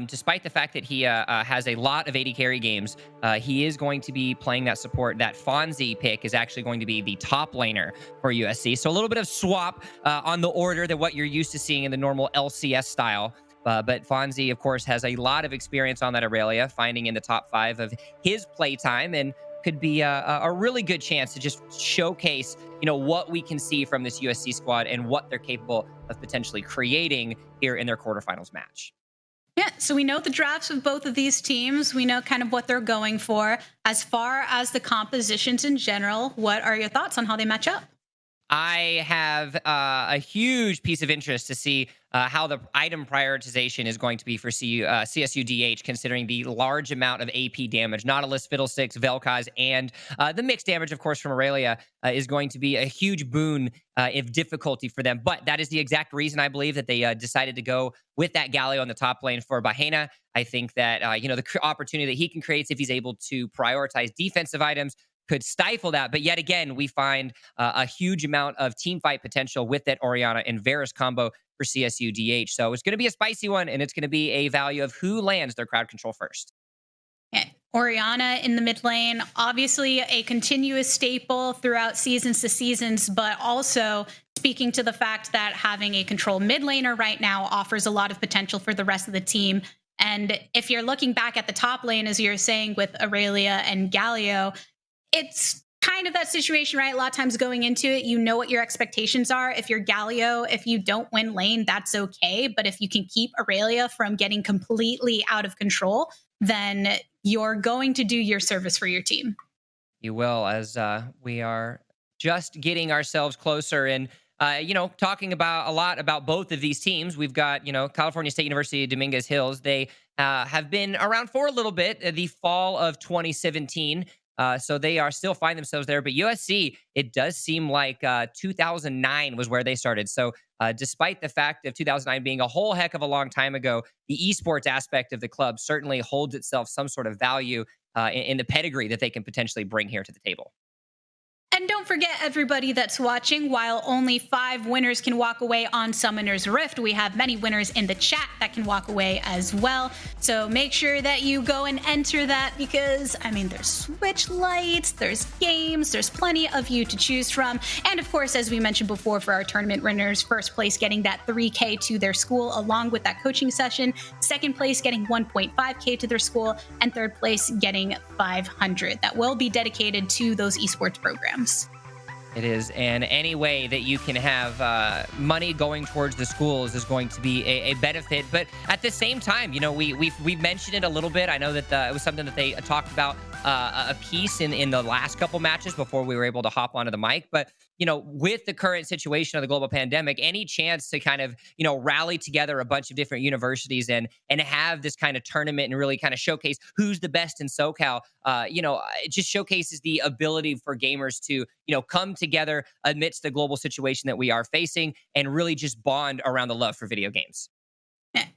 Despite the fact that he has a lot of AD carry games, he is going to be playing that support. That Fonzie pick is actually going to be the top laner for USC. So a little bit of swap on the order than what you're used to seeing in the normal LCS style. But Fonzie, of course, has a lot of experience on that Aurelia, finding in the top 5 of his playtime, and could be a really good chance to just showcase, what we can see from this USC squad and what they're capable of potentially creating here in their quarterfinals match. Yeah, so we know the drafts of both of these teams. We know kind of what they're going for. As far as the compositions in general, what are your thoughts on how they match up? I have a huge piece of interest to see how the item prioritization is going to be for CSUDH, considering the large amount of AP damage. Nautilus, Fiddlesticks, Vel'Koz, and the mixed damage, of course, from Aurelia is going to be a huge boon if difficulty for them. But that is the exact reason I believe that they decided to go with that Galio on the top lane for Bahena. I think that, the opportunity that he can create if he's able to prioritize defensive items could stifle that. But yet again, we find a huge amount of team fight potential with that Orianna and Varus combo for CSUDH. So it's going to be a spicy one, and it's going to be a value of who lands their crowd control first. Yeah, Oriana in the mid lane, obviously a continuous staple throughout seasons to seasons, but also speaking to the fact that having a control mid laner right now offers a lot of potential for the rest of the team. And if you're looking back at the top lane, as you're saying with Aurelia and Galio, it's kind of that situation, right? A lot of times going into it, you know what your expectations are. If you're Galio, if you don't win lane, that's okay. But if you can keep Aurelia from getting completely out of control, then you're going to do your service for your team. You will, as we are just getting ourselves closer and talking about a lot about both of these teams. We've got, California State University, Dominguez Hills. They have been around for a little bit, the fall of 2017. So they are still find themselves there. But USC, it does seem like 2009 was where they started. So despite the fact of 2009 being a whole heck of a long time ago, the esports aspect of the club certainly holds itself some sort of value in the pedigree that they can potentially bring here to the table. And don't forget, everybody that's watching, while only 5 winners can walk away on Summoner's Rift, we have many winners in the chat that can walk away as well. So make sure that you go and enter that because, there's Switch lights, there's games, there's plenty of you to choose from. And of course, as we mentioned before, for our tournament winners, first place getting that 3K to their school along with that coaching session, second place getting 1.5K to their school, and third place getting 500. That will be dedicated to those esports programs. It is, and any way that you can have money going towards the schools is going to be a benefit. But at the same time, we've mentioned it a little bit. I know that it was something that they talked about a piece in the last couple matches before we were able to hop onto the mic. But with the current situation of the global pandemic, any chance to kind of rally together a bunch of different universities and have this kind of tournament and really kind of showcase who's the best in SoCal, it just showcases the ability for gamers to come together amidst the global situation that we are facing and really just bond around the love for video games.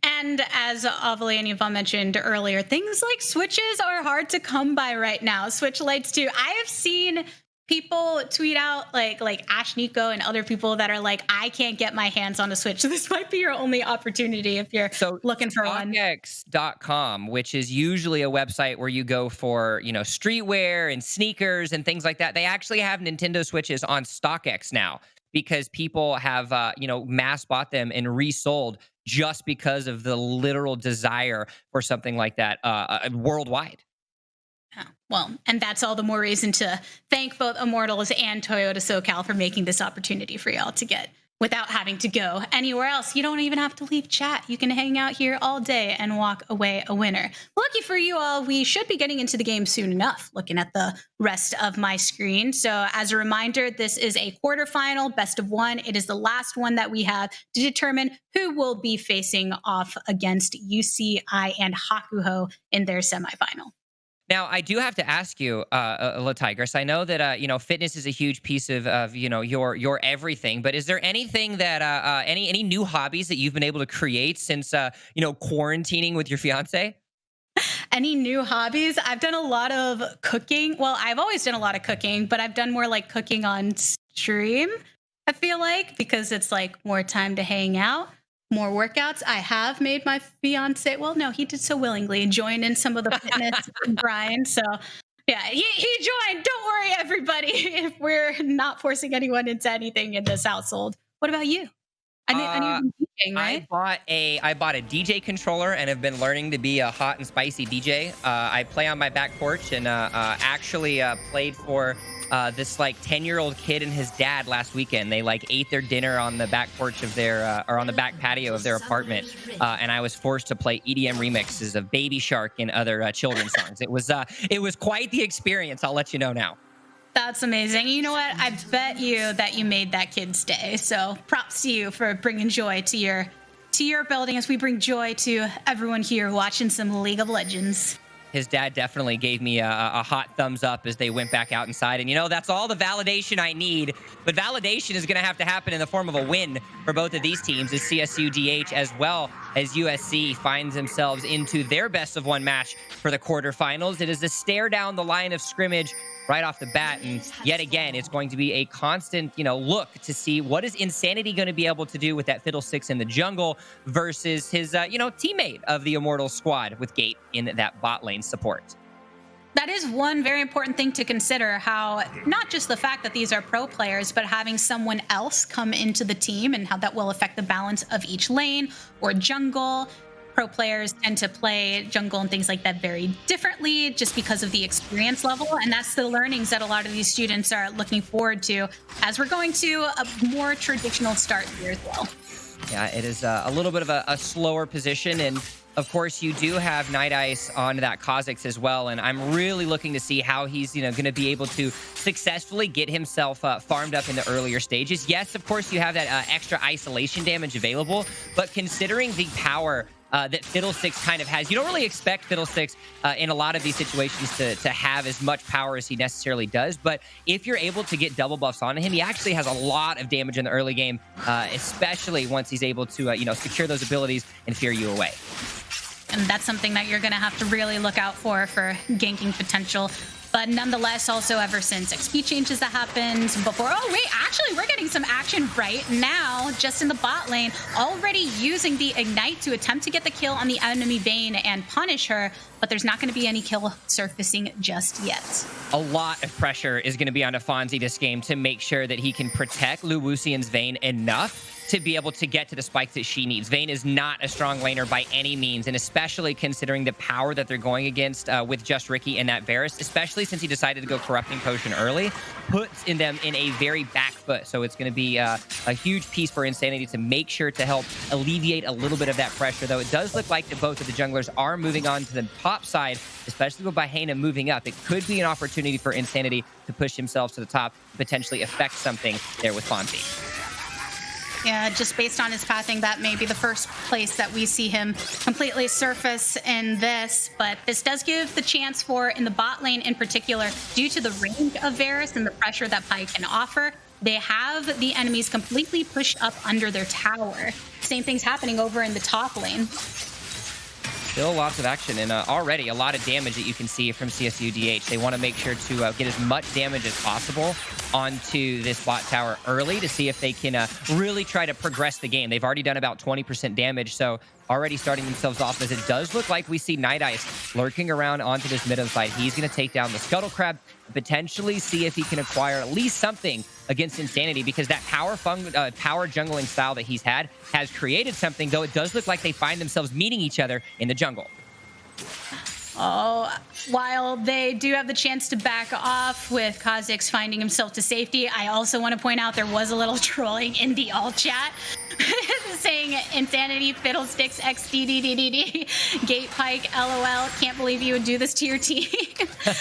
And as Avalee and Yvonne mentioned earlier, things like Switches are hard to come by right now. Switch lights too. I have seen people tweet out like Ash Nico and other people that are like, I can't get my hands on a Switch. So this might be your only opportunity if you're looking for one. StockX.com, which is usually a website where you go for, streetwear and sneakers and things like that. They actually have Nintendo Switches on StockX now because people have, mass bought them and resold just because of the literal desire for something like that worldwide. Well, and that's all the more reason to thank both Immortals and Toyota SoCal for making this opportunity for y'all to get without having to go anywhere else. You don't even have to leave chat. You can hang out here all day and walk away a winner. Lucky for you all, we should be getting into the game soon enough, looking at the rest of my screen. So as a reminder, this is a quarterfinal, best of one. It is the last one that we have to determine who will be facing off against UCI and Hakuho in their semifinal. Now, I do have to ask you, La Tigress, I know that, fitness is a huge piece of your everything, but is there anything that, any new hobbies that you've been able to create since, quarantining with your fiance? Any new hobbies? I've done a lot of cooking. Well, I've always done a lot of cooking, but I've done more like cooking on stream, I feel like, because it's like more time to hang out. More workouts. I have made my fiance, well, no, he did so willingly, join in some of the fitness grind. So yeah, he joined. Don't worry, everybody, if we're not forcing anyone into anything in this household. What about you? I knew you've been DJing, right? I bought a DJ controller and have been learning to be a hot and spicy DJ. I play on my back porch and actually played for this 10-year-old kid and his dad last weekend. They ate their dinner on the back porch of their or on the back patio of their apartment, and I was forced to play EDM remixes of Baby Shark and other children's songs. It was quite the experience. I'll let you know now. That's amazing. You know what? I bet you that you made that kid's day. So props to you for bringing joy to your building as we bring joy to everyone here watching some League of Legends. His dad definitely gave me a hot thumbs up as they went back out inside. And, that's all the validation I need. But validation is going to have to happen in the form of a win for both of these teams as CSUDH as well as USC finds themselves into their best of one match for the quarterfinals. It is a stare down the line of scrimmage right off the bat. And yet again, it's going to be a constant, look to see what is Insanity going to be able to do with that Fiddlesticks in the jungle versus his, teammate of the Immortals squad with Gate in that bot lane support. That is one very important thing to consider, how not just the fact that these are pro players, but having someone else come into the team and how that will affect the balance of each lane or jungle. Pro players tend to play jungle and things like that very differently just because of the experience level. And that's the learnings that a lot of these students are looking forward to as we're going to a more traditional start here as well. Yeah, it is a little bit of a slower position. And of course, you do have Night Ice on that Kha'Zix as well, and I'm really looking to see how he's, going to be able to successfully get himself farmed up in the earlier stages. Yes, of course, you have that extra isolation damage available, but considering the power that Fiddlesticks kind of has, you don't really expect Fiddlesticks in a lot of these situations to have as much power as he necessarily does. But if you're able to get double buffs onto him, he actually has a lot of damage in the early game, especially once he's able to, secure those abilities and fear you away. And that's something that you're going to have to really look out for ganking potential. But nonetheless, also ever since XP changes that happened before, oh wait, actually we're getting some action right now, just in the bot lane, already using the Ignite to attempt to get the kill on the enemy Vayne and punish her, but there's not going to be any kill surfacing just yet. A lot of pressure is going to be on Fonzie this game to make sure that he can protect Luwusian's Vayne enough to be able to get to the spikes that she needs. Vayne is not a strong laner by any means, and especially considering the power that they're going against with Just Ricky and that Varus, especially since he decided to go Corrupting Potion early, puts them in a very back foot. So it's going to be a huge piece for Insanity to make sure to help alleviate a little bit of that pressure, though it does look like that both of the junglers are moving on to the top side, especially with Bahena moving up. It could be an opportunity for Insanity to push himself to the top, potentially affect something there with Fonzie. Yeah, just based on his pathing, that may be the first place that we see him completely surface in this. But this does give the chance for, in the bot lane in particular, due to the range of Varus and the pressure that Pi can offer, they have the enemies completely pushed up under their tower. Same thing's happening over in the top lane. Still lots of action and already a lot of damage that you can see from CSUDH. They want to make sure to get as much damage as possible onto this bot tower early to see if they can really try to progress the game. They've already done about 20% damage, so already starting themselves off, as it does look like we see Night Ice lurking around onto this middle side. He's going to take down the Scuttle Crab, potentially see if he can acquire at least something against Insanity, because that power jungling style that he's had has created something, though it does look like they find themselves meeting each other in the jungle. Oh, while they do have the chance to back off with Kha'Zix finding himself to safety, I also want to point out there was a little trolling in the alt chat saying Insanity, Fiddlesticks, XDDDD, Gate Pike, LOL, can't believe you would do this to your team.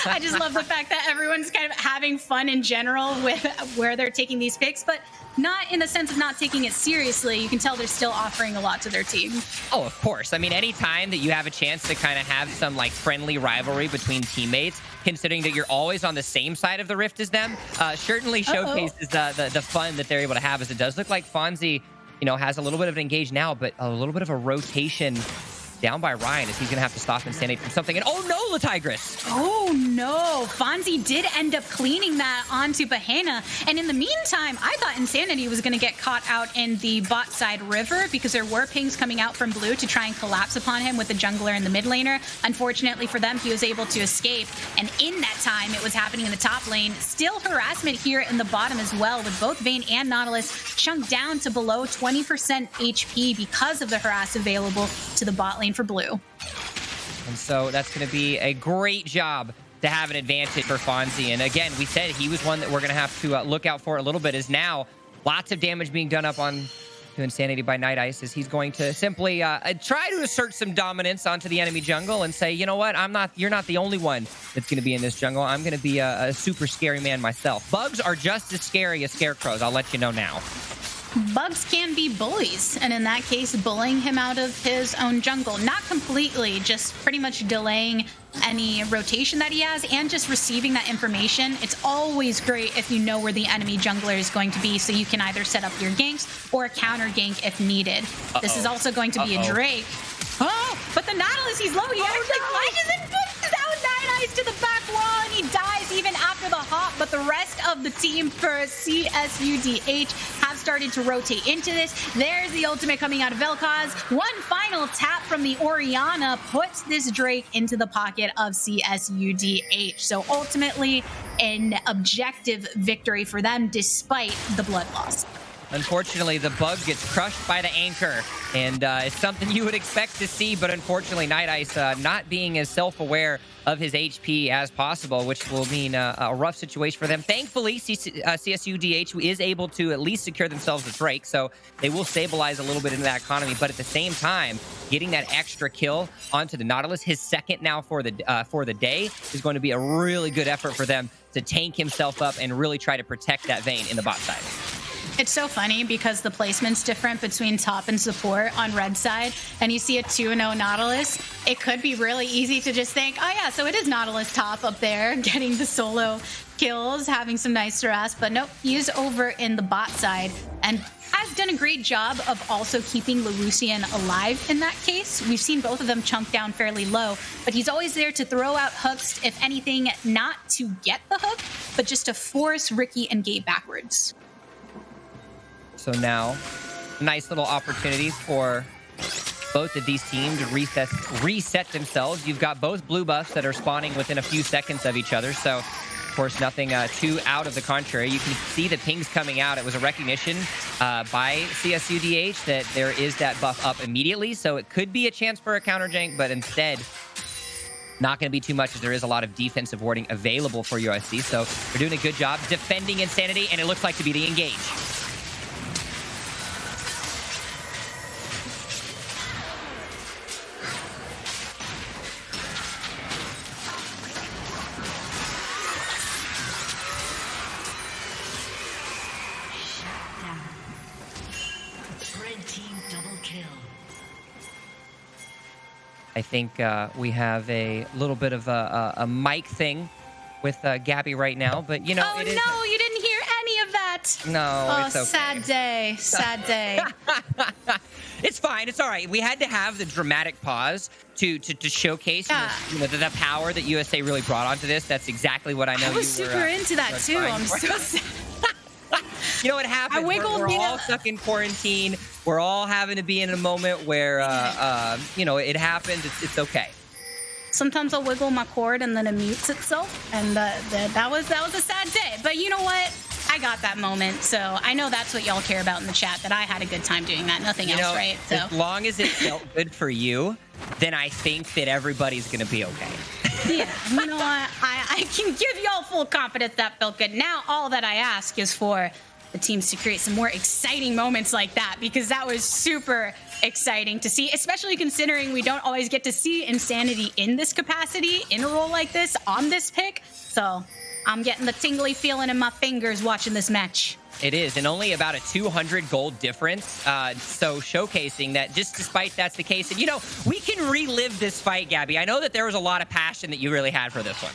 I just love the fact that everyone's kind of having fun in general with where they're taking these picks, but not in the sense of not taking it seriously. You can tell they're still offering a lot to their team. Oh, of course. I mean, anytime that you have a chance to kind of have some like friendly rivalry between teammates, considering that you're always on the same side of the rift as them, certainly showcases the fun that they're able to have, as it does look like Fonzie, has a little bit of an engage now, but a little bit of a rotation down by Ryan, as he's going to have to stop Insanity from something. And oh no, La Tigress! Oh no, Fonzie did end up cleaning that onto Bahena. And in the meantime, I thought Insanity was going to get caught out in the bot side river, because there were pings coming out from blue to try and collapse upon him with the jungler and the mid laner. Unfortunately for them, he was able to escape. And in that time, it was happening in the top lane. Still harassment here in the bottom as well, with both Vayne and Nautilus chunked down to below 20% HP because of the harass available to the bot lane for blue. And so that's going to be a great job to have an advantage for Fonzie. And again, we said he was one that we're going to have to look out for a little bit, as now lots of damage being done up on to Insanity by Night Ice, as he's going to simply try to assert some dominance onto the enemy jungle and say, you know what, you're not the only one that's going to be in this jungle. I'm going to be a super scary man myself. Bugs are just as scary as scarecrows. I'll let you know now. Bugs can be bullies, and in that case, bullying him out of his own jungle. Not completely, just pretty much delaying any rotation that he has and just receiving that information. It's always great if you know where the enemy jungler is going to be, so you can either set up your ganks or a counter gank if needed. This is also going to be a Drake. Oh, but the Nautilus, he's low. He actually flashes and pushes out Night Ice to the back wall, and he dies even after the hop. But the rest of the team for CSUDH have started to rotate into this. There's the ultimate coming out of Vel'Koz. One final tap from the Orianna puts this Drake into the pocket of CSUDH. So ultimately, an objective victory for them despite the blood loss. Unfortunately, the bug gets crushed by the anchor, and it's something you would expect to see, but unfortunately, Night Ice not being as self-aware of his HP as possible, which will mean a rough situation for them. Thankfully, CSUDH is able to at least secure themselves a Drake, so they will stabilize a little bit into that economy, but at the same time, getting that extra kill onto the Nautilus, his second now for the day, is going to be a really good effort for them to tank himself up and really try to protect that Vayne in the bot side. It's so funny because the placement's different between top and support on red side, and you see a 2-0 Nautilus. It could be really easy to just think, oh yeah, so it is Nautilus top up there, getting the solo kills, having some nice harass, but nope, he is over in the bot side, and has done a great job of also keeping Lewusian alive in that case. We've seen both of them chunk down fairly low, but he's always there to throw out hooks, if anything, not to get the hook, but just to force Ricky and Gate backwards. So now, nice little opportunities for both of these teams to reset themselves. You've got both blue buffs that are spawning within a few seconds of each other. So, of course, nothing too out of the contrary. You can see the pings coming out. It was a recognition by CSUDH that there is that buff up immediately. So it could be a chance for a counter jank, but instead, not going to be too much as there is a lot of defensive warding available for USC. So they're doing a good job defending Insanity, and it looks like to be the engage. I think we have a little bit of a mic thing with Gabby right now, but you know, oh no, you didn't hear any of that. No, it's okay. Sad day, sad day. It's fine. It's all right. We had to have the dramatic pause to showcase the power that USA really brought onto this. That's exactly what I know. I was super into that too. I'm so sad. You know what happens? We're all stuck in quarantine. We're all having to be in a moment where, you know, it happens. It's okay. Sometimes I'll wiggle my cord and then it mutes itself, and that was a sad day. But you know what? I got that moment, so I know that's what y'all care about in the chat. That I had a good time doing that. Nothing else, right? So as long as it felt good for you, then I think that everybody's gonna be okay. Yeah, you know what? I can give y'all full confidence that felt good. Now all that I ask is for the teams to create some more exciting moments like that, because that was super exciting to see, especially considering we don't always get to see Insanity in this capacity, in a role like this, on this pick. So I'm getting the tingly feeling in my fingers watching this match. It is, and only about a 200 gold difference. So showcasing that just despite that's the case, and you know, we can relive this fight, Gabby. I know that there was a lot of passion that you really had for this one.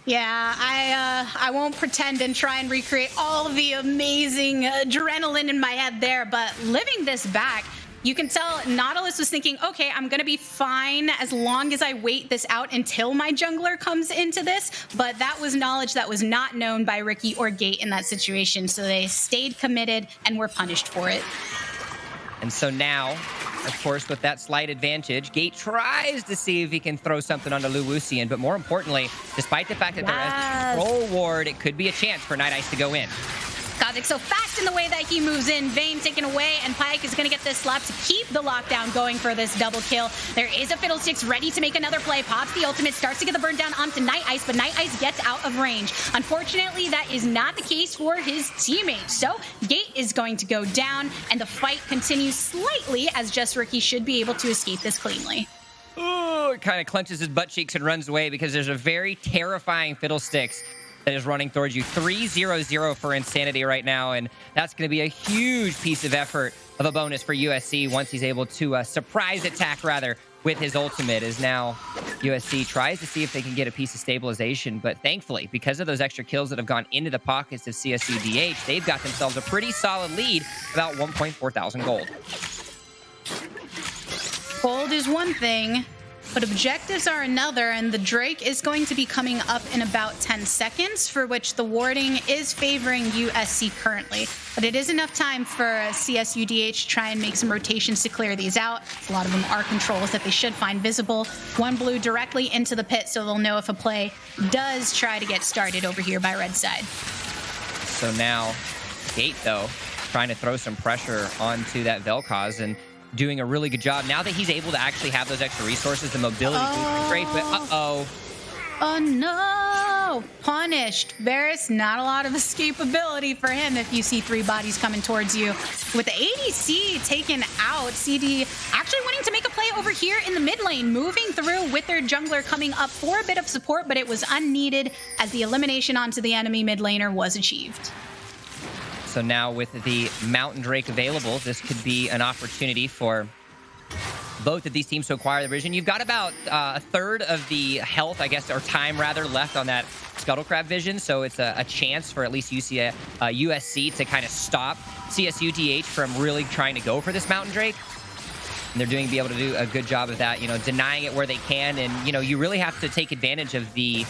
Yeah, I won't pretend and try and recreate all of the amazing adrenaline in my head there, but living this back, you can tell Nautilus was thinking, okay, I'm going to be fine as long as I wait this out until my jungler comes into this, but that was knowledge that was not known by Ricky or Gate in that situation, so they stayed committed and were punished for it. And so now, of course, with that slight advantage, Gate tries to see if he can throw something onto Lewusian, but more importantly, despite the fact that there is a control ward, it could be a chance for Night Ice to go in. Kha'Zix so fast in the way that he moves in. Vayne taken away, and Pyke is going to get this slap to keep the lockdown going for this double kill. There is a Fiddlesticks ready to make another play. Pops the ultimate, starts to get the burn down onto Night Ice, but Night Ice gets out of range. Unfortunately, that is not the case for his teammates. So Gate is going to go down, and the fight continues slightly, as just Ricky should be able to escape this cleanly. Ooh, it kind of clenches his butt cheeks and runs away because there's a very terrifying Fiddlesticks that is running towards you. 3-0-0 for Insanity right now, and that's going to be a huge piece of effort of a bonus for USC once he's able to surprise attack, rather, with his ultimate, as now USC tries to see if they can get a piece of stabilization, but thankfully, because of those extra kills that have gone into the pockets of CSUDH, they've got themselves a pretty solid lead, about 1,400 gold. Gold is one thing. but objectives are another, and the Drake is going to be coming up in about 10 seconds, for which the warding is favoring USC currently. But it is enough time for CSUDH to try and make some rotations to clear these out. A lot of them are controls that they should find visible. One blue directly into the pit, so they'll know if a play does try to get started over here by red side. So now, Gate, though, trying to throw some pressure onto that Vel'Koz and doing a really good job. Now that he's able to actually have those extra resources, the mobility boost is great, but uh-oh. Oh no! Punished. Varus, not a lot of escapability for him if you see 3 bodies coming towards you. With the ADC taken out, CD actually wanting to make a play over here in the mid lane, moving through with their jungler coming up for a bit of support, but it was unneeded as the elimination onto the enemy mid laner was achieved. So now with the Mountain Drake available, this could be an opportunity for both of these teams to acquire the vision. You've got about a third of the health, I guess, or time rather, left on that Scuttlecrab vision. So it's a chance for at least USC to kind of stop CSUDH from really trying to go for this Mountain Drake. And they're be able to do a good job of that, denying it where they can. And, you really have to take advantage of the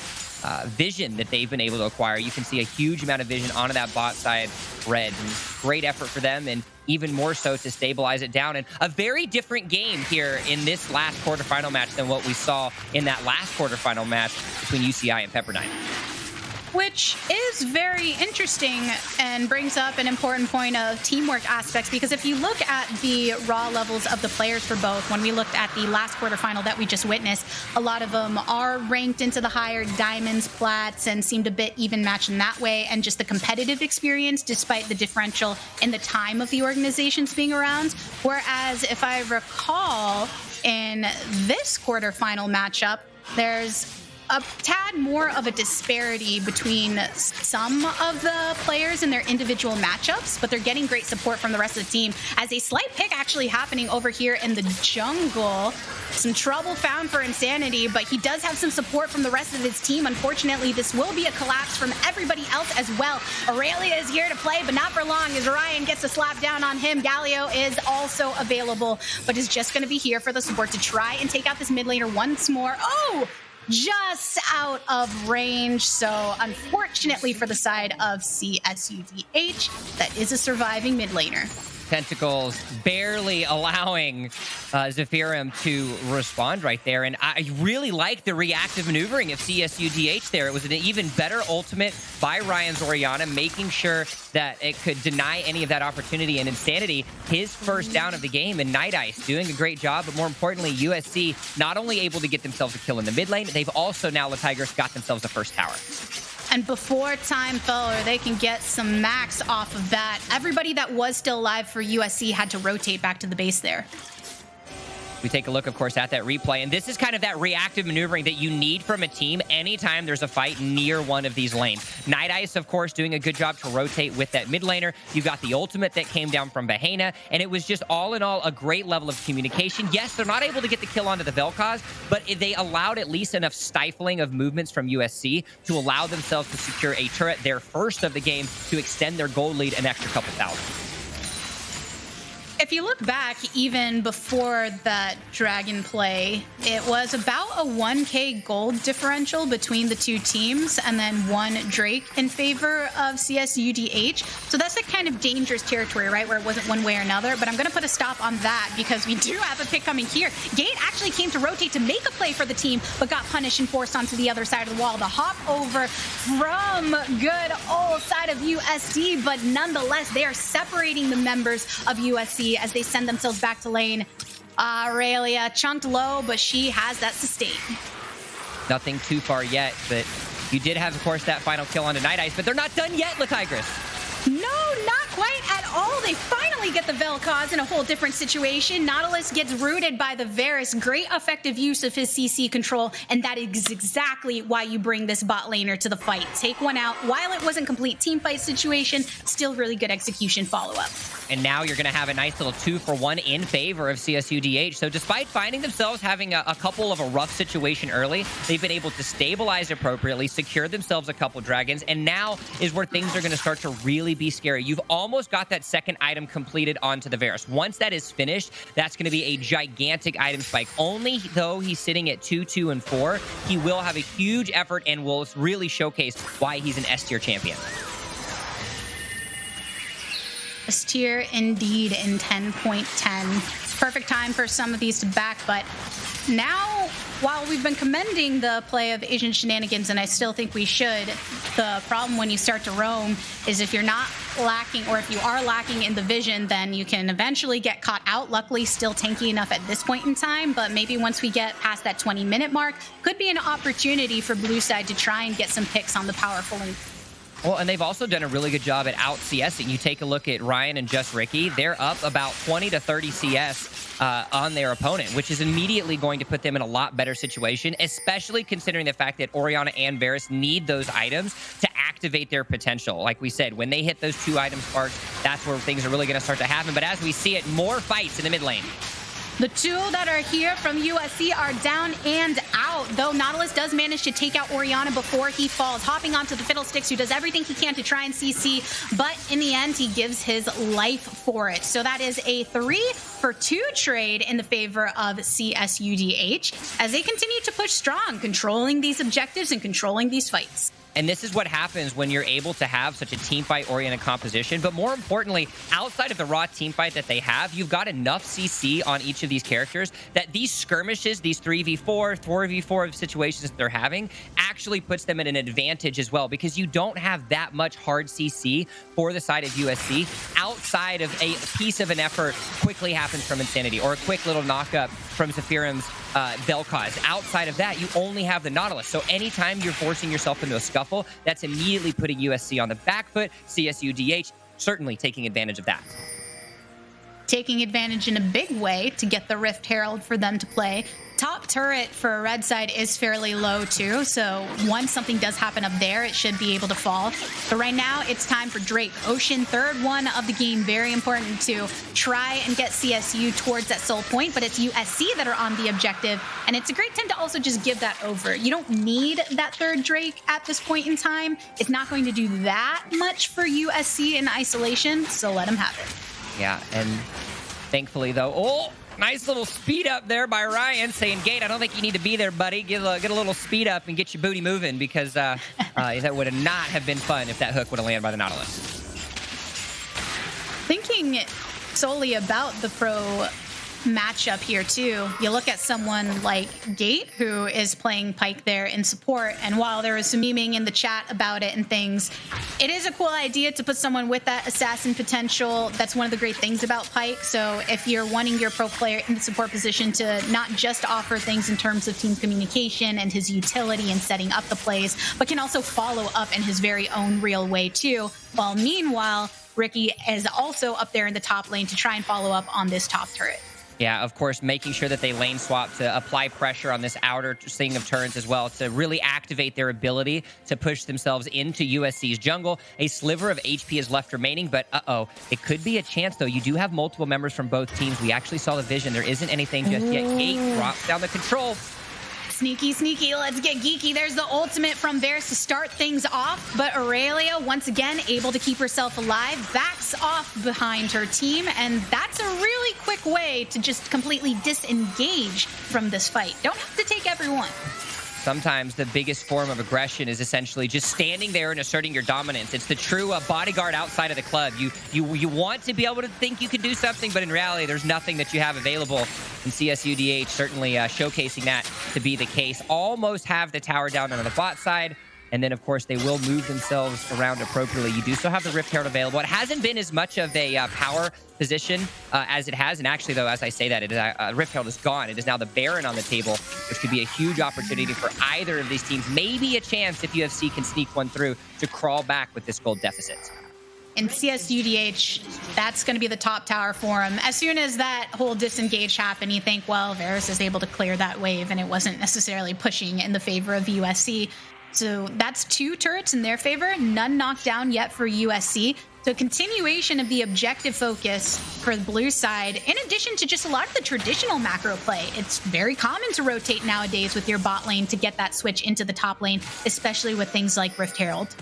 vision that they've been able to acquire. You can see a huge amount of vision onto that bot side red. And great effort for them, and even more so to stabilize it down. And a very different game here in this last quarterfinal match than what we saw in that last quarterfinal match between UCI and Pepperdine. Which is very interesting and brings up an important point of teamwork aspects, because if you look at the raw levels of the players for both, when we looked at the last quarterfinal that we just witnessed, a lot of them are ranked into the higher diamonds, plats, and seemed a bit even matched in that way, and just the competitive experience despite the differential in the time of the organizations being around. Whereas if I recall, in this quarterfinal matchup, there's a tad more of a disparity between some of the players in their individual matchups, but they're getting great support from the rest of the team, as a slight pick actually happening over here in the jungle. Some trouble found for Insanity, but he does have some support from the rest of his team. Unfortunately, this will be a collapse from everybody else as well. Aurelia is here to play, but not for long, as Ryan gets a slap down on him. Galio is also available, but is just going to be here for the support to try and take out this mid laner once more. Oh! Just out of range. So unfortunately for the side of CSUDH, that is a surviving mid laner. Tentacles barely allowing Zephyrum to respond right there. And I really like the reactive maneuvering of CSUDH there. It was an even better ultimate by Ryan's Orianna, making sure that it could deny any of that opportunity. And Insanity, his first down of the game, and Night Ice doing a great job. But more importantly, USC not only able to get themselves a kill in the mid lane, they've also now, the Tigers, got themselves a first tower. And before time fell, or they can get some max off of that, everybody that was still alive for USC had to rotate back to the base there. We take a look, of course, at that replay, and this is kind of that reactive maneuvering that you need from a team anytime there's a fight near one of these lanes. Night Ice, of course, doing a good job to rotate with that mid laner. You got the ultimate that came down from Bahena, and it was just all in all a great level of communication. Yes, they're not able to get the kill onto the Vel'Koz, but they allowed at least enough stifling of movements from USC to allow themselves to secure a turret, their first of the game, to extend their gold lead an extra couple thousand. If you look back, even before that Dragon play, it was about a 1k gold differential between the two teams, and then one Drake in favor of CSUDH. So that's the kind of dangerous territory, right, where it wasn't one way or another. But I'm going to put a stop on that, because we do have a pick coming here. Gate actually came to rotate to make a play for the team, but got punished and forced onto the other side of the wall. The hop over from good old side of USD, but nonetheless, they are separating the members of USC as they send themselves back to lane. Aurelia chunked low, but she has that sustain. Nothing too far yet, but you did have, of course, that final kill onto Night Ice, but they're not done yet, Tigris. No, not quite at all. They finally get the Vel'Koz in a whole different situation. Nautilus gets rooted by the Varus. Great effective use of his CC control, and that is exactly why you bring this bot laner to the fight. Take one out. While it wasn't complete team fight situation, still really good execution follow-up. And now you're going to have a nice little 2-for-1 in favor of CSUDH. So despite finding themselves having a couple of a rough situation early, they've been able to stabilize appropriately, secure themselves a couple dragons, and now is where things are going to start to really be scary. You've almost got that second item completed onto the Varus. Once that is finished, that's going to be a gigantic item spike. Only though he's sitting at 2, 2, and 4, he will have a huge effort and will really showcase why he's an S-tier champion. S-tier indeed in 10.10. Perfect time for some of these to back, but now, while we've been commending the play of Asian Shenanigans, and I still think we should, the problem when you start to roam is if you're not lacking, or if you are lacking in the vision, then you can eventually get caught out. Luckily, still tanky enough at this point in time, but maybe once we get past that 20-minute mark, could be an opportunity for blue side to try and get some picks on the powerful link. Well, and they've also done a really good job at out-CSing. You take a look at Ryan and Just Ricky, they're up about 20 to 30 CS on their opponent, which is immediately going to put them in a lot better situation, especially considering the fact that Orianna and Varus need those items to activate their potential. Like we said, when they hit those 2 item sparks, that's where things are really going to start to happen. But as we see it, more fights in the mid lane. The 2 that are here from USC are down and out, though Nautilus does manage to take out Orianna before he falls, hopping onto the Fiddlesticks, who does everything he can to try and CC, but in the end, he gives his life for it. So that is a 3-for-2 trade in the favor of CSUDH as they continue to push strong, controlling these objectives and controlling these fights. And this is what happens when you're able to have such a team fight oriented composition. But more importantly, outside of the raw team fight that they have, you've got enough CC on each of these characters that these skirmishes, these 3v4, 4v4 situations that they're having actually puts them at an advantage as well, because you don't have that much hard CC for the side of USC outside of a piece of an effort quickly happens from Insanity or a quick little knock-up from Zephyrum's Vel'Koz. Outside of that, you only have the Nautilus. So anytime you're forcing yourself into a scuffle, that's immediately putting USC on the back foot. CSUDH certainly taking advantage of that. Taking advantage in a big way to get the Rift Herald for them to play. Top turret for red side is fairly low too, so once something does happen up there, it should be able to fall. But right now, it's time for Drake. Ocean, third one of the game, very important to try and get CSU towards that soul point, but it's USC that are on the objective, and it's a great time to also just give that over. You don't need that third Drake at this point in time. It's not going to do that much for USC in isolation, so let them have it. Yeah, and thankfully though, nice little speed up there by Ryan saying, Gate, I don't think you need to be there, buddy. Get a little speed up and get your booty moving, because that would not have been fun if that hook would have landed by the Nautilus. Thinking solely about the pro matchup here too, you look at someone like Gate, who is playing Pyke there in support, and while there was some memeing in the chat about it and things, it is a cool idea to put someone with that assassin potential. That's one of the great things about Pyke. So if you're wanting your pro player in the support position to not just offer things in terms of team communication and his utility and setting up the plays, but can also follow up in his very own real way too, while meanwhile Ricky is also up there in the top lane to try and follow up on this top turret. Yeah, of course, making sure that they lane swap to apply pressure on this outer string of turns as well to really activate their ability to push themselves into USC's jungle. A sliver of HP is left remaining, but it could be a chance, though. You do have multiple members from both teams. We actually saw the vision. There isn't anything just yet. Gate drops down the control. Sneaky, sneaky, let's get geeky. There's the ultimate from Varus to start things off, but Aurelia, once again, able to keep herself alive, backs off behind her team, and that's a really quick way to just completely disengage from this fight. Don't have to take everyone. Sometimes the biggest form of aggression is essentially just standing there and asserting your dominance. It's the true bodyguard outside of the club. You want to be able to think you can do something, but in reality, there's nothing that you have available. And CSUDH certainly showcasing that to be the case. Almost have the tower down on the bot side. And then, of course, they will move themselves around appropriately. You do still have the Rift Herald available. It hasn't been as much of a power position as it has. And actually, though, as I say that, it is, Rift Herald is gone. It is now the Baron on the table, which could be a huge opportunity for either of these teams. Maybe a chance if UFC can sneak one through to crawl back with this gold deficit. In CSUDH, that's going to be the top tower for him. As soon as that whole disengage happened, you think, well, Varus is able to clear that wave, and it wasn't necessarily pushing in the favor of USC. So that's 2 turrets in their favor, none knocked down yet for USC. So continuation of the objective focus for the blue side, in addition to just a lot of the traditional macro play. It's very common to rotate nowadays with your bot lane to get that switch into the top lane, especially with things like Rift Herald.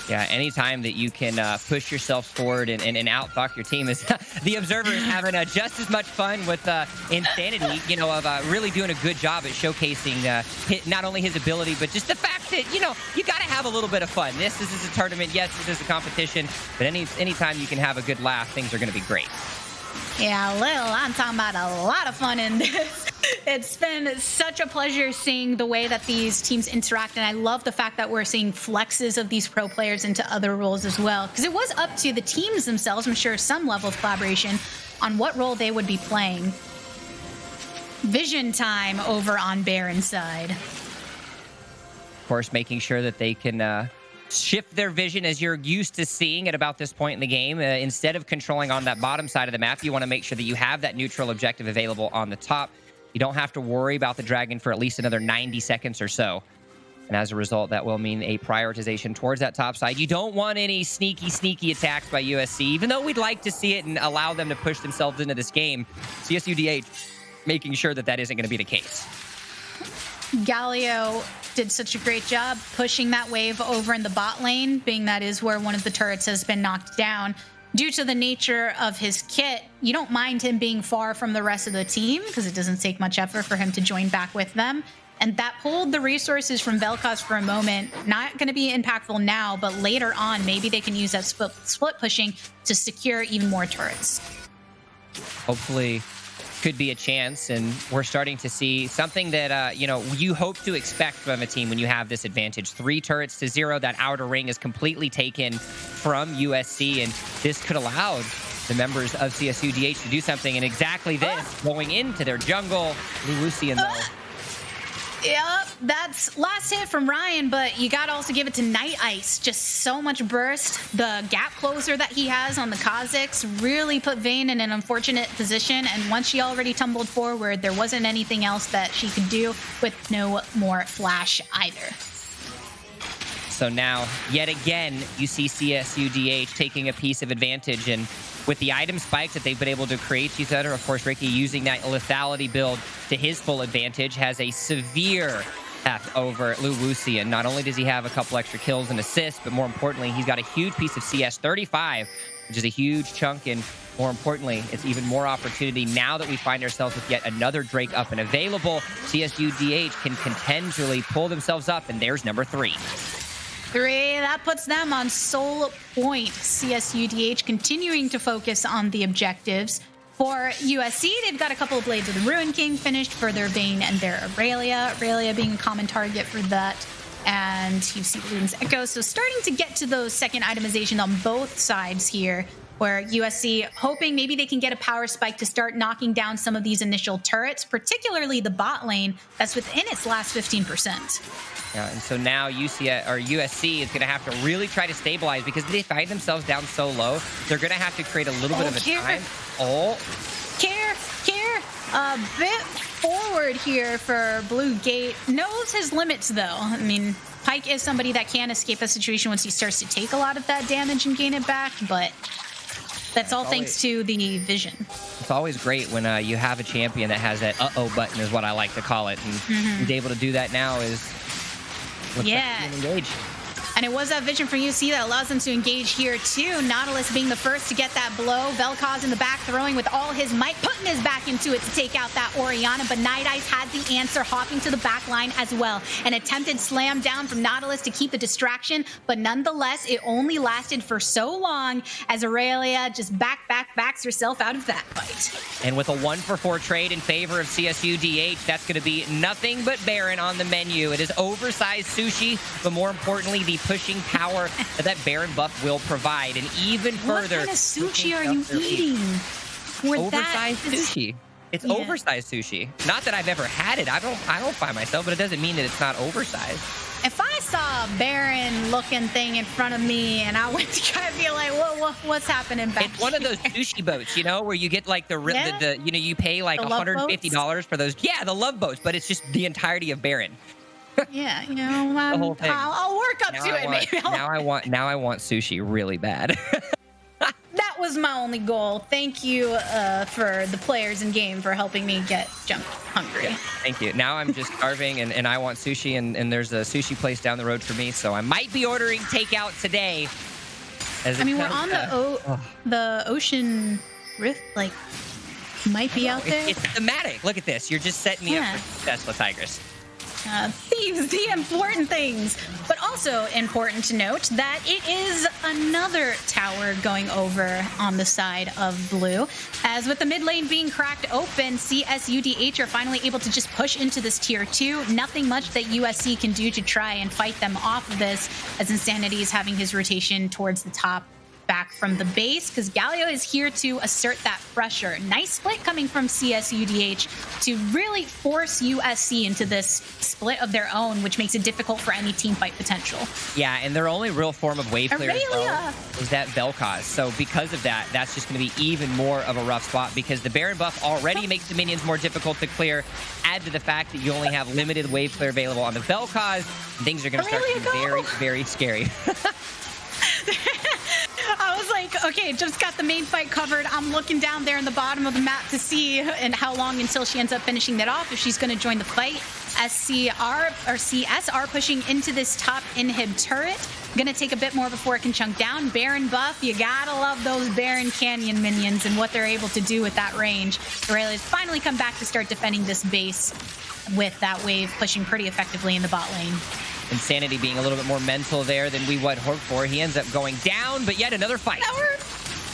Yeah, anytime that you can push yourself forward and outthunk your team is the observer is having just as much fun with insanity, you know, of really doing a good job at showcasing not only his ability, but just the fact that, you know, you got to have a little bit of fun. This is a tournament. Yes, this is a competition, but anytime you can have a good laugh, things are going to be great. Yeah, I'm talking about a lot of fun in this. It's been such a pleasure seeing the way that these teams interact, and I love the fact that we're seeing flexes of these pro players into other roles as well, because it was up to the teams themselves, I'm sure, some level of collaboration on what role they would be playing. Vision time over on Baron's side. Of course, making sure that they can shift their vision as you're used to seeing at about this point in the game. Instead of controlling on that bottom side of the map, you want to make sure that you have that neutral objective available on the top. You don't have to worry about the dragon for at least another 90 seconds or so. And as a result, that will mean a prioritization towards that top side. You don't want any sneaky attacks by USC, even though we'd like to see it and allow them to push themselves into this game. CSUDH making sure that that isn't going to be the case. Galio did such a great job pushing that wave over in the bot lane, being that is where one of the turrets has been knocked down. Due to the nature of his kit, you don't mind him being far from the rest of the team because it doesn't take much effort for him to join back with them. And that pulled the resources from Vel'Koz for a moment. Not going to be impactful now, but later on, maybe they can use that split pushing to secure even more turrets. Hopefully could be a chance, and we're starting to see something that you know, you hope to expect from a team when you have this advantage. 3 turrets to 0. That outer ring is completely taken from USC, and this could allow the members of CSUDH to do something, and exactly this going into their jungle. Lucian though. Yep, that's last hit from Ryan, but you gotta also give it to Night Ice. Just so much burst. The gap closer that he has on the Kha'Zix really put Vayne in an unfortunate position, and once she already tumbled forward, there wasn't anything else that she could do with no more flash either. So now, yet again, you see CSUDH taking a piece of advantage, and with the item spikes that they've been able to create, you said, or of course, Ricky using that lethality build to his full advantage, has a severe heft over Lucian. Not only does he have a couple extra kills and assists, but more importantly, he's got a huge piece of CS 35, which is a huge chunk, and more importantly, it's even more opportunity now that we find ourselves with yet another Drake up and available. CSUDH can potentially pull themselves up, and there's number 3. 3, that puts them on sole point. CSUDH continuing to focus on the objectives. For USC, they've got a couple of Blades of the Ruin King finished for their Vayne and their Aurelia. Aurelia being a common target for that. And you see Luden's Echo. So starting to get to those second itemization on both sides here, where USC hoping maybe they can get a power spike to start knocking down some of these initial turrets, particularly the bot lane that's within its last 15%. Yeah, and so now USC is going to have to really try to stabilize, because if they find themselves down so low, they're going to have to create a little bit of a time. Care, a bit forward here for Blue Gate. Knows his limits, though. I mean, Pyke is somebody that can escape a situation once he starts to take a lot of that damage and gain it back, but that's all thanks to the vision. It's always great when you have a champion that has that uh-oh button, is what I like to call it, and he's able to do that now. Looks like engaged. And it was that vision from UC that allows them to engage here too. Nautilus being the first to get that blow. Vel'Koz in the back throwing with all his might, putting his back into it to take out that Orianna. But Night Ice had the answer, hopping to the back line as well. An attempted slam down from Nautilus to keep the distraction, but nonetheless, it only lasted for so long as Aurelia just backs herself out of that fight. And with a 1-for-4 trade in favor of CSUDH, that's going to be nothing but Baron on the menu. It is oversized sushi, but more importantly, the pushing power that Baron buff will provide. And even further, what kind of sushi are you eating? Oversized sushi. It's oversized sushi. Not that I've ever had it. I don't find myself, but it doesn't mean that it's not oversized. If I saw a Baron looking thing in front of me and I went to kind of be like, what's happening back It's one of those sushi boats, you know, where you get like the you know, you pay like $150 for those. Yeah, the love boats, but it's just the entirety of Baron. Yeah, you know, I'll work up to it. Maybe now I want sushi really bad. That was was my only goal. Thank you for the players in game for helping me get junk hungry. Yeah, thank you. Now I'm just starving, and I want sushi, and there's a sushi place down the road for me, so I might be ordering takeout today. I mean, we're on the ocean rift, like, might be out there. It's thematic. Look at this. You're just setting me up for Tesla Tigers. Thieves, the important things. But also important to note that it is another tower going over on the side of blue. As with the mid lane being cracked open, CSUDH are finally able to just push into this tier 2. Nothing much that USC can do to try and fight them off of this, as Insanity is having his rotation towards the top back from the base, because Galio is here to assert that pressure. Nice split coming from CSUDH to really force USC into this split of their own, which makes it difficult for any team fight potential. Yeah, and their only real form of wave clear is that Vel'Koz. So because of that, that's just going to be even more of a rough spot, because the Baron buff already makes the minions more difficult to clear. Add to the fact that you only have limited wave clear available on the Vel'Koz, things are going to start to be very, very scary. I was like, okay, just got the main fight covered. I'm looking down there in the bottom of the map to see and how long until she ends up finishing that off, if she's going to join the fight. CS are pushing into this top inhib turret. Going to take a bit more before it can chunk down. Baron buff, you gotta love those Baron Canyon minions and what they're able to do with that range. Aurelia's finally come back to start defending this base with that wave pushing pretty effectively in the bot lane. Insanity being a little bit more mental there than we would hope for. He ends up going down, but yet another fight.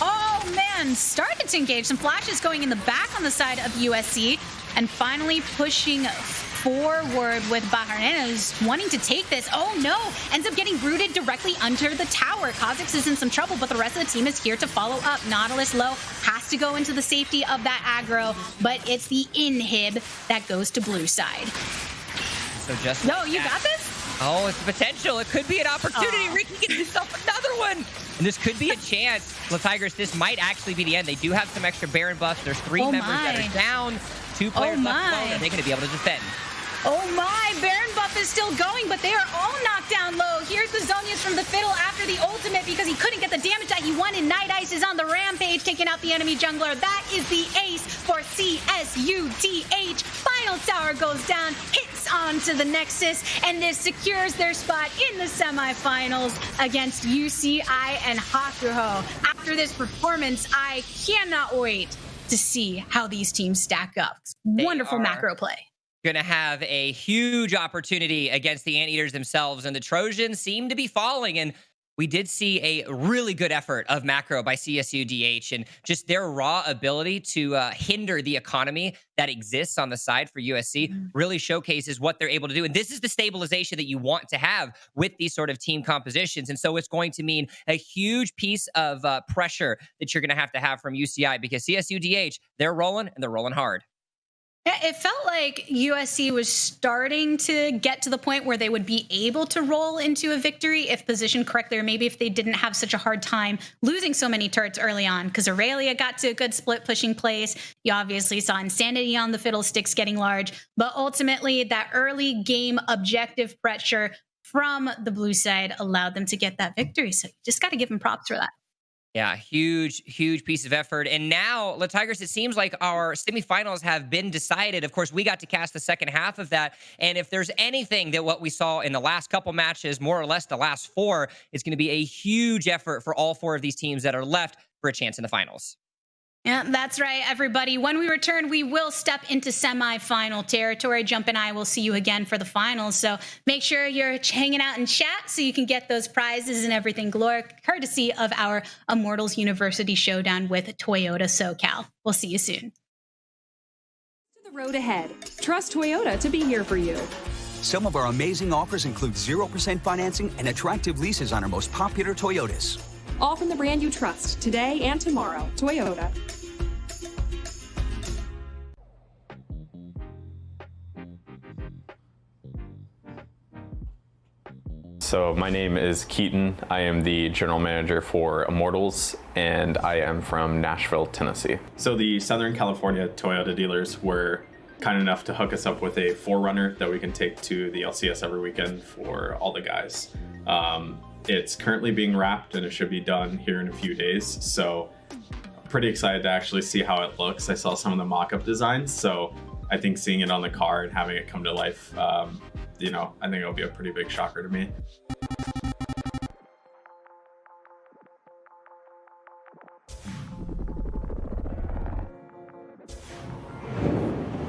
Oh man, started to engage. Some flashes going in the back on the side of USC, and finally pushing forward with Baharnenos wanting to take this. Oh no, ends up getting rooted directly under the tower. Kha'Zix is in some trouble, but the rest of the team is here to follow up. Nautilus low, has to go into the safety of that aggro, but it's the inhib that goes to blue side. So just no, you got this? Oh, it's potential. It could be an opportunity. Ricky gets himself another one. And this could be a chance. The Tigers, this might actually be the end. They do have some extra Baron buffs. There's 3 members that are down. 2 players left alone. Are they going to be able to defend? Oh my, Baron buff is still going, but they are all knocked down low. Here's the Zonius from the fiddle after the ultimate because he couldn't get the damage that he wanted. Night Ice is on the rampage, taking out the enemy jungler. That is the ace for CSUDH. Final tower goes down, hits onto the Nexus, and this secures their spot in the semifinals against UCI and Hakuho. After this performance, I cannot wait to see how these teams stack up. Wonderful macro play. Going to have a huge opportunity against the Anteaters themselves, and the Trojans seem to be falling. And we did see a really good effort of macro by CSUDH, and just their raw ability to hinder the economy that exists on the side for USC really showcases what they're able to do. And this is the stabilization that you want to have with these sort of team compositions. And so it's going to mean a huge piece of pressure that you're going to have from UCI, because CSUDH, they're rolling, and they're rolling hard. It felt like USC was starting to get to the point where they would be able to roll into a victory if positioned correctly, or maybe if they didn't have such a hard time losing so many turrets early on, because Aurelia got to a good split pushing place. You obviously saw Insanity on the fiddlesticks getting large, but ultimately that early game objective pressure from the blue side allowed them to get that victory. So you just got to give them props for that. Yeah, huge piece of effort. And now, the Tigers, it seems like our semifinals have been decided. Of course, we got to cast the second half of that. And if there's anything that what we saw in the last couple matches, more or less the last 4, it's going to be a huge effort for all 4 of these teams that are left for a chance in the finals. Yeah, that's right, everybody. When we return, we will step into semifinal territory. Jump and I will see you again for the finals. So make sure you're hanging out in chat so you can get those prizes and everything courtesy of our Immortals University Showdown with Toyota SoCal. We'll see you soon. To the road ahead. Trust Toyota to be here for you. Some of our amazing offers include 0% financing and attractive leases on our most popular Toyotas. All from the brand you trust today and tomorrow. Toyota. So my name is Keaton. I am the general manager for Immortals, and I am from Nashville, Tennessee. So the Southern California Toyota dealers were kind enough to hook us up with a 4Runner that we can take to the LCS every weekend for all the guys. It's currently being wrapped and it should be done here in a few days. So Pretty excited to actually see how it looks. I saw some of the mock-up designs, so I think seeing it on the car and having it come to life, you know, I think it'll be a pretty big shocker to me.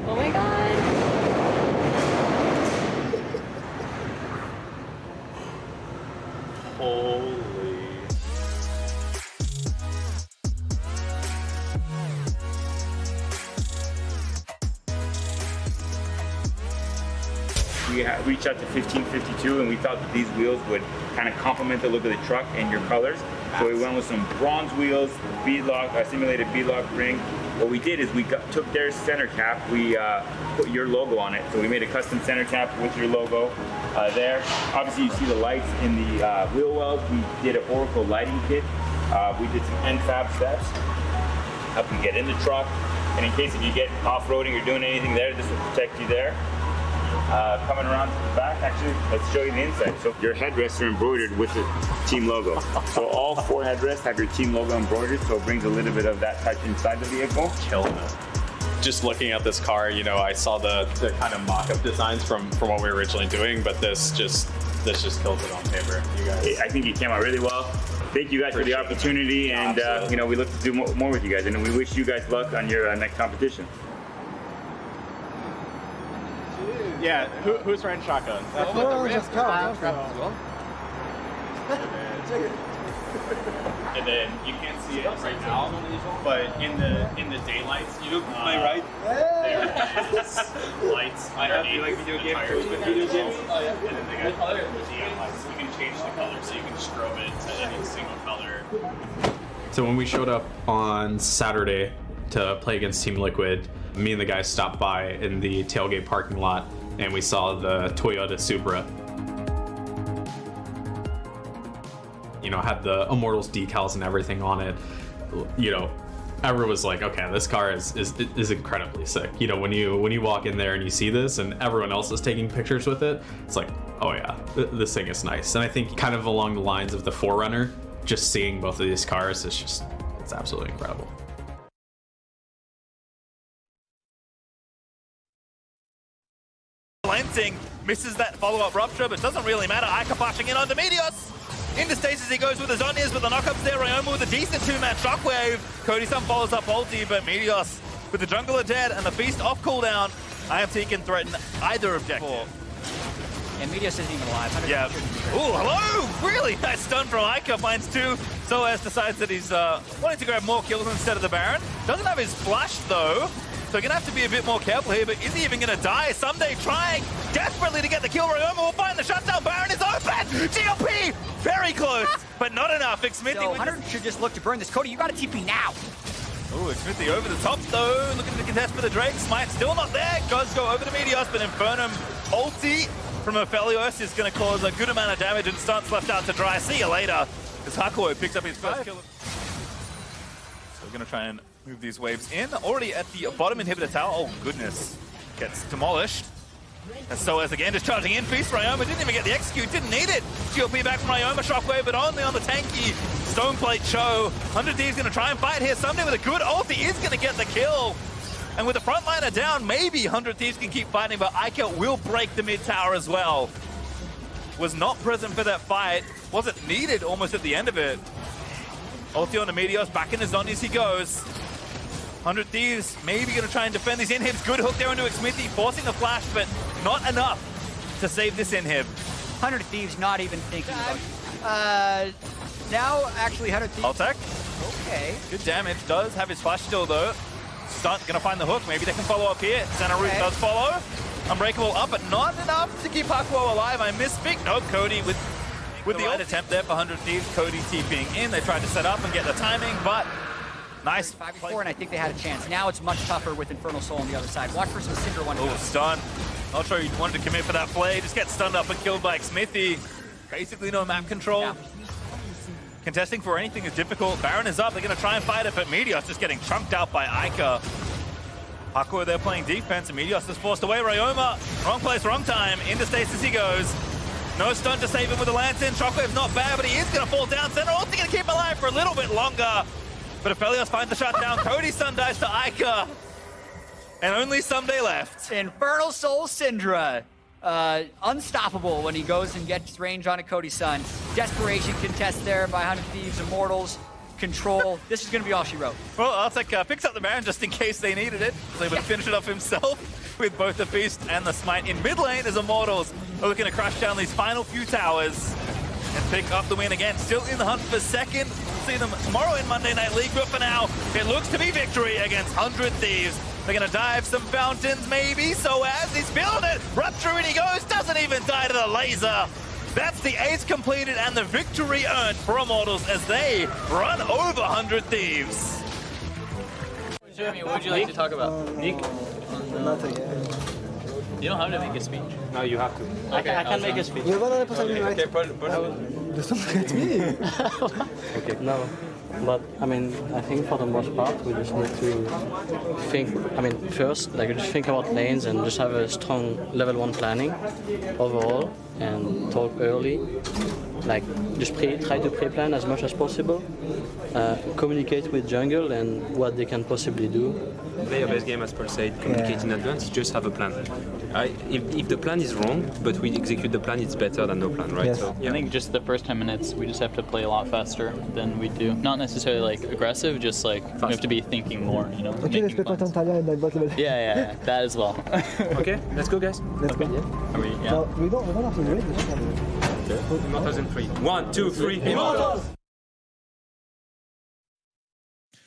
Oh my god. Holy. We reached out to 1552 and we thought that these wheels would kind of complement the look of the truck and your colors. So we went with some bronze wheels, beadlock, simulated beadlock ring. What we did is we took their center cap, we put your logo on it. So we made a custom center cap with your logo there. Obviously you see the lights in the wheel wells. We did an Oracle lighting kit. We did some end fab steps. Help you get in the truck. And in case if you get off-roading or doing anything there, this will protect you there. Coming around to the back, actually, let's show you the inside. So your headrests are embroidered with the team logo. So all 4 headrests have your team logo embroidered, so it brings a little bit of that touch inside the vehicle. Killing it. Just looking at this car, you know, I saw the kind of mock-up designs from what we were originally doing, but this just kills it on paper. You guys, I think it came out really well. Thank you guys for the opportunity, and you know, we look to do more with you guys, and we wish you guys luck on your next competition. Yeah, who's riding shotgun? And then you can't see it right now, but in the daylights, you am I right? There is lights underneath the tires with video games. And then they got the GM lights. You can change the color, so you can strobe it to any single color. So when we showed up on Saturday to play against Team Liquid, me and the guys stopped by in the tailgate parking lot and we saw the Toyota Supra. You know, had the Immortals decals and everything on it. You know, everyone was like, okay, this car is incredibly sick. You know, when you walk in there and you see this and everyone else is taking pictures with it, it's like, oh yeah, this thing is nice. And I think kind of along the lines of the 4Runner, just seeing both of these cars is just, it's absolutely incredible. Lansing misses that follow-up rupture, but doesn't really matter. Ica flashing in onto Meteos. Into stasis he goes with his Zhonya's, but the knockups there. Ryoma with a decent 2-man shockwave. Cody Sun follows up ulti, but Meteos with the jungler dead and the beast off cooldown. IMT can threaten either objective. And Meteos isn't even alive. Yeah. Ooh, hello! Really nice stun from Ica. Finds 2. Soaz decides that he's wanting to grab more kills instead of the Baron. Doesn't have his flash though. So you're going to have to be a bit more careful here, but is he even going to die? Someday trying desperately to get the kill. Ryoma will find the shutdown. Baron is open! GLP! Very close, but not enough. Xmithy so 100 should just look to burn this. Cody, you got to TP now. Ooh, Xmithy over the top though. Looking to contest for the Drake. Smite still not there. Does go over to Meteos, but Infernum ulti from Aphelios is going to cause a good amount of damage and stunts left out to dry. See you later. As Hakuo picks up his first kill. So we're going to try and move these waves in. Already at the bottom inhibitor tower. Oh, goodness. Gets demolished. And Soaz again just charging in. Feast Ryoma didn't even get the execute. Didn't need it. GLP back from Ryoma. Shockwave, but only on the tanky Stoneplate Cho. 100 D is going to try and fight here. Someday with a good ulti is going to get the kill. And with the frontliner down, maybe 100 Thieves can keep fighting, but Ica will break the mid tower as well. Was not present for that fight. Wasn't needed almost at the end of it. Ulti on the Meteos. Back in his Zhonya's he goes. 100 Thieves maybe going to try and defend these inhibs. Good hook there into Xmithy, forcing the flash, but not enough to save this inhib. 100 Thieves not even thinking about now actually 100 Thieves. Ultec. Okay. Good damage. Does have his flash still though. Stunt going to find the hook. Maybe they can follow up here. Santa Root does follow. Unbreakable up, but not enough to keep Hakuo alive. I misspeak. No, Cody with the right attempt there for 100 Thieves. Cody TPing in. They tried to set up and get the timing, but nice. 5v4, and I think they had a chance. Now it's much tougher with Infernal Soul on the other side. Watch for some Cinder one. Oh, stun. Not sure he wanted to commit for that play. Just gets stunned up and killed by Xmithy. Basically no map control. Yeah. Contesting for anything is difficult. Baron is up. They're going to try and fight it, but Meteos just getting chunked out by Ica. Hakuo there playing defense, and Meteos is forced away. Ryoma, wrong place, wrong time. Into stasis he goes. No stun to save him with the lance in. Shockwave not bad, but he is going to fall down. Center also going to keep him alive for a little bit longer. But Aphelios finds the shutdown. Cody Sun dies to Ica. And only Someday left. Infernal Soul Syndra. Unstoppable when he goes and gets range on a Cody Sun. Desperation contest there by 100 Thieves, Immortals, Control. This is going to be all she wrote. Well, Arctic picks up the Baron just in case they needed it. So able to finish it off himself with both the Feast and the Smite. In mid lane as Immortals are looking to crush down these final few towers and pick up the win again. Still in the hunt for second. We'll see them tomorrow in Monday Night League, but for now, it looks to be victory against 100 Thieves. They're gonna dive some fountains, maybe. So as he's feeling it, right through and he goes, doesn't even die to the laser. That's the ace completed and the victory earned for Immortals as they run over 100 Thieves. Jeremy, what would you like to talk about? Nick? Nothing. You don't have to make a speech. No, you have to. I can make a speech. You're gonna put Okay, right? Just don't look at me. Okay. No, but I mean, I think for the most part, we just need to think. I mean, first, like just think about lanes and just have a strong level 1 planning overall, and talk early. Like just try to pre-plan as much as possible. Communicate with jungle and what they can possibly do. Play a base game as per se, communicate in advance, just have a plan. If the plan is wrong, but we execute the plan, it's better than no plan, right? Yes. So, I think just the first 10 minutes, we just have to play a lot faster than we do. Not necessarily like aggressive, just like we have to be thinking more, you know? Ok, je peux pas t'entendre dans le bot level. Yeah, that as well. Okay, let's go, guys. Let's go. Are we, yeah. No, we don't have to wait. Immortals in 3. 1, 2, 3. Immortals!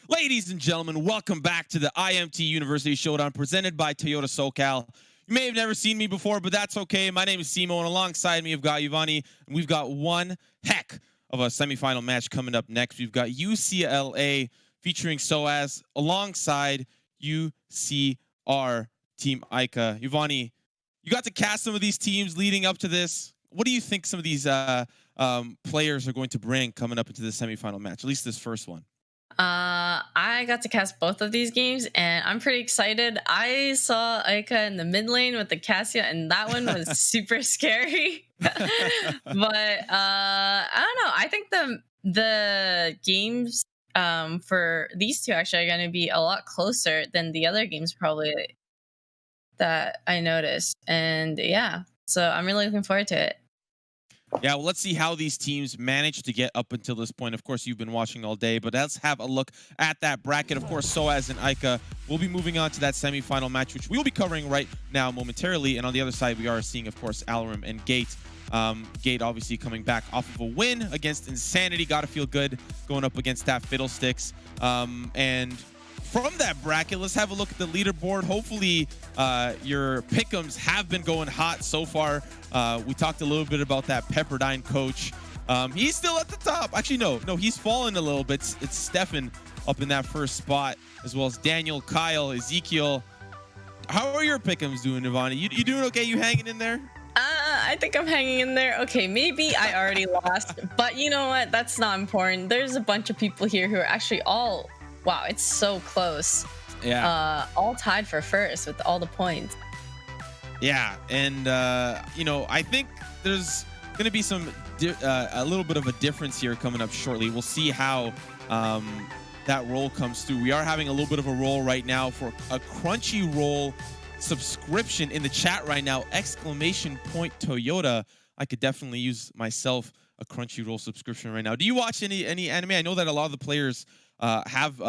Ladies and gentlemen, welcome back to the IMT University Showdown presented by Toyota SoCal. You may have never seen me before, but that's okay. My name is Simo, and alongside me, I've got Yvonne, and we've got one heck of a semifinal match coming up next. We've got UCLA featuring SOAS alongside UCR Team Ica. Yvonne, you got to cast some of these teams leading up to this. What do you think some of these players are going to bring coming up into the semifinal match, at least this first one? I got to cast both of these games, and I'm pretty excited. I saw Ica in the mid lane with the Cassia, and that one was super scary. But I don't know. I think the games for these two actually are going to be a lot closer than the other games probably that I noticed. And yeah, so I'm really looking forward to it. Yeah, well, let's see how these teams managed to get up until this point. Of course, you've been watching all day, but let's have a look at that bracket. Of course, SOAS and Ica will be moving on to that semifinal match, which we'll be covering right now momentarily. And on the other side, we are seeing, of course, Alarum and Gate. Gate obviously coming back off of a win against Insanity. Got to feel good going up against that Fiddlesticks. And from that bracket, let's have a look at the leaderboard. Hopefully, your pick'ems have been going hot so far. We talked a little bit about that Pepperdine coach. He's still at the top. Actually, no, he's fallen a little bit. It's Stefan up in that first spot, as well as Daniel, Kyle, Ezekiel. How are your pick'ems doing, Ivani? You doing okay? You hanging in there? I think I'm hanging in there. Okay, maybe I already lost, but you know what? That's not important. There's a bunch of people here who are actually all... Wow, it's so close. Yeah. All tied for first with all the points. Yeah, and I think there's going to be a little bit of a difference here coming up shortly. We'll see how that roll comes through. We are having a little bit of a roll right now for a Crunchyroll subscription in the chat right now. ! Toyota. I could definitely use myself a Crunchyroll subscription right now. Do you watch any anime? I know that a lot of the players have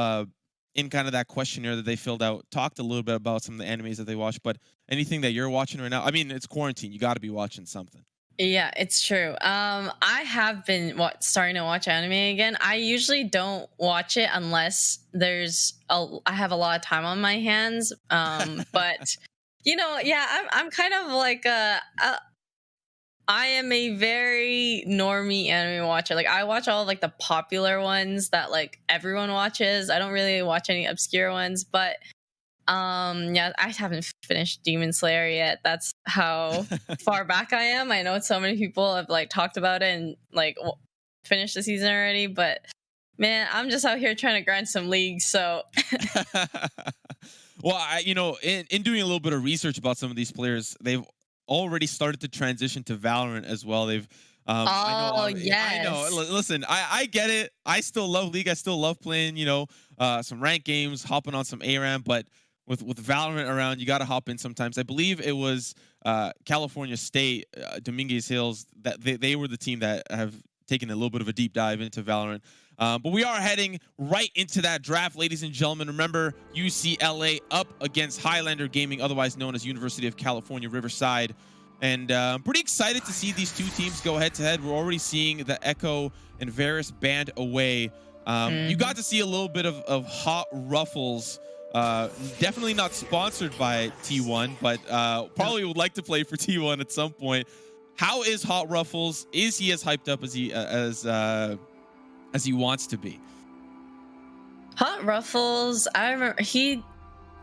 in kind of that questionnaire that they filled out, talked a little bit about some of the animes that they watch, but anything that you're watching right now? I mean, it's quarantine. You got to be watching something. Yeah, it's true. I have been starting to watch anime again. I usually don't watch it unless I have a lot of time on my hands. But I'm kind of like I am a very normie anime watcher. Like, I watch all like the popular ones that like everyone watches. I don't really watch any obscure ones, but I haven't finished Demon Slayer yet. That's how far back I am. I know so many people have like talked about it and like finished the season already, but man, I'm just out here trying to grind some leagues. So well, in doing a little bit of research about some of these players, they've already started to transition to Valorant as well. They've I know. Listen, I get it. I still love League. I still love playing, some ranked games, hopping on some ARAM, but with Valorant around, you got to hop in sometimes. I believe it was California State, Dominguez Hills, that they were the team that have taken a little bit of a deep dive into Valorant. But we are heading right into that draft, ladies and gentlemen. Remember, UCLA up against Highlander Gaming, otherwise known as University of California, Riverside. And I'm pretty excited to see these two teams go head-to-head. We're already seeing the Echo and Varus band away. You got to see a little bit of Hot Ruffles. Definitely not sponsored by T1, but probably would like to play for T1 at some point. How is Hot Ruffles? Is he as hyped up as he wants to be? Hot Ruffles, I remember he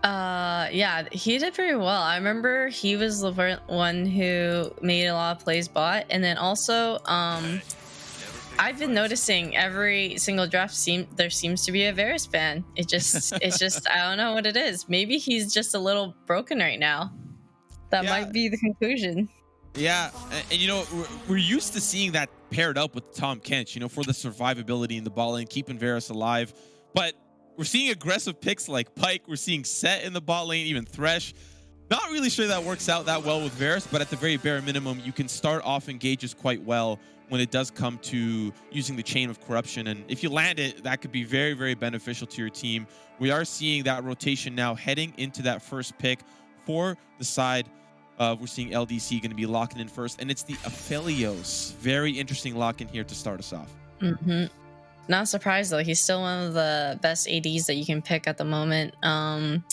did pretty well. I remember he was the one who made a lot of plays bot, and then also I've been noticing every single draft there seems to be a Varus ban. It's just I don't know what it is. Maybe he's just a little broken right now. That might be the conclusion. Yeah, and we're used to seeing that paired up with Tom Kench, for the survivability in the bot lane, keeping Varus alive. But we're seeing aggressive picks like Pyke. We're seeing Set in the bot lane, even Thresh. Not really sure that works out that well with Varus, but at the very bare minimum, you can start off engages quite well when it does come to using the Chain of Corruption. And if you land it, that could be very, very beneficial to your team. We are seeing that rotation now heading into that first pick for the side. We're seeing LDC going to be locking in first, and it's the Aphelios. Very interesting lock in here to start us off. Not surprised though. He's still one of the best ADs that you can pick at the moment. I'm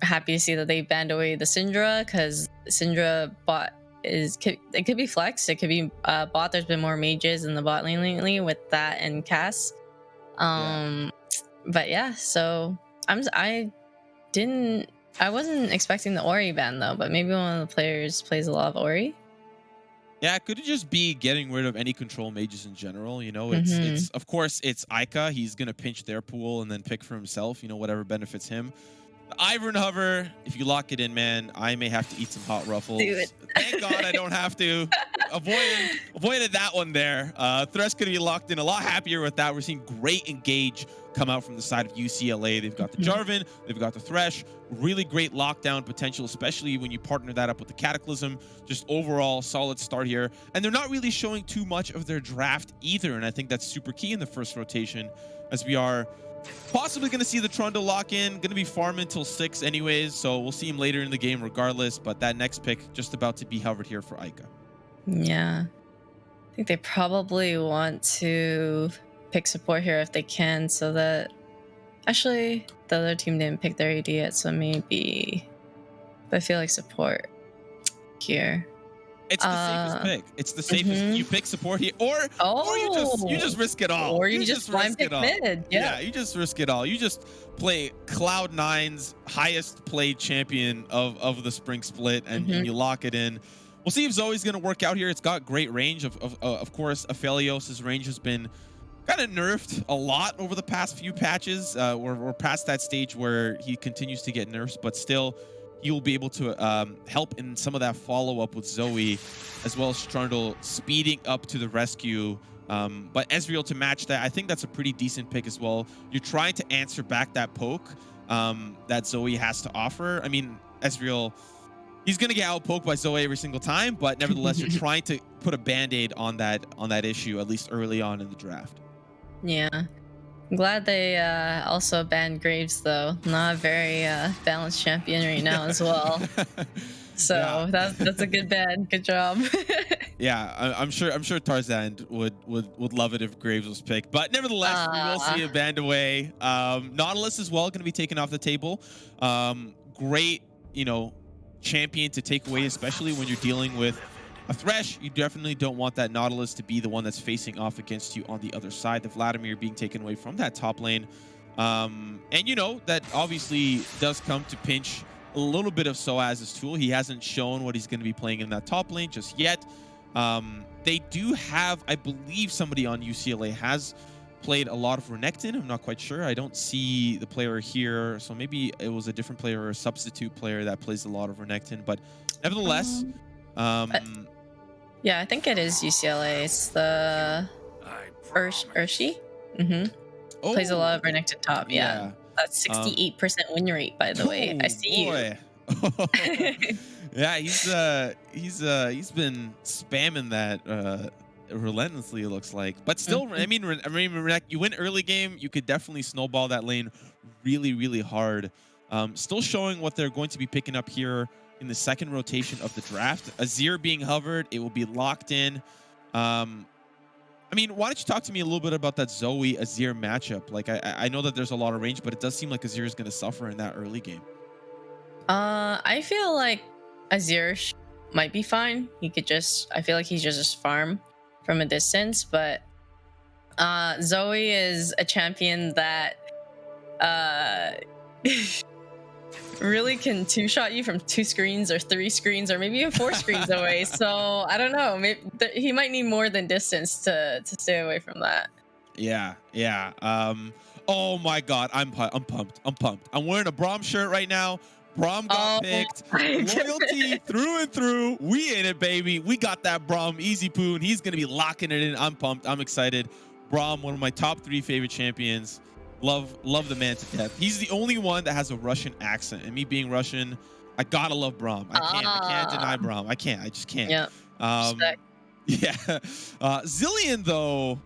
happy to see that they banned away the Syndra, because Syndra bot it could be flexed. It could be bot. There's been more mages in the bot lane lately with that and Cass. But yeah, so I wasn't expecting the Ori ban though, but maybe one of the players plays a lot of Ori. Yeah, could it just be getting rid of any control mages in general? It's of course it's Ica. He's gonna pinch their pool and then pick for himself. Whatever benefits him. The Ivern Hover, if you lock it in, man, I may have to eat some Hot Ruffles. Do it. Thank God I don't have to. Avoided that one there. Thresh could be locked in. A lot happier with that. We're seeing great engage come out from the side of UCLA. They've got the Jarvan, they've got the Thresh. Really great lockdown potential, especially when you partner that up with the Cataclysm. Just overall solid start here. And they're not really showing too much of their draft either, and I think that's super key in the first rotation, as we are possibly going to see the Trundle lock in. Going to be farming until 6 anyways, so we'll see him later in the game regardless, but that next pick just about to be hovered here for Ica. Yeah. I think they probably want to pick support here if they can, so that... Actually, the other team didn't pick their AD yet, so maybe... But I feel like support here. It's the safest pick. It's the safest. You pick support here, or you just risk it all. Or you just blind pick mid. Yeah, you just risk it all. You just play Cloud9's highest played champion of the spring split, and you lock it in. We'll see if Zoe's going to work out here. It's got great range. Of course, Aphelios' range has been kind of nerfed a lot over the past few patches. We're past that stage where he continues to get nerfs, but still, he will be able to help in some of that follow-up with Zoe, as well as Trundle speeding up to the rescue. But Ezreal to match that, I think that's a pretty decent pick as well. You're trying to answer back that poke that Zoe has to offer. I mean, Ezreal, he's going to get outpoked by Zoe every single time, but nevertheless, you're trying to put a Band-Aid on that issue, at least early on in the draft. Yeah. I'm glad they also banned Graves, though. Not a very balanced champion right now as well. So that's a good ban. Good job. Yeah, I'm sure Tarzan would love it if Graves was picked. But nevertheless, we will see a banned away. Nautilus as well going to be taken off the table. Great, champion to take away, especially when you're dealing with a Thresh. You definitely don't want that Nautilus to be the one that's facing off against you on the other side. The Vladimir being taken away from that top lane. And that obviously does come to pinch a little bit of Soaz's tool. He hasn't shown what he's going to be playing in that top lane just yet. They do have, I believe somebody on UCLA has played a lot of Renekton. I'm not quite sure. I don't see the player here. So maybe it was a different player or a substitute player that plays a lot of Renekton. But nevertheless... Yeah, I think it is UCLA. It's the Urshi. Plays a lot of renekton top. Yeah. That's 68% win rate, by the way. I see you. Yeah, he's been spamming that relentlessly, it looks like. But still, I mean, you win early game, you could definitely snowball that lane really, really hard. Still showing what they're going to be picking up here in the second rotation of the draft. Azir being hovered, it will be locked in. I mean, why don't you talk to me a little bit about that Zoe Azir matchup? Like, I know that there's a lot of range, but it does seem like Azir is going to suffer in that early game. I feel like Azir might be fine. He could just, I feel like he's just farm from a distance, but Zoe is a champion that really can two-shot you from 2 screens or 3 screens or maybe even 4 screens away. So I don't know. Maybe he might need more than distance to stay away from that. Yeah. Oh my God, I'm pumped. I'm wearing a Braum shirt right now. Braum got picked. Loyalty through and through. We in it, baby. We got that Braum easy poon. He's gonna be locking it in. I'm pumped. I'm excited. Braum, one of my top 3 favorite champions. Love the man to death. He's the only one that has a Russian accent, and me being Russian, I gotta love Braum. I can't deny Braum. I just can't. Yeah. Zilean though,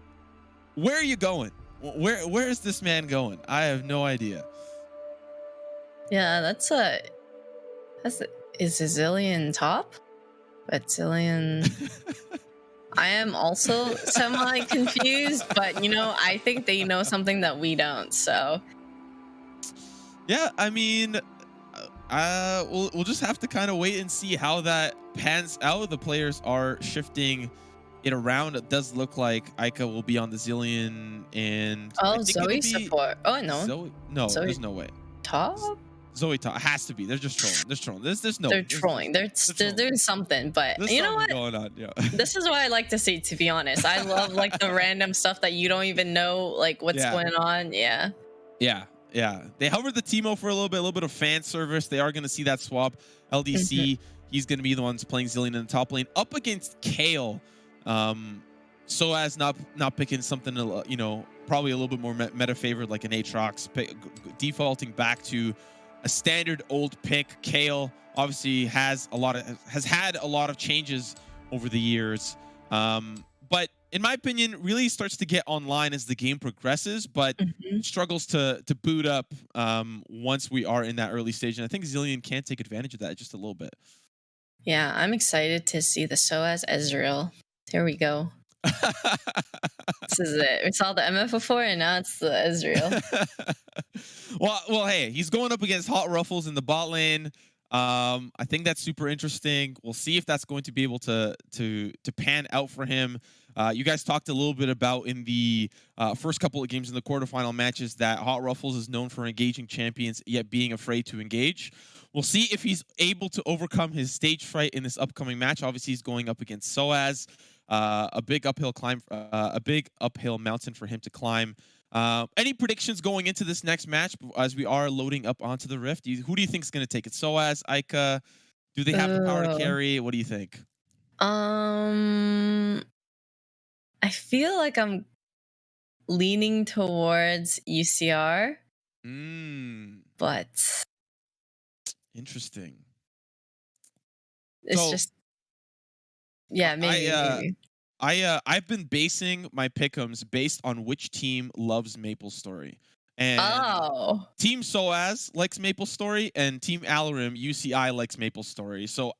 where are you going? Where is this man going? I have no idea. Yeah, is a Zilean top? But Zilean I am also semi confused, but you know, I think they know something that we don't, so yeah, I mean, we'll just have to kind of wait and see how that pans out. The players are shifting it around. It does look like Ica will be on the Zilean, and Zoe support. Oh no, Zoe, no, Zoe there's no way. Top? Zoe top has to be. They're just trolling. There's no. They're trolling. They're doing something, but there's you know what? Going on, yeah. This is what I like to see. To be honest, I love like the random stuff that you don't even know like what's going on. Yeah. They hovered the Teemo for a little bit of fan service. They are going to see that swap. LDC, he's going to be the ones playing Zilean in the top lane up against Kale. So as not picking something, you know, probably a little bit more meta favored like an Aatrox, defaulting back to a standard old pick. Kale obviously has had a lot of changes over the years, but in my opinion, really starts to get online as the game progresses, but struggles to boot up once we are in that early stage. And I think Zilean can take advantage of that just a little bit. Yeah, I'm excited to see the SOAS Ezreal. There we go. This is it. We saw the MF before, and now it's the Ezreal. Well, hey, he's going up against Hot Ruffles in the bot lane. I think that's super interesting. We'll see if that's going to be able to pan out for him. You guys talked a little bit about in the first couple of games in the quarterfinal matches that Hot Ruffles is known for engaging champions, yet being afraid to engage. We'll see if he's able to overcome his stage fright in this upcoming match. Obviously, he's going up against SOAS. A big uphill climb, a big uphill mountain for him to climb. Any predictions going into this next match as we are loading up onto the Rift? Who do you think is going to take it? SOAS, Ica? Do they have the power to carry? What do you think? I feel like I'm leaning towards UCR. But interesting. It's just maybe. I've been basing my pick'ems based on which team loves MapleStory. And Team SOAS likes MapleStory, and Team Alarim, UCI, likes MapleStory. So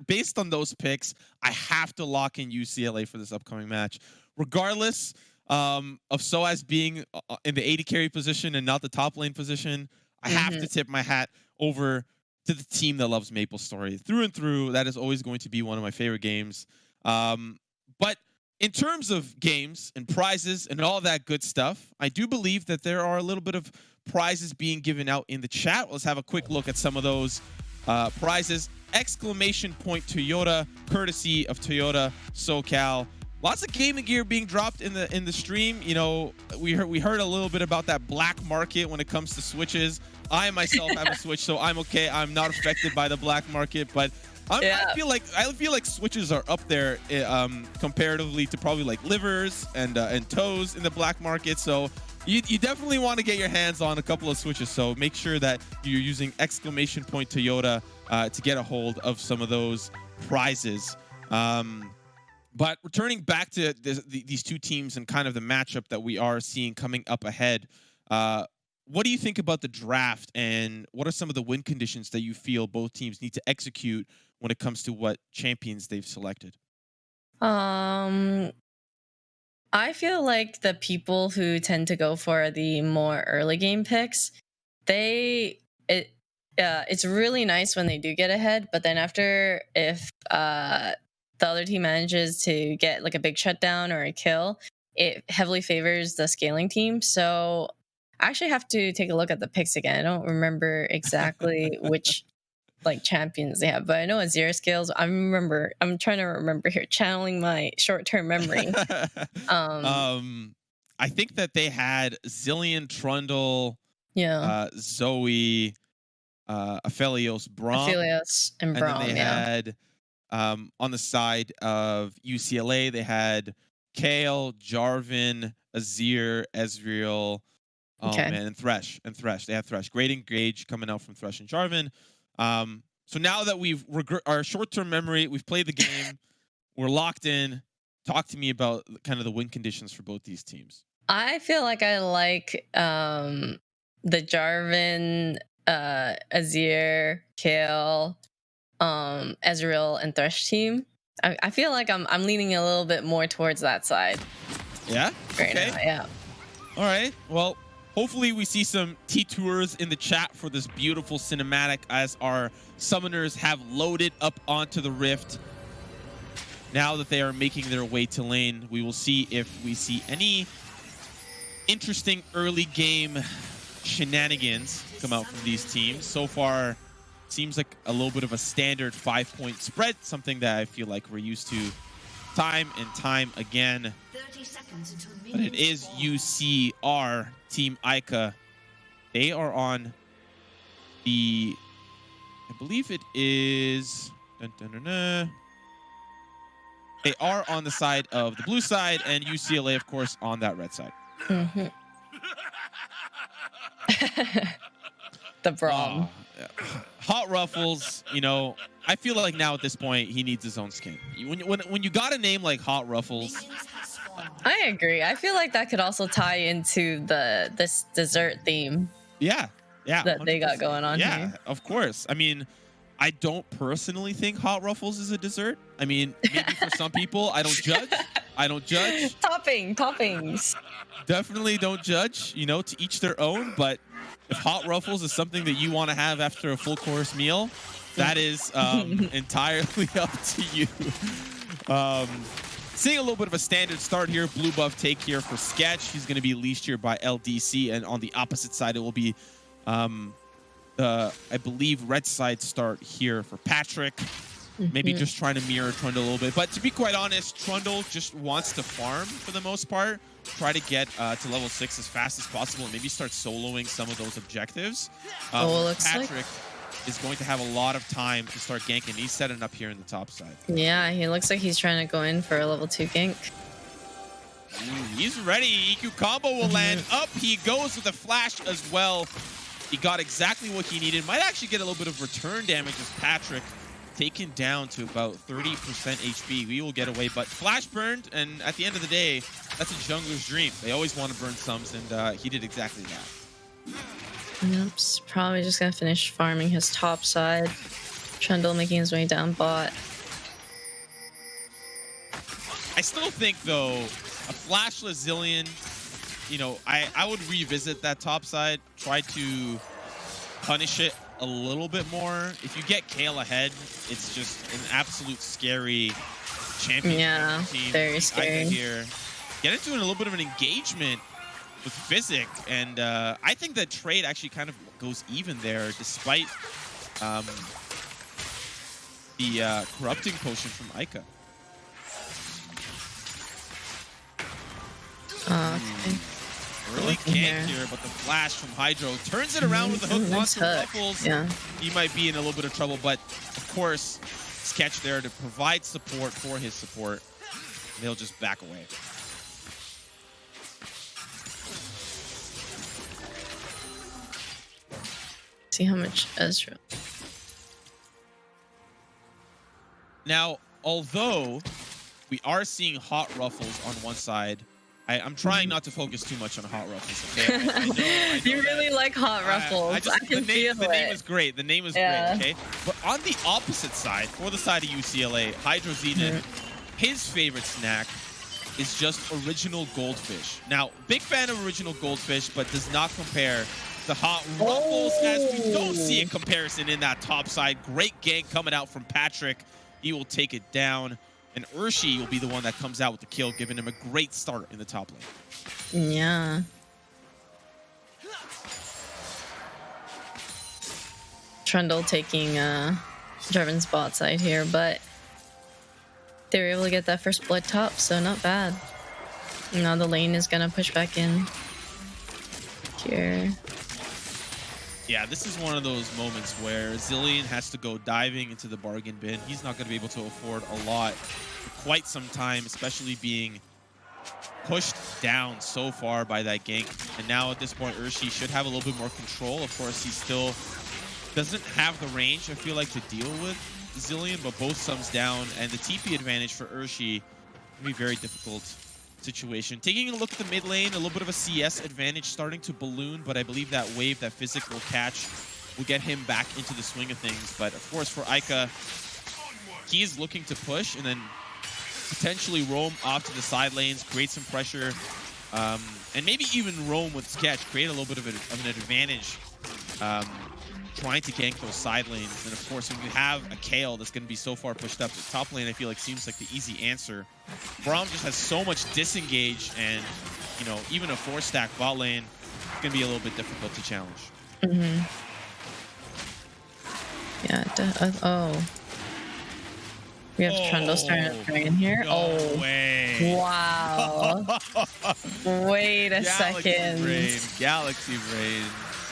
based on those picks, I have to lock in UCLA for this upcoming match. Regardless of SOAS being in the AD carry position and not the top lane position, I have to tip my hat over to the team that loves MapleStory. Through and through, that is always going to be one of my favorite games. But in terms of games and prizes and all that good stuff, I do believe that there are a little bit of prizes being given out in the chat. Let's have a quick look at some of those prizes. Exclamation point Toyota, courtesy of Toyota SoCal. Lots of gaming gear being dropped in the stream. You know, we heard a little bit about that black market when it comes to Switches. I myself have a Switch, so I'm okay. I'm not affected by the black market, but I feel like switches are up there comparatively to probably like livers and toes in the black market. So you definitely want to get your hands on a couple of switches. So make sure that you're using !Toyota to get a hold of some of those prizes. But returning back to these two teams and kind of the matchup that we are seeing coming up ahead, what do you think about the draft, and what are some of the win conditions that you feel both teams need to execute when it comes to what champions they've selected? I feel like the people who tend to go for the more early game picks, it's really nice when they do get ahead, but then after, if the other team manages to get like a big shutdown or a kill, it heavily favors the scaling team. So I actually have to take a look at the picks again. I don't remember exactly which like champions they have, but I know Azir scales. I'm trying to remember here, channeling my short-term memory. I think that they had Zillion, Trundle, Zoe, Aphelios, Braum. Aphelios and Braum, then they had on the side of UCLA, they had Kale, Jarvan, Azir, Ezreal, and Thresh. They have Thresh. Great engage coming out from Thresh and Jarvan. So now that we've our short-term memory, we've played the game, we're locked in. Talk to me about kind of the win conditions for both these teams. I feel like I like the Jarvan, Azir, Kale, Ezreal, and Thresh team. I feel like I'm leaning a little bit more towards that side. Yeah? Right now, yeah. All right. Well, hopefully we see some T-tours in the chat for this beautiful cinematic as our summoners have loaded up onto the Rift. Now that they are making their way to lane, we will see if we see any interesting early game shenanigans come out from these teams. So far, seems like a little bit of a standard 5-point spread, something that I feel like we're used to time and time again. 30 seconds until But it is UCR, Team Ica. They are on the, I believe it is, they are on the side of the blue side, and UCLA, of course, on that red side. Mm-hmm. The Braum. Hot Ruffles, you know, I feel like now at this point he needs his own skin. When you got a name like Hot Ruffles, I agree. I feel like that could also tie into this dessert theme. Yeah, that 100%. They got going on here. Yeah, of course. I mean, I don't personally think Hot Ruffles is a dessert. I mean, maybe for some people, I don't judge. Toppings. Definitely don't judge. You know, to each their own. But if Hot Ruffles is something that you want to have after a full course meal, that is entirely up to you. Seeing a little bit of a standard start here. Blue buff take here for Sketch. He's going to be leashed here by LDC. And on the opposite side, it will be, I believe, red side start here for Patrick. Maybe just trying to mirror Trundle a little bit. But to be quite honest, Trundle just wants to farm for the most part. Try to get to level 6 as fast as possible and maybe start soloing some of those objectives. Patrick is going to have a lot of time to start ganking. He's setting up here in the top side. Yeah, he looks like he's trying to go in for a level 2 gank. He's ready. EQ combo will land up. He goes with a flash as well. He got exactly what he needed. Might actually get a little bit of return damage as Patrick taken down to about 30% HP. We will get away, but flash burned, and at the end of the day, that's a jungler's dream. They always want to burn sums, and he did exactly that. Yep, probably just gonna finish farming his top side. Trundle making his way down bot. I still think, though, a flashless Zillion, you know, I would revisit that top side, try to punish it a little bit more. If you get Kale ahead, it's just an absolute scary champion. Yeah, team. very scary. Here. Get into a little bit of an engagement with Physic, and I think that trade actually kind of goes even there, despite the corrupting potion from Ica. Okay. Early gank here, but the flash from Hydro turns it around with the hook onto Ruffles. Yeah. He might be in a little bit of trouble, but of course, Sketch there to provide support for his support. They'll just back away. See how much Ezreal. Now, although we are seeing hot ruffles on one side, I'm trying not to focus too much on hot ruffles. Okay? I know You really like hot ruffles. I can feel the it. name is great. The name is great. Okay, but on the opposite side, for the side of UCLA, Hydro Zenith, his favorite snack is just original goldfish. Now, big fan of original goldfish, but does not compare to hot ruffles, as we don't see a comparison in that top side. Great gank coming out from Patrick. He will take it down. And Urshi will be the one that comes out with the kill, giving him a great start in the top lane. Yeah. Trundle taking Jarvan's bot side here, but they were able to get that first blood top, so not bad. Now the lane is gonna push back in here. Yeah, this is one of those moments where Zilean has to go diving into the bargain bin. He's not going to be able to afford a lot for quite some time, especially being pushed down so far by that gank. And now at this point, Urshi should have a little bit more control. Of course, he still doesn't have the range, I feel like, to deal with Zilean, but both sums down. And the TP advantage for Urshi can be very difficult situation. Taking a look at the mid lane, a little bit of a CS advantage starting to balloon, but I believe that wave, that physical catch, will get him back into the swing of things. But of course, for Ica, he is looking to push and then potentially roam off to the side lanes, create some pressure, and maybe even roam with Sketch, create a little bit of an advantage, trying to gank those side lanes. And of course, when you have a Kayle that's going to be so far pushed up, the top lane I feel like seems like the easy answer. Braum just has so much disengage, and you know, even a 4-stack bot lane is going to be a little bit difficult to challenge. Yeah. Oh. We have Trundle starting to bring in here. No way. Wow. Wait a second. Galaxy Brain.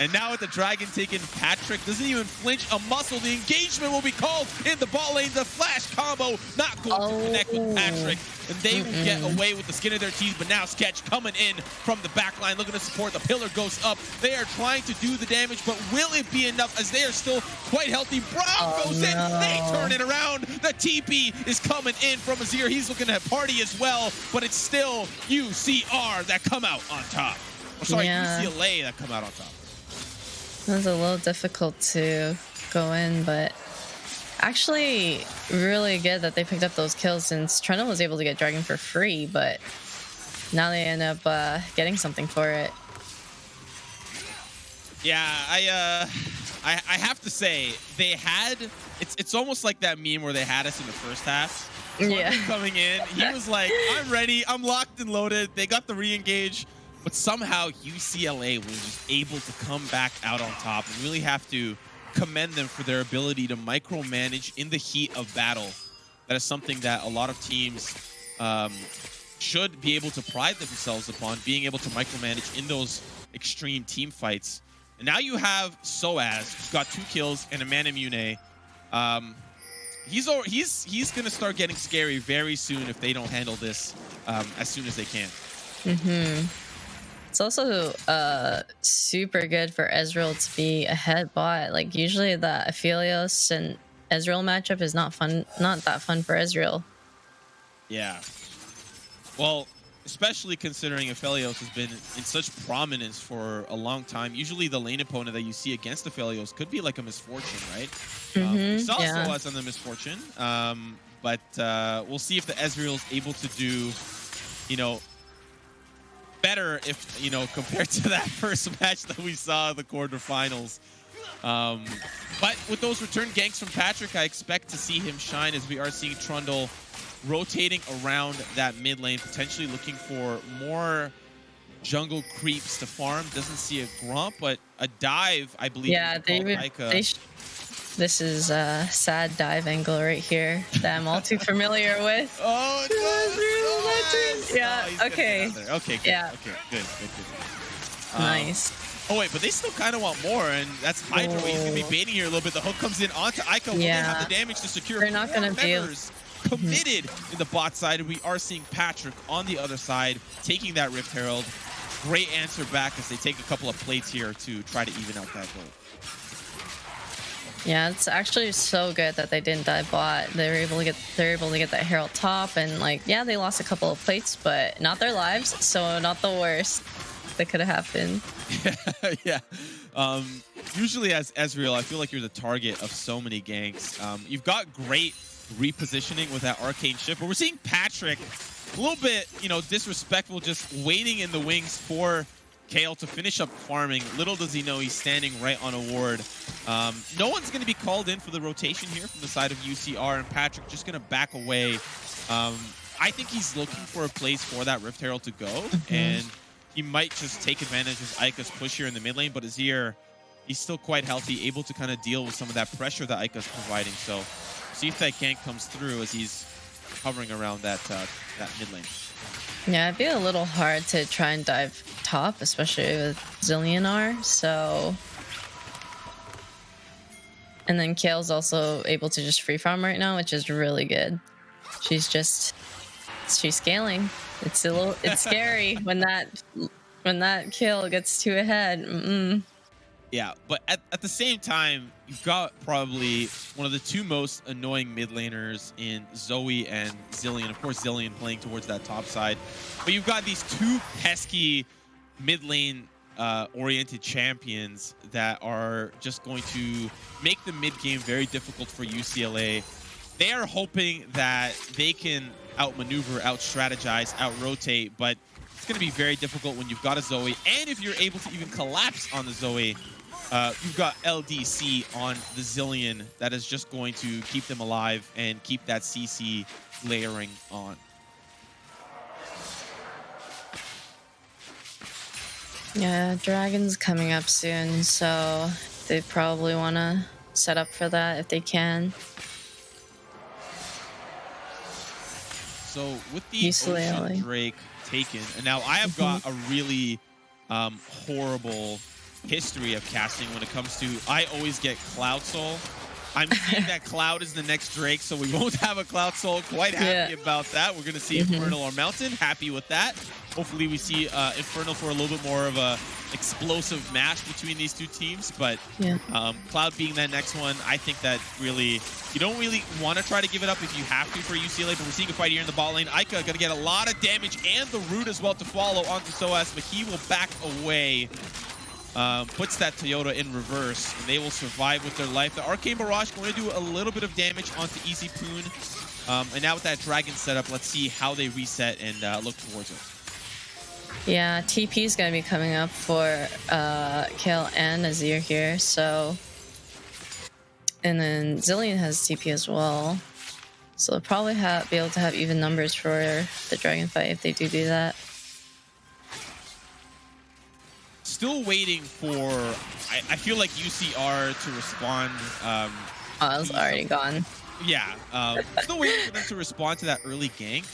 And now with the Dragon taken, Patrick doesn't even flinch a muscle. The engagement will be called in the bot lane. The flash combo not going to connect with Patrick. And they will get away with the skin of their teeth. But now Sketch coming in from the back line, looking to support. The pillar goes up. They are trying to do the damage, but will it be enough as they are still quite healthy? Braum goes in. They turn it around. The TP is coming in from Azir. He's looking to party as well, but it's still UCR that come out on top. Or sorry, UCLA that come out on top. It was a little difficult to go in, but actually really good that they picked up those kills, since Trundle was able to get Dragon for free, but now they end up getting something for it. Yeah, I have to say, they had, it's almost like that meme where they had us in the first half. Yeah. Coming in, he was like, I'm ready, I'm locked and loaded. They got the re-engage. But somehow UCLA was just able to come back out on top, and really have to commend them for their ability to micromanage in the heat of battle. That is something that a lot of teams should be able to pride themselves upon, being able to micromanage in those extreme team fights. And now you have Soaz, who's got 2 kills and a Manamune. He's going to start getting scary very soon if they don't handle this as soon as they can. It's also super good for Ezreal to be ahead bot. Like, usually the Aphelios and Ezreal matchup is not that fun for Ezreal. Yeah. Well, especially considering Aphelios has been in such prominence for a long time. Usually the lane opponent that you see against Aphelios could be like a misfortune, right? We saw Soaz on the misfortune, but we'll see if the Ezreal is able to do, you know, better if, you know, compared to that first match that we saw in the quarterfinals. But with those return ganks from Patrick, I expect to see him shine, as we are seeing Trundle rotating around that mid lane, potentially looking for more jungle creeps to farm. Doesn't see a Grump, but a dive, I believe. Yeah, this is a sad dive angle right here that I'm all too familiar with. Oh, no! Yeah, okay. Okay, good. Yeah. Okay, good. Nice. Oh wait, but they still kind of want more, and that's Hydra. He's gonna be baiting here a little bit. The hook comes in onto Ica. Will they have the damage to secure? They're not gonna be committed in the bot side, and we are seeing Patrick on the other side taking that Rift Herald. Great answer back as they take a couple of plates here to try to even out that goal. Yeah, it's actually so good that they didn't die bot. They're able to get that Herald top, and like, yeah, they lost a couple of plates, but not their lives, so not the worst that could have happened. Yeah. Usually as Ezreal, I feel like you're the target of so many ganks. You've got great repositioning with that arcane shift, but we're seeing Patrick a little bit, you know, disrespectful, just waiting in the wings for Kale to finish up farming. Little does he know he's standing right on a ward. No one's going to be called in for the rotation here from the side of UCR, and Patrick just going to back away. I think he's looking for a place for that Rift Herald to go, and he might just take advantage of Ica's push here in the mid lane, but Azir, he's still quite healthy, able to kind of deal with some of that pressure that Ica's providing. So see if that gank comes through as he's hovering around that mid lane. Yeah, it'd be a little hard to try and dive top, especially with Zillion R, so... And then Kale's also able to just free farm right now, which is really good. She's scaling. It's scary when that kill gets too ahead. Yeah, but at the same time, you've got probably one of the two most annoying mid laners in Zoe and Zillion. Of course, Zillion playing towards that top side. But you've got these two pesky mid lane oriented champions that are just going to make the mid game very difficult for UCLA. They are hoping that they can outmaneuver, out-strategize, out-rotate, but it's going to be very difficult when you've got a Zoe. And if you're able to even collapse on the Zoe, you've got LDC on the Zillion that is just going to keep them alive and keep that CC layering on. Yeah, Dragon's coming up soon, so they probably want to set up for that if they can. So with the Ocean Drake taken, and now I have got a really horrible history of casting when it comes to, I always get Cloud Soul. I'm seeing that Cloud is the next Drake, so we won't have a Cloud Soul. Quite happy about that. We're going to see Infernal or Mountain. Happy with that. Hopefully we see Infernal for a little bit more of a explosive match between these two teams. But Cloud being that next one, I think that really, you don't really want to try to give it up if you have to for UCLA. But we're seeing a fight here in the bot lane. Ica going to get a lot of damage and the root as well to follow onto Soaz, but he will back away. Puts that Toyota in reverse, and they will survive with their life. The Arcane Barrage going to do a little bit of damage onto Easy Poon. And now with that Dragon setup, let's see how they reset and look towards it. Yeah, TP is going to be coming up for Kale and Azir here, so... And then Zillion has TP as well. So they'll probably be able to have even numbers for the Dragon fight if they do that. Still waiting for, I feel like UCR to respond. Oh, it was already gone. Yeah, still waiting for them to respond to that early gank.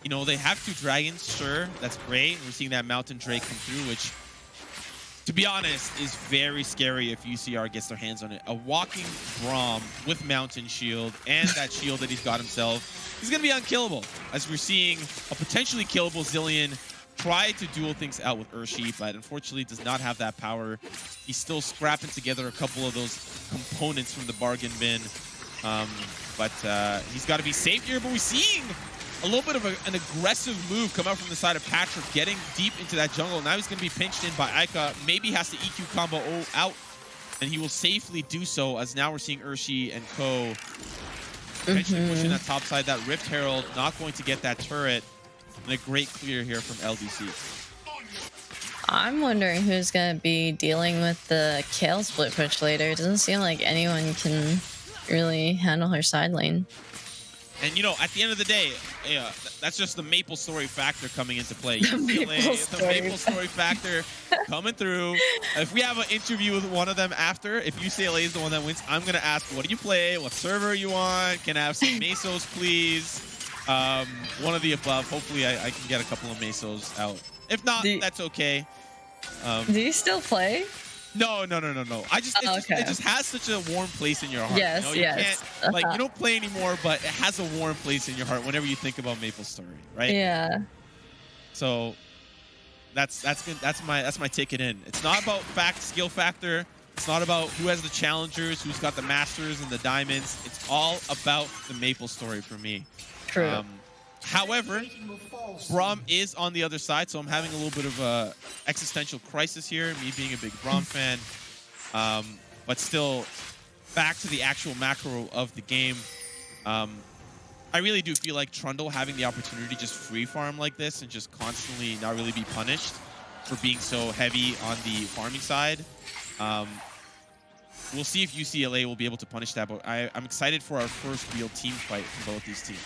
You know, they have two dragons, sure, that's great. We're seeing that Mountain Drake come through, which, to be honest, is very scary if UCR gets their hands on it. A walking Braum with Mountain Shield and that shield that he's got himself, he's going to be unkillable. As we're seeing a potentially killable Zillion try to duel things out with Urshi, but unfortunately does not have that power. He's still scrapping together a couple of those components from the bargain bin. But he's got to be safe here, but we're seeing a little bit of an aggressive move come out from the side of Patrick, getting deep into that jungle. Now he's going to be pinched in by Ica. Maybe has to EQ combo out, and he will safely do so, as now we're seeing Urshi and Co. Eventually pushing that top side. That Rift Herald not going to get that turret. And a great clear here from LDC. I'm wondering who's going to be dealing with the Kale split push later. It doesn't seem like anyone can really handle her side lane. And, you know, at the end of the day, that's just the Maple Story factor coming into play. The Maple Story factor coming through. If we have an interview with one of them after, if UCLA is the one that wins, I'm going to ask, what do you play? What server you on? Can I have some Mesos, please? One of the above. Hopefully I can get a couple of Mesos out. If not, that's okay. Do you still play? No. I just, it just has such a warm place in your heart. Yes, you know? You yes. can't, like, you don't play anymore, but it has a warm place in your heart whenever you think about MapleStory, right? Yeah. So that's good. That's my ticket in. It's not about skill factor. It's not about who has the challengers, who's got the masters and the diamonds. It's all about the MapleStory for me. True. However, Braum is on the other side, so I'm having a little bit of a existential crisis here, me being a big Braum fan. But still, back to the actual macro of the game. I really do feel like Trundle having the opportunity to just free farm like this and just constantly not really be punished for being so heavy on the farming side. We'll see if UCLA will be able to punish that, but I'm excited for our first real team fight from both these teams.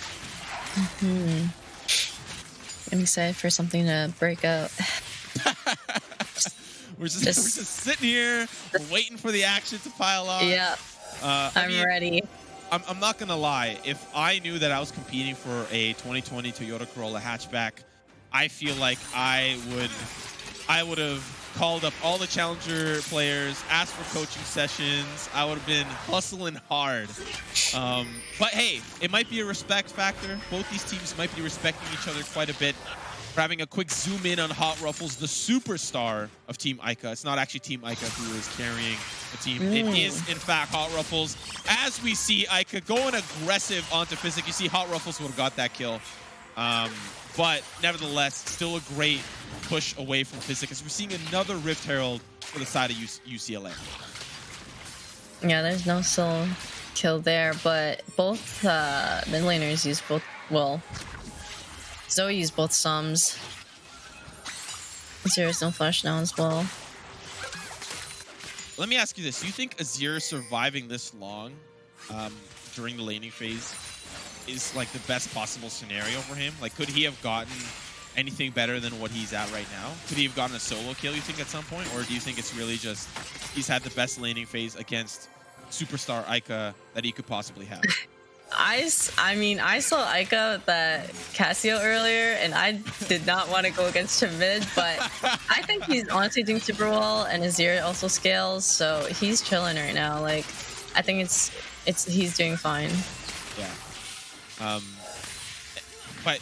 I'm excited for something to break out. we're just sitting here, we're waiting for the action to pile on. Yeah, I'm ready. I'm not gonna lie. If I knew that I was competing for a 2020 Toyota Corolla hatchback, I feel like I would have called up all the challenger players, asked for coaching sessions. I would have been hustling hard. But hey, it might be a respect factor. Both these teams might be respecting each other quite a bit. We're having a quick zoom in on Hot Ruffles, the superstar of Team Ica. It's not actually Team Ica who is carrying the team. It is, in fact, Hot Ruffles. As we see Ica going aggressive onto Physic, you see Hot Ruffles would have got that kill. But nevertheless, still a great push away from Physic as we're seeing another Rift Herald for the side of UCLA. Yeah, there's no soul kill there, but both mid laners use both, well, Zoe used both sums. Zero's no flash now as well. Let me ask you this. Do you think Azir surviving this long during the laning phase is like the best possible scenario for him? Like, could he have gotten anything better than what he's at right now? Could he have gotten a solo kill, you think, at some point? Or do you think it's really just he's had the best laning phase against superstar Ica that he could possibly have? I mean, I saw Ica with the Casio earlier, and I did not want to go against him mid, but I think he's honestly doing super well, and Azir also scales, so he's chilling right now. Like, I think he's doing fine. Yeah. But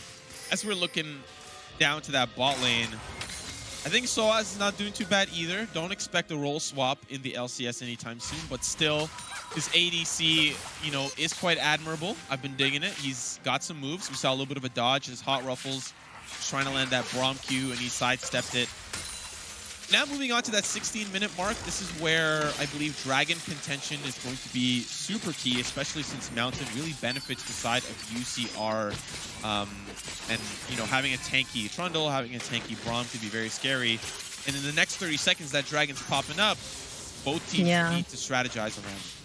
as we're looking down to that bot lane, I think Soaz is not doing too bad either. Don't expect a role swap in the LCS anytime soon, but still, his ADC, you know, is quite admirable. I've been digging it. He's got some moves. We saw a little bit of a dodge. His Hot Ruffles trying to land that Braum Q, and he sidestepped it. Now moving on to that 16-minute mark, this is where I believe Dragon contention is going to be super key, especially since Mountain really benefits the side of UCR. And, you know, having a tanky Trundle, having a tanky Braum could be very scary. And in the next 30 seconds that Dragon's popping up, both teams need to strategize around it.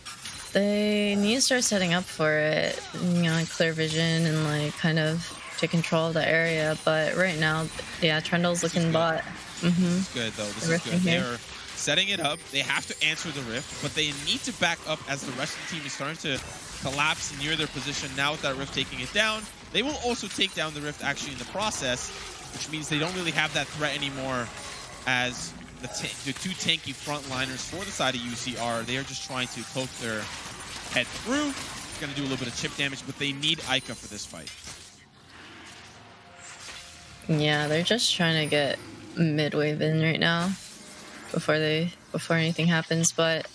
They need to start setting up for it, you know, like clear vision and like kind of take control of the area. But right now, yeah, Trundle's looking bot. This is good, though. This is good. They are setting it up. They have to answer the Rift, but they need to back up as the rest of the team is starting to collapse near their position. Now with that Rift taking it down, they will also take down the Rift actually in the process, which means they don't really have that threat anymore as the two tanky frontliners for the side of UCR. They are just trying to poke their head through. It's going to do a little bit of chip damage, but they need Ica for this fight. Yeah, they're just trying to get mid-wave in right now before anything happens, but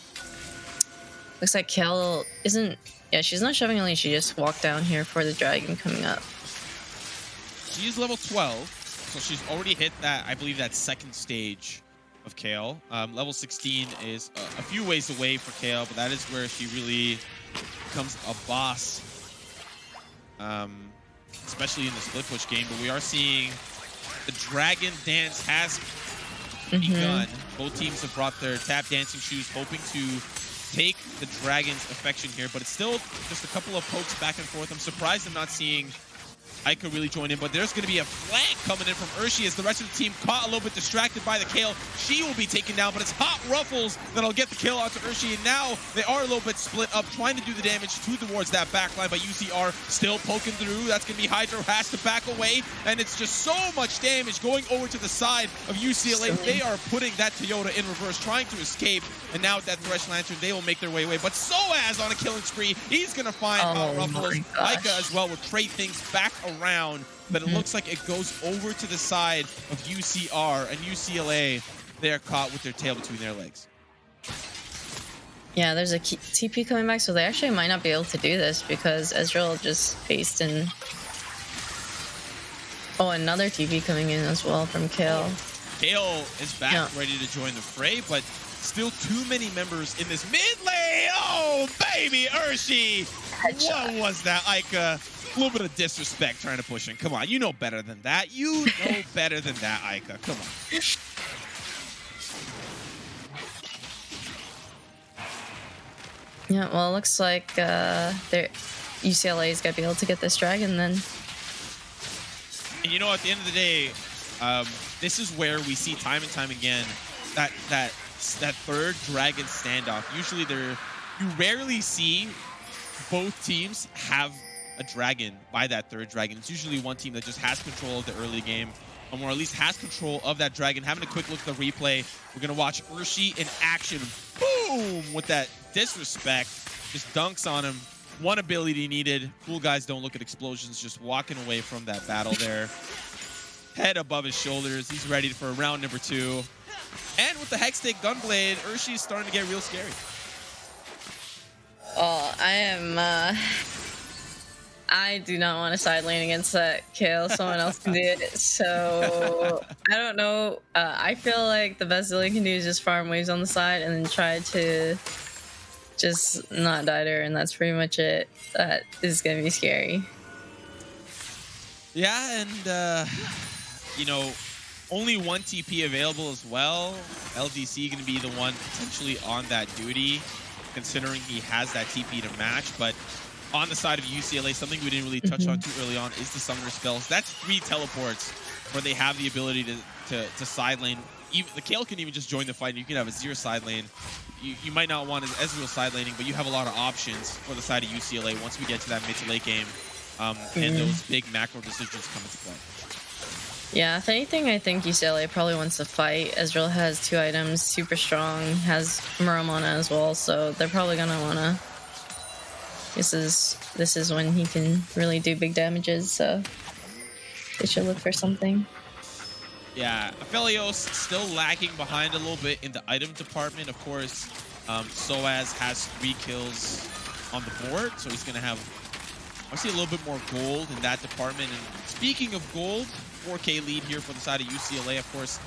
looks like Kel isn't, yeah, she's not shoving a lane, she just walked down here for the Dragon coming up. She is level 12, so she's already hit that, I believe, that second stage of Kale. Level 16 is a few ways away for Kale, but that is where she really becomes a boss, especially in the split push game. But we are seeing the Dragon dance has begun. Both teams have brought their tap dancing shoes, hoping to take the Dragon's affection here, but it's still just a couple of pokes back and forth. I'm surprised I'm not seeing Ica really joined in, but there's going to be a flank coming in from Urshi as the rest of the team caught a little bit distracted by the Kale. She will be taken down, but it's Hot Ruffles that'll get the kill onto Urshi, and now they are a little bit split up, trying to do the damage towards that backline, but UCR still poking through. That's going to be Hydro has to back away, and it's just so much damage going over to the side of UCLA. They are putting that Toyota in reverse, trying to escape, and now with that Thresh Lantern, they will make their way away. But Soaz on a killing spree, he's going to find Hot Ruffles. Ica as well will trade things back around, but it looks like it goes over to the side of UCR, and UCLA, they're caught with their tail between their legs. Yeah, there's a TP coming back, so they actually might not be able to do this because Ezreal just faced in. Oh, another TP coming in as well from Kale. Kale is back, ready to join the fray, but still too many members in this mid lane. Oh, baby, Urshi. What was that, Ica? A little bit of disrespect trying to push in. Come on, you know better than that. You know better than that, Ica. Come on. Yeah, well, it looks like UCLA is going to be able to get this dragon then. And you know, at the end of the day, this is where we see time and time again that third dragon standoff. Usually you rarely see both teams have a dragon by that third dragon. It's usually one team that just has control of the early game, or at least has control of that dragon. Having a quick look at the replay, we're going to watch Urshi in action. Boom! With that disrespect, just dunks on him. One ability needed. Cool guys don't look at explosions, just walking away from that battle there. Head above his shoulders. He's ready for round number 2. And with the Hextech Gunblade, Urshi is starting to get real scary. Oh, I do not want to side lane against that kill. Someone else can do it. So I don't know. I feel like the best Zilly can do is just farm waves on the side and then try to just not die to her, and that's pretty much it. That is gonna be scary. Yeah, and you know, only one TP available as well. LDC gonna be the one potentially on that duty, considering he has that TP to match. But on the side of UCLA, something we didn't really touch on too early on is the summoner spells. That's 3 teleports where they have the ability to side lane. Even the Kale can even just join the fight. You can have a 0 side lane. You might not want Ezreal side laning, but you have a lot of options for the side of UCLA once we get to that mid to late game, and those big macro decisions come into play. Yeah, if anything, I think UCLA probably wants to fight. Ezreal has 2 items, super strong, has Muramana as well, so they're probably gonna wanna. This is when he can really do big damages, so they should look for something. Yeah, Aphelios still lagging behind a little bit in the item department. Of course, Soaz has 3 kills on the board, so he's gonna have obviously a little bit more gold in that department. And speaking of gold, 4K lead here for the side of UCLA. Of course,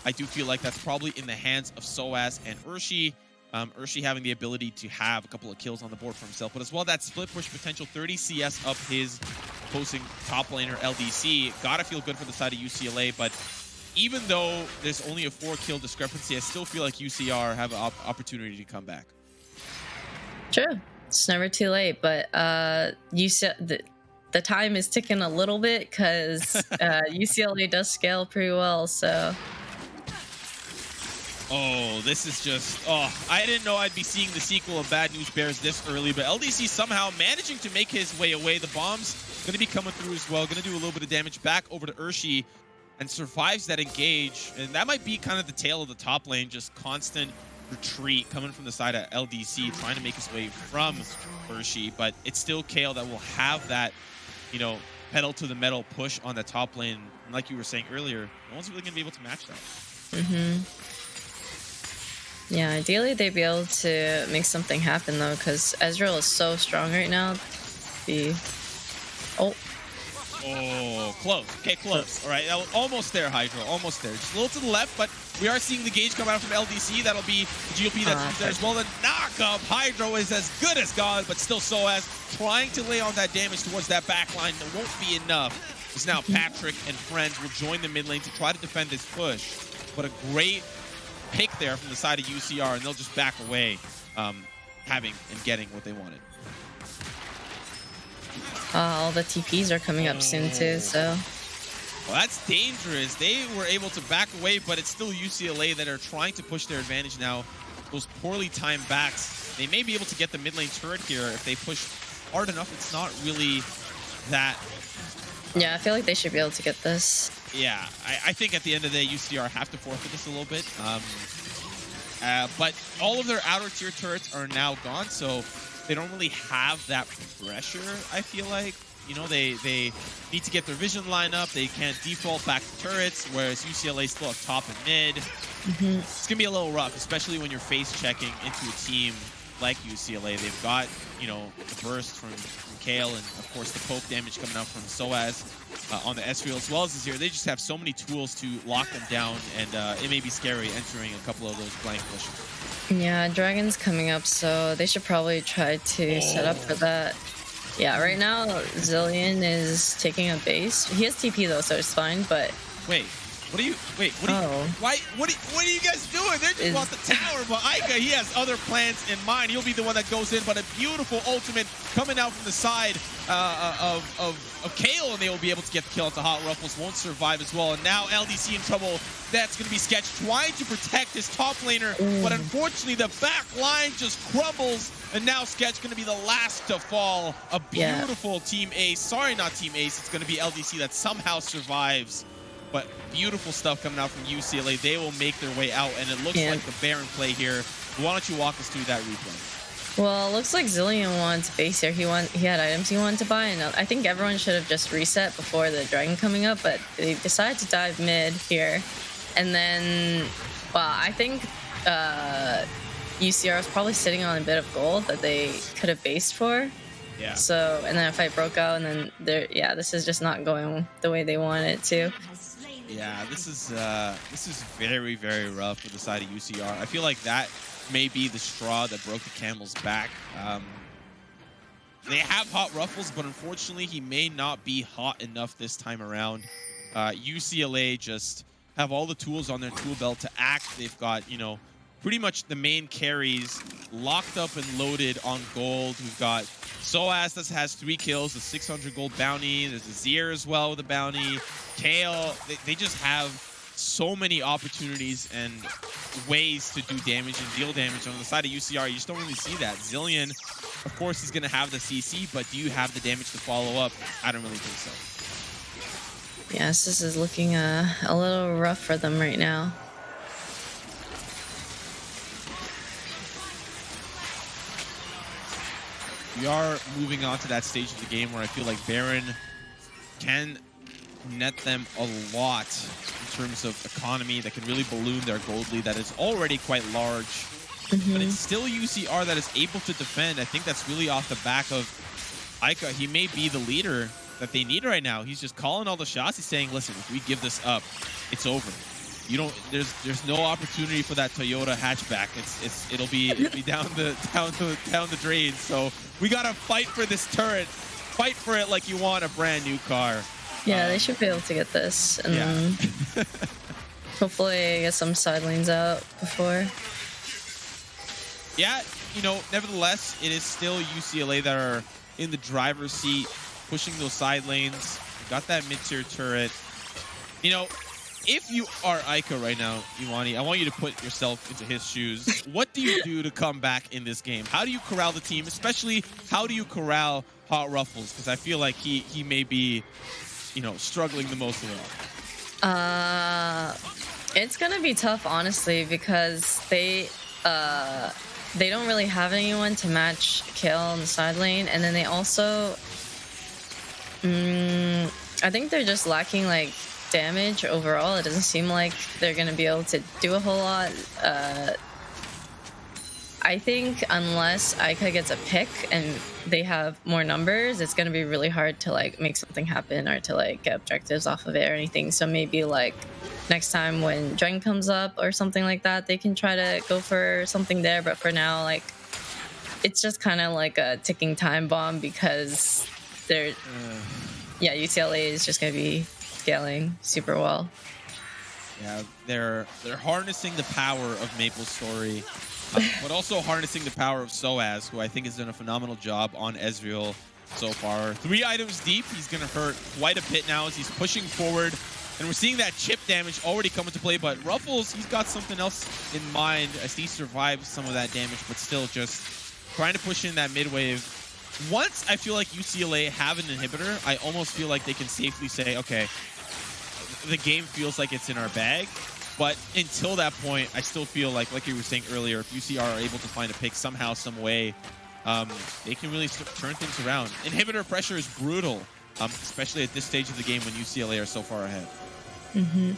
I do feel like that's probably in the hands of Soaz and Urshi. Urshi having the ability to have a couple of kills on the board for himself, but as well that split push potential, 30 CS up his opposing top laner LDC. Gotta feel good for the side of UCLA, but even though there's only a 4-kill discrepancy, I still feel like UCR have an opportunity to come back. True, it's never too late, but the time is ticking a little bit because UCLA does scale pretty well, so. Oh, this is just, oh, I didn't know I'd be seeing the sequel of Bad News Bears this early, but LDC somehow managing to make his way away. The bomb's going to be coming through as well, going to do a little bit of damage back over to Urshi, and survives that engage. And that might be kind of the tail of the top lane, just constant retreat coming from the side of LDC, trying to make his way from Urshi, but it's still Kale that will have that, you know, pedal to the metal push on the top lane. And like you were saying earlier, no one's really going to be able to match that. Yeah, ideally they'd be able to make something happen though, because Ezreal is so strong right now. Oh, close. Okay, close. All right, almost there, Hydro. Almost there. Just a little to the left, but we are seeing the gauge come out from LDC. That'll be the GOP that's there as well. The knock-up. Hydro is as good as gone, but still Soaz trying to lay on that damage towards that backline. It won't be enough. It's now Patrick and friends will join the mid lane to try to defend this push. But a great pick there from the side of UCR, and they'll just back away, having and getting what they wanted. All the TPs are coming up soon too, so. Well, that's dangerous. They were able to back away, but it's still UCLA that are trying to push their advantage now. Those poorly timed backs, they may be able to get the mid lane turret here if they push hard enough. It's not really that. Yeah, I feel like they should be able to get this. Yeah, I think at the end of the day, UCR have to forfeit this a little bit. But all of their outer tier turrets are now gone, so they don't really have that pressure, I feel like. You know, they need to get their vision line up. They can't default back to turrets, whereas UCLA still have top and mid. It's going to be a little rough, especially when you're face checking into a team like UCLA. They've got, you know, the burst from Kale and, of course, the poke damage coming out from Soaz on the Ezreal as well as Azir. They just have so many tools to lock them down, and it may be scary entering a couple of those blank pushes. Yeah, Dragon's coming up, so they should probably try to set up for that. Yeah, right now, Zillion is taking a base. He has TP, though, so it's fine, but... Wait, what are you guys doing? They just want the tower, but Ica, he has other plans in mind. He'll be the one that goes in, but a beautiful ultimate coming out from the side of Kale, and they will be able to get the kill onto Hot Ruffles. Won't survive as well, and now LDC in trouble. That's going to be Sketch trying to protect his top laner, but unfortunately the back line just crumbles, and now Sketch going to be the last to fall. A beautiful Team Ace. Sorry, not Team Ace. It's going to be LDC that somehow survives. But beautiful stuff coming out from UCLA. They will make their way out, and it looks like the Baron play here. Why don't you walk us through that replay? Well, it looks like Zillion wants base here. He had items he wanted to buy, and I think everyone should have just reset before the Dragon coming up, but they decided to dive mid here. And then, well, I think UCR was probably sitting on a bit of gold that they could have based for. Yeah. So, and then a fight broke out, and then this is just not going the way they want it to. Yeah, this is very, very rough for the side of UCR. I feel like that may be the straw that broke the camel's back. They have Hot Ruffles, but unfortunately, he may not be hot enough this time around. UCLA just have all the tools on their tool belt to act. They've got, you know, pretty much the main carries locked up and loaded on gold. We've got Soaz that has 3 kills, a 600 gold bounty. There's Azir as well with a bounty. Kale, they just have so many opportunities and ways to do damage and deal damage. On the side of UCR, you just don't really see that. Zillion, of course, is going to have the CC, but do you have the damage to follow up? I don't really think so. Yes, this is looking a little rough for them right now. We are moving on to that stage of the game where I feel like Baron can net them a lot in terms of economy that can really balloon their gold lead that is already quite large. But it's still UCR that is able to defend. I think that's really off the back of Ica. He may be the leader that they need right now. He's just calling all the shots. He's saying, listen, if we give this up, it's over. You don't. There's no opportunity for that Toyota hatchback. It'll be down the drain. So we gotta fight for this turret. Fight for it like you want a brand new car. Yeah, they should be able to get this, and hopefully get some side lanes out before. Yeah, you know, nevertheless, it is still UCLA that are in the driver's seat, pushing those side lanes. Got that mid-tier turret. You know, if you are Ica right now, Iwani, I want you to put yourself into his shoes. What do you do to come back in this game? How do you corral the team? Especially, how do you corral Hot Ruffles? Because I feel like he may be, you know, struggling the most of all. It's gonna be tough, honestly, because they don't really have anyone to match Kale on the side lane, and then they also, I think they're just lacking like damage overall. It doesn't seem like they're gonna be able to do a whole lot. I think unless Ica gets a pick and they have more numbers, it's gonna be really hard to like make something happen or to like get objectives off of it or anything. So maybe like next time when Dragon comes up or something like that, they can try to go for something there. But for now, like, it's just kind of like a ticking time bomb because they're, UCLA is just gonna be scaling super well. Yeah, they're harnessing the power of Maple Story, but also harnessing the power of Soaz, who I think has done a phenomenal job on Ezreal. so far. 3 items deep. He's going to hurt quite a bit now as he's pushing forward. And we're seeing that chip damage already come into play. But Ruffles, he's got something else in mind as he survives some of that damage, but still just trying to push in that mid wave. Once I feel like UCLA have an inhibitor, I almost feel like they can safely say, okay, the game feels like it's in our bag. But until that point, I still feel like you were saying earlier, if UCR are able to find a pick somehow, some way, they can really turn things around. Inhibitor pressure is brutal, especially at this stage of the game when UCLA are so far ahead. Mm-hmm.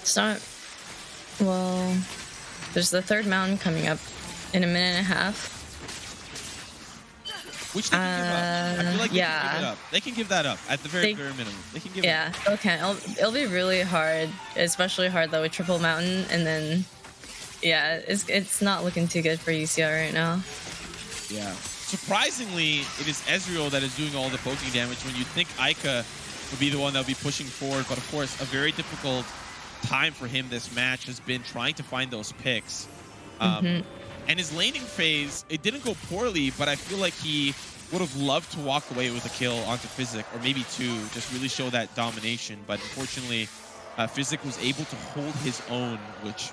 It's not... Well, there's the 3rd mountain coming up in a minute and a half. Which they can give up. I feel like they can give it up. They can give that up at the very minimum. They can give it up. Yeah, okay. It'll be really hard, especially hard though with triple mountain, and then yeah, it's not looking too good for UCR right now. Yeah. Surprisingly, it is Ezreal that is doing all the poking damage when you'd think Ica would be the one that would be pushing forward, but of course, a very difficult time for him this match has been trying to find those picks. And his laning phase, it didn't go poorly, but I feel like he would have loved to walk away with a kill onto Physic, or maybe 2, just really show that domination. But unfortunately, Physic was able to hold his own, which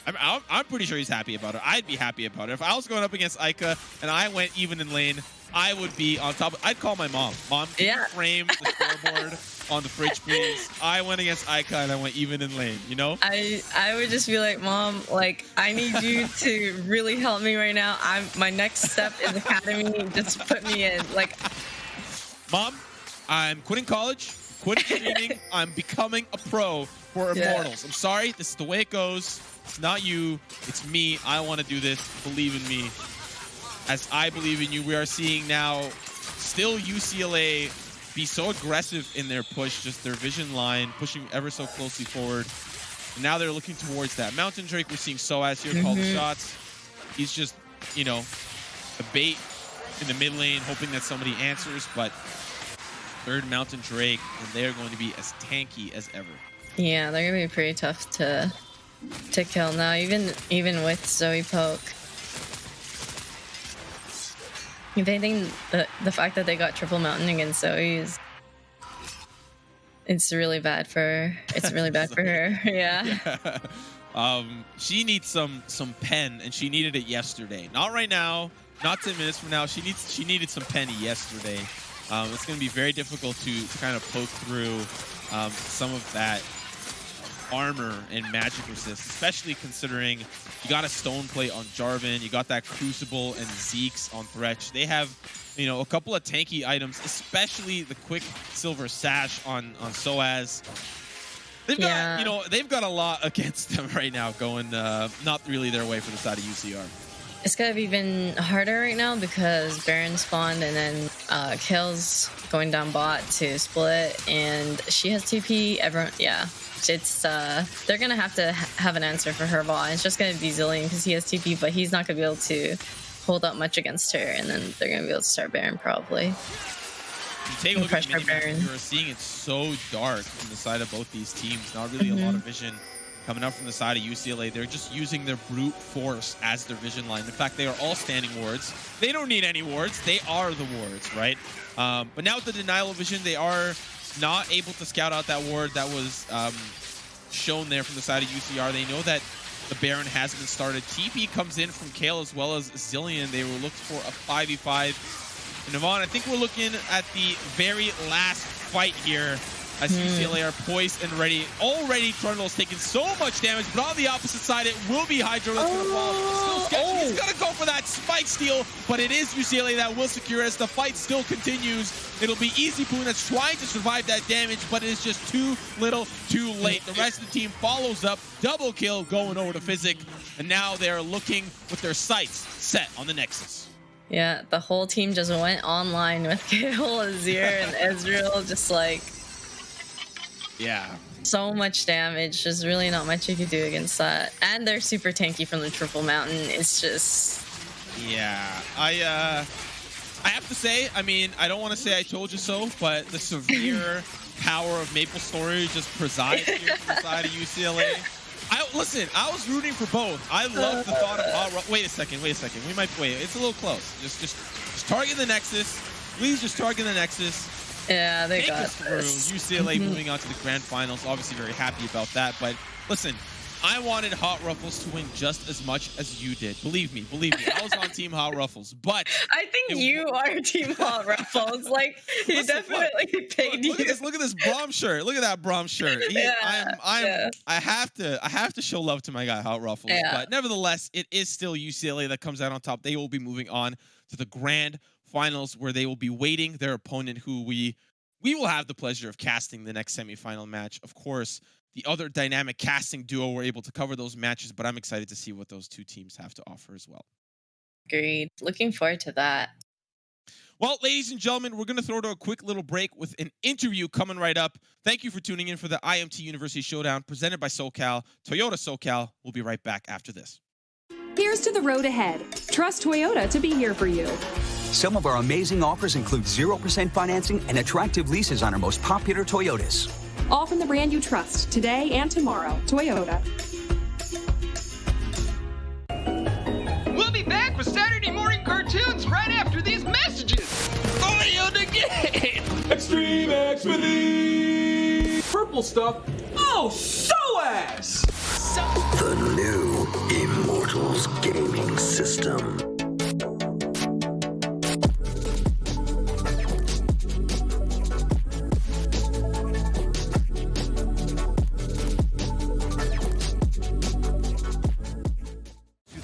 I'm pretty sure he's happy about it. I'd be happy about it. If I was going up against Ica and I went even in lane, I would be on top. I'd call my mom. Mom, can you frame the scoreboard on the fridge, please? I went against Ica and I went even in lane, you know? I would just be like, Mom, like, I need you to really help me right now. My next step is academy. Just put me in. Like, Mom, I'm quitting college, quitting streaming. I'm becoming a pro for Immortals. I'm sorry. This is the way it goes. It's not you. It's me. I want to do this. Believe in me. As I believe in you, we are seeing now still UCLA be so aggressive in their push, just their vision line, pushing ever so closely forward. And now they're looking towards that Mountain Drake. We're seeing SOAS here call the shots. He's just, you know, a bait in the mid lane, hoping that somebody answers, but 3rd Mountain Drake, and they're going to be as tanky as ever. yeah, they're gonna be pretty tough to kill now, even with Zoe poke. If anything, the fact that they got triple mountain against Zoe is it's really bad for her. Yeah. She needs some pen, and she needed it yesterday. Not right now, not 10 minutes from now. She needed some pen yesterday. It's going to be very difficult to kind of poke through some of that armor and magic resist, especially considering you got a stone plate on Jarvan, you got that Crucible and Zeke's on Thresh. They have, you know, a couple of tanky items, especially the quick silver sash on SOAS. They've got, you know, they've got a lot against them right now going not really their way for the side of UCR. It's gonna be even harder right now because Baron spawned and then Kale's going down bot to split, and she has TP. Everyone, it's they're gonna have to have an answer for her bot. It's just gonna be Zillion because he has TP, but he's not gonna be able to hold up much against her, and then they're gonna be able to start Baron probably. You take a look at the mini-map, you're seeing it's so dark from the side of both these teams. Not really a lot of vision coming up from the side of UCLA. They're just using their brute force as their vision line. In fact, they are all standing wards. They don't need any wards. They are the wards, right? But now with the denial of vision, they are not able to scout out that ward that was shown there from the side of UCR. They know that the Baron has been started. TP comes in from Kale as well as Zillion. They were looking for a 5v5. And Yvonne, I think we're looking at the very last fight here as UCLA are poised and ready. Already Trundle's taking so much damage, but on the opposite side, it will be Hydro that's going to fall. Still sketchy. He's going to go for that spike steal, but it is UCLA that will secure as the fight still continues. It'll be Easy Poon that's trying to survive that damage, but it is just too little, too late. The rest of the team follows up. Double kill going over to Physic, and now they're looking with their sights set on the Nexus. Yeah, the whole team just went online with Kale, Azir, and Ezreal, just like... Yeah. So much damage. There's really not much you could do against that. And they're super tanky from the triple mountain. It's just... Yeah. I have to say, I mean, I don't want to say I told you so, but the severe power of Maple Story just presides here from the side of UCLA. Listen, I was rooting for both. I love the thought of Hot Ruffles. Wait a second. We might wait. It's a little close. Just target the Nexus. Please just target the Nexus. Yeah, they Take got us through. this. UCLA moving on to the grand finals. Obviously very happy about that. But listen, I wanted Hot Ruffles to win just as much as you did. Believe me. I was on Team Hot Ruffles. But I think you are Team Hot Ruffles. Like, he definitely picked you. Look at this Braum shirt. Look at that Braum shirt. I have to show love to my guy Hot Ruffles. Yeah. But nevertheless, it is still UCLA that comes out on top. They will be moving on to the grand finals, where they will be waiting their opponent, who we will have the pleasure of casting the next semifinal match. Of course, the other dynamic casting duo were able to cover those matches, but I'm excited to see what those two teams have to offer as well. Agreed. Looking forward to that. Well, ladies and gentlemen, we're going to throw to a quick little break with an interview coming right up. Thank you for tuning in for the IMT University Showdown presented by SoCal. Toyota SoCal. We'll be right back after this. Here's to the road ahead. Trust Toyota to be here for you. Some of our amazing offers include 0% financing and attractive leases on our most popular Toyotas. All from the brand you trust today and tomorrow. Toyota. We'll be back with Saturday morning cartoons right after these messages. Toyota again. Extreme X with the purple stuff. Oh, so ass! The new Immortals gaming system.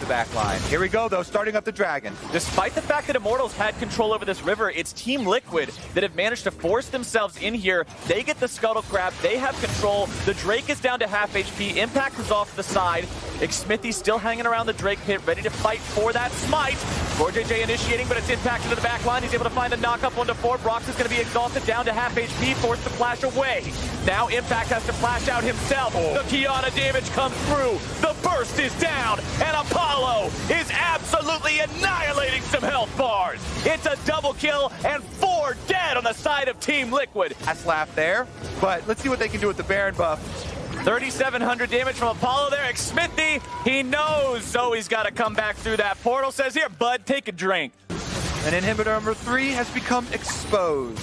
Back line. Here we go, though, starting up the Dragon. Despite the fact that Immortals had control over this river, it's Team Liquid that have managed to force themselves in here. They get the Scuttle Crab. They have control. The Drake is down to half HP. Impact is off the side. Xmithy still hanging around the Drake pit, ready to fight for that smite. 4JJ initiating, but it's Impact into the back line. He's able to find the knock-up 1-4. Brox is going to be exhausted, down to half HP, forced to flash away. Now Impact has to flash out himself. The Kiana damage comes through. The burst is down, and Apollo is absolutely annihilating some health bars. It's a double kill and 4 dead on the side of Team Liquid. Last laugh there, but let's see what they can do with the Baron buff. 3,700 damage from Apollo there. Xmithy, he knows Zoe's got to come back through that portal. Says, here, bud, take a drink. And inhibitor number 3 has become exposed.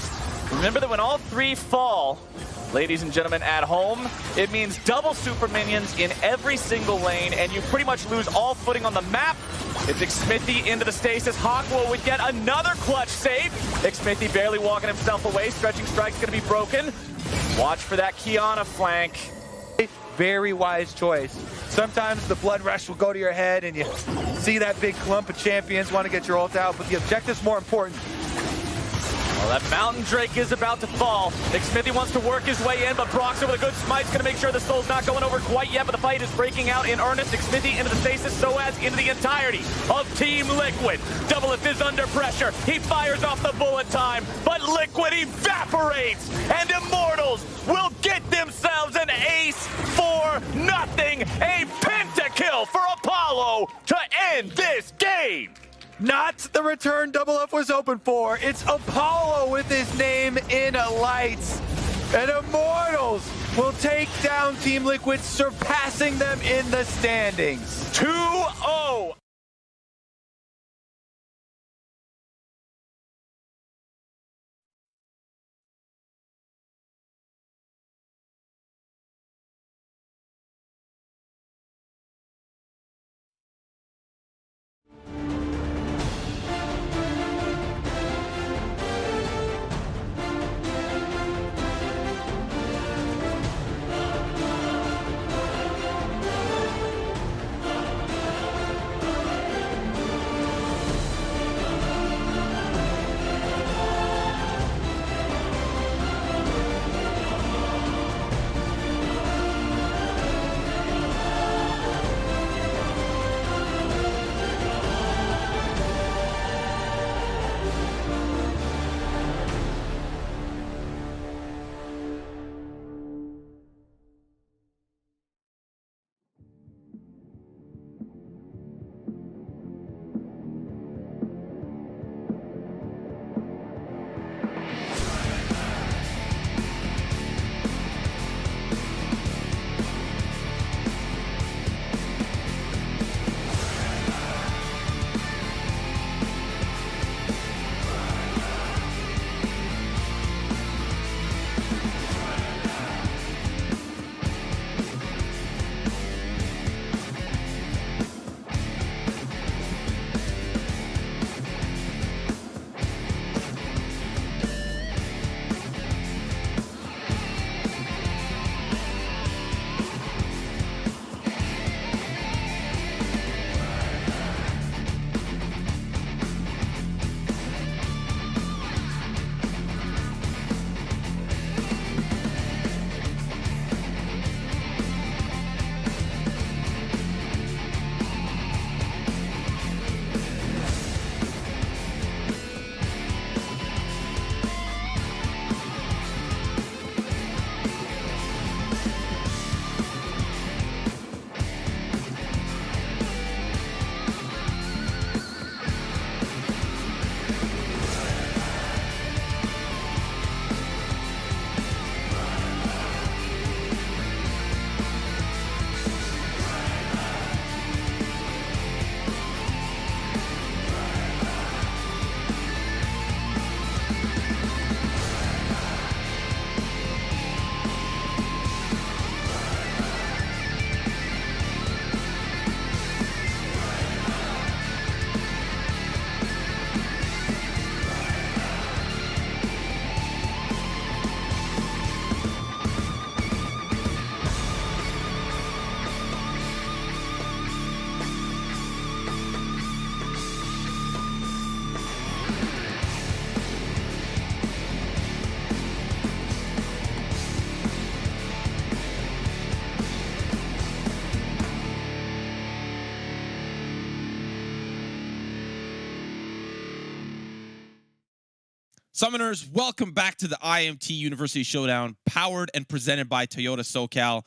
Remember that when all 3 fall, ladies and gentlemen at home, it means double super minions in every single lane, and you pretty much lose all footing on the map. It's Xmithy into the stasis. Hawkwo would get another clutch save. Xmithy barely walking himself away. Stretching Strike's going to be broken. Watch for that Kiana flank. Very wise choice. Sometimes the blood rush will go to your head and you see that big clump of champions want to get your ult out, but the objective's more important. Well, that Mountain Drake is about to fall. Xmithy wants to work his way in, but Brox with a good smite's going to make sure the soul's not going over quite yet, but the fight is breaking out in earnest. Xmithy into the stasis, Soaz into the entirety of Team Liquid. Doubleth is under pressure. He fires off the bullet time, but Liquid evaporates, and Immortals will get themselves an ace for nothing. A pentakill for Apollo to end this game. Not the return Double F was open for. It's Apollo with his name in lights. And Immortals will take down Team Liquid, surpassing them in the standings. 2-0. Summoners, welcome back to the IMT University Showdown, powered and presented by Toyota SoCal.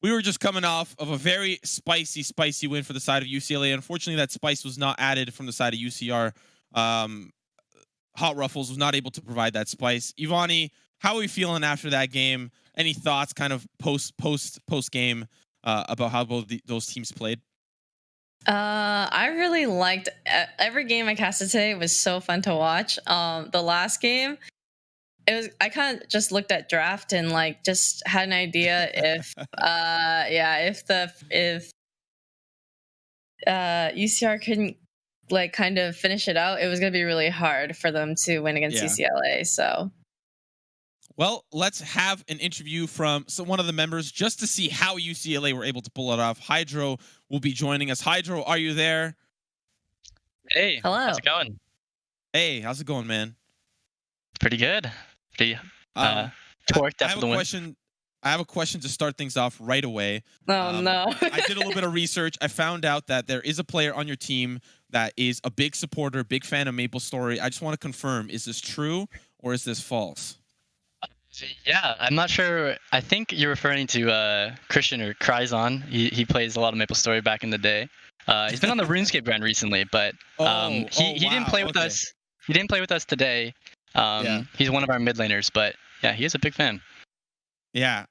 We were just coming off of a very spicy win for the side of UCLA. Unfortunately, that spice was not added from the side of UCR. Hot Ruffles was not able to provide that spice. Ivani, how are we feeling after that game? Any thoughts kind of post game about how both those teams played? I really liked every game I casted today. Was so fun to watch. The last game, I kind of just looked at draft and like just had an idea if UCR couldn't like kind of finish it out, it was gonna be really hard for them to win against UCLA. So. Well, let's have an interview from one of the members just to see how UCLA were able to pull it off. Hydro will be joining us. Hydro, are you there? Hey, hello. How's it going? Hey, how's it going, man? Pretty good. Pretty torqued after the win. I have a question to start things off right away. Oh, no. I did a little bit of research. I found out that there is a player on your team that is a big supporter, big fan of MapleStory. I just want to confirm, is this true or is this false? Yeah, I'm not sure. I think you're referring to Christian or Cryzon. He plays a lot of MapleStory back in the day. He's been on the RuneScape brand recently, but he didn't play with us. He didn't play with us today. He's one of our mid laners, but yeah, he is a big fan. Yeah,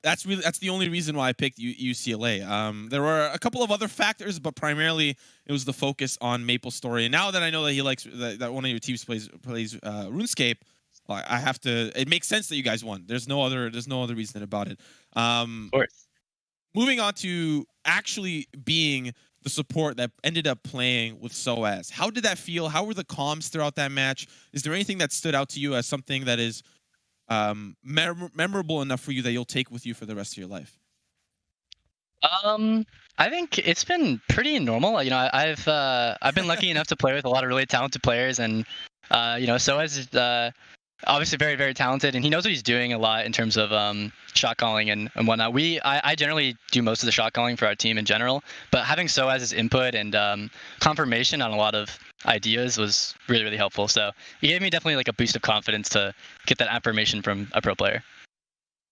that's the only reason why I picked UCLA. There were a couple of other factors, but primarily it was the focus on MapleStory. And now that I know that he likes that one of your teams plays RuneScape, I have to. It makes sense that you guys won. There's no other reason about it. Of course. Moving on to actually being the support that ended up playing with SOAS. How did that feel? How were the comms throughout that match? Is there anything that stood out to you as something that is memorable enough for you that you'll take with you for the rest of your life? I think it's been pretty normal. You know, I've been lucky enough to play with a lot of really talented players, and SOAS is obviously very, very talented, and he knows what he's doing a lot in terms of shot calling and whatnot. I generally do most of the shot calling for our team in general, but having SOAS's input and confirmation on a lot of ideas was really, really helpful. So it gave me definitely like a boost of confidence to get that affirmation from a pro player.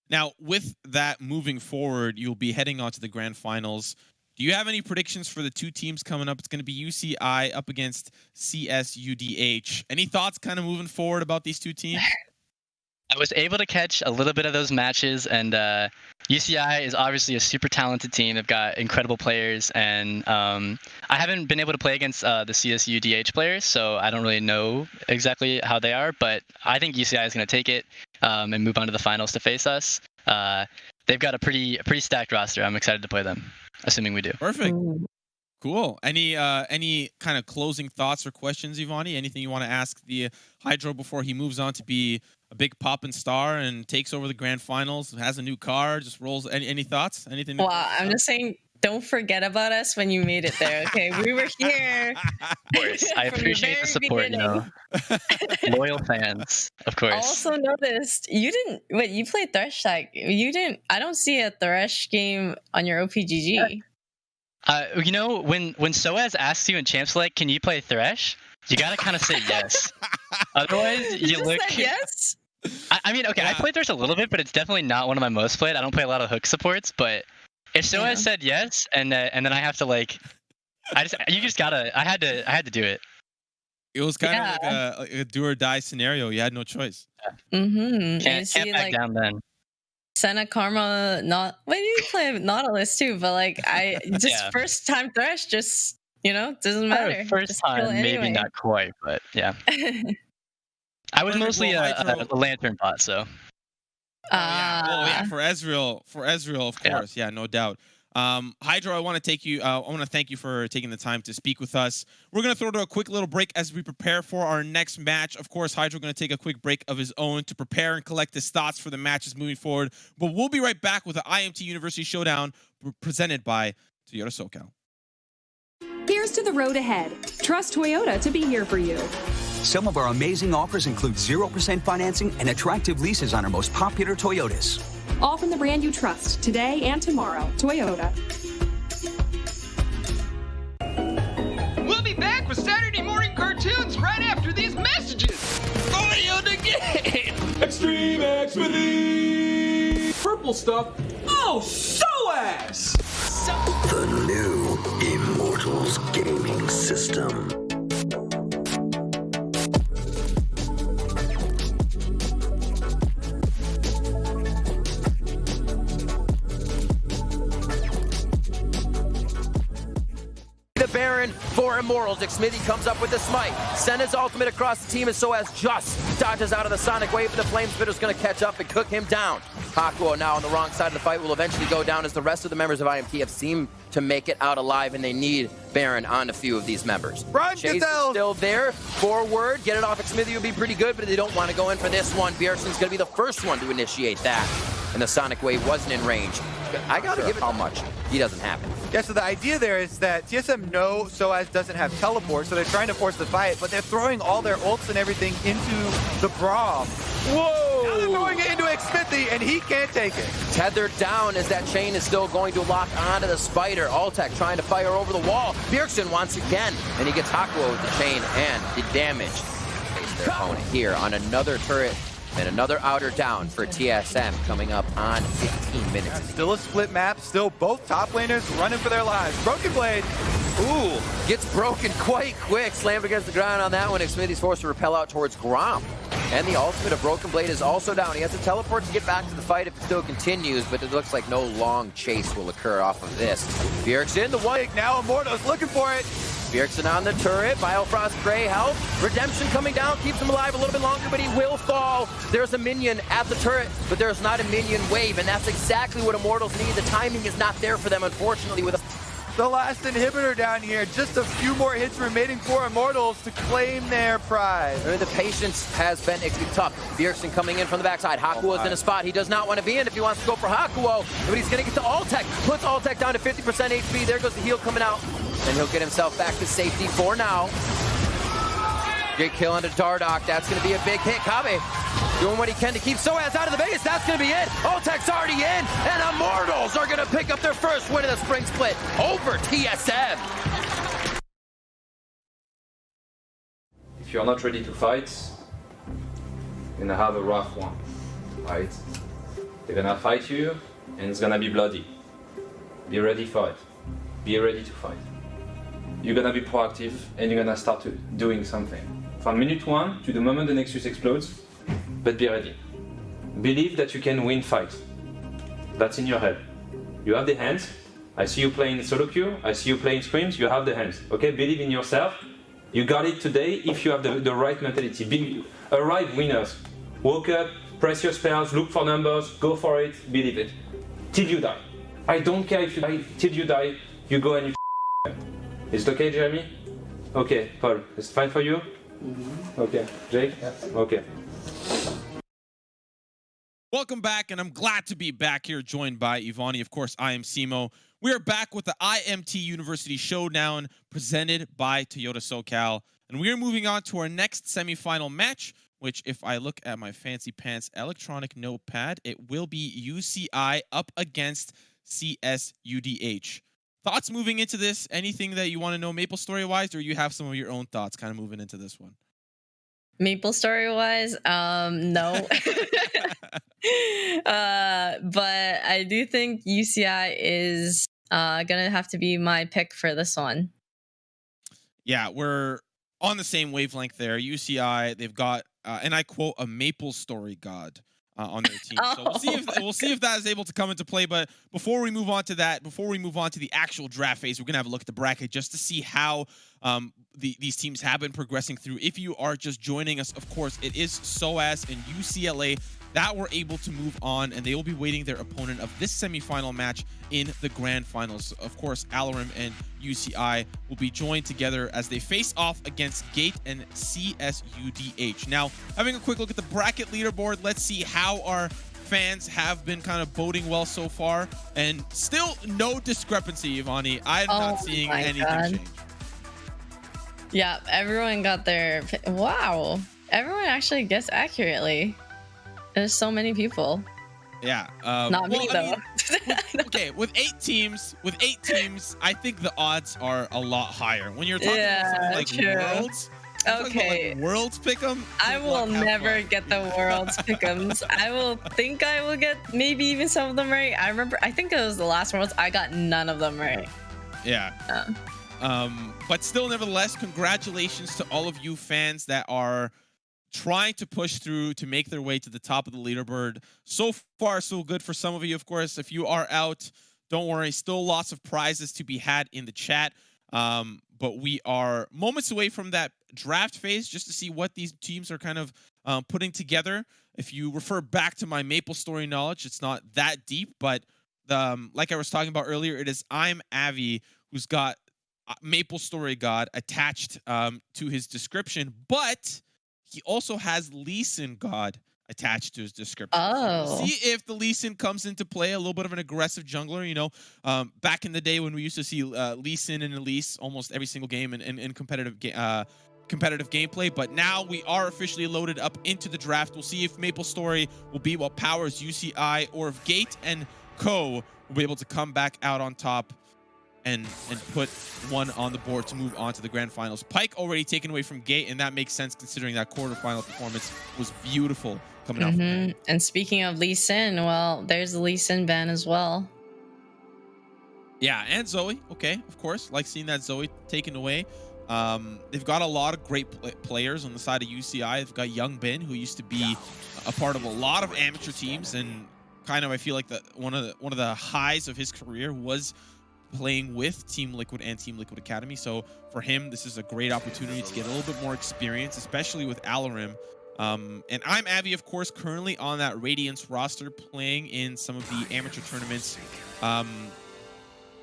Now, with that moving forward, you'll be heading on to the grand finals. Do you have any predictions for the two teams coming up? It's going to be UCI up against CSUDH. Any thoughts kind of moving forward about these two teams? I was able to catch a little bit of those matches, and UCI is obviously a super talented team. They've got incredible players, and I haven't been able to play against the CSUDH players, so I don't really know exactly how they are, but I think UCI is going to take it and move on to the finals to face us. They've got a pretty stacked roster. I'm excited to play them, assuming we do. Perfect. Cool. Any kind of closing thoughts or questions, Ivani? Anything you want to ask the Hydro before he moves on to be a big poppin' star and takes over the grand finals, has a new car, just rolls? Any thoughts? Anything? Well, I'm just saying, don't forget about us when you made it there. Okay, we were here. Of course, I appreciate the support. You know, loyal fans, of course. I also noticed you didn't. Wait, you played Thresh Tag. You didn't. I don't see a Thresh game on your OPGG. You know, when SOAS asks you in Champ Select, can you play Thresh? You gotta kind of say yes. Otherwise, you look. Said yes. I mean, okay, I played Thresh a little bit, but it's definitely not one of my most played. I don't play a lot of hook supports, but if SOAS said yes, and then I have to like, I had to do it. It was kind of like a do or die scenario. You had no choice. Mm-hmm. Can't back down then. Santa Karma, well, you play Nautilus too, but like first time Thresh, just doesn't matter. First just time, maybe not quite, but yeah. I was mostly a lantern bot, so. For Ezreal, of course, yeah, no doubt. Hydro, I want to thank you for taking the time to speak with us. We're going to throw to a quick little break as we prepare for our next match. Of course, Hydro going to take a quick break of his own to prepare and collect his thoughts for the matches moving forward. But we'll be right back with the IMT University Showdown presented by Toyota SoCal. Here's to the road ahead. Trust Toyota to be here for you. Some of our amazing offers include 0% financing and attractive leases on our most popular Toyotas. All from the brand you trust today and tomorrow. Toyota. We'll be back with Saturday morning cartoons right after these messages. Audio Next with the purple stuff. Oh, so ass! The new Immortals gaming system. The Baron for Immortals. Xmithy comes up with the smite. Send his ultimate across the team as so as just dodges out of the Sonic Wave, and the Flame Spitter's going to catch up and cook him down. Hakuo now on the wrong side of the fight will eventually go down as the rest of the members of IMT have seemed to make it out alive, and they need Baron on a few of these members. Run, Chase Gazelle! is still there. Forward. Get it off Xmithy would be pretty good, but they don't want to go in for this one. Bjergsen's going to be the first one to initiate that, and the Sonic Wave wasn't in range. I got to give it how much. He doesn't have it. Yeah, so the idea there is that TSM know Soaz doesn't have teleport, so they're trying to force the fight, but they're throwing all their ults and everything into the Braum. Whoa! Now they're throwing it into Xmithy, and he can't take it. Tethered down as that chain is still going to lock onto the Spider. Altec trying to fire over the wall. Bjergsen once again, and he gets Hakuo with the chain and the damage. Face their opponent here on another turret. And another outer down for TSM coming up on 15 minutes. Still a split map, still both top laners running for their lives. Broken Blade. Ooh, gets broken quite quick. Slammed against the ground on that one. Xmithy's forced to repel out towards Grom. And the ultimate of Broken Blade is also down. He has to teleport to get back to the fight if it still continues, but it looks like no long chase will occur off of this. Bjergsen, the one. Now Immortals looking for it. Bjergsen on the turret, Biofrost Gray health. Redemption coming down, keeps him alive a little bit longer, but he will fall. There's a minion at the turret, but there's not a minion wave, and that's exactly what Immortals need. The timing is not there for them, unfortunately, with the last inhibitor down here. Just a few more hits remaining for Immortals to claim their prize. The patience has been tough. Bjergsen coming in from the backside. Hakuo's in a spot he does not want to be in if he wants to go for Hakuo, but he's going to get to Altec. Puts Altec down to 50% HP. There goes the heal coming out. And he'll get himself back to safety for now. Good kill onto Dardoch. That's going to be a big hit. Kabe doing what he can to keep Soaz out of the base. That's going to be it. Altec's already in. And Immortals are going to pick up their first win of the spring split over TSM. If you're not ready to fight, you're going to have a rough one, right? They're going to fight you, and it's going to be bloody. Be ready for it. Be ready to fight. You're gonna be proactive and you're gonna start doing something. From minute 1 to the moment the Nexus explodes, but be ready. Believe that you can win fight. That's in your head. You have the hands. I see you playing solo queue. I see you playing scrims. You have the hands. Okay, believe in yourself. You got it today if you have the right mentality. Arrive winners. Woke up, press your spells, look for numbers, go for it, believe it. Till you die. I don't care if you die. Till you die, you go and you Is it okay, Jeremy? Okay, Paul, is it fine for you? Okay, Jake? Okay. Welcome back, and I'm glad to be back here, joined by Ivani. Of course, I am Simo. We are back with the IMT University Showdown presented by Toyota SoCal, and we are moving on to our next semifinal match, which, if I look at my fancy pants electronic notepad, it will be UCI up against CSUDH. Thoughts moving into this? Anything that you want to know Maple Story-wise, or you have some of your own thoughts kind of moving into this one? Maple Story-wise, no. But I do think UCI is gonna have to be my pick for this one. Yeah, we're on the same wavelength there. UCI, they've got, and I quote, a Maple Story god on their team. So we'll see if that is able to come into play. But before we move on to that, before we move on to the actual draft phase, we're gonna have a look at the bracket just to see how these teams have been progressing through. If you are just joining us, of course, it is Soaz and UCLA that were able to move on, and they will be waiting their opponent of this semifinal match in the grand finals. Of course, Alarim and UCI will be joined together as they face off against Gate and CSUDH. Now, having a quick look at the bracket leaderboard, let's see how our fans have been kind of voting well so far, and still no discrepancy, Ivani. I'm not seeing anything change. Yeah, everyone got their... Wow. Everyone actually guessed accurately. There's so many people. Yeah. Not me, though. Okay, with eight teams, I think the odds are a lot higher. When you're talking about something like Worlds, Okay. Like Worlds Pick'em? I will never get the Worlds Pick'ems. I will get maybe even some of them right. I think it was the last Worlds. I got none of them right. Yeah. But still, nevertheless, congratulations to all of you fans that are trying to push through to make their way to the top of the leaderboard. So far, so good for some of you, of course. If you are out, don't worry. Still lots of prizes to be had in the chat. But we are moments away from that draft phase just to see what these teams are kind of putting together. If you refer back to my Maple Story knowledge, it's not that deep, but like I was talking about earlier, it is I'm Avi who's got Maple Story God attached to his description, but he also has Lee Sin God attached to his description. Oh. So we'll see if the Lee Sin comes into play, a little bit of an aggressive jungler. You know, back in the day when we used to see Lee Sin and Elise almost every single game in competitive gameplay, but now we are officially loaded up into the draft. We'll see if Maple Story will be what powers UCI, or if Gate and Co will be able to come back out on top and put one on the board to move on to the grand finals. Pyke already taken away from Gate, and that makes sense considering that quarterfinal performance was beautiful coming out from him. And speaking of Lee Sin, well, there's the Lee Sin ban as well. Yeah, and Zoe. Okay, of course. Like seeing that Zoe taken away. They've got a lot of great players on the side of UCI. They've got Young Bin, who used to be a part of a lot of amateur teams, and kind of I feel like one of the highs of his career was playing with Team Liquid and Team Liquid Academy. So for him, this is a great opportunity to get a little bit more experience, especially with Alarim. And I'm Avi, of course, currently on that Radiance roster, playing in some of the amateur tournaments.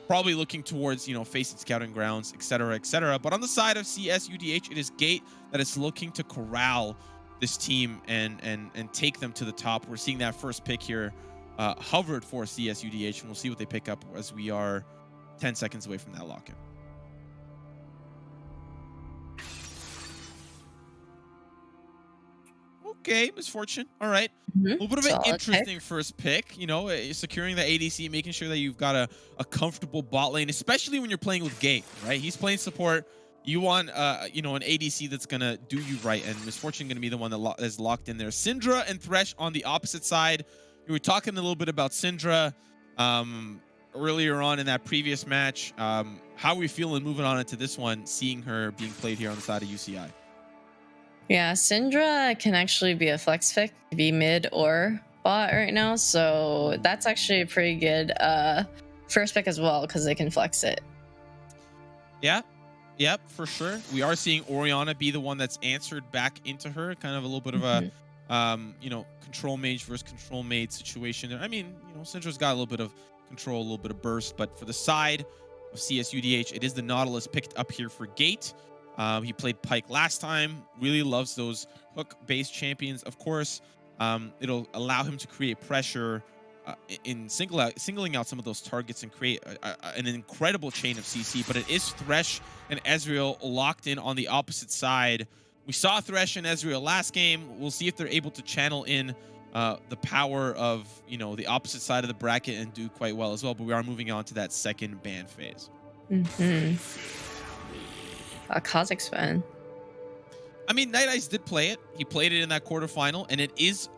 Probably looking towards, you know, Faceit Scouting Grounds, etc., etc. But on the side of CSUDH, it is Gate that is looking to corral this team and take them to the top. We're seeing that first pick here hovered for CSUDH, and we'll see what they pick up as we are 10 seconds away from that lock-in. Okay, Misfortune. All right. A little bit of an interesting first pick, you know, securing the ADC, making sure that you've got a comfortable bot lane, especially when you're playing with Gate, right? He's playing support. You want, you know, an ADC that's going to do you right, and Misfortune going to be the one that is locked in there. Syndra and Thresh on the opposite side. We were talking a little bit about Syndra earlier on in that previous match. How are we feeling moving on into this one, seeing her being played here on the side of UCI? Yeah, Syndra can actually be a flex pick, be mid or bot right now, so that's actually a pretty good first pick as well, because they can flex it. Yeah, yep, for sure. We are seeing Orianna be the one that's answered back into her, kind of a little bit of a you know, control mage versus control mage situation there. I mean, you know, Syndra's got a little bit of control, a little bit of burst, but for the side of CSUDH, it is the Nautilus picked up here for Gate. He played Pyke last time, really loves those hook-based champions. Of course, it'll allow him to create pressure in singling out some of those targets and create an incredible chain of CC, but it is Thresh and Ezreal locked in on the opposite side. We saw Thresh and Ezreal last game. We'll see if they're able to channel in the power of, you know, the opposite side of the bracket and do quite well as well, but we are moving on to that second ban phase. A Kha'Zix fan. I mean, Night Eyes did play it. He played it in that quarterfinal, and it is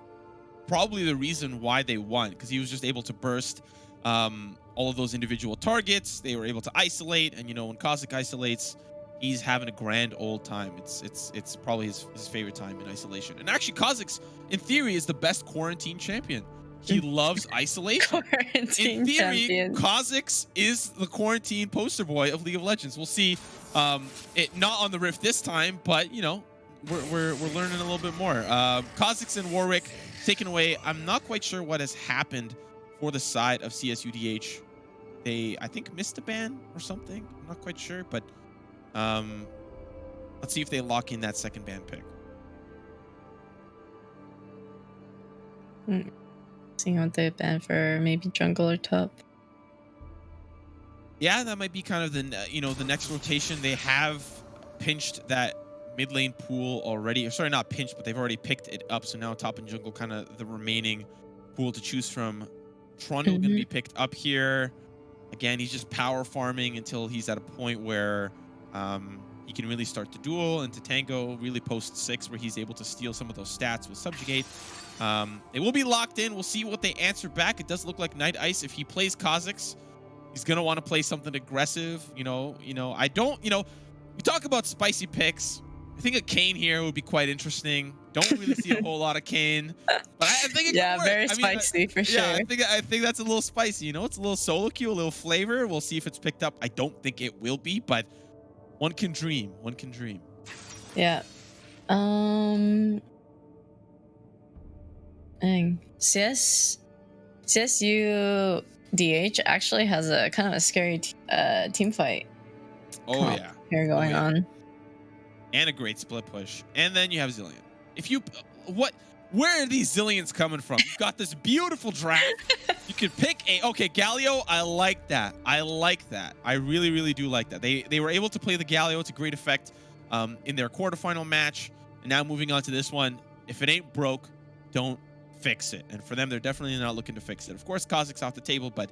probably the reason why they won, because he was just able to burst all of those individual targets. They were able to isolate, and you know, when Kha'Zix isolates, he's having a grand old time. It's probably his favorite time in isolation. And actually, Kha'Zix, in theory, is the best quarantine champion. He loves isolation. In theory, Kha'Zix is the quarantine poster boy of League of Legends. We'll see. It not on the Rift this time, but you know, we're learning a little bit more. Kha'Zix and Warwick taken away. I'm not quite sure what has happened for the side of CSUDH. They, I think, missed a ban or something. I'm not quite sure, but let's see if they lock in that second ban pick. Seeing what they ban for maybe jungle or top. Yeah, that might be kind of the, you know, the next rotation. They have pinched that mid lane pool already. Sorry, not pinched, but they've already picked it up. So now top and jungle, kind of the remaining pool to choose from. Trundle going to be picked up here. Again, he's just power farming until he's at a point where he can really start to duel and to tango, really post 6 where he's able to steal some of those stats with Subjugate. They will be locked in. We'll see what they answer back. It does look like Night Ice, if he plays Kha'Zix, he's going to want to play something aggressive. You know, I don't, we talk about spicy picks. I think a Kayn here would be quite interesting. Don't really see a whole lot of Kayn, but I think it Yeah, could work. very spicy for sure. Yeah, I think that's a little spicy. It's a little solo queue, a little flavor. We'll see if it's picked up. I don't think it will be, but one can dream. One can dream. Yeah. Dang. CSUDH actually has a kind of a scary team fight. Oh yeah. Here going on. And a great split push. And then you have Zilean. Where are these Zillions coming from? You've got this beautiful draft. You could pick okay, Galio, I like that. I really, really do like that. They were able to play the Galio to great effect in their quarterfinal match. And now moving on to this one, if it ain't broke, don't fix it. And for them, they're definitely not looking to fix it. Of course, Kha'Zix off the table, but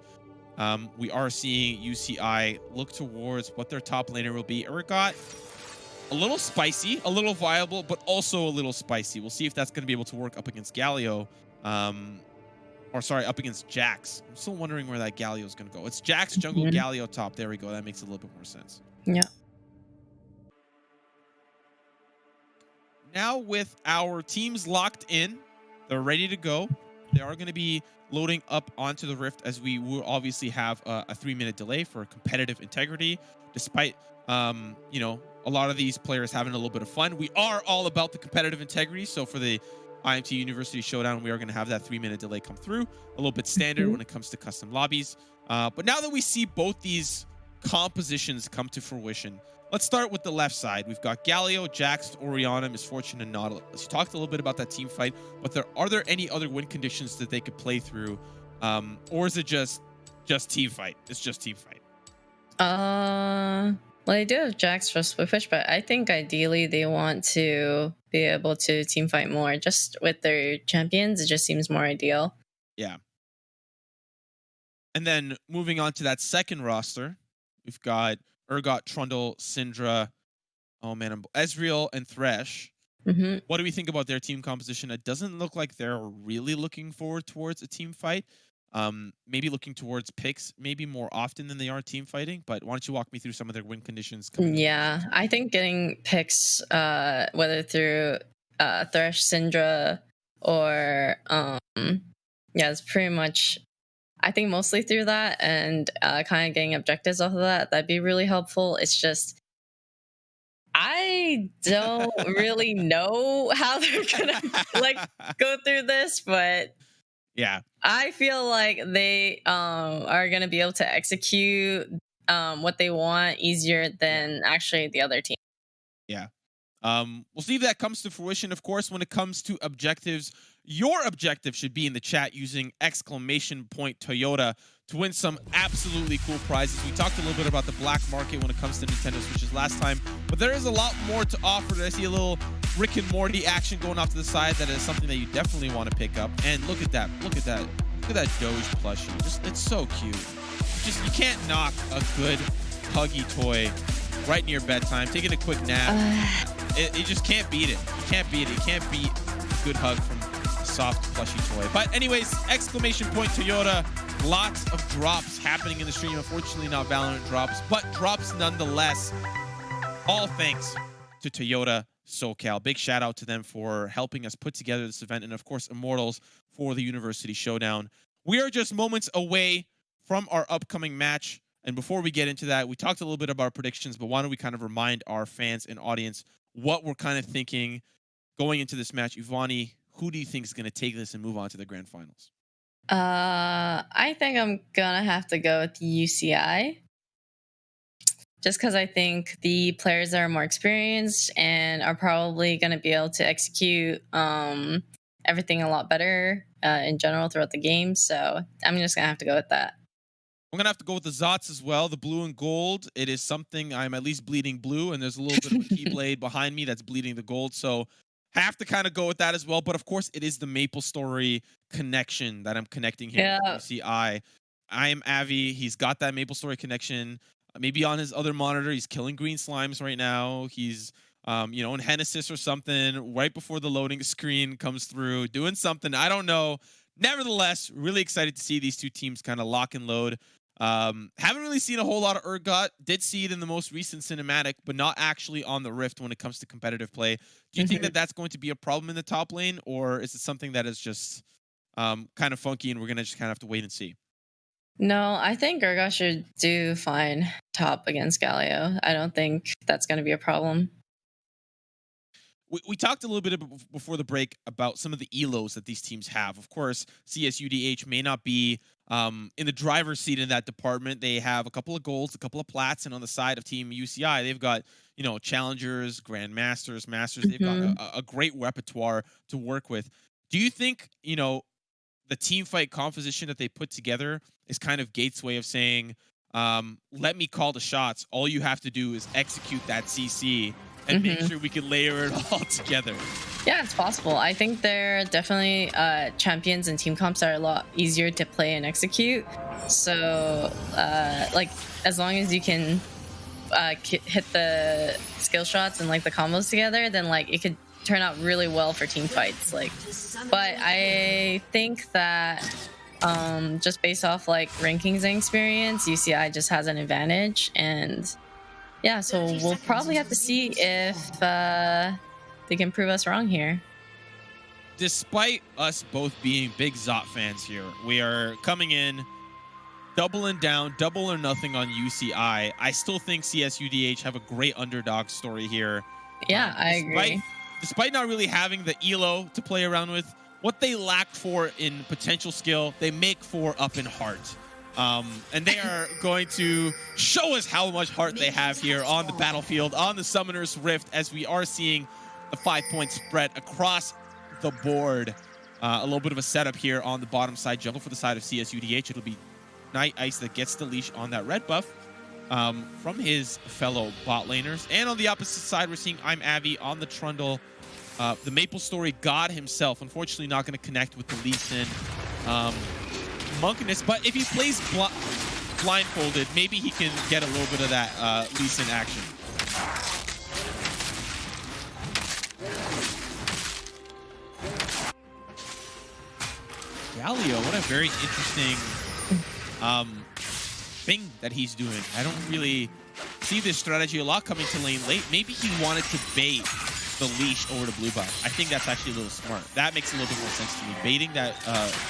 we are seeing UCI look towards what their top laner will be. Urgot, a little spicy, a little viable, but also a little spicy. We'll see if that's going to be able to work up against Galio. Up against Jax. I'm still wondering where that Galio is going to go. It's Jax, jungle, Galio, top. There we go. That makes a little bit more sense. Yeah. Now with our teams locked in, they're ready to go. They are going to be loading up onto the Rift, as we will obviously have a 3-minute delay for competitive integrity, despite a lot of these players having a little bit of fun. We are all about the competitive integrity. So for the IMT University Showdown, we are going to have that 3-minute delay come through. A little bit standard when it comes to custom lobbies. But now that we see both these compositions come to fruition, let's start with the left side. We've got Galio, Jax, Orianna, Misfortune, and Nautilus. You talked a little bit about that team fight, but are there any other win conditions that they could play through? Or is it just team fight? It's just team fight. Well, they do have Jax for split push, but I think ideally they want to be able to team fight more. Just with their champions, it just seems more ideal. Yeah. And then moving on to that second roster, we've got Urgot, Trundle, Syndra, Ezreal, and Thresh. What do we think about their team composition? It doesn't look like they're really looking forward towards a team fight. Maybe looking towards picks maybe more often than they are team fighting, but why don't you walk me through some of their win conditions? Yeah, I think getting picks, whether through Thresh, Syndra, or it's pretty much, I think mostly through that, and kind of getting objectives off of that, that'd be really helpful. It's just, I don't really know how they're gonna go through this, but yeah, I feel like they are going to be able to execute what they want easier than actually the other team. Yeah. We'll see if that comes to fruition. Of course, when it comes to objectives, your objective should be in the chat using !Toyota to win some absolutely cool prizes. We talked a little bit about the black market when it comes to Nintendo Switches last time, but there is a lot more to offer. I see a little Rick and Morty action going off to the side. That is something that you definitely want to pick up. And look at that. Look at that Doge plushie. It's so cute. You can't knock a good huggy toy right near bedtime, taking a quick nap. You just can't beat it. You can't beat it. You can't beat a good hug from a soft plushy toy. But anyways, Toyota. Lots of drops happening in the stream. Unfortunately, not Valorant drops, but drops nonetheless. All thanks to Toyota SoCal. Big shout out to them for helping us put together this event, and of course, Immortals for the University Showdown. We are just moments away from our upcoming match. And before we get into that, we talked a little bit about our predictions, but why don't we kind of remind our fans and audience what we're kind of thinking going into this match. Ivani, who do you think is going to take this and move on to the grand finals? I think I'm gonna have to go with UCI. Just because I think the players that are more experienced and are probably going to be able to execute everything a lot better in general throughout the game. So I'm just going to have to go with that. I'm going to have to go with the Zots as well, the blue and gold. It is something I'm at least bleeding blue, and there's a little bit of a Keyblade behind me that's bleeding the gold. So have to kind of go with that as well. But of course, it is the MapleStory connection that I'm connecting here with UCI. I am Avi. He's got that MapleStory connection. Maybe on his other monitor, he's killing green slimes right now. He's, you know, in Genesis or something right before the loading screen comes through, doing something. I don't know. Nevertheless, really excited to see these two teams kind of lock and load. Haven't really seen a whole lot of Urgot. Did see it in the most recent cinematic, but not actually on the Rift when it comes to competitive play. Do you think that that's going to be a problem in the top lane, or is it something that is just kind of funky and we're going to just kind of have to wait and see? No, I think Urgot should do fine top against Galio. I don't think that's going to be a problem. We talked a little bit before the break about some of the elos that these teams have. Of course, CSUDH may not be in the driver's seat in that department. They have a couple of golds, a couple of plats, and on the side of Team UCI, they've got, you know, challengers, grandmasters, masters. They've got a great repertoire to work with. Do you think, you know, the team fight composition that they put together is kind of Gates' way of saying, let me call the shots. All you have to do is execute that CC and make sure we can layer it all together? Yeah, it's possible. I think they're definitely champions and team comps are a lot easier to play and execute. So, like, as long as you can hit the skill shots and like the combos together, then like it could turn out really well for team fights. Like, but I think that just based off like rankings and experience, UCI just has an advantage. And yeah, so we'll probably have to see if they can prove us wrong here. Despite us both being big Zot fans here, we are coming in doubling down, double or nothing on UCI. I still think CSUDH have a great underdog story here. Yeah, I agree. Despite not really having the elo to play around with, what they lack for in potential skill, they make for up in heart. And they are going to show us how much heart they have here on the battlefield, on the Summoner's Rift, as we are seeing a 5-point spread across the board. A little bit of a setup here on the bottom side jungle for the side of CSUDH. It'll be Night Ice that gets the leash on that red buff from his fellow bot laners. And on the opposite side, we're seeing I'm Avi on the Trundle. The Maple Story God himself, unfortunately not going to connect with the Lee Sin Monkiness, but if he plays blindfolded, maybe he can get a little bit of that Lee Sin action. Galio, what a very interesting thing that he's doing. I don't really see this strategy a lot coming to lane late. Maybe he wanted to bait the leash over to blue buff. I think that's actually a little smart. That makes a little bit more sense to me. Baiting that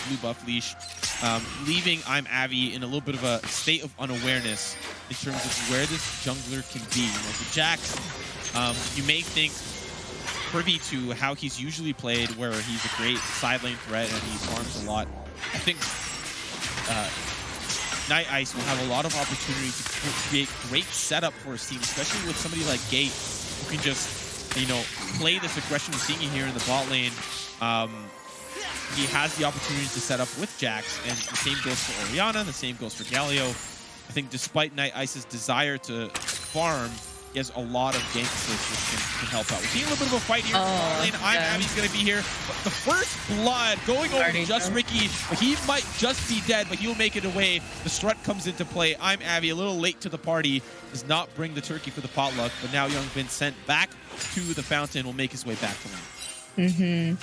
blue buff leash, leaving I'm Avi in a little bit of a state of unawareness in terms of where this jungler can be. You know, the Jax, you may think privy to how he's usually played, where he's a great side lane threat and he farms a lot. I think Night Ice will have a lot of opportunity to create great setup for his team, especially with somebody like Gate who can just, you know, play this aggression we're seeing here in the bot lane. He has the opportunity to set up with Jax, and the same goes for Orianna, the same goes for Galio. I think despite Night Ice's desire to farm, he has a lot of gank assists which can help out. We're seeing a little bit of a fight here. I'm Avi's going to be here. But the first blood going over to just Ricky. He might just be dead, but he'll make it away. The strut comes into play. I'm Avi, a little late to the party. Does not bring the turkey for the potluck, but now Young Bin sent back to the fountain will make his way back to lane.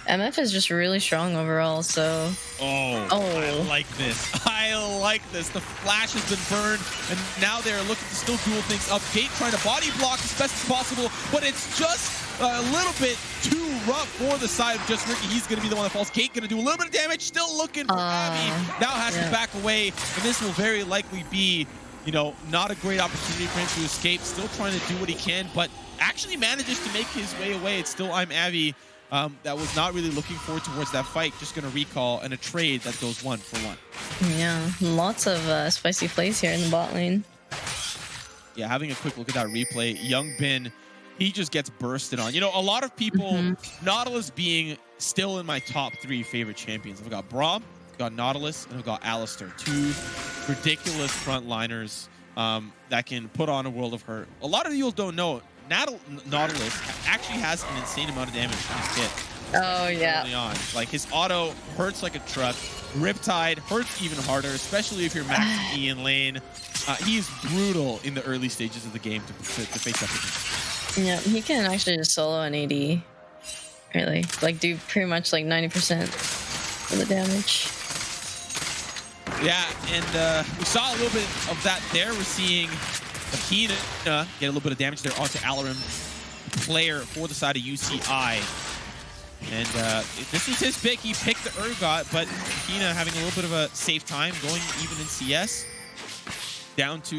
MF is just really strong overall, so... I like this. I like this. The flash has been burned, and now they're looking to still duel things up. Gate trying to body block as best as possible, but it's just a little bit too rough for the side of just Ricky. He's going to be the one that falls. Gate going to do a little bit of damage, still looking for Abby. Now has to back away, and this will very likely be, you know, not a great opportunity for him to escape. Still trying to do what he can, but actually manages to make his way away. It's still I'm Avi. That was not really looking forward towards that fight. Just going to recall and a trade that goes 1 for 1. Yeah, lots of spicy plays here in the bot lane. Yeah, having a quick look at that replay, Young Bin, he just gets bursted on. You know, a lot of people, Nautilus being still in my top 3 favorite champions. I've got Braum, I've got Nautilus, and I've got Alistair. 2 ridiculous frontliners that can put on a world of hurt. A lot of you don't know, Nautilus actually has an insane amount of damage in his kit. Oh, yeah. Early on. Like, his auto hurts like a truck. Riptide hurts even harder, especially if you're maxing E in lane. He is brutal in the early stages of the game to face up with him. Yeah, he can actually just solo an AD. Really. Like, do pretty much like 90% of the damage. Yeah, and we saw a little bit of that there. We're seeing Akina get a little bit of damage there onto Alarim, player for the side of UCI. And this was his pick. He picked the Urgot, but Akina having a little bit of a safe time, going even in CS. Down to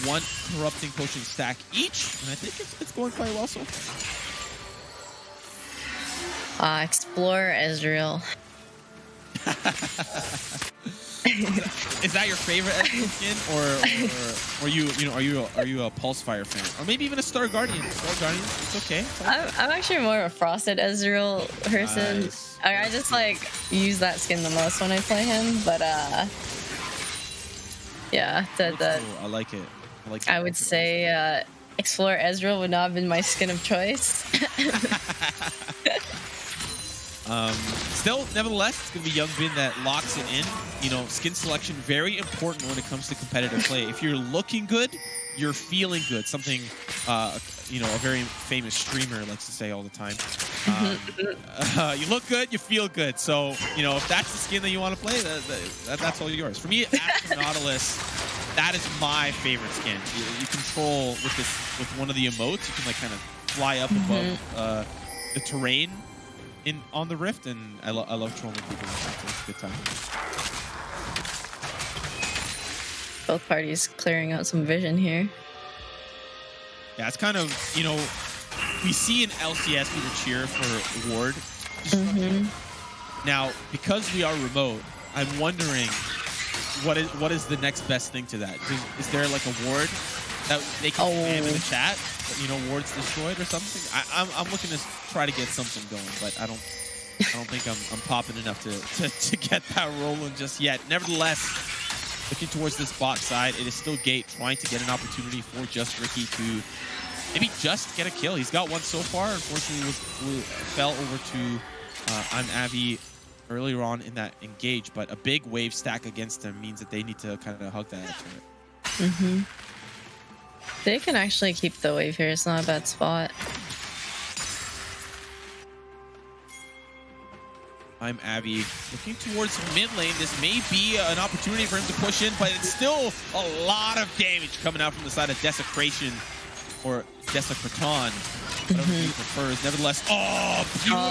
one corrupting potion stack each. And I think it's going quite well so far. Explore Ezreal. Is that your favorite Ezreal skin, or are you a Pulsefire fan, or maybe even a Star Guardian? Star Guardian, it's okay. I'm actually more of a Frosted Ezreal person. Nice. I just like use that skin the most when I play him, but yeah, I like it. I would say Explore Ezreal would not have been my skin of choice. Still, nevertheless, it's going to be Youngbin that locks it in. You know, skin selection, very important when it comes to competitive play. If you're looking good, you're feeling good. Something, you know, a very famous streamer likes to say all the time. You look good, you feel good. So, you know, if that's the skin that you want to play, that's all yours. For me, Astro Nautilus, that is my favorite skin. You control with one of the emotes. You can like kind of fly up above the terrain on the Rift, and I love trolling people with that, so it's a good time. Both parties clearing out some vision here. Yeah, it's kind of, you know, we see in LCS people cheer for ward destruction. Now, because we are remote, I'm wondering what is the next best thing to that? Is there like a ward that they can spam in the chat? You know, wards destroyed or something. I'm looking to try to get something going, but I don't think I'm popping enough to get that rolling just yet. Nevertheless, looking towards this bot side, it is still Gate trying to get an opportunity for just Ricky to maybe just get a kill. He's got one so far. Unfortunately, fell over to I'm Avi earlier on in that engage, but a big wave stack against him means that they need to kind of hug that turret. They can actually keep the wave here. It's not a bad spot. I'm Avi looking towards mid lane. This may be an opportunity for him to push in, but it's still a lot of damage coming out from the side of Desecration or Desecraton. Whatever he prefers. Nevertheless, beautiful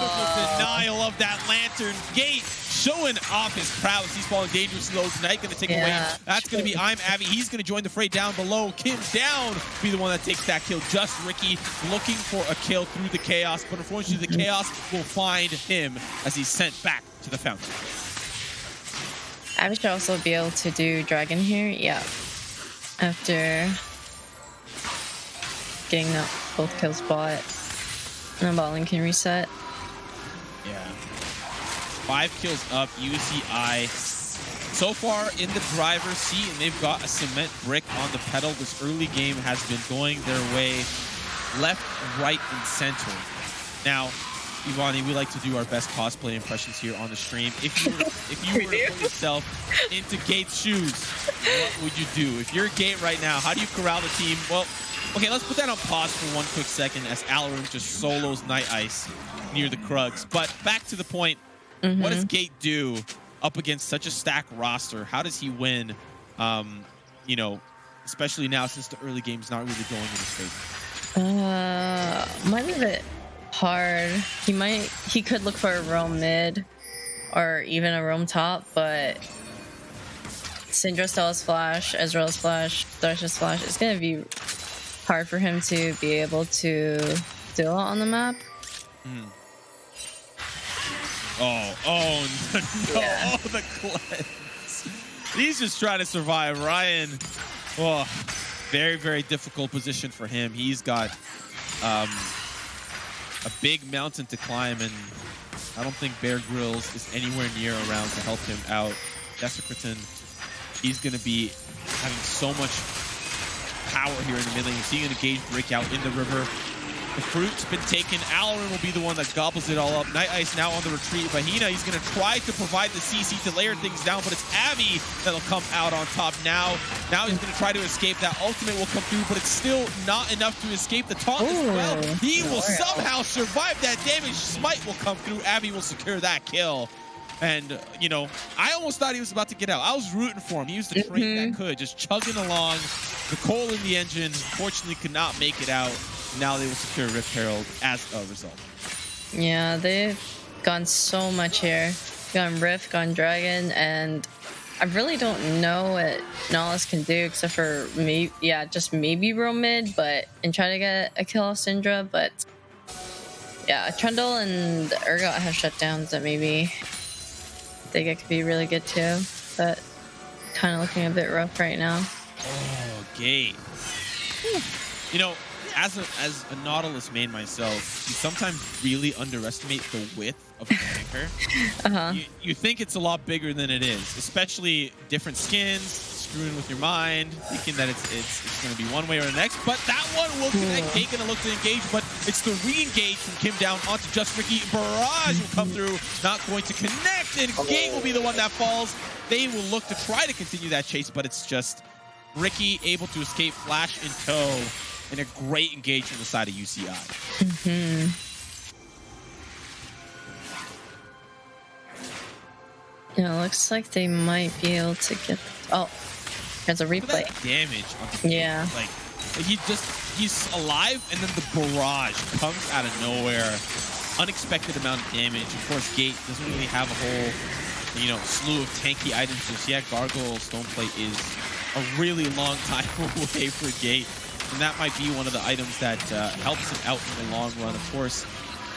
denial of that Lantern. Gate showing off his prowess. He's falling dangerously low tonight. Going to take away. That's going to be I'm Avi. He's going to join the fray down below. Kim down. Be the one that takes that kill. Just Ricky looking for a kill through the chaos. But unfortunately, the chaos will find him as he's sent back to the fountain. Avi should also be able to do Dragon here. Yeah. After getting that both kill spot, and bot lane can reset. Yeah. 5 kills up, UCI so far in the driver's seat, and they've got a cement brick on the pedal. This early game has been going their way left, right, and center. Now, Ivani, we like to do our best cosplay impressions here on the stream. If you were to put yourself into Gate's shoes, what would you do? If you're Gate right now, how do you corral the team? Well, okay, let's put that on pause for one quick second as Alarim just solos Night Ice near the Krugs. But back to the point, what does Gate do up against such a stacked roster? How does he win? You know, especially now since the early game's not really going in his favor. Might be a bit hard. He could look for a roam mid or even a roam top, but Syndra still has flash, Ezreal's flash, Thresh's flash. It's gonna be hard for him to be able to do it on the map. No, yeah. The cleanse. He's just trying to survive. Ryan, very, very difficult position for him. He's got a big mountain to climb, and I don't think Bear Grylls is anywhere near around to help him out. Desecraton, he's going to be having so much power here in the mid lane. You're seeing an engage break out in the river. The fruit's been taken. Alarin will be the one that gobbles it all up. Night Ice now on the retreat. Vahina, he's going to try to provide the CC to layer things down, but it's Abby that'll come out on top now. Now he's going to try to escape. That ultimate will come through, but it's still not enough to escape the taunt as well. He will somehow survive that damage. Smite will come through. Abby will secure that kill. And, you know, I almost thought he was about to get out. I was rooting for him. He was the train that could, just chugging along. The coal in the engine, fortunately, could not make it out. Now they will secure Rift Herald as a result. Yeah, they've gone so much here. Gone Rift, gone Dragon, and I really don't know what Nautilus can do except for maybe, just maybe roam mid, and try to get a kill off Syndra. But yeah, Trundle and Urgot have shutdowns that maybe they could be really good too. But kind of looking a bit rough right now. Oh, Gate. You know, as a Nautilus main myself, you sometimes really underestimate the width of a tanker. You think it's a lot bigger than it is, especially different skins, screwing with your mind, thinking that it's going to be one way or the next. But that one will connect. Gate gonna look to engage, but it's the re-engage from Kim down onto Just Ricky. Barrage will come through, not going to connect, and Gate will be the one that falls. They will look to try to continue that chase, but it's just Ricky able to escape, flash in tow. And a great engage from the side of UCI. Yeah, looks like they might be able to get. Oh, there's a replay. Look at that damage on the yeah. Like he's alive, and then the barrage comes out of nowhere. Unexpected amount of damage. Of course, Gate doesn't really have a whole, slew of tanky items just yet. Gargoyle Stoneplate is a really long time away for Gate. And that might be one of the items that helps him out in the long run. Of course,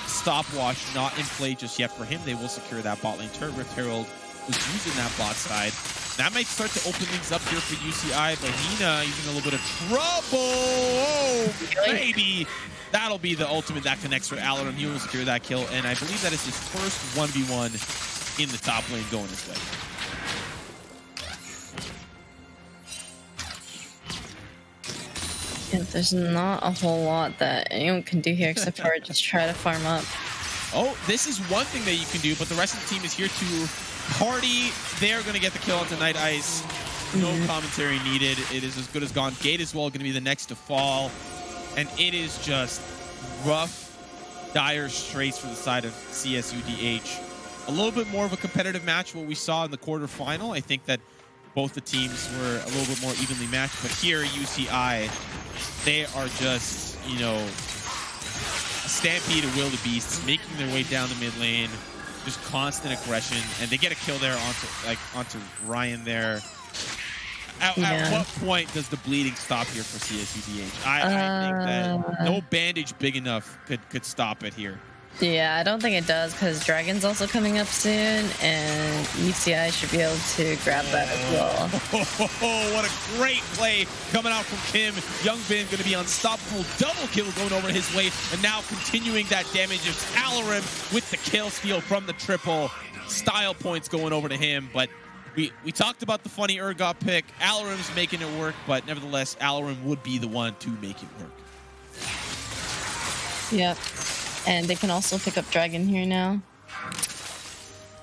Stopwatch not in play just yet for him. They will secure that bot lane turn. Rift Herald was using that bot side. That might start to open things up here for UCI. Vahina using a little bit of trouble. Oh, baby. That'll be the ultimate that connects for Alarin. He will secure that kill. And I believe that is his first 1v1 in the top lane going his way. Yeah, there's not a whole lot that anyone can do here except for just try to farm up. Oh, this is one thing that you can do, but the rest of the team is here to party. They're going to get the kill onto Night Ice. No commentary needed. It is as good as gone. Gate as well going to be the next to fall. And it is just rough, dire straits for the side of CSUDH. A little bit more of a competitive match, what we saw in the quarterfinal. I think that both the teams were a little bit more evenly matched, but here UCI, they are just, a stampede of wildebeests, making their way down the mid lane, just constant aggression, and they get a kill there onto Ryan there. At what point does the bleeding stop here for CSUDH? I think that no bandage big enough could stop it here. Yeah, I don't think it does because Dragon's also coming up soon, and UCI should be able to grab that as well. Oh, what a great play coming out from Kim. Youngbin going to be unstoppable. Double kill going over his way, and now continuing that damage of Alarin with the kill steal from the triple. Style points going over to him, but we talked about the funny Urgot pick. Alarin's making it work, but nevertheless, Alarin would be the one to make it work. Yep. And they can also pick up Dragon here now.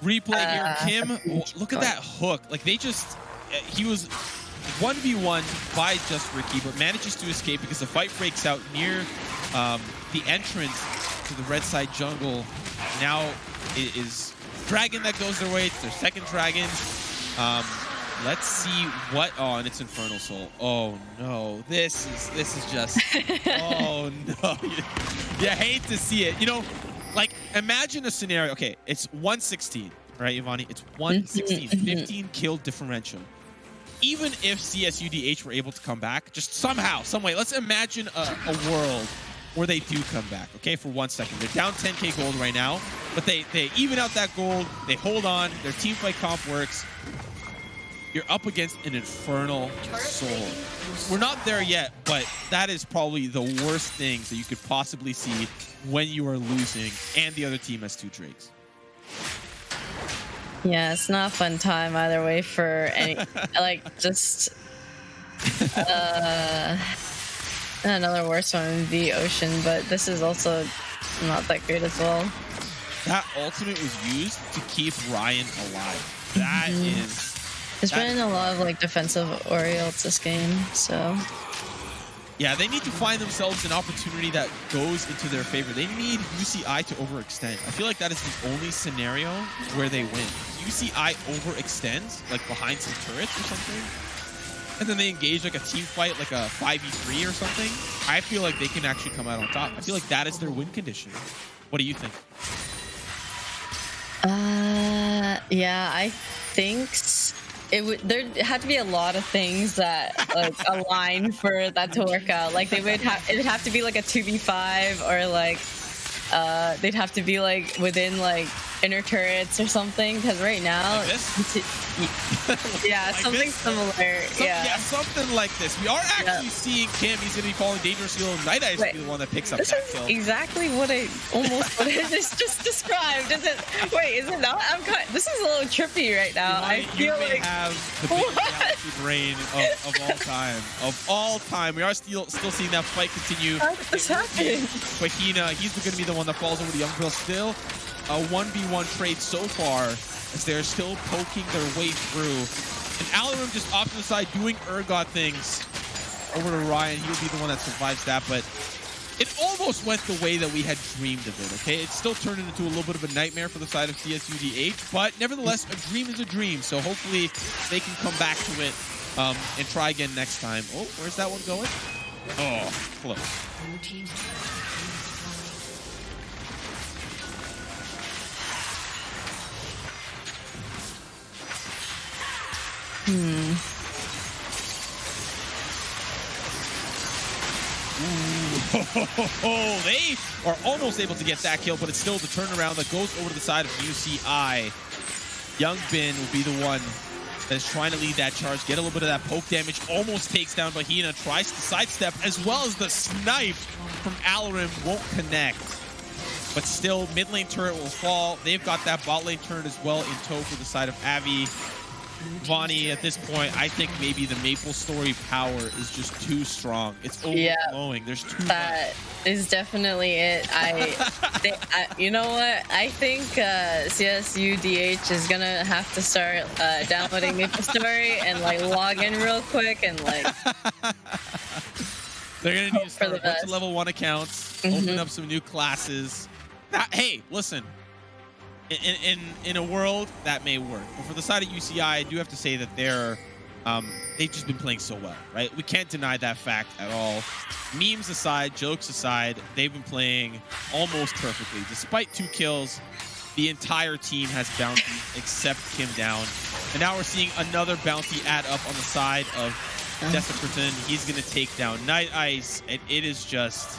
Replay here, Kim. Look at that hook. Like he was 1v1 by Just Ricky, but manages to escape because the fight breaks out near the entrance to the red side jungle. Now it is Dragon that goes their way. It's their second Dragon. Let's see what. Oh, and it's Infernal Soul. Oh no, this is just. Oh no, you hate to see it. Imagine a scenario. Okay, it's 116, right, Ivani? It's 116, 15 kill differential. Even if CSUDH were able to come back, just somehow, some way. Let's imagine a world where they do come back. Okay, for 1 second, they're down 10k gold right now, but they even out that gold. They hold on. Their team fight comp works. You're up against an Infernal Soul. We're not there yet, but that is probably the worst things that you could possibly see when you are losing and the other team has two Drakes. Yeah, it's not a fun time either way for any, Another worse one would be Ocean, but this is also not that great as well. That ultimate was used to keep Ryan alive. That is... There's been a lot of like defensive Orioles this game, so... Yeah, they need to find themselves an opportunity that goes into their favor. They need UCI to overextend. I feel like that is the only scenario where they win. UCI overextends, like behind some turrets or something, and then they engage like a team fight, like a 5v3 or something. I feel like they can actually come out on top. I feel like that is their win condition. What do you think? Yeah, I think there had to be a lot of things that like align for that to work out. Like it would have to be like a 2v5, or like they'd have to be like within like inner turrets or something, because right now like this? yeah, like something this? Similar. Yeah, something like this. We are actually seeing Kim. He's gonna be calling Dangerous Heal. Night Ice will be the one that picks up this that is kill. exactly what I just described. Is it? Wait, is it not? This is a little trippy right now. I feel like have the biggest galaxy brain of all time. Of all time, we are still seeing that fight continue. How did this happen? Fahina, he's gonna be the one that falls over the Young Girl. Still a 1v1 trade so far, as they're still poking their way through. And Alarum just off to the side doing Urgot things over to Ryan. He'll be the one that survives that, but it almost went the way that we had dreamed of it, okay? It still turned into a little bit of a nightmare for the side of CSUDH, but nevertheless, a dream is a dream, so hopefully they can come back to it and try again next time. Oh, where's that one going? Oh, close. They are almost able to get that kill, but it's still the turnaround that goes over to the side of UCI. Young Bin will be the one that's trying to lead that charge, get a little bit of that poke damage, almost takes down Bahina, tries to sidestep, as well as the snipe from Alarum won't connect. But still, mid lane turret will fall. They've got that bot lane turret as well in tow for the side of Avi. Vonnie, at this point, I think maybe the Maple Story power is just too strong. It's overflowing. There's too much. That is definitely it. You know what? I think CSUDH is gonna have to start downloading Maple Story and like log in real quick and like. They're gonna need to start a bunch of level 1 accounts, open up some new classes. Hey, listen. In a world that may work, but for the side of UCI, I do have to say that they've just been playing so well, right? We can't deny that fact at all. Memes aside, jokes aside, they've been playing almost perfectly. Despite 2 kills, the entire team has bounty except Kim down, and now we're seeing another bounty add up on the side of Desecraton. He's gonna take down Night Ice, and it is just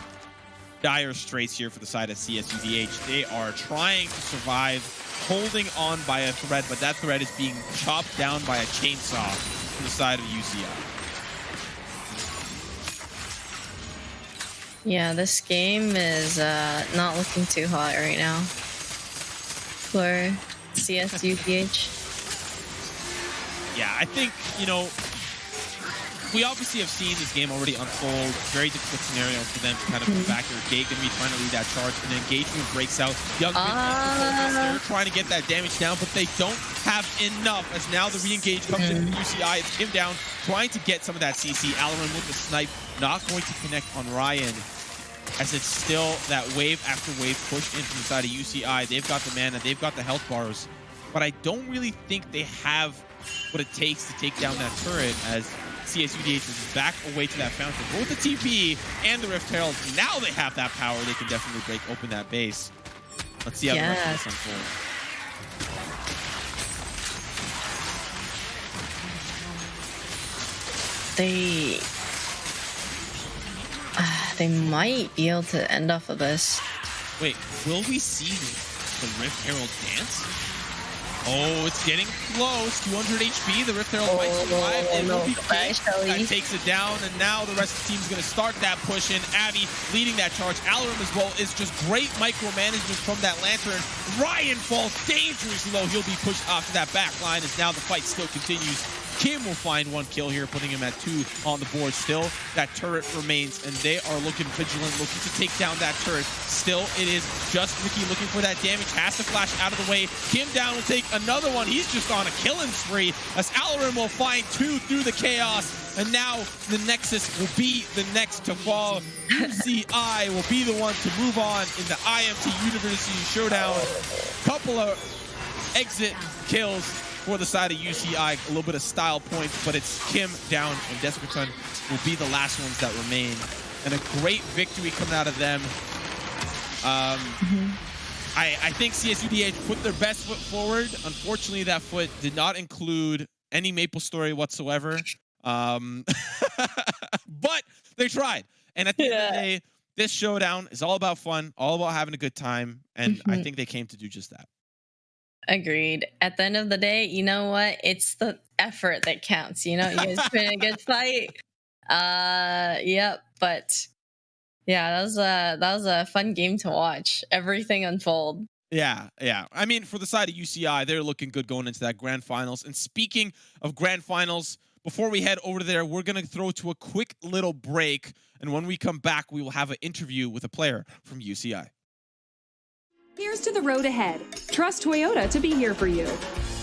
dire straits here for the side of CSUDH. They are trying to survive, holding on by a thread, but that thread is being chopped down by a chainsaw from the side of UCI. Yeah, this game is not looking too hot right now for CSUDH. Yeah, I think, you know, we obviously have seen this game already unfold. Very difficult scenario for them to kind of come back here. Gate going to be trying to lead that charge, and engagement breaks out. Young they're trying to get that damage down, but they don't have enough, as now the re-engage comes in from UCI. It's Kim down, trying to get some of that CC. Alarum with the snipe, not going to connect on Ryan, as it's still that wave after wave pushed in from the side of UCI. They've got the mana, they've got the health bars, but I don't really think they have what it takes to take down that turret, as CSUDH is back away to that fountain. Both the TP and the Rift Herald, now they have that power. They can definitely break open that base. Let's see how the rest of this unfolds. They might be able to end off of this. Wait, will we see the Rift Herald dance? Oh, it's getting close. 200 HP. The Rift Herald might survive. It will be quick. That takes it down, and now the rest of the team is going to start that push in. Abby leading that charge. Alarum as well is just great micromanagement from that Lantern. Ryan falls dangerously low. He'll be pushed off to that back line, as now the fight still continues. Kim will find 1 kill here, putting him at 2 on the board still. That turret remains, and they are looking vigilant, looking to take down that turret. Still, it is just Ricky looking for that damage. Has to flash out of the way. Kim down will take another one. He's just on a killing spree as Alarin will find 2 through the chaos. And now the Nexus will be the next to fall. UCI will be the one to move on in the IMT University Showdown. Couple of exit kills for the side of UCI. A little bit of style points, but it's Kim down, and Desperton will be the last ones that remain. And a great victory coming out of them. I think CSUDH put their best foot forward. Unfortunately, that foot did not include any Maple Story whatsoever. But they tried. And at the end of the day, this showdown is all about fun, all about having a good time. And I think they came to do just that. Agreed. At the end of the day, you know what? It's the effort that counts. You know, you guys put in a good fight. Yep. But yeah, that was a fun game to watch. Everything unfold. Yeah. I mean, for the side of UCI, they're looking good going into that grand finals. And speaking of grand finals, before we head over there, we're going to throw to a quick little break. And when we come back, we will have an interview with a player from UCI. Here's to the road ahead. Trust Toyota to be here for you.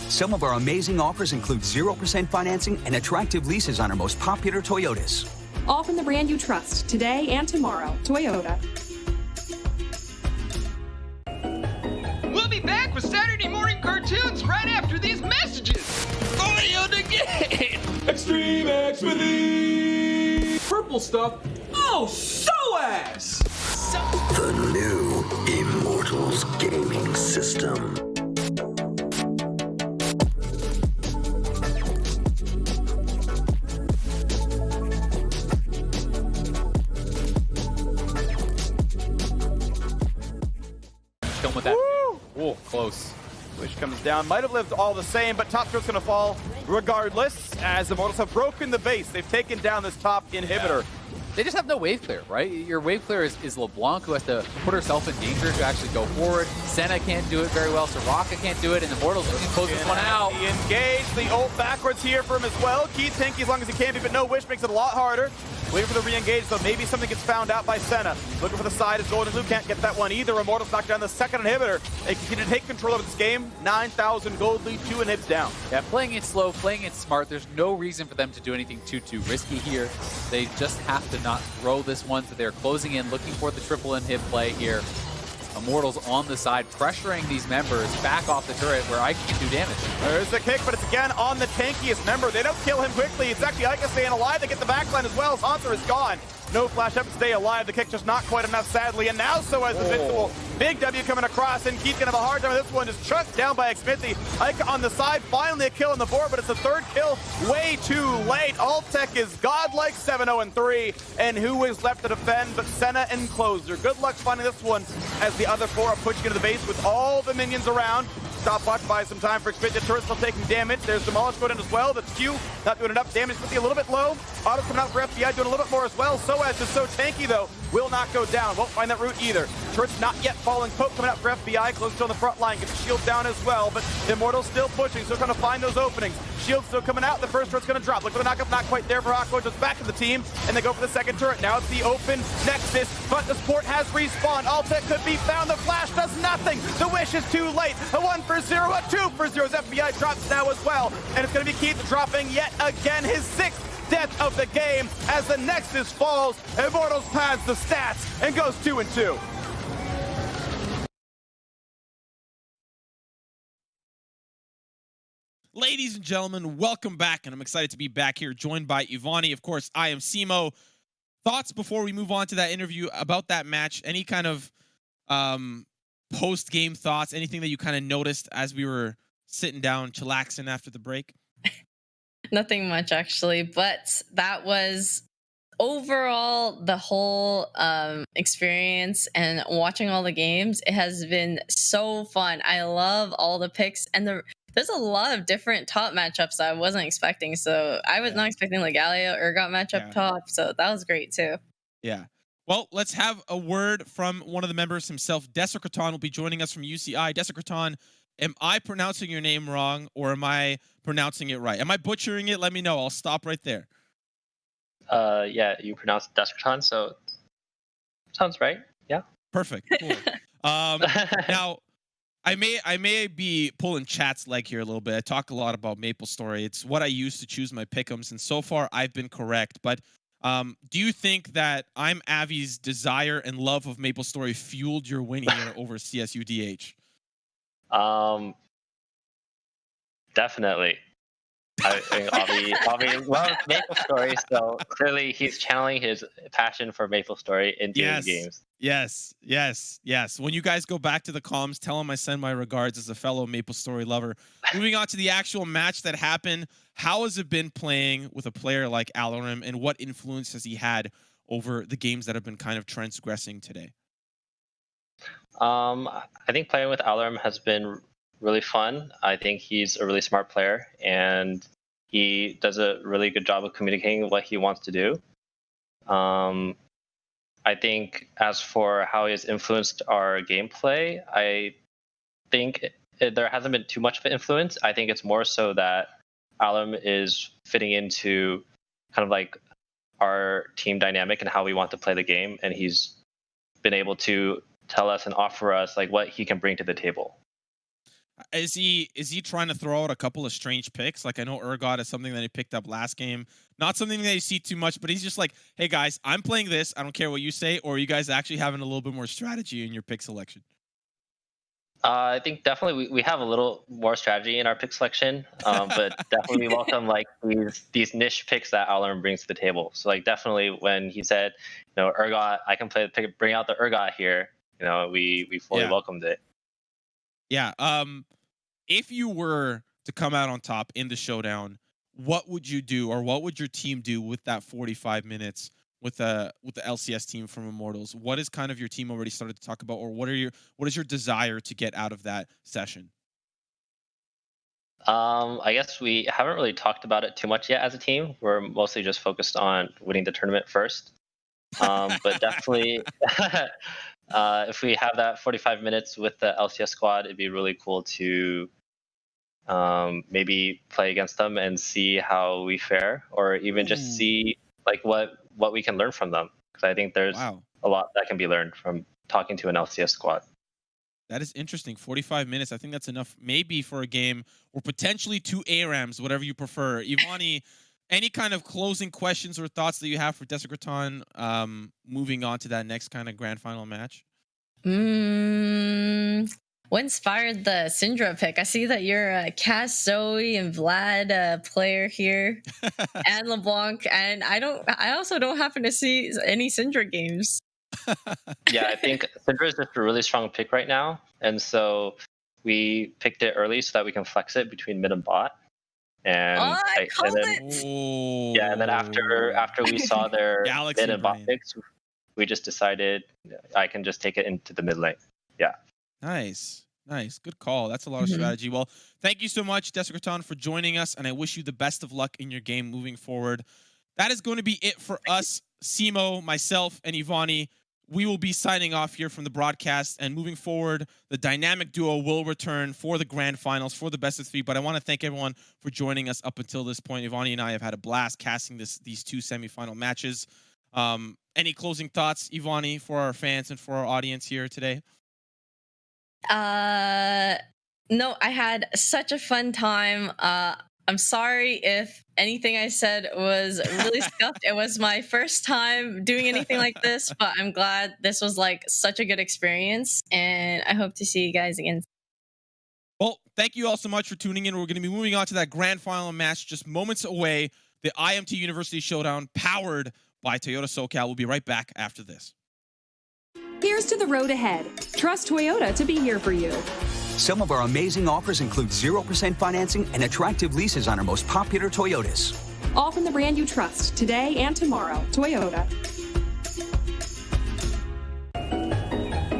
Some of our amazing offers include 0% financing and attractive leases on our most popular Toyotas. All from the brand you trust today and tomorrow. Toyota. We'll be back with Saturday morning cartoons right after these messages. Only on the game. Extreme X with the purple stuff. Oh, so ass! The new Immortals gaming system. Kill with that. Woo, close. Which comes down, might have lived all the same, but top throat's gonna fall regardless, as the Immortals have broken the base. They've taken down this top inhibitor. They just have no wave clear, right? Your wave clear is LeBlanc, who has to put herself in danger to actually go forward. Senna can't do it very well. Soraka can't do it, and the Immortals can close this one out. He engaged the ult backwards here for him as well. Keith tanky as long as he can be, but no wish makes it a lot harder. Waiting for the re-engage, so maybe something gets found out by Senna. Looking for the side as Golden Blue can't get that one either. Immortals knocked down the second inhibitor. They continue to take control of this game. 9,000 gold lead, 2 inhibs down. Yeah, playing it slow, playing it smart. There's no reason for them to do anything too risky here. They just have to not throw this one, so they're closing in, looking for the triple inhib play here. Immortals on the side, pressuring these members back off the turret where Ike can do damage. There's the kick, but it's again on the tankiest member. They don't kill him quickly. It's actually Ike staying alive. They get the backline as well. Hanser is gone. No flash up to stay alive. The kick just not quite enough, sadly. And now so has the Invincible. Big W coming across, and Keith gonna have a hard time with this one. Just chunked down by Xmithy. Ike on the side, finally a kill on the board, but it's the third kill way too late. Altec is godlike 7-0-3, and who is left to defend but Senna and Closer. Good luck finding this one as the other 4 are pushing into the base with all the minions around. Stopwatch buys some time for Xmithy. Turret still taking damage. There's Demolish going in as well. That's Q not doing enough damage. Xmithy a little bit low. Auto coming out for FBI doing a little bit more as well. Soaz is so tanky though. Will not go down. Won't find that route either. Turret's not yet falling. Poke coming out for FBI. Close to on the front line. Gets the shield down as well. But Immortals still pushing. Still trying to find those openings. Shield still coming out. The first turret's going to drop. Look for the knockup. Not quite there for Aqua. Just back in the team. And they go for the second turret. Now it's the open Nexus. But the support has respawned. Altec could be found. The flash does nothing. The wish is too late. A 1 for 0. A 2 for 0. FBI drops now as well. And it's going to be Keith dropping yet again his 6th death of the game as the Nexus falls. Immortals pads the stats and goes 2-2. Ladies and gentlemen, welcome back, and I'm excited to be back here, joined by Ivani. Of course, I am Simo. Thoughts before we move on to that interview about that match? Any kind of post-game thoughts? Anything that you kind of noticed as we were sitting down, chillaxing after the break? Nothing much, actually, but that was overall the whole experience and watching all the games. It has been so fun. I love all the picks, and there's a lot of different top matchups that I wasn't expecting. So I was not expecting Legalia Urgot matchup top, so that was great too. Yeah. Well, let's have a word from one of the members himself. Desert Kraton will be joining us from UCI. Desert Kraton, am I pronouncing your name wrong or am I pronouncing it right? Am I butchering it? Let me know. I'll stop right there. Yeah, you pronounced Desperton, so sounds right. Yeah. Perfect. Cool. Now, I may be pulling chat's leg here a little bit. I talk a lot about MapleStory. It's what I use to choose my pick'ems, and so far I've been correct. But do you think that I'm Avi's desire and love of MapleStory fueled your win here over CSUDH? Definitely. Avi loves MapleStory, so clearly he's channeling his passion for MapleStory into his games. Yes. When you guys go back to the comms, tell him I send my regards as a fellow MapleStory lover. Moving on to the actual match that happened, how has it been playing with a player like Alarim, and what influence has he had over the games that have been kind of transgressing today? I think playing with Alarim has been really fun. I think he's a really smart player, and he does a really good job of communicating what he wants to do. I think as for how he has influenced our gameplay, I think there hasn't been too much of an influence. I think it's more so that Alarim is fitting into kind of like our team dynamic and how we want to play the game, and he's been able to tell us and offer us like what he can bring to the table. Is he trying to throw out a couple of strange picks? Like, I know Urgot is something that he picked up last game. Not something that you see too much, but he's just like, hey guys, I'm playing this. I don't care what you say. Or are you guys actually having a little bit more strategy in your pick selection? I think definitely we have a little more strategy in our pick selection, but definitely we welcome like these niche picks that Alarim brings to the table. So like definitely when he said, you know, Urgot, I can bring out the Urgot here. You know, we fully welcomed it. Yeah. If you were to come out on top in the showdown, what would you do, or what would your team do with that 45 minutes with the LCS team from Immortals? What is kind of your team already started to talk about, or what is your desire to get out of that session? I guess we haven't really talked about it too much yet as a team. We're mostly just focused on winning the tournament first. But definitely, if we have that 45 minutes with the LCS squad, it'd be really cool to maybe play against them and see how we fare, or even just see like what we can learn from them. Because I think there's a lot that can be learned from talking to an LCS squad. That is interesting. 45 minutes. I think that's enough maybe for a game, or potentially 2 ARAMs, whatever you prefer. Ivani, any kind of closing questions or thoughts that you have for Desecraton moving on to that next kind of grand final match? What inspired the Syndra pick? I see that you're a Cass, Zoe, and Vlad player here, and LeBlanc, and I also don't happen to see any Syndra games. Yeah, I think Syndra is just a really strong pick right now, and so we picked it early so that we can flex it between mid and bot. And and then after we saw their mid and bot picks, we just decided I can just take it into the mid lane. Yeah. Nice. Good call. That's a lot of strategy. Well, thank you so much, Desecraton, for joining us, and I wish you the best of luck in your game moving forward. That is going to be it for us, Simo, myself, and Ivani. We will be signing off here from the broadcast, and moving forward, the dynamic duo will return for the grand finals, for the best of 3. But I want to thank everyone for joining us up until this point. Ivani and I have had a blast casting these 2 semifinal matches. Any closing thoughts, Ivani, for our fans and for our audience here today? No, I had such a fun time. I'm sorry if anything I said was really scuffed. It was my first time doing anything like this, but I'm glad this was like such a good experience, and I hope to see you guys again. Well, thank you all so much for tuning in. We're going to be moving on to that grand final match just moments away. The IMT University Showdown, powered by Toyota SoCal. We'll be right back after this. Here's to the road ahead. Trust Toyota to be here for you. Some of our amazing offers include 0% financing and attractive leases on our most popular Toyotas. All from the brand you trust today and tomorrow. Toyota.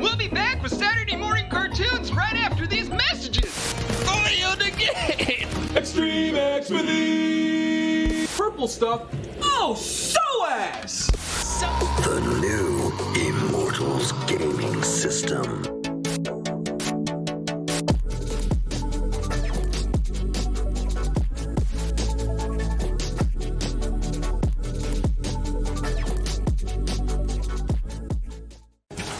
We'll be back with Saturday morning cartoons right after these messages. Only on the game. Extreme X with the purple stuff. Oh, so ass! The new Immortals gaming system.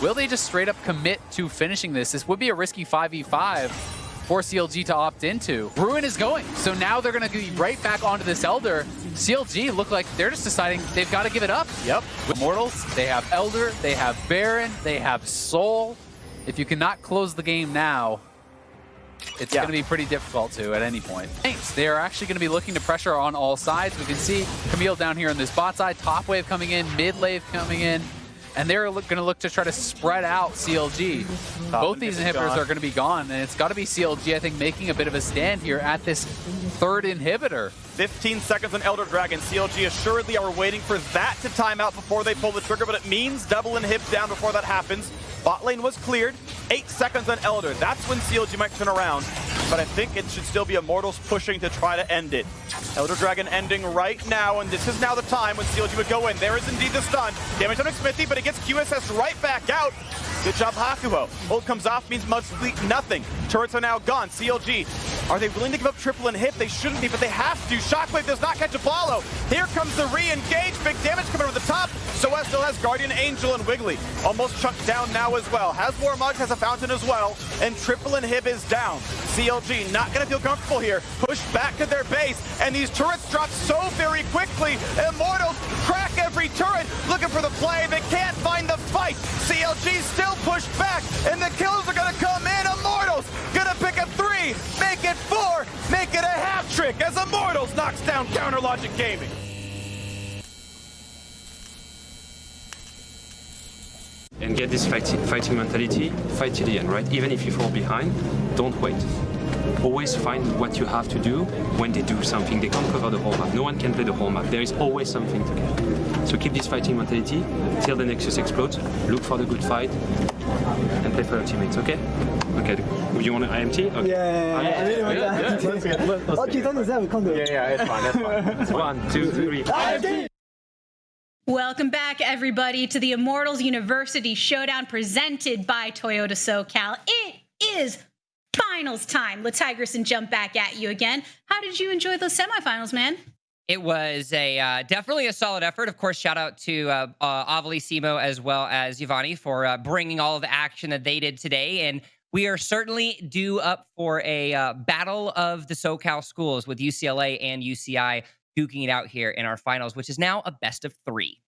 Will they just straight up commit to finishing this? This would be a risky 5v5 for CLG to opt into. Ruin is going, so now they're going to be right back onto this Elder. CLG look like they're just deciding they've got to give it up. Yep. With Immortals, they have Elder, they have Baron, they have Soul. If you cannot close the game now, it's going to be pretty difficult to at any point. They are actually going to be looking to pressure on all sides. We can see Camille down here on this bot side, top wave coming in, mid wave coming in. And they're going to look to try to spread out CLG. Both these inhibitors are going to be gone, and it's got to be CLG, I think, making a bit of a stand here at this third inhibitor. 15 seconds on Elder Dragon. CLG assuredly are waiting for that to time out before they pull the trigger, but it means double inhib down before that happens. Bot lane was cleared. 8 seconds on Elder. That's when CLG might turn around, but I think it should still be Immortals pushing to try to end it. Elder Dragon ending right now, and this is now the time when CLG would go in. There is indeed the stun. Damage on Smithy, but it gets QSS right back out. Good job, Hakuho. Ult comes off, means mostly nothing. Turrets are now gone. CLG, are they willing to give up triple and hit? They shouldn't be, but they have to. Shockwave does not catch Apollo. Here comes the re-engage. Big damage coming over the top. Soaz still has Guardian Angel and Wiggly. Almost chucked down now as well. Has Warmog, has a Fountain as well. And triple inhib is down. CLG not going to feel comfortable here. Pushed back to their base. And these turrets drop so very quickly. Immortals crack every turret. Looking for the play. They can't find the fight. CLG still pushed back. And the kills are going to come in. Immortals going to pick up 3. Make it 4. Make it a half trick as Immortals knocks down Counter Logic Gaming. And get this fighting mentality, fight till the end, right? Even if you fall behind, don't wait. Always find what you have to do when they do something. They can't cover the whole map. No one can play the whole map. There is always something to get. So keep this fighting mentality till the Nexus explodes. Look for the good fight and play for your teammates, okay? Okay, you want an IMT? Okay. Yeah, it's fine, it's 1, 2, 3. IMT! Welcome back, everybody, to the Immortals University Showdown presented by Toyota SoCal. It is finals time. LaTigress jump back at you again. How did you enjoy those semifinals, man? It was a definitely a solid effort. Of course, shout out to Avali, Simo, as well as Yvonne for bringing all of the action that they did today. And we are certainly due up for a battle of the SoCal schools with UCLA and UCI duking it out here in our finals, which is now a best of 3.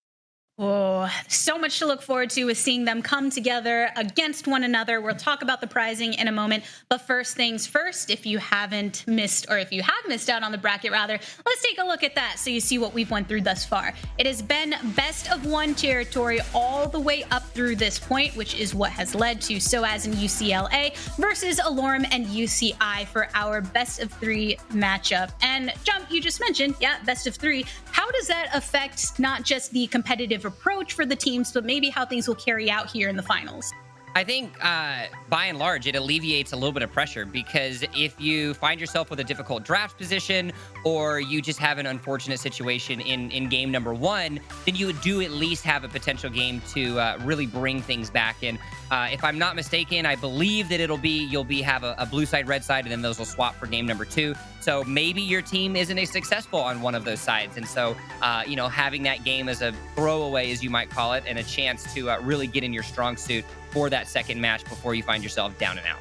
Oh, so much to look forward to with seeing them come together against one another. We'll talk about the prizing in a moment. But first things first, if you haven't missed, or if you have missed out on the bracket rather, let's take a look at that so you see what we've went through thus far. It has been best of 1 territory all the way up through this point, which is what has led to Soaz and UCLA versus Alorum and UCI for our best of 3 matchup. And Jump, you just mentioned, yeah, best of 3. How does that affect not just the competitive approach for the teams, but maybe how things will carry out here in the finals? I think by and large, it alleviates a little bit of pressure, because if you find yourself with a difficult draft position, or you just have an unfortunate situation in game number 1, then you do at least have a potential game to really bring things back in. If I'm not mistaken, I believe that you'll have a blue side, red side, and then those will swap for game number 2. So maybe your team isn't as successful on one of those sides. And so, having that game as a throwaway, as you might call it, and a chance to really get in your strong suit for that second match before you find yourself down and out.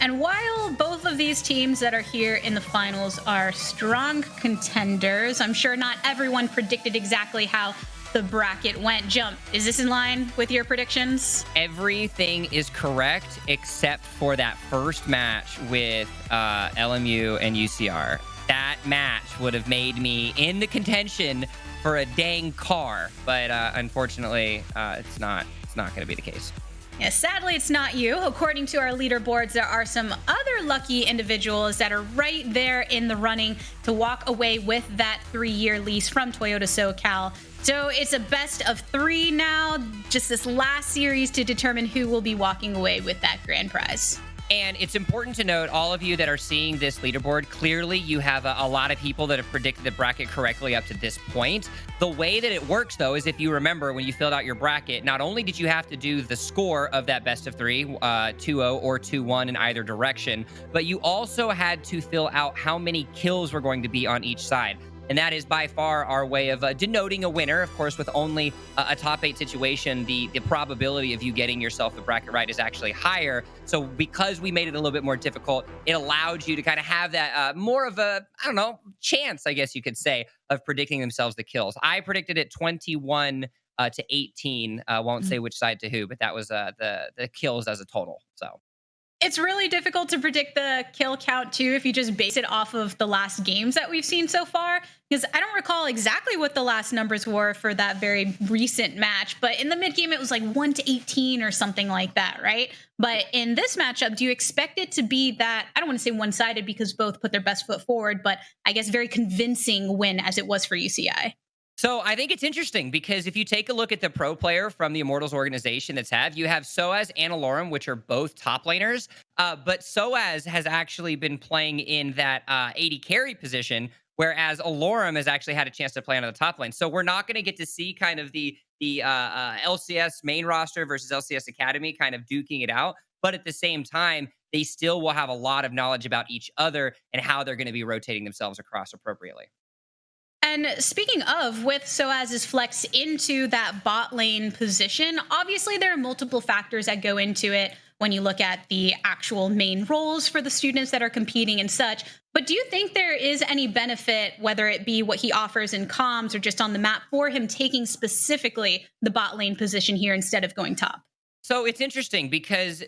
And while both of these teams that are here in the finals are strong contenders, I'm sure not everyone predicted exactly how the bracket went. Jump, is this in line with your predictions? Everything is correct except for that first match with LMU and UCR. That match would have made me in the contention for a dang car, but unfortunately, it's not going to be the case. Yeah, sadly, it's not you. According to our leaderboards, there are some other lucky individuals that are right there in the running to walk away with that 3-year lease from Toyota SoCal. So it's a best of 3 now, just this last series to determine who will be walking away with that grand prize. And it's important to note, all of you that are seeing this leaderboard, clearly you have a lot of people that have predicted the bracket correctly up to this point. The way that it works, though, is if you remember when you filled out your bracket, not only did you have to do the score of that best of 3, 2-0 or 2-1 in either direction, but you also had to fill out how many kills were going to be on each side. And that is by far our way of denoting a winner. Of course, with only a top 8 situation, the probability of you getting yourself the bracket right is actually higher. So because we made it a little bit more difficult, it allowed you to kind of have that more of a, I don't know, chance, I guess you could say, of predicting themselves the kills. I predicted it 21 to 18. Won't say which side to who, but that was the kills as a total. So it's really difficult to predict the kill count too if you just base it off of the last games that we've seen so far, because I don't recall exactly what the last numbers were for that very recent match, but in the mid game it was like 1 to 18 or something like that, right? But in this matchup, do you expect it to be that, I don't want to say one-sided because both put their best foot forward, but I guess very convincing win as it was for UCI? So I think it's interesting because if you take a look at the pro player from the Immortals organization you have Soaz and Alorum, which are both top laners, but Soaz has actually been playing in that AD carry position, whereas Alorum has actually had a chance to play on the top lane. So we're not going to get to see kind of the LCS main roster versus LCS Academy kind of duking it out. But at the same time, they still will have a lot of knowledge about each other and how they're going to be rotating themselves across appropriately. And speaking of, with Soaz's flex into that bot lane position, obviously there are multiple factors that go into it when you look at the actual main roles for the students that are competing and such. But do you think there is any benefit, whether it be what he offers in comms or just on the map, for him taking specifically the bot lane position here instead of going top? So it's interesting because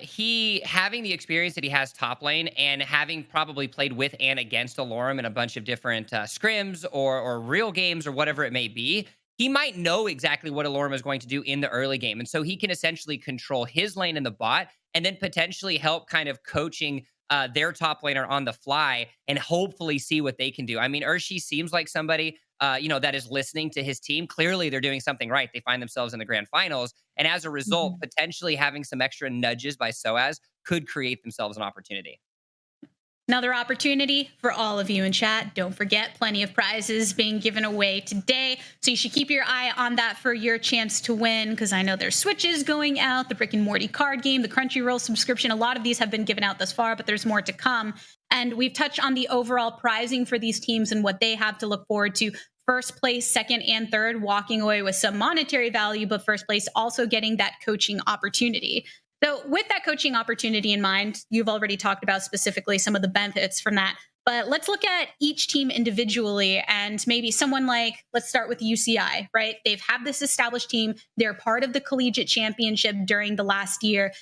he having the experience that he has top lane and having probably played with and against Alorum in a bunch of different scrims or real games or whatever it may be, he might know exactly what Alorum is going to do in the early game. And so he can essentially control his lane in the bot and then potentially help kind of coaching their top laner on the fly and hopefully see what they can do. I mean, Urshi seems like somebody that is listening to his team. Clearly, they're doing something right. They find themselves in the grand finals. And as a result, potentially having some extra nudges by Soaz could create themselves an opportunity. Another opportunity for all of you in chat. Don't forget, plenty of prizes being given away today. So you should keep your eye on that for your chance to win, because I know there's Switches going out, the Rick and Morty card game, the Crunchyroll subscription. A lot of these have been given out thus far, but there's more to come. And we've touched on the overall prizing for these teams and what they have to look forward to. First place, second, and third walking away with some monetary value, but first place also getting that coaching opportunity. So with that coaching opportunity in mind, you've already talked about specifically some of the benefits from that, but let's look at each team individually and maybe someone like, let's start with UCI, right? They've had this established team. They're part of the collegiate championship during the last year.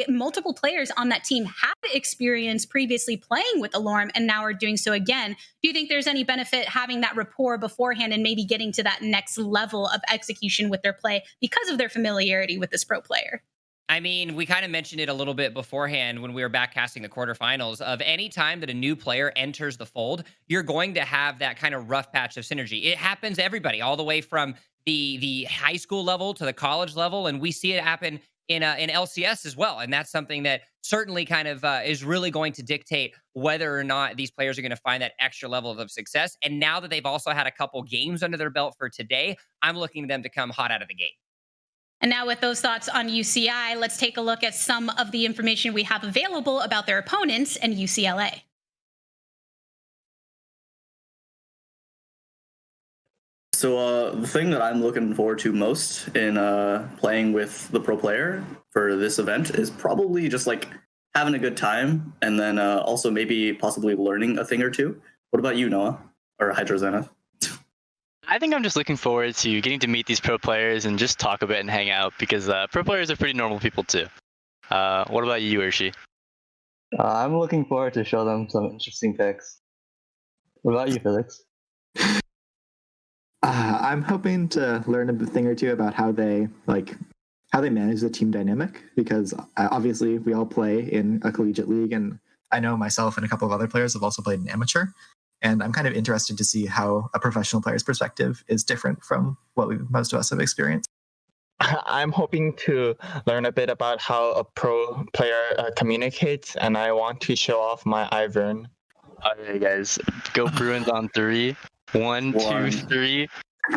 Multiple players on that team had experience previously playing with Alorum and now are doing so again. Do you think there's any benefit having that rapport beforehand and maybe getting to that next level of execution with their play because of their familiarity with this pro player? I mean, we kind of mentioned it a little bit beforehand when we were backcasting the quarterfinals of any time that a new player enters the fold, you're going to have that kind of rough patch of synergy. It happens to everybody, all the way from the high school level to the college level, and we see it happen in LCS as well. And that's something that certainly kind of is really going to dictate whether or not these players are going to find that extra level of success. And now that they've also had a couple games under their belt for today, I'm looking for them to come hot out of the gate. And now with those thoughts on UCI, let's take a look at some of the information we have available about their opponents and UCLA. So the thing that I'm looking forward to most in playing with the pro player for this event is probably just like having a good time and then also maybe possibly learning a thing or two. What about you, Noah? Or HydroZenith? I think I'm just looking forward to getting to meet these pro players and just talk a bit and hang out because pro players are pretty normal people too. What about you, Urshi? I'm looking forward to show them some interesting picks. What about you, Felix? I'm hoping to learn a thing or two about how they manage the team dynamic, because obviously we all play in a collegiate league, and I know myself and a couple of other players have also played in amateur. And I'm kind of interested to see how a professional player's perspective is different from what most of us have experienced. I'm hoping to learn a bit about how a pro player communicates, and I want to show off my Ivern. Okay, guys, go Bruins on 3. 1, 2, 3.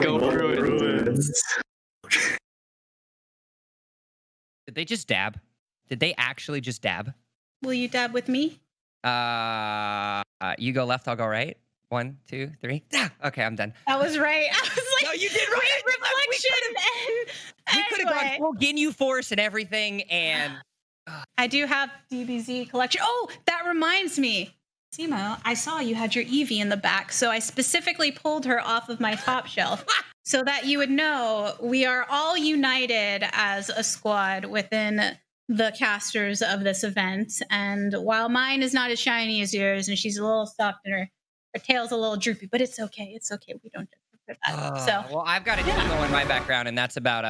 Go Bruins. Did they just dab? Did they actually just dab? Will you dab with me? You go left, I'll go right. 1, 2, 3. Okay, I'm done. That was right. I was like, No, you did right. Reflection. We could have gone full Ginyu Force and everything, and I do have DBZ collection. Oh, that reminds me. Simo, I saw you had your Eevee in the back, so I specifically pulled her off of my top shelf so that you would know we are all united as a squad within the casters of this event. And while mine is not as shiny as yours, and she's a little soft and her tail's a little droopy, but it's okay. It's okay. We don't judge her for that. So, well, I've got a Teemo in my background, and that's about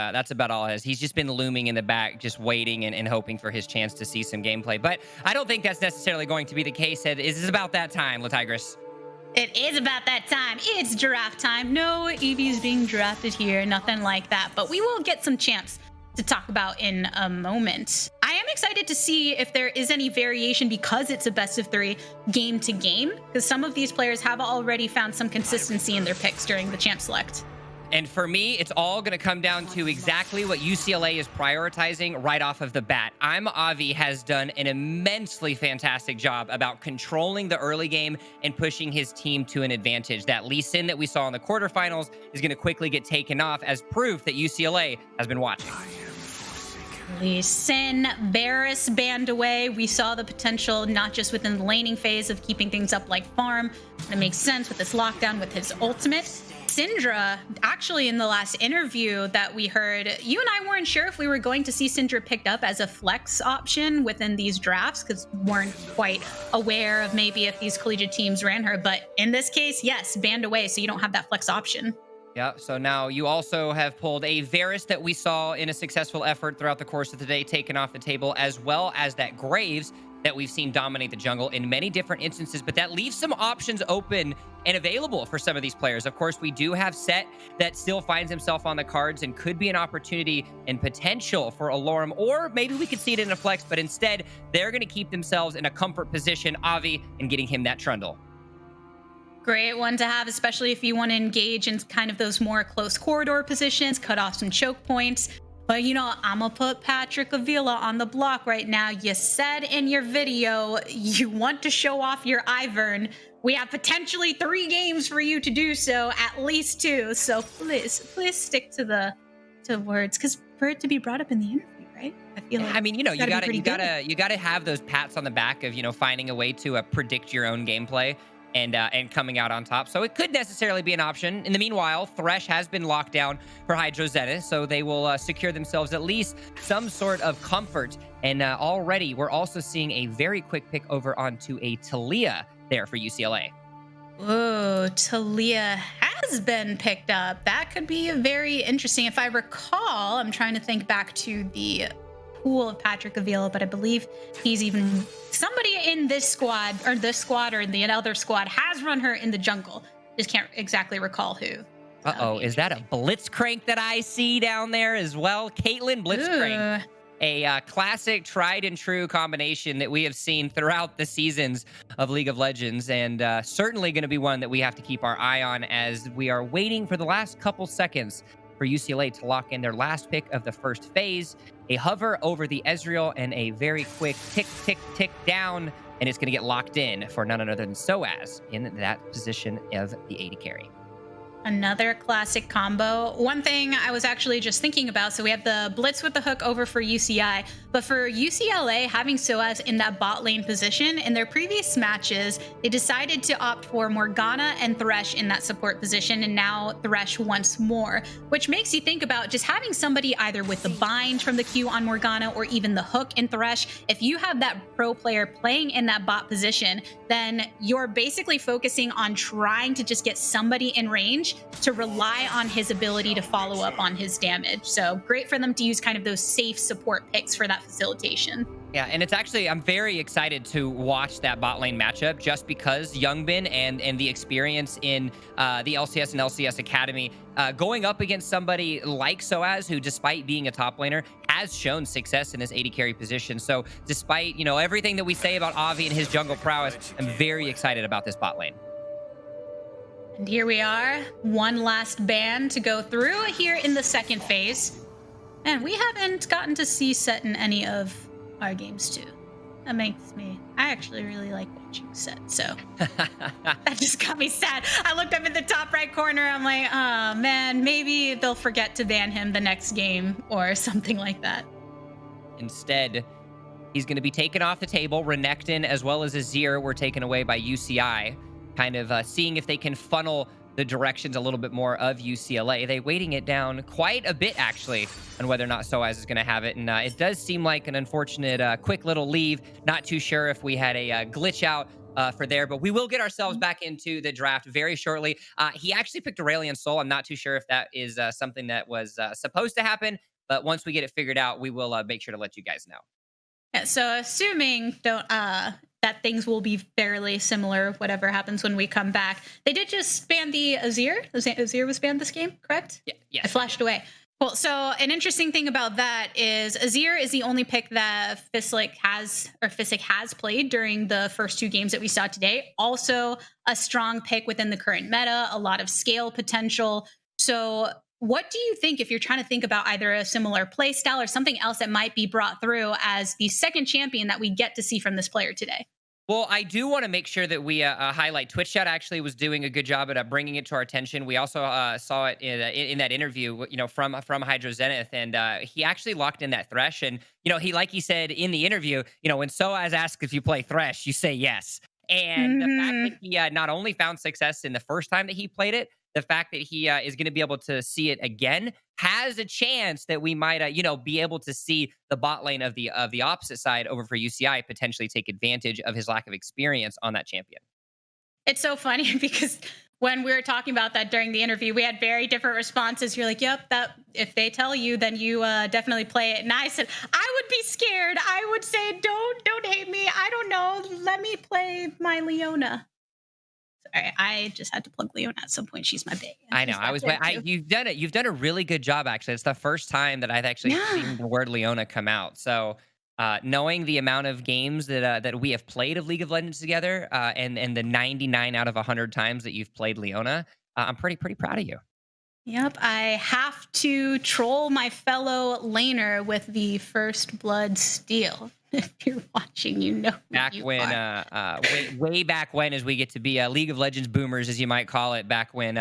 all it is. He's just been looming in the back, just waiting and hoping for his chance to see some gameplay. But I don't think that's necessarily going to be the case. It is about that time, Latigris. it is about that time. It's giraffe time. No Eevee's being drafted here. Nothing like that. But we will get some champs to talk about in a moment. I am excited to see if there is any variation because it's a best of 3 game to game, because some of these players have already found some consistency in their picks during the champ select. And for me, it's all going to come down to exactly what UCLA is prioritizing right off of the bat. Avi has done an immensely fantastic job about controlling the early game and pushing his team to an advantage. That Lee Sin that we saw in the quarterfinals is going to quickly get taken off as proof that UCLA has been watching. Lee Sin, Varus banned away. We saw the potential not just within the laning phase of keeping things up like farm. It makes sense with this lockdown with his ultimate. Syndra, actually in the last interview that we heard, you and I weren't sure if we were going to see Syndra picked up as a flex option within these drafts because we weren't quite aware of maybe if these collegiate teams ran her. But in this case, yes, banned away, so you don't have that flex option. Yeah, so now you also have pulled a Varus that we saw in a successful effort throughout the course of the day taken off the table, as well as that Graves that we've seen dominate the jungle in many different instances, but that leaves some options open and available for some of these players. Of course, we do have Set that still finds himself on the cards and could be an opportunity and potential for Alorum, or maybe we could see it in a flex, but instead they're going to keep themselves in a comfort position, Avi, and getting him that Trundle. Great one to have, especially if you want to engage in kind of those more close corridor positions, cut off some choke points. But, you know, I'm going to put Patrick Avila on the block right now. You said in your video you want to show off your Ivern. We have potentially 3 games for you to do so, at least 2. So please stick to words, because for it to be brought up in the interview, right? I feel like, I mean, you know, you gotta have those pats on the back of, you know, finding a way to predict your own gameplay and coming out on top. So it could necessarily be an option. In the meanwhile, Thresh has been locked down for Hydro Zenith, so they will secure themselves at least some sort of comfort. And already, we're also seeing a very quick pick over onto a Talia there for UCLA. Oh, Talia has been picked up. That could be very interesting. If I recall, I'm trying to think back to the pool of Patrick Avila, but I believe he's even somebody in this squad or the other squad has run her in the jungle. Just can't exactly recall who. Uh-oh, is that a Blitzcrank that I see down there as well? Caitlyn Blitzcrank. Ooh. A classic tried and true combination that we have seen throughout the seasons of League of Legends, and certainly going to be one that we have to keep our eye on as we are waiting for the last couple seconds for UCLA to lock in their last pick of the first phase. A hover over the Ezreal and a very quick tick, tick, tick down, and it's going to get locked in for none other than Soaz in that position of the AD carry. Another classic combo. One thing I was actually just thinking about, so we have the Blitz with the hook over for UCI, but for UCLA, having Soaz in that bot lane position, in their previous matches, they decided to opt for Morgana and Thresh in that support position, and now Thresh once more, which makes you think about just having somebody either with the bind from the Q on Morgana or even the hook in Thresh. If you have that pro player playing in that bot position, then you're basically focusing on trying to just get somebody in range to rely on his ability to follow up on his damage. So great for them to use kind of those safe support picks for that facilitation. Yeah, and it's actually, I'm very excited to watch that bot lane matchup just because Youngbin and the experience in the LCS and LCS Academy going up against somebody like Soaz, who despite being a top laner has shown success in his AD carry position. So despite, you know, everything that we say about Avi and his jungle prowess, I'm very excited about this bot lane. And here we are, one last ban to go through here in the second phase. And we haven't gotten to see Set in any of our games too. That makes me. I actually really like watching Set, so that just got me sad. I looked up in the top right corner. I'm like, oh man, maybe they'll forget to ban him the next game or something like that. Instead, he's going to be taken off the table. Renekton as well as Azir were taken away by UCI, kind of seeing if they can funnel the directions a little bit more of UCLA. They weighting it down quite a bit, actually, on whether or not Soaz is going to have it. And it does seem like an unfortunate quick little leave. Not too sure if we had a glitch out for there, but we will get ourselves back into the draft very shortly. He actually picked Aurelion Sol. I'm not too sure if that is something that was supposed to happen, but once we get it figured out, we will make sure to let you guys know. Yeah, so assuming that things will be fairly similar, whatever happens when we come back. They did just ban the Azir. Azir was banned this game, correct? Yeah. I flashed away. Cool. So an interesting thing about that is Azir is the only pick that Fisic has played during the first 2 games that we saw today. Also a strong pick within the current meta, a lot of scale potential. So what do you think if you're trying to think about either a similar play style or something else that might be brought through as the second champion that we get to see from this player today? Well, I do want to make sure that we highlight Twitch Chat actually was doing a good job at bringing it to our attention. We also saw it in that interview, from Hydro Zenith, and he actually locked in that Thresh. And, like he said in the interview, when Soaz asks if you play Thresh, you say yes. And the fact that he not only found success in the first time that he played it, the fact that he is going to be able to see it again has a chance that we might, be able to see the bot lane of the opposite side over for UCI potentially take advantage of his lack of experience on that champion. It's so funny because when we were talking about that during the interview, we had very different responses. You're like, yep, that if they tell you, then you definitely play it. And I said, I would be scared. I would say, don't hate me. I don't know. Let me play my Leona. Sorry, I just had to plug Leona at some point. She's my bae. I know. You've done it. You've done a really good job, actually. It's the first time that I've actually seen the word Leona come out. So knowing the amount of games that we have played of League of Legends together, and the 99 out of 100 times that you've played Leona, I'm pretty proud of you. Yep, I have to troll my fellow laner with the First Blood steal. If you're watching, you know. Back when, way back when, as we get to be League of Legends boomers, as you might call it, back when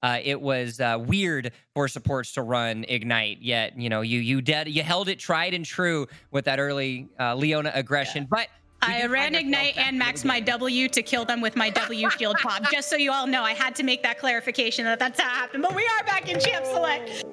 it was weird for supports to run Ignite. Yet, you held it tried and true with that early Leona aggression. But I ran Ignite and maxed my W to kill them with my W shield pop. Just so you all know, I had to make that clarification that that's how it happened. But we are back in Champ Select.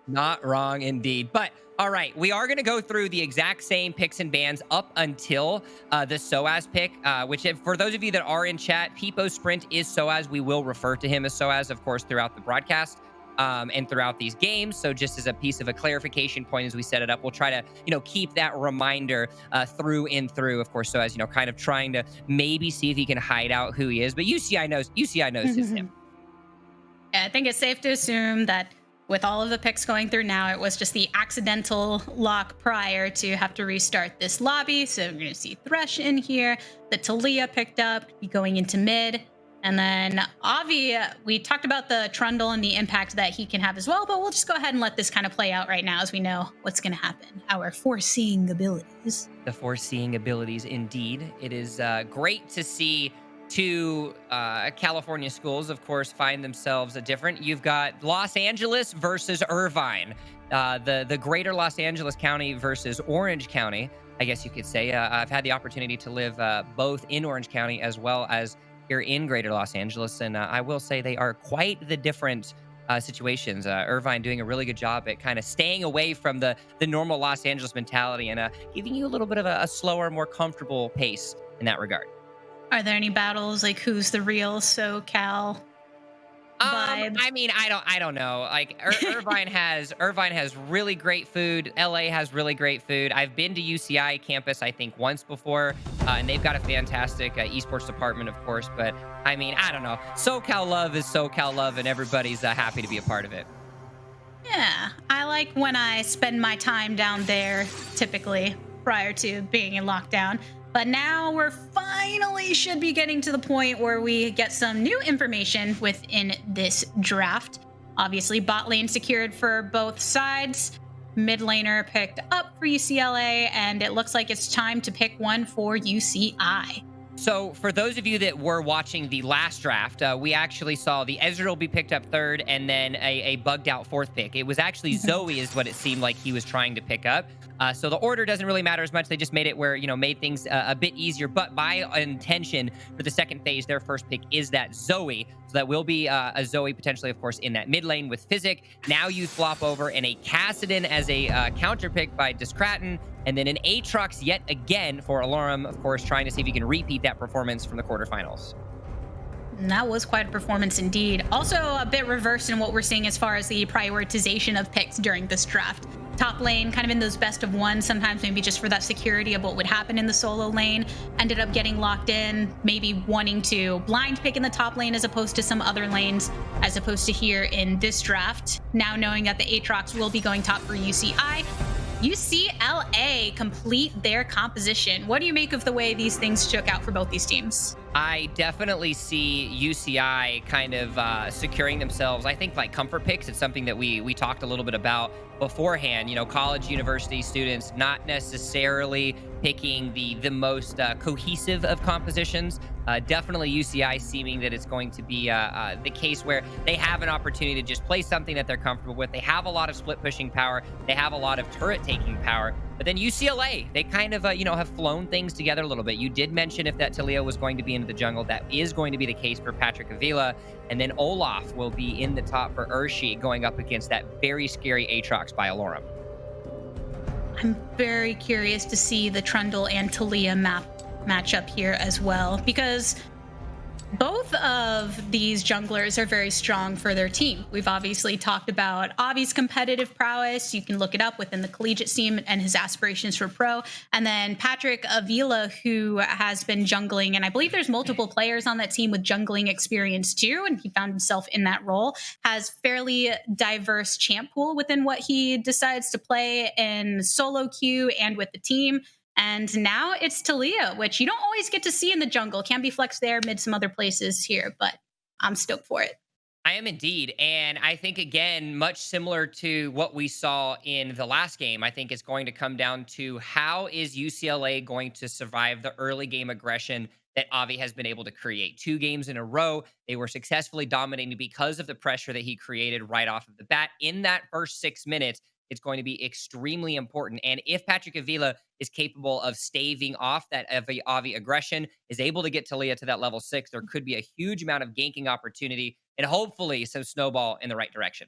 Not wrong indeed. But all right, we are going to go through the exact same picks and bans up until the Soaz pick, which for those of you that are in chat, Peepo Sprint is Soaz. We will refer to him as Soaz, of course, throughout the broadcast and throughout these games. So just as a piece of a clarification point as we set it up, we'll try to, keep that reminder through and through, of course, Soaz, kind of trying to maybe see if he can hide out who he is. But UCI knows it's him. Yeah, I think it's safe to assume that with all of the picks going through now, it was just the accidental lock prior to have to restart this lobby. So we're going to see Thresh in here. The Talia picked up, be going into mid. And then Avi, we talked about the Trundle and the impact that he can have as well, but we'll just go ahead and let this kind of play out right now as we know what's going to happen. Our foreseeing abilities. The foreseeing abilities, indeed. It is great to see two California schools, of course, find themselves different. You've got Los Angeles versus Irvine, the greater Los Angeles County versus Orange County, I guess you could say. I've had the opportunity to live both in Orange County as well as here in greater Los Angeles, and I will say they are quite the different situations. Irvine doing a really good job at kind of staying away from the normal Los Angeles mentality and giving you a little bit of a slower, more comfortable pace in that regard. Are there any battles like who's the real SoCal vibe? I mean, I don't know. Like Irvine has really great food. LA has really great food. I've been to UCI campus, I think, once before, and they've got a fantastic esports department, of course. But I mean, I don't know. SoCal love is SoCal love, and everybody's happy to be a part of it. Yeah, I like when I spend my time down there, typically prior to being in lockdown. But now we're finally should be getting to the point where we get some new information within this draft. Obviously, bot lane secured for both sides. mid laner picked up for UCLA, and it looks like it's time to pick one for UCI. So for those of you that were watching the last draft, we actually saw the Ezreal be picked up third and then a bugged out fourth pick. It was actually Zoe is what it seemed like he was trying to pick up. So the order doesn't really matter as much. They just made it where, made things a bit easier. But by intention for the second phase, their first pick is that Zoe. So that will be a Zoe potentially, of course, in that mid lane with Physic. Now you flop over and a Kassadin as a counter pick by Discraten. And then an Aatrox yet again for Alorum, of course, trying to see if he can repeat that performance from the quarterfinals. And that was quite a performance indeed. Also a bit reversed in what we're seeing as far as the prioritization of picks during this draft. Top lane, kind of in those best of one, sometimes maybe just for that security of what would happen in the solo lane, ended up getting locked in, maybe wanting to blind pick in the top lane as opposed to some other lanes, as opposed to here in this draft. Now knowing that the Aatrox will be going top for UCI, UCLA complete their composition. What do you make of the way these things shook out for both these teams? I definitely see UCI kind of securing themselves. I think like comfort picks, it's something that we talked a little bit about beforehand. College, university students not necessarily picking the most cohesive of compositions. Definitely UCI seeming that it's going to be the case where they have an opportunity to just play something that they're comfortable with. They have a lot of split pushing power. They have a lot of turret taking power. But then UCLA, they kind of, have flown things together a little bit. You did mention if that Taliyah was going to be into the jungle. That is going to be the case for Patrick Avila. And then Olaf will be in the top for Urshi going up against that very scary Aatrox by Alorum. I'm very curious to see the Trundle and Taliyah matchup here as well, because both of these junglers are very strong for their team. We've obviously talked about Avi's competitive prowess. You can look it up within the collegiate scene and his aspirations for pro. And then Patrick Avila, who has been jungling, and I believe there's multiple players on that team with jungling experience too, and he found himself in that role, has fairly diverse champ pool within what he decides to play in solo queue and with the team. And now it's Taliyah, which you don't always get to see in the jungle. Can be flexed there, mid some other places here, but I'm stoked for it. I am indeed. And I think, again, much similar to what we saw in the last game, I think it's going to come down to how is UCLA going to survive the early game aggression that Avi has been able to create. 2 games in a row, they were successfully dominating because of the pressure that he created right off of the bat. In that first 6 minutes, it's going to be extremely important. And if Patrick Avila is capable of staving off that Avi aggression, is able to get Taliyah to that level 6, there could be a huge amount of ganking opportunity and hopefully some snowball in the right direction.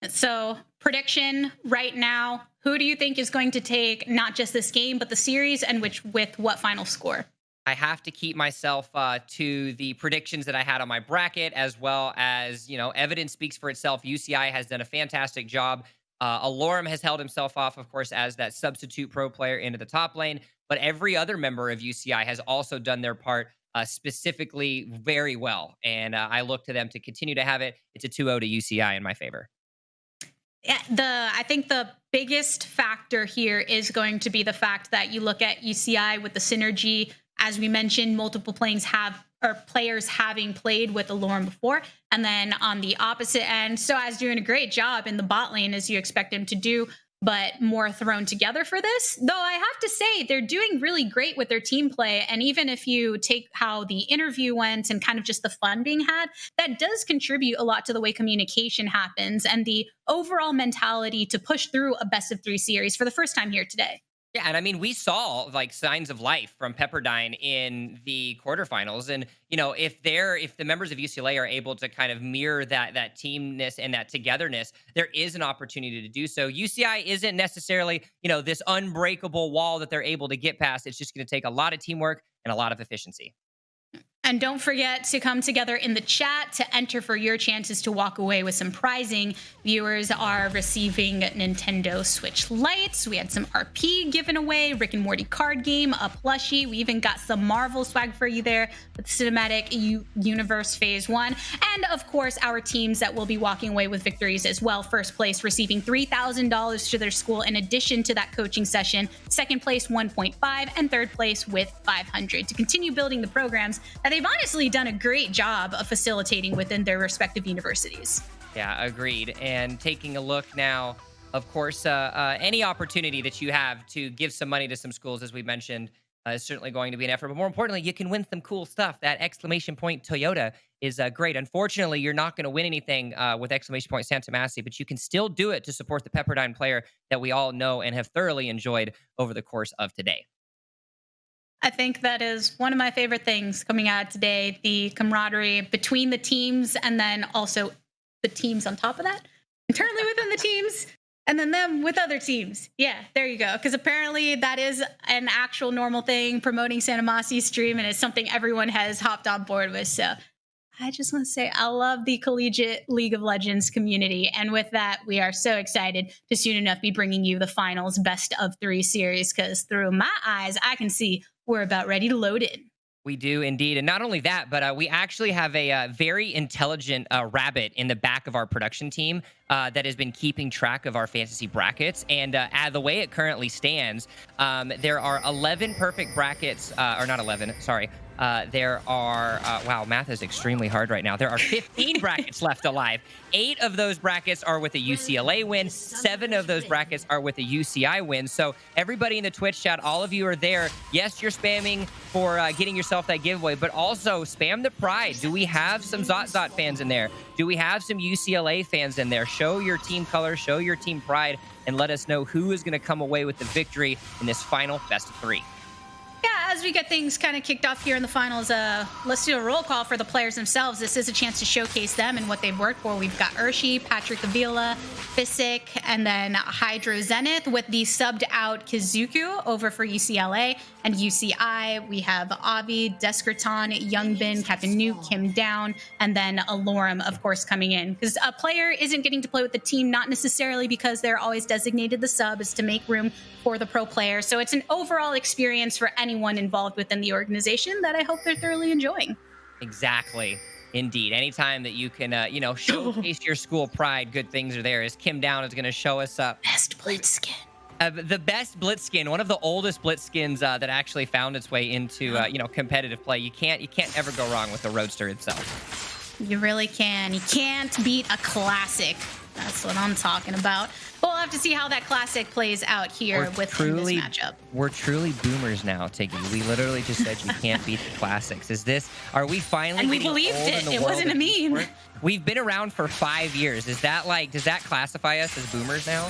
So prediction right now, who do you think is going to take not just this game, but the series, and with what final score? I have to keep myself to the predictions that I had on my bracket, as well as, evidence speaks for itself. UCI has done a fantastic job. Alorum has held himself off, of course, as that substitute pro player into the top lane. But every other member of UCI has also done their part specifically very well. And I look to them to continue to have it. It's a 2-0 to UCI in my favor. Yeah, I think the biggest factor here is going to be the fact that you look at UCI with the synergy. As we mentioned, multiple players having played with Alorum before. And then on the opposite end, Soaz doing a great job in the bot lane, as you expect him to do, but more thrown together for this. Though I have to say, they're doing really great with their team play. And even if you take how the interview went and kind of just the fun being had, that does contribute a lot to the way communication happens and the overall mentality to push through a best-of-3 series for the first time here today. Yeah, and I mean, we saw like signs of life from Pepperdine in the quarterfinals, and if the members of UCLA are able to kind of mirror that teamness and that togetherness, there is an opportunity to do so. UCI isn't necessarily this unbreakable wall that they're able to get past. It's just going to take a lot of teamwork and a lot of efficiency. And don't forget to come together in the chat to enter for your chances to walk away with some prizing. Viewers are receiving Nintendo Switch Lites. We had some RP given away, Rick and Morty card game, a plushie. We even got some Marvel swag for you there with Cinematic Universe Phase 1. And of course, our teams that will be walking away with victories as well. First place receiving $3,000 to their school in addition to that coaching session. Second place, 1.5, and third place with 500 to continue building the programs that they've honestly done a great job of facilitating within their respective universities. Yeah, agreed. And taking a look now of course, any opportunity that you have to give some money to some schools, as we mentioned, is certainly going to be an effort. But more importantly, you can win some cool stuff. That exclamation point Toyota is great. Unfortunately, you're not going to win anything with exclamation point Santa Massey, but you can still do it to support the Pepperdine player that we all know and have thoroughly enjoyed over the course of today. I think that is one of my favorite things coming out today, the camaraderie between the teams and then also the teams on top of that, internally within the teams, and then them with other teams. Yeah, there you go. Because apparently that is an actual normal thing, promoting Santa Massey's stream, and it's something everyone has hopped on board with. So I just want to say I love the collegiate League of Legends community. And with that, we are so excited to soon enough be bringing you the finals best of 3 series, because through my eyes, I can see we're about ready to load in. We do indeed. And not only that, but we actually have a very intelligent rabbit in the back of our production team that has been keeping track of our fantasy brackets. And the way it currently stands, there are 11 perfect brackets, or not 11, sorry. There are, wow, math is extremely hard right now. There are 15 brackets left alive. 8 of those brackets are with a UCLA win. 7 of those brackets are with a UCI win. So everybody in the Twitch chat, all of you are there. Yes, you're spamming for getting yourself that giveaway, but also spam the pride. Do we have some Zot fans in there? Do we have some UCLA fans in there? Show your team colors, show your team pride, and let us know who is going to come away with the victory in this final best of 3. Yeah, as we get things kind of kicked off here in the finals, let's do a roll call for the players themselves. This is a chance to showcase them and what they've worked for. We've got Urshi, Patrick Avila, Fisick, and then Hydro Zenith with the subbed out Kizuku over for UCLA and UCI. We have Avi, Deskerton, Youngbin, Captain Nuke, Kim Down, and then Alorum, of course, coming in. Because a player isn't getting to play with the team, not necessarily because they're always designated the sub, is to make room for the pro player. So it's an overall experience for anyone involved within the organization that I hope they're thoroughly enjoying. Exactly. Indeed. Anytime that you can, showcase your school pride, good things are there. As Kim Down is going to show us up. Best Blitzskin. The best Blitzskin, one of the oldest Blitzskins that actually found its way into, competitive play. You can't ever go wrong with the Roadster itself. You really can. You can't beat a classic. That's what I'm talking about. We'll have to see how that classic plays out here with this matchup. We're truly boomers now, Tiggy. We literally just said you can't beat the classics. Are we finally And we believed it. It wasn't a meme. We've been around for 5 years. Does that classify us as boomers now?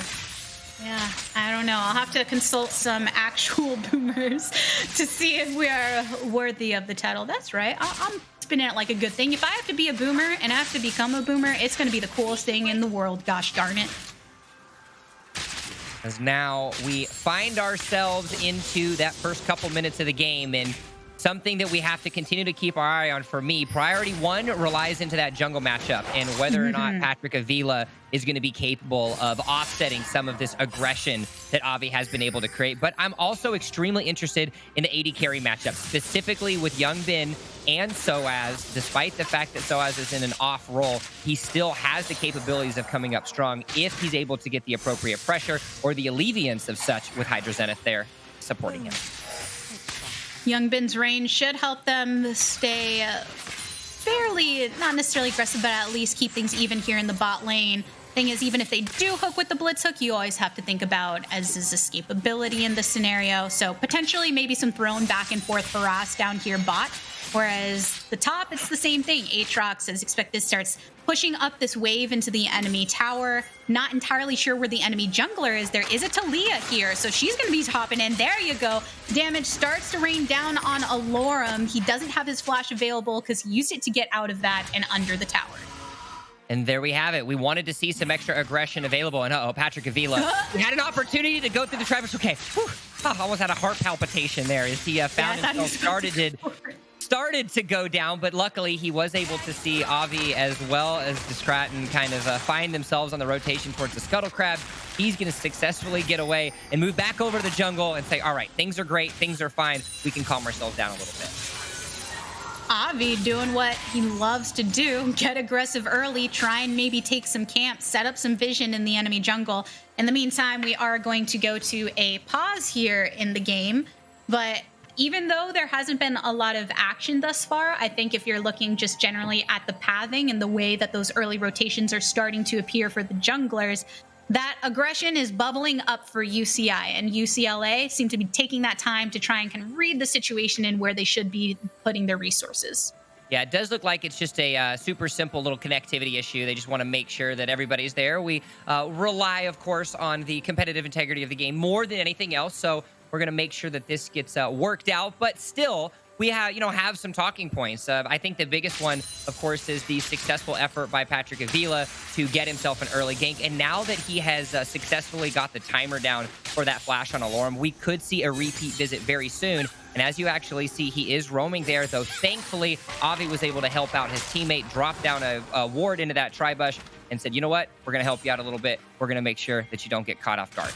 Yeah, I don't know. I'll have to consult some actual boomers to see if we are worthy of the title. That's right. I'm spinning it like a good thing. If I have to be a boomer and I have to become a boomer, it's going to be the coolest thing in the world. Gosh darn it. As now we find ourselves into that first couple minutes of the game, and something that we have to continue to keep our eye on for me. Priority 1 relies into that jungle matchup and whether or not Patrick Avila is going to be capable of offsetting some of this aggression that Avi has been able to create. But I'm also extremely interested in the AD carry matchup, specifically with Youngbin and Soaz. Despite the fact that Soaz is in an off role, he still has the capabilities of coming up strong if he's able to get the appropriate pressure or the alleviance of such with Hydra Zenith there supporting him. Youngbin's range should help them stay fairly, not necessarily aggressive, but at least keep things even here in the bot lane. Thing is, even if they do hook with the blitz hook, you always have to think about as is escapability in this scenario. So potentially maybe some thrown back and forth harass down here bot. Whereas the top, it's the same thing. Aatrox, as expected, starts pushing up this wave into the enemy tower. Not entirely sure where the enemy jungler is. There is a Talia here, so she's going to be hopping in. There you go. Damage starts to rain down on Alorum. He doesn't have his flash available because he used it to get out of that and under the tower. And there we have it. We wanted to see some extra aggression available. And Patrick Avila he had an opportunity to go through the Travis. Okay, almost had a heart palpitation there as he found himself started to go down, but luckily he was able to see Avi as well as Discraton kind of find themselves on the rotation towards the Scuttle Crab. He's going to successfully get away and move back over to the jungle and say, all right, things are great, things are fine. We can calm ourselves down a little bit. Avi doing what he loves to do, get aggressive early, try and maybe take some camp, set up some vision in the enemy jungle. In the meantime, we are going to go to a pause here in the game, but even though there hasn't been a lot of action thus far, I think if you're looking just generally at the pathing and the way that those early rotations are starting to appear for the junglers, that aggression is bubbling up for UCI, and UCLA seem to be taking that time to try and kind of read the situation and where they should be putting their resources. Yeah, it does look like it's just a super simple little connectivity issue. They just want to make sure that everybody's there. We rely, of course, on the competitive integrity of the game more than anything else. So we're going to make sure that this gets worked out. But still, we have some talking points. I think the biggest one, of course, is the successful effort by Patrick Avila to get himself an early gank. And now that he has successfully got the timer down for that flash on Alorum, we could see a repeat visit very soon. And as you actually see, he is roaming there, though thankfully, Avi was able to help out his teammate, drop down a ward into that tri-bush, and said, you know what, we're going to help you out a little bit. We're going to make sure that you don't get caught off guard.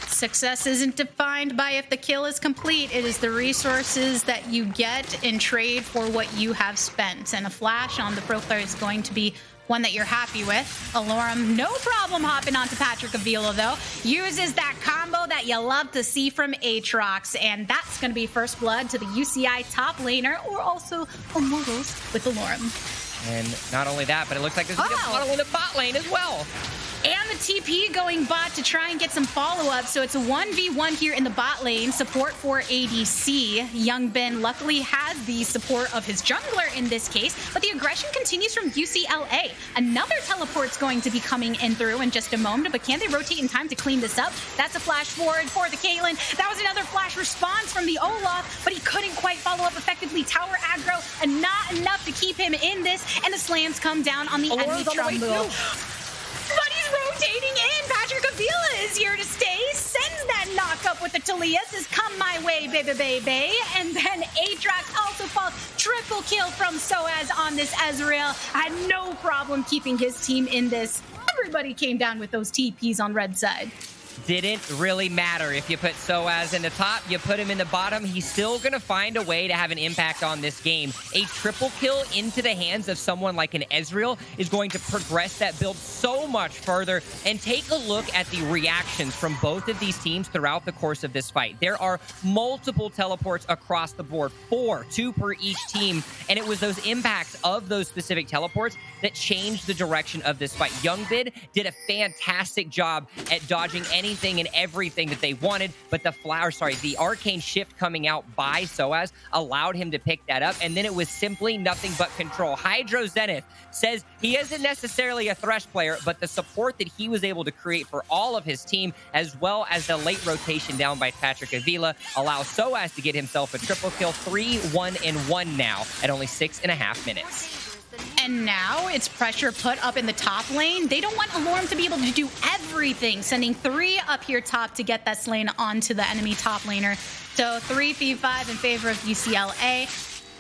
Success isn't defined by if the kill is complete. It is the resources that you get in trade for what you have spent. And a flash on the pro player is going to be one that you're happy with. Alorum, no problem hopping onto Patrick Avila, though. Uses that combo that you love to see from Aatrox. And that's going to be first blood to the UCI top laner, or also Immortals with Alorum. And not only that, but it looks like there's a bottle in the bot lane as well. And the TP going bot to try and get some follow-up. So it's a 1v1 here in the bot lane. Support for ADC. Young Ben luckily has the support of his jungler in this case, but the aggression continues from UCLA. Another teleport's going to be coming in through in just a moment, but can they rotate in time to clean this up? That's a flash forward for the Caitlyn. That was another flash response from the Olaf, but he couldn't quite follow up effectively. Tower aggro, and not enough to keep him in this, and the slams come down on the enemy Trumbull. But he's rotating in. Patrick Avila is here to stay. Sends that knock up with the Talia. Says, come my way, baby, baby. And then Aatrox also falls. Triple kill from Soaz on this Ezreal. Had no problem keeping his team in this. Everybody came down with those TPs on red side. Didn't really matter. If you put Soaz in the top, you put him in the bottom, he's still going to find a way to have an impact on this game. A triple kill into the hands of someone like an Ezreal is going to progress that build so much further. And take a look at the reactions from both of these teams throughout the course of this fight. There are multiple teleports across the board, 2 per each team. And it was those impacts of those specific teleports that changed the direction of this fight. Youngbid did a fantastic job at dodging anything and everything that they wanted, but the arcane shift coming out by Soaz allowed him to pick that up, and then it was simply nothing but control. Hydro Zenith says he isn't necessarily a Thresh player, but the support that he was able to create for all of his team, as well as the late rotation down by Patrick Avila, allows Soaz to get himself a triple kill, 3-1-1 now at only 6.5 minutes. And now it's pressure put up in the top lane. They don't want Alorum to be able to do everything, sending 3 up here top to get that Slane onto the enemy top laner. So 3v5 in favor of UCLA.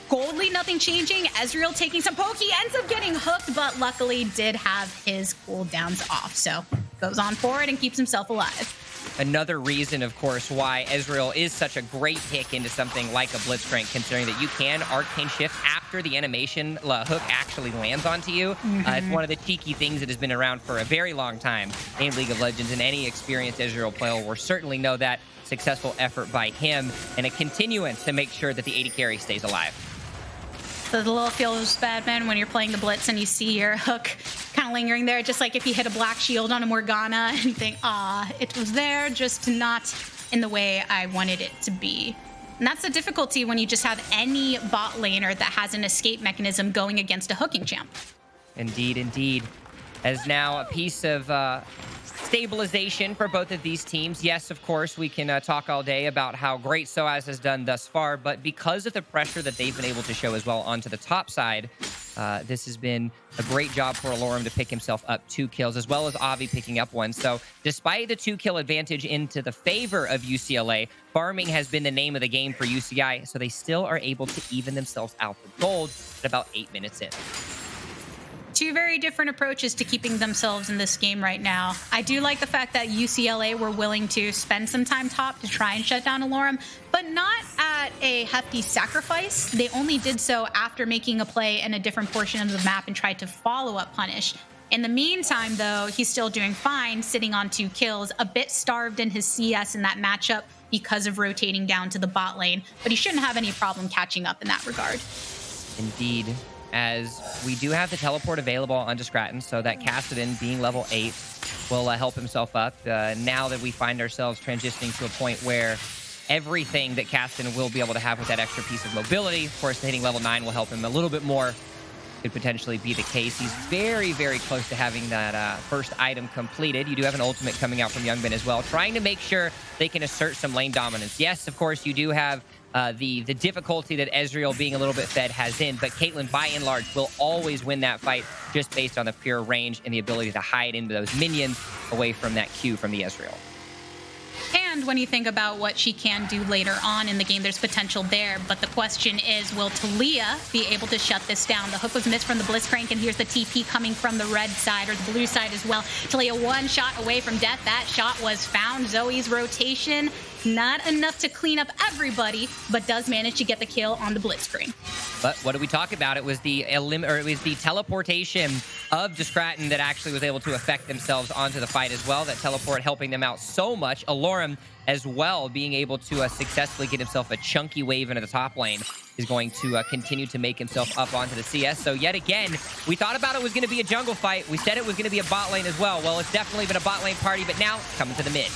Goldly, nothing changing. Ezreal taking some poke. He ends up getting hooked, but luckily did have his cooldowns off. So goes on forward and keeps himself alive. Another reason, of course, why Ezreal is such a great pick into something like a Blitzcrank, considering that you can arcane shift after the animation hook actually lands onto you. It's one of the cheeky things that has been around for a very long time in League of Legends, and any experienced Ezreal player will certainly know that. Successful effort by him, and a continuance to make sure that the AD carry stays alive. So the little feels bad, man, when you're playing the Blitz and you see your hook kind of lingering there, just like if you hit a black shield on a Morgana and you think, it was there, just not in the way I wanted it to be. And that's the difficulty when you just have any bot laner that has an escape mechanism going against a hooking champ. Indeed, indeed. As now a piece of stabilization for both of these teams. Yes, of course, we can talk all day about how great Soaz has done thus far, but because of the pressure that they've been able to show as well onto the top side, this has been a great job for Alorum to pick himself up 2 kills, as well as Avi picking up 1. So despite the 2-kill advantage into the favor of UCLA, farming has been the name of the game for UCI, so they still are able to even themselves out the gold at about 8 minutes in. 2 very different approaches to keeping themselves in this game right now. I do like the fact that UCLA were willing to spend some time top to try and shut down Alorum, but not at a hefty sacrifice. They only did so after making a play in a different portion of the map and tried to follow up punish. In the meantime, though, he's still doing fine, sitting on 2 kills, a bit starved in his CS in that matchup because of rotating down to the bot lane, but he shouldn't have any problem catching up in that regard. Indeed. As we do have the teleport available onto Scratton, so that Kassadin being level 8 will help himself up. Now that we find ourselves transitioning to a point where everything that Caston will be able to have with that extra piece of mobility, of course, hitting level 9 will help him a little bit more. Could potentially be the case. He's very, very close to having that first item completed. You do have an ultimate coming out from Youngbin as well, trying to make sure they can assert some lane dominance. Yes, of course, you do have the difficulty that Ezreal being a little bit fed has in, but Caitlyn, by and large, will always win that fight just based on the pure range and the ability to hide into those minions away from that Q from the Ezreal. And when you think about what she can do later on in the game, there's potential there. But the question is, will Talia be able to shut this down? The hook was missed from the Blitzcrank, and here's the TP coming from the red side or the blue side as well. Talia one shot away from death. That shot was found. Zoe's rotation, not enough to clean up everybody, but does manage to get the kill on the Blitzcrank. But what did we talk about? It was the teleportation of Discraton that actually was able to affect themselves onto the fight as well. That teleport helping them out so much. Alorum as well, being able to successfully get himself a chunky wave into the top lane, is going to continue to make himself up onto the CS. So yet again, we thought about it was going to be a jungle fight. We said it was going to be a bot lane as well. Well, it's definitely been a bot lane party, but now coming to the mid.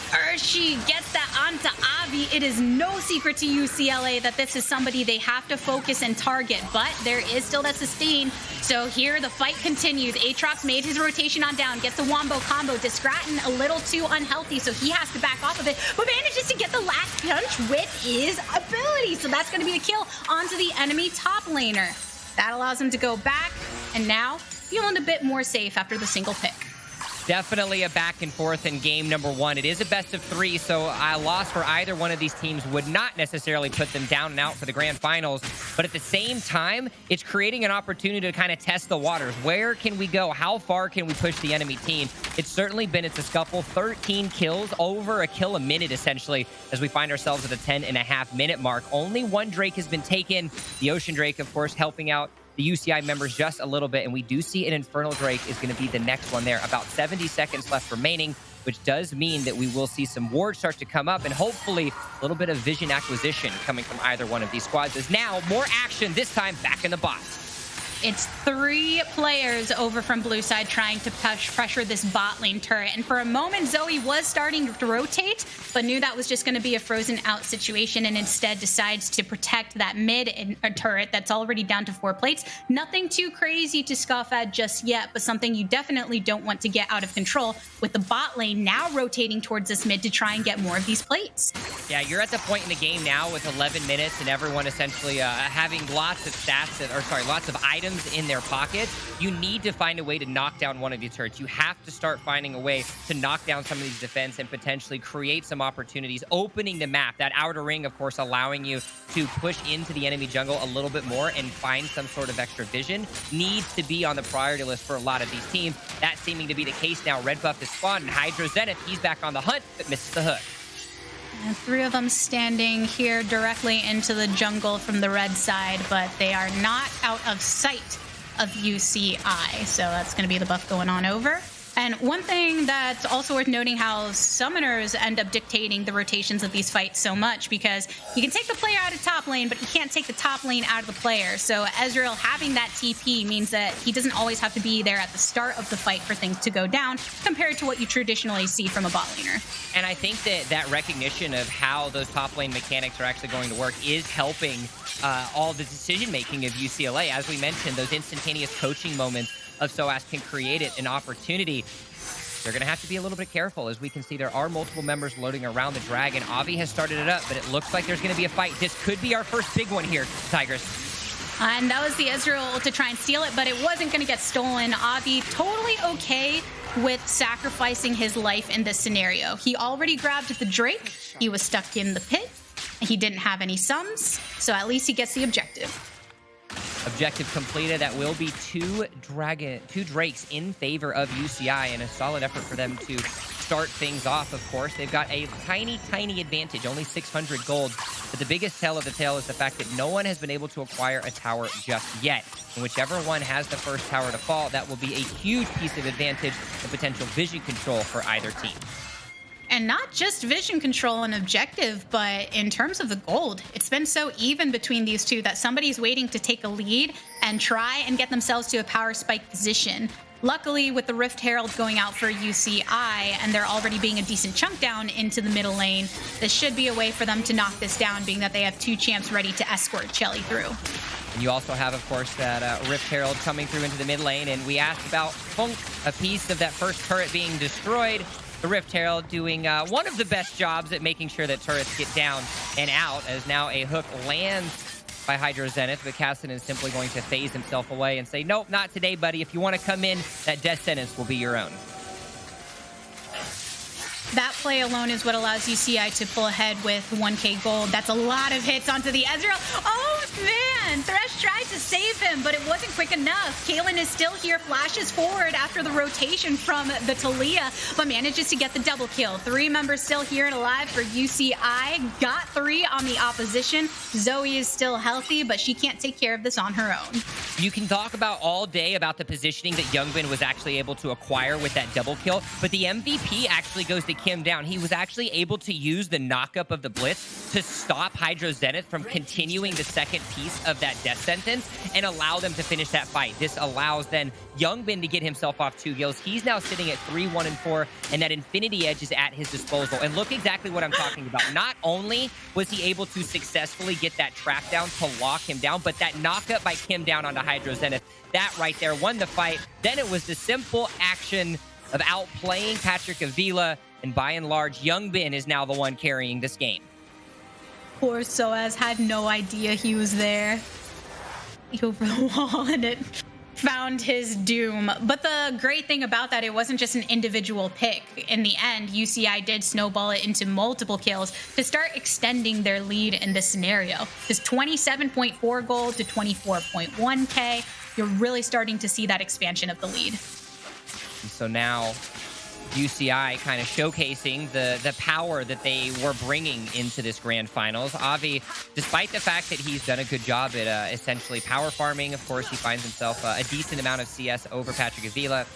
Urshi gets that onto Avi. It is no secret to UCLA that this is somebody they have to focus and target, but there is still that sustain. So here the fight continues. Aatrox made his rotation on down, gets the wombo combo. Discraton a little too unhealthy, so he has to back off of it, but manages to get the last punch with his ability. So that's going to be the kill onto the enemy top laner. That allows him to go back, and now feeling a bit more safe after the single pick. Definitely a back and forth in game number 1. It is a best of 3, so a loss for either one of these teams would not necessarily put them down and out for the grand finals. But at the same time, it's creating an opportunity to kind of test the waters. Where can we go? How far can we push the enemy team? It's certainly been a scuffle. 13 kills, over a kill a minute, essentially, as we find ourselves at the 10.5-minute mark. Only one Drake has been taken. The Ocean Drake, of course, helping out the UCI members just a little bit, and we do see an Infernal Drake is going to be the next one there. About 70 seconds left remaining, which does mean that we will see some wards start to come up, and hopefully a little bit of vision acquisition coming from either one of these squads. As now more action, this time back in the bot. It's 3 players over from blue side trying to pressure this bot lane turret. And for a moment, Zoe was starting to rotate, but knew that was just going to be a frozen out situation, and instead decides to protect that mid turret that's already down to 4 plates. Nothing too crazy to scoff at just yet, but something you definitely don't want to get out of control, with the bot lane now rotating towards this mid to try and get more of these plates. Yeah, you're at the point in the game now with 11 minutes and everyone essentially having lots of stats, lots of items in their pockets. You need to find a way to knock down one of these turrets. You have to start finding a way to knock down some of these defense and potentially create some opportunities, opening the map. That outer ring, of course, allowing you to push into the enemy jungle a little bit more and find some sort of extra vision needs to be on the priority list for a lot of these teams. That seeming to be the case now. Red buff is spawned, and Hydro Zenith, he's back on the hunt, but misses the hook. And 3 of them standing here directly into the jungle from the red side, but they are not out of sight of UCI. So that's going to be the buff going on over. And one thing that's also worth noting, how summoners end up dictating the rotations of these fights so much, because you can take the player out of top lane, but you can't take the top lane out of the player. So Ezreal having that TP means that he doesn't always have to be there at the start of the fight for things to go down, compared to what you traditionally see from a bot laner. And I think that recognition of how those top lane mechanics are actually going to work is helping all the decision-making of UCLA. As we mentioned, those instantaneous coaching moments of SOAS can create an opportunity. They're going to have to be a little bit careful. As we can see, there are multiple members loading around the dragon. Avi has started it up, but it looks like there's going to be a fight. This could be our first big one here, Tigers. And that was the Ezreal to try and steal it, but it wasn't going to get stolen. Avi totally okay with sacrificing his life in this scenario. He already grabbed the Drake. He was stuck in the pit. He didn't have any sums, so at least he gets the objective. Objective completed. That will be 2 Drakes in favor of UCI, and a solid effort for them to start things off. Of course, they've got a tiny advantage, only 600 gold. But the biggest tell of the tale is the fact that no one has been able to acquire a tower just yet. And whichever one has the first tower to fall, that will be a huge piece of advantage and potential vision control for either team. And not just vision control and objective, but in terms of the gold, it's been so even between these two that somebody's waiting to take a lead and try and get themselves to a power spike position. Luckily, with the Rift Herald going out for UCI and there already being a decent chunk down into the middle lane, this should be a way for them to knock this down, being that they have 2 champs ready to escort Shelly through. And you also have, of course, that Rift Herald coming through into the mid lane. And we asked about Funk, a piece of that first turret being destroyed. The Rift Herald doing one of the best jobs at making sure that turrets get down and out, as now a hook lands by Hydro Zenith, but Casson is simply going to phase himself away and say, nope, not today, buddy. If you want to come in, that death sentence will be your own. That play alone is what allows UCI to pull ahead with 1K gold. That's a lot of hits onto the Ezreal. Oh, man! Thresh tried to save him, but it wasn't quick enough. Caitlyn is still here, flashes forward after the rotation from the Talia, but manages to get the double kill. 3 members still here and alive for UCI. Got 3 on the opposition. Zoe is still healthy, but she can't take care of this on her own. You can talk about all day about the positioning that Youngbin was actually able to acquire with that double kill, but the MVP actually goes to Kim down. He was actually able to use the knockup of the Blitz to stop Hydro Zenith from continuing the second piece of that death sentence and allow them to finish that fight. This allows then Youngbin to get himself off 2 kills. He's now sitting at 3-1-4, and that Infinity Edge is at his disposal. And look exactly what I'm talking about. Not only was he able to successfully get that trap down to lock him down, but that knockup by Kim down onto Hydro Zenith, that right there won the fight. Then it was the simple action of outplaying Patrick Avila, and by and large, Youngbin is now the one carrying this game. Poor Soaz had no idea he was there. He over the wall and it found his doom. But the great thing about that, it wasn't just an individual pick. In the end, UCI did snowball it into multiple kills to start extending their lead in this scenario. This 27.4 gold to 24.1K. You're really starting to see that expansion of the lead. So now UCI kind of showcasing the power that they were bringing into this grand finals. Avi, despite the fact that he's done a good job at essentially power farming, of course, he finds himself a decent amount of CS over Patrick Avila,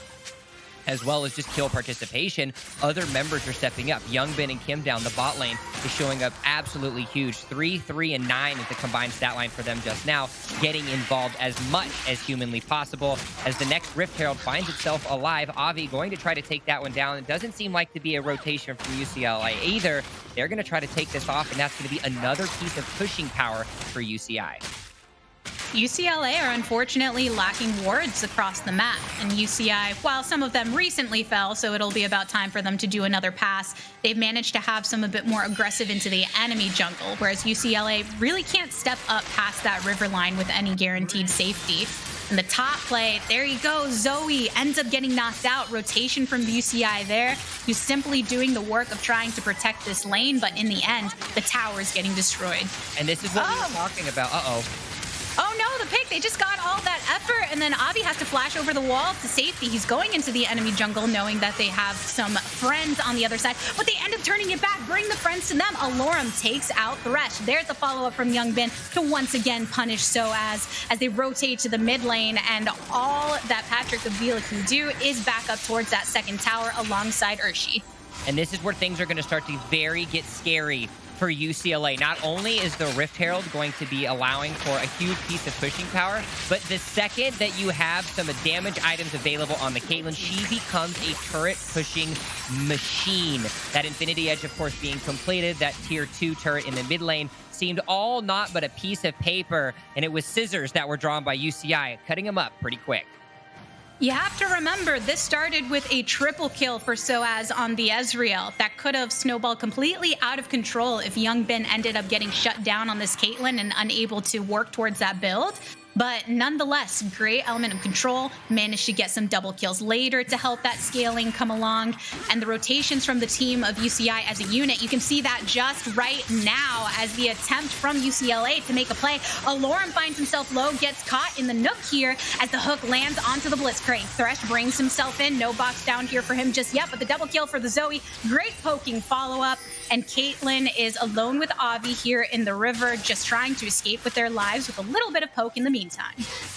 as well as just kill participation. Other members are stepping up. Youngbin and Kim down the bot lane is showing up absolutely huge. 3, 3, and 9 is the combined stat line for them just now, getting involved as much as humanly possible. As the next Rift Herald finds itself alive, Avi going to try to take that one down. It doesn't seem like to be a rotation from UCLA either. They're going to try to take this off, and that's going to be another piece of pushing power for UCI. UCLA are unfortunately lacking wards across the map, and UCI, while some of them recently fell, so it'll be about time for them to do another pass, they've managed to have some a bit more aggressive into the enemy jungle, whereas UCLA really can't step up past that river line with any guaranteed safety. And the top play, there you go, Zoe ends up getting knocked out. Rotation from UCI there, who's simply doing the work of trying to protect this lane, but in the end, the tower is getting destroyed. And this is what we were talking about. Oh no, the pick, they just got all that effort, and then Avi has to flash over the wall to safety. He's going into the enemy jungle knowing that they have some friends on the other side, but they end up turning it back, bring the friends to them. Alorum takes out Thresh. There's the follow-up from Youngbin to once again punish Soaz as they rotate to the mid lane, and all that Patrick Avila can do is back up towards that second tower alongside Urshi. And this is where things are going to start to get scary for UCLA. Not only is the Rift Herald going to be allowing for a huge piece of pushing power, but the second that you have some damage items available on the Caitlyn, she becomes a turret pushing machine. That Infinity Edge, of course, being completed, that tier 2 turret in the mid lane seemed all not but a piece of paper, and it was scissors that were drawn by UCI, cutting them up pretty quick. You have to remember, this started with a triple kill for Soaz on the Ezreal. That could have snowballed completely out of control if Youngbin ended up getting shut down on this Caitlyn and unable to work towards that build. But nonetheless, great element of control, managed to get some double kills later to help that scaling come along. And the rotations from the team of UCI as a unit, you can see that just right now as the attempt from UCLA to make a play. Alorum finds himself low, gets caught in the nook here as the hook lands onto the Blitzcrank. Thresh brings himself in, no box down here for him just yet, but the double kill for the Zoe. Great poking follow-up, and Caitlyn is alone with Avi here in the river, just trying to escape with their lives with a little bit of poke in the meantime.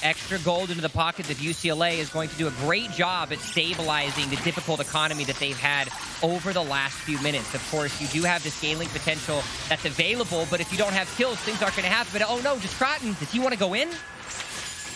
Extra gold into the pockets of UCLA is going to do a great job at stabilizing the difficult economy that they've had over the last few minutes. Of course, you do have the scaling potential that's available, but if you don't have kills, things aren't going to happen. But oh no, just Crotton, does he want to go in?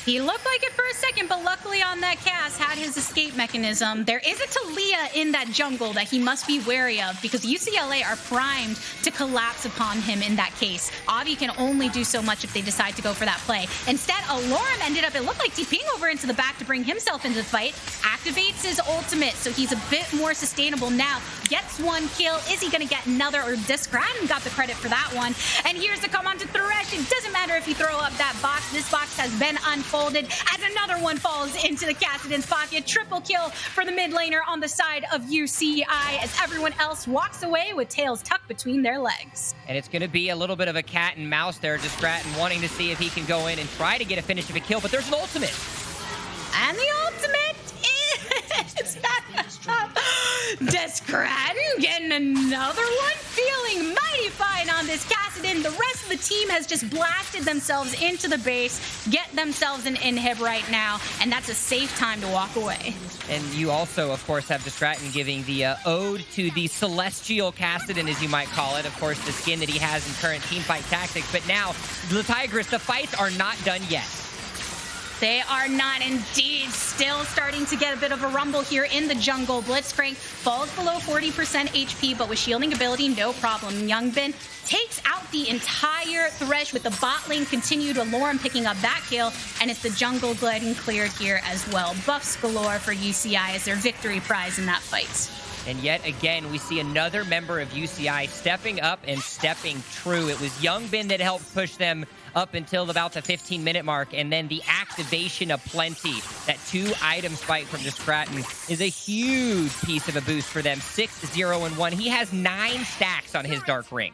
He looked like it for a second, but luckily on that cast had his escape mechanism. There is a Talia in that jungle that he must be wary of because UCLA are primed to collapse upon him in that case. Avi can only do so much if they decide to go for that play. Instead, Alorum ended up, it looked like TPing over into the back to bring himself into the fight. Activates his ultimate, so he's a bit more sustainable now. Gets one kill. Is he going to get another? Or Discradden got the credit for that one. And here's the come on to Thresh. It doesn't matter if you throw up that box. This box has been unfolded as another one falls into the Kassadin's pocket. Triple kill for the mid laner on the side of UCI as everyone else walks away with tails tucked between their legs. And it's going to be a little bit of a cat and mouse there, Discradden wanting to see if he can go in and try to get a finish of a kill, but there's an ultimate. And the ultimate is Discradden getting another one, feeling mighty fine on this Kassadin. The rest of the team has just blasted themselves into the base, get themselves an inhib right now, and that's a safe time to walk away. And you also, of course, have Discradden giving the ode to the Celestial Kassadin, as you might call it. Of course, the skin that he has in current teamfight tactics. But now, the Tigress, the fights are not done yet. They are not indeed. Still starting to get a bit of a rumble here in the jungle. Blitzcrank falls below 40% HP, but with shielding ability, no problem. Youngbin takes out the entire Thresh with the bot lane continued. Alorum picking up that kill, and it's the jungle getting cleared here as well. Buffs galore for UCI as their victory prize in that fight. And yet again, we see another member of UCI stepping up and stepping true. It was Youngbin that helped push them up until about the 15-minute mark, and then the activation of Plenty. That 2-item spike from Discradden is a huge piece of a boost for them. 6-0-1. He has 9 stacks on his Dark Ring.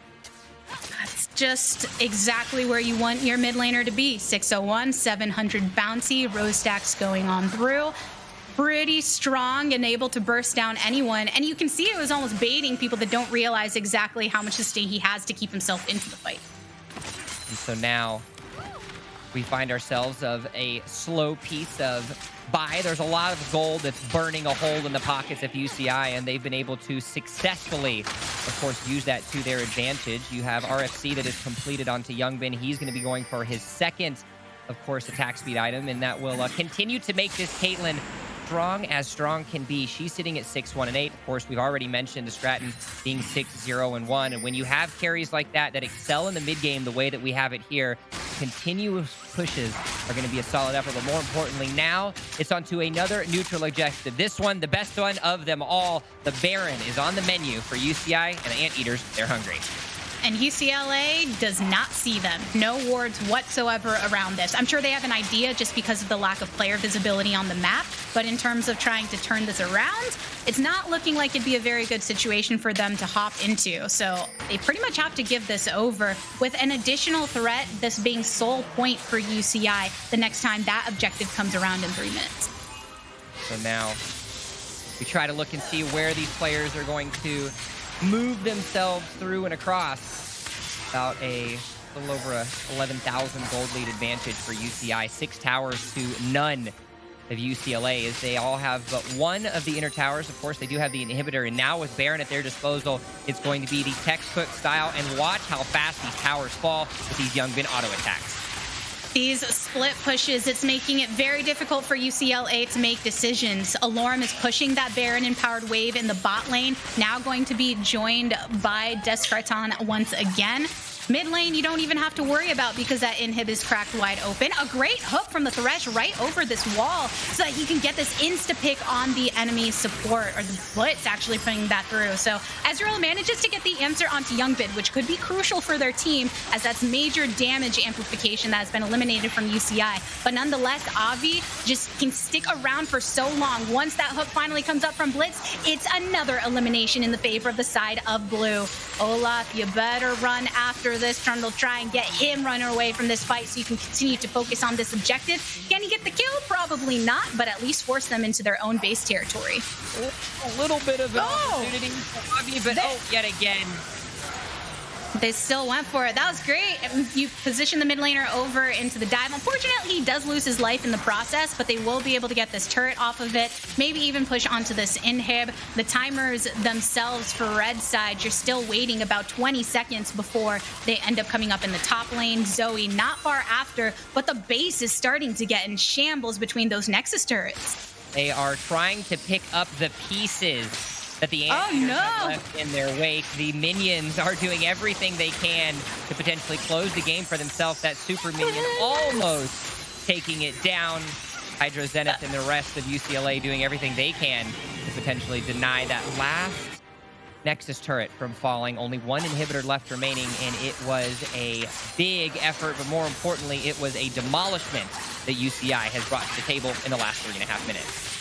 That's just exactly where you want your mid laner to be. 601, 700 bounty, rose stacks going on through. Pretty strong and able to burst down anyone. And you can see it was almost baiting people that don't realize exactly how much sustain he has to keep himself into the fight. And so now we find ourselves of a slow piece of buy. There's a lot of gold that's burning a hole in the pockets of UCI, and they've been able to successfully, of course, use that to their advantage. You have RFC that is completed onto Youngbin. He's going to be going for his second, of course, attack speed item, and that will continue to make this Caitlyn strong as strong can be. She's sitting at 6-1-8. Of course, we've already mentioned Stratton being 6-0-1. And when you have carries like that excel in the mid game the way that we have it here, continuous pushes are going to be a solid effort. But more importantly, now it's onto another neutral objective. This one, the best one of them all, the Baron is on the menu for UCI, and the Anteaters, they're hungry. And UCLA does not see them. No wards whatsoever around this. I'm sure they have an idea just because of the lack of player visibility on the map, but in terms of trying to turn this around, it's not looking like it'd be a very good situation for them to hop into. So they pretty much have to give this over with an additional threat, this being sole point for UCI the next time that objective comes around in 3 minutes. So now we try to look and see where these players are going to move themselves through and across. About a little over 11,000 gold lead advantage for UCI. 6 towers to none of UCLA, as they all have but one of the inner towers. Of course, they do have the inhibitor, and now with Baron at their disposal, it's going to be the textbook style, and watch how fast these towers fall with these Youngbin auto attacks. These split pushes, it's making it very difficult for UCLA to make decisions. Alorum is pushing that Baron-empowered wave in the bot lane, now going to be joined by Descarton once again. Mid lane, you don't even have to worry about because that inhib is cracked wide open. A great hook from the Thresh right over this wall so that he can get this insta-pick on the enemy support, or the Blitz actually putting that through. So Ezreal manages to get the answer onto Youngbin, which could be crucial for their team, as that's major damage amplification that has been eliminated from UCI. But nonetheless, Avi just can stick around for so long. Once that hook finally comes up from Blitz, it's another elimination in the favor of the side of blue. Olaf, you better run after this. Trundle, try and get him running away from this fight so you can continue to focus on this objective. Can he get the kill? Probably not, but at least force them into their own base territory. A little bit of an opportunity for Avi, but yet again, They still went for it. That was great. You position the mid laner over into the dive. Unfortunately, he does lose his life in the process, but they will be able to get this turret off of it, maybe even push onto this inhib. The timers themselves for red side, you're still waiting about 20 seconds before they end up coming up in the top lane. Zoe not far after, but the base is starting to get in shambles between those Nexus turrets. They are trying to pick up the pieces that the Anteaters have left in their wake. The minions are doing everything they can to potentially close the game for themselves. That super minion almost taking it down. Hydro Zenith and the rest of UCLA doing everything they can to potentially deny that last Nexus turret from falling. Only one inhibitor left remaining, and it was a big effort, but more importantly, it was a demolishment that UCI has brought to the table in the last 3.5 minutes.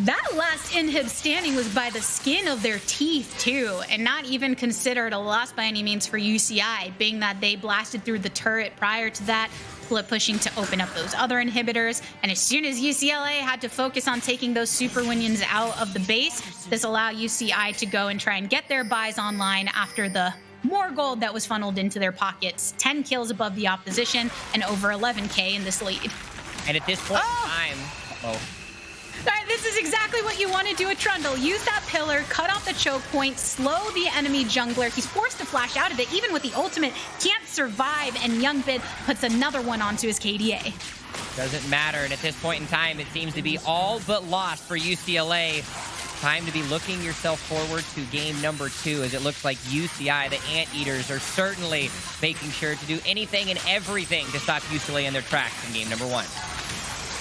That last inhib standing was by the skin of their teeth, too, and not even considered a loss by any means for UCI, being that they blasted through the turret prior to that, flip pushing to open up those other inhibitors, and as soon as UCLA had to focus on taking those super minions out of the base, this allowed UCI to go and try and get their buys online after the more gold that was funneled into their pockets. 10 kills above the opposition, and over 11k in this lead. And at this point in time... All right, this is exactly what you want to do with Trundle. Use that pillar, cut off the choke point, slow the enemy jungler. He's forced to flash out of it. Even with the ultimate, can't survive, and Youngbid puts another one onto his KDA. Doesn't matter, and at this point in time, it seems to be all but lost for UCLA. Time to be looking yourself forward to game number 2, as it looks like UCI, the Anteaters, are certainly making sure to do anything and everything to stop UCLA in their tracks in game number 1.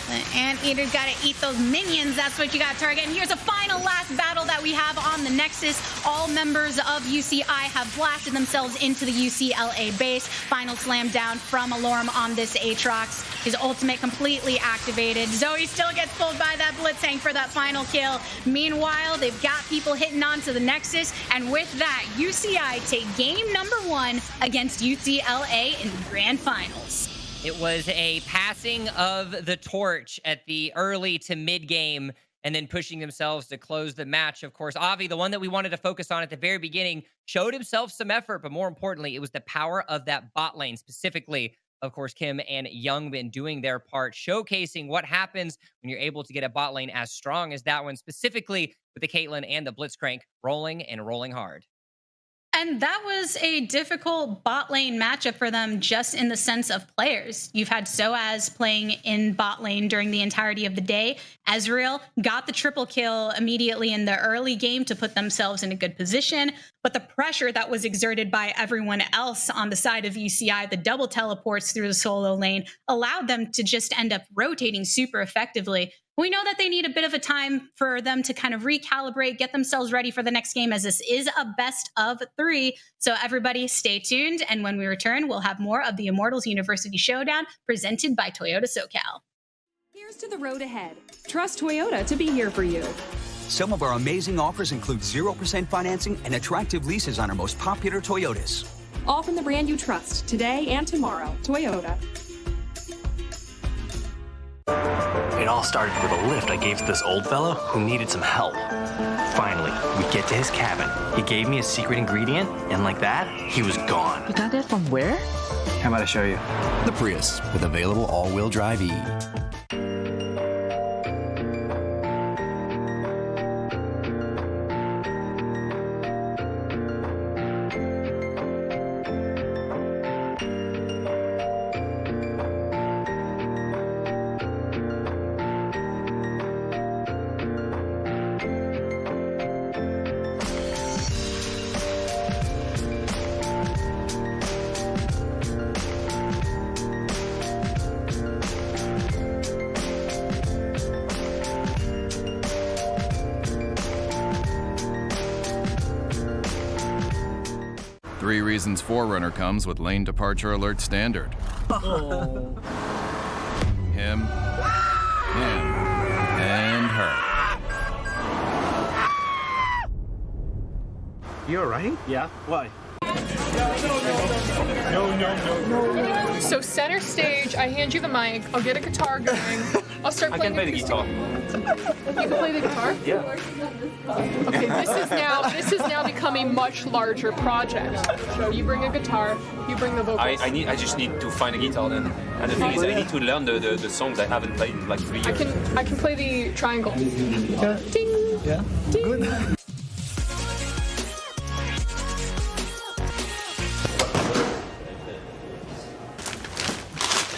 The Anteater's got to eat those minions. That's what you got to target. And here's a final last battle that we have on the Nexus. All members of UCI have blasted themselves into the UCLA base. Final slam down from Alorm on this Aatrox. His ultimate completely activated. Zoe still gets pulled by that Blitzcrank for that final kill. Meanwhile, they've got people hitting onto the Nexus. And with that, UCI take game number 1 against UCLA in the grand finals. It was a passing of the torch at the early to mid game, and then pushing themselves to close the match. Of course, Avi, the one that we wanted to focus on at the very beginning, showed himself some effort, but more importantly, it was the power of that bot lane, specifically, of course, Kim and Youngbin doing their part, showcasing what happens when you're able to get a bot lane as strong as that one, specifically with the Caitlyn and the Blitzcrank rolling and rolling hard. And that was a difficult bot lane matchup for them, just in the sense of players. You've had Soaz playing in bot lane during the entirety of the day. Ezreal got the triple kill immediately in the early game to put themselves in a good position. But the pressure that was exerted by everyone else on the side of UCI, the double teleports through the solo lane, allowed them to just end up rotating super effectively. We know that they need a bit of a time for them to kind of recalibrate, get themselves ready for the next game, as this is a best of 3. So everybody stay tuned. And when we return, we'll have more of the Immortals University Showdown presented by Toyota SoCal. Here's to the road ahead. Trust Toyota to be here for you. Some of our amazing offers include 0% financing and attractive leases on our most popular Toyotas. All from the brand you trust, today and tomorrow. Toyota. It all started with a lift I gave to this old fellow who needed some help. Finally, we get to his cabin. He gave me a secret ingredient, and like that, he was gone. You got that from where? How about I show you? The Prius with available all-wheel drive E. Three reasons Forerunner comes with lane departure alert standard. Oh. Him, and her. You alright? Yeah, why? No. So center stage, I hand you the mic, I'll get a guitar going, I'll start playing I can play the guitar. You can play the guitar? Yeah. Okay, this has now become become a much larger project. So you bring a guitar, you bring the vocals. I just need to find a guitar then. And the thing is, I need to learn the songs I haven't played in like 3 years. I can play the triangle. Yeah. Ding. Yeah. Ding. Good.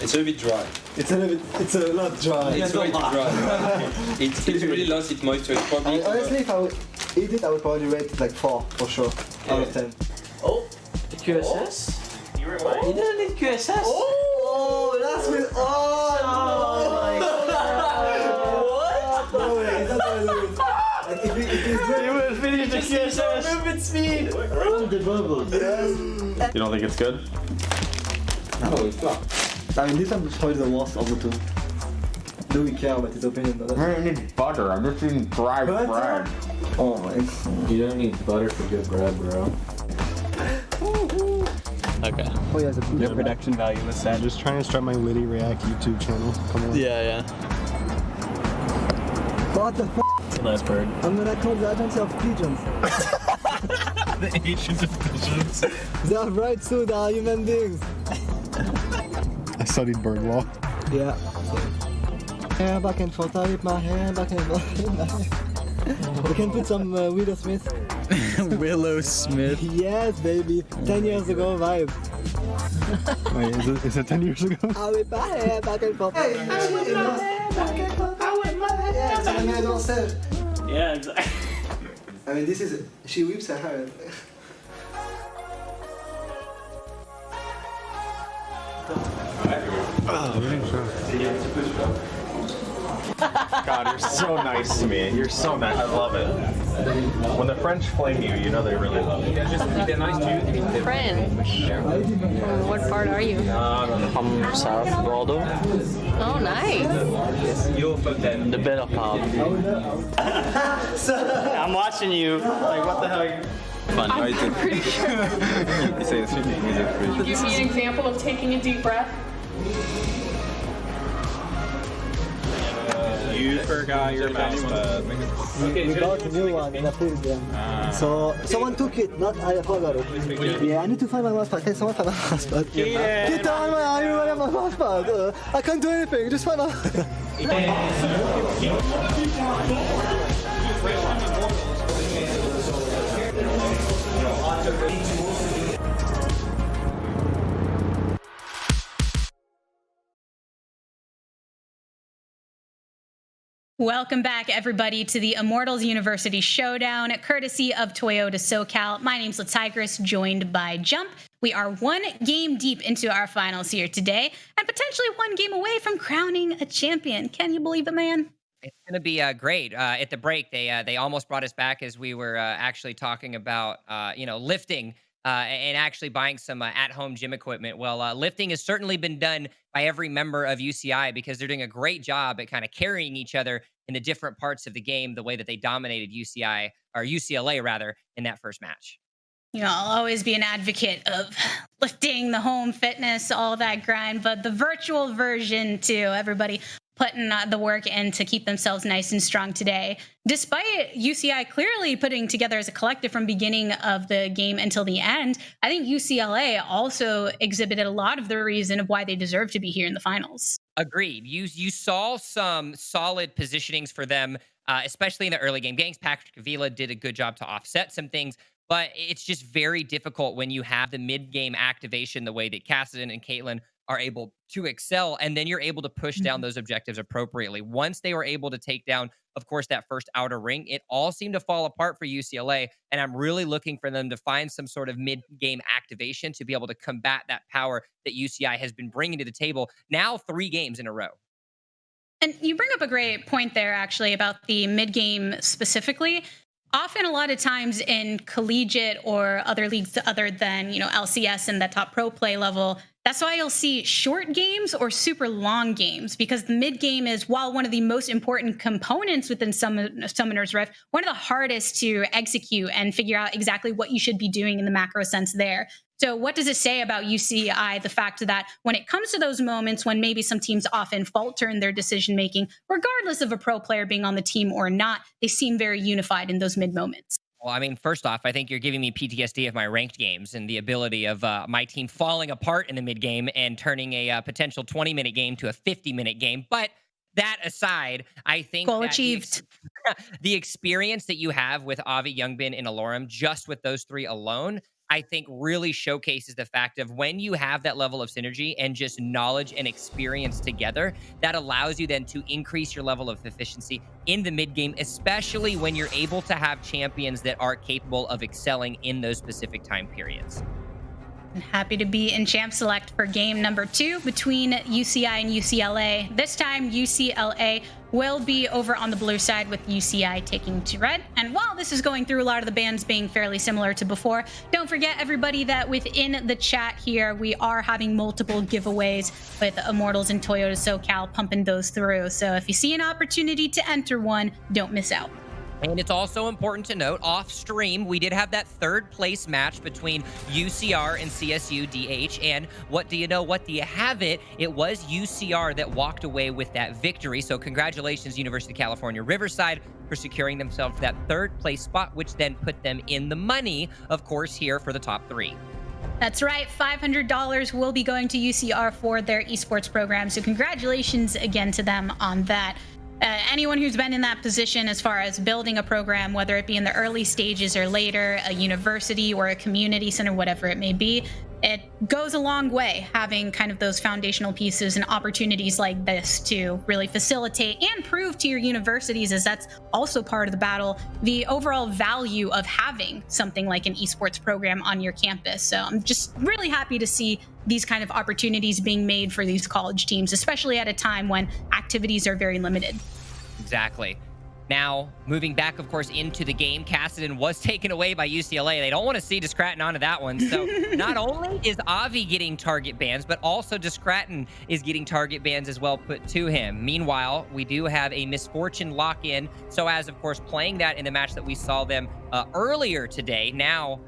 It's a bit dry. It's a lot dry. It's way too dry. It's really lost its moisture. It's probably Honestly, if I would eat it, I would probably rate it like 4 for sure out of 10. Oh, the QSS? You were right. You didn't need QSS. Oh, that's with. Oh my god! What? No way, it's not gonna do it. Like, if it's good, you will finish the QSS. Movement speed. Run the bubbles. Yes. You don't think it's good? No, it's not. I mean, this one is probably the worst of the two. Louis care about his opinion, but I don't need butter. I'm just eating dry bread. Oh my god. You don't need butter for good bread, bro. Okay. Oh yeah, the Your production value was set. I'm just trying to start my Witty React YouTube channel. Come on. Yeah. What the f***? It's a nice bird. I'm gonna call the agency of pigeons. The agent of pigeons. They are right too, they are human beings. I studied bird law. Yeah. Hair back and forth, I whip my hair back and forth. We can put some Willow Smith. Willow Smith? Yes, baby. 10 years ago vibe. Wait, is it 10 years ago? I whip my hair back and forth. Hey, I whip my hair back and forth. I whip my hair. Yeah, it's like I don't say. Yeah, exactly. I mean, this is. She whips her hair. God, you're so nice to me. You're so nice. I love it. When the French flame you, you know they really love you. They're nice too. French. What part are you? From South Bordeaux. Oh, nice. The better part. I'm watching you. Like, what the hell are you? I'm pretty sure. Give me an example of taking a deep breath. You forgot your mouse pad. We bought a new one and I put it there. So someone took it, not I forgot it. Yeah, I need to find my mouse pad. Can someone find my mouse pad? Get down my mouse pad. I can't do anything. Just find my. Welcome back, everybody, to the Immortals University Showdown, courtesy of Toyota SoCal. My name's Latigris, joined by Jump. We are one game deep into our finals here today, and potentially one game away from crowning a champion. Can you believe it, man? It's going to be great. At the break, they almost brought us back as we were actually talking about, lifting and actually buying some at-home gym equipment. Well, lifting has certainly been done by every member of UCI because they're doing a great job at kind of carrying each other in the different parts of the game, the way that they dominated UCLA rather, in that first match. You know, I'll always be an advocate of lifting, the home fitness, all that grind, but the virtual version too, everybody putting the work in to keep themselves nice and strong today. Despite UCI clearly putting together as a collective from beginning of the game until the end, I think UCLA also exhibited a lot of the reason of why they deserve to be here in the finals. Agreed. You saw some solid positionings for them, especially in the early game. Gangs Patrick Avila did a good job to offset some things, but it's just very difficult when you have the mid-game activation the way that Cassidy and Caitlyn are able to excel, and then you're able to push down those objectives appropriately. Once they were able to take down, of course, that first outer ring, it all seemed to fall apart for UCLA, and I'm really looking for them to find some sort of mid-game activation to be able to combat that power that UCI has been bringing to the table now 3 games in a row. And you bring up a great point there, actually, about the mid-game specifically. Often, a lot of times in collegiate or other leagues other than, LCS and the top pro play level, that's why you'll see short games or super long games, because the mid game is, while one of the most important components within Summoner's Rift, one of the hardest to execute and figure out exactly what you should be doing in the macro sense there. So what does it say about UCI, the fact that when it comes to those moments when maybe some teams often falter in their decision making, regardless of a pro player being on the team or not, they seem very unified in those mid moments? Well, I mean, first off, I think you're giving me PTSD of my ranked games and the ability of my team falling apart in the mid game and turning a potential 20-minute game to a 50-minute game. But that aside, I think goal that achieved. the experience that you have with Avi, Youngbin, and Alorum, just with those three alone, I think really showcases the fact of when you have that level of synergy and just knowledge and experience together, that allows you then to increase your level of efficiency in the mid game, especially when you're able to have champions that are capable of excelling in those specific time periods. I'm happy to be in Champ Select for game number 2 between UCI and UCLA. This time, UCLA will be over on the blue side with UCI taking to red. And while this is going through a lot of the bans being fairly similar to before, don't forget, everybody, that within the chat here, we are having multiple giveaways with Immortals and Toyota SoCal pumping those through. So if you see an opportunity to enter one, don't miss out. And it's also important to note, off stream, we did have that third place match between UCR and CSUDH. And what do you know? What do you have it? It was UCR that walked away with that victory. So congratulations, University of California, Riverside, for securing themselves that third place spot, which then put them in the money, of course, here for the top 3. That's right. $500 will be going to UCR for their esports program. So congratulations again to them on that. Anyone who's been in that position as far as building a program, whether it be in the early stages or later, a university or a community center, whatever it may be, it goes a long way having kind of those foundational pieces and opportunities like this to really facilitate and prove to your universities, as that's also part of the battle, the overall value of having something like an esports program on your campus. So I'm just really happy to see these kind of opportunities being made for these college teams, especially at a time when activities are very limited. Exactly. Now, moving back, of course, into the game, Cassidy was taken away by UCLA. They don't want to see Discraten onto that one. So not only is Avi getting target bans, but also Discraten is getting target bans as well put to him. Meanwhile, we do have a Misfortune lock-in. So as, of course, playing that in the match that we saw them earlier today, now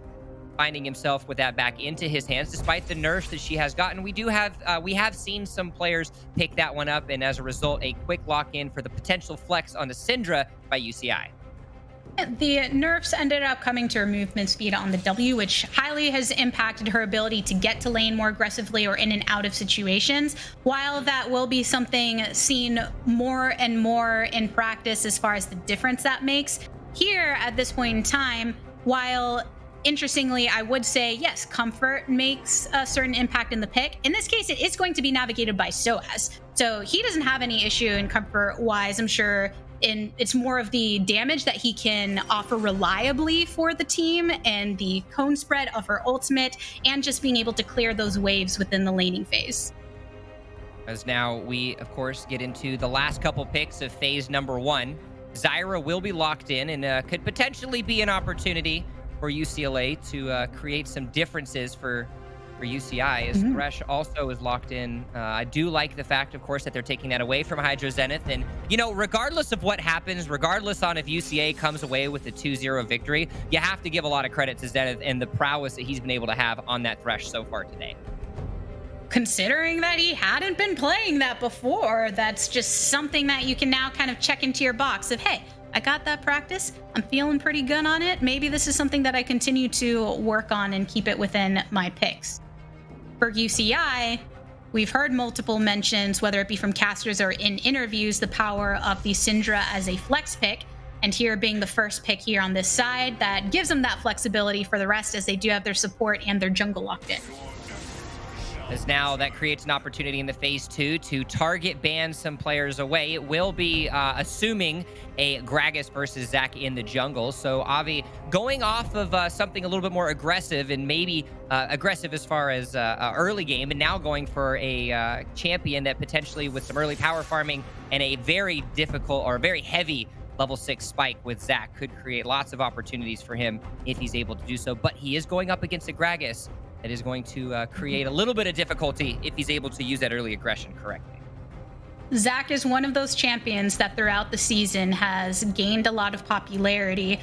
finding himself with that back into his hands, despite the nerfs that she has gotten. We have seen some players pick that one up, and as a result, a quick lock-in for the potential flex on the Syndra by UCI. The nerfs ended up coming to her movement speed on the W, which highly has impacted her ability to get to lane more aggressively or in and out of situations. While that will be something seen more and more in practice as far as the difference that makes, here at this point in time, while interestingly, I would say, yes, comfort makes a certain impact in the pick. In this case, it is going to be navigated by SOAS. So he doesn't have any issue in comfort-wise. I'm sure it's more of the damage that he can offer reliably for the team and the cone spread of her ultimate and just being able to clear those waves within the laning phase. As now we, of course, get into the last couple picks of phase number 1. Zyra will be locked in and could potentially be an opportunity for UCLA to create some differences for UCI, as Thresh also is locked in. I do like the fact, of course, that they're taking that away from Hydro Zenith. And, you know, regardless of what happens, regardless on if UCA comes away with the 2-0 victory, you have to give a lot of credit to Zenith and the prowess that he's been able to have on that Thresh so far today. Considering that he hadn't been playing that before, that's just something that you can now kind of check into your box of, hey, I got that practice. I'm feeling pretty good on it. Maybe this is something that I continue to work on and keep it within my picks. For UCI, we've heard multiple mentions, whether it be from casters or in interviews, the power of the Syndra as a flex pick. And here being the first pick here on this side, that gives them that flexibility for the rest, as they do have their support and their jungle locked in. As now that creates an opportunity in the phase 2 to target ban some players away. It will be assuming a Gragas versus Zac in the jungle. So Avi going off of something a little bit more aggressive, and maybe aggressive as far as early game, and now going for a champion that potentially with some early power farming and a very difficult or very heavy level 6 spike with Zac could create lots of opportunities for him if he's able to do so. But he is going up against a Gragas that is going to create a little bit of difficulty if he's able to use that early aggression correctly. Zac is one of those champions that throughout the season has gained a lot of popularity.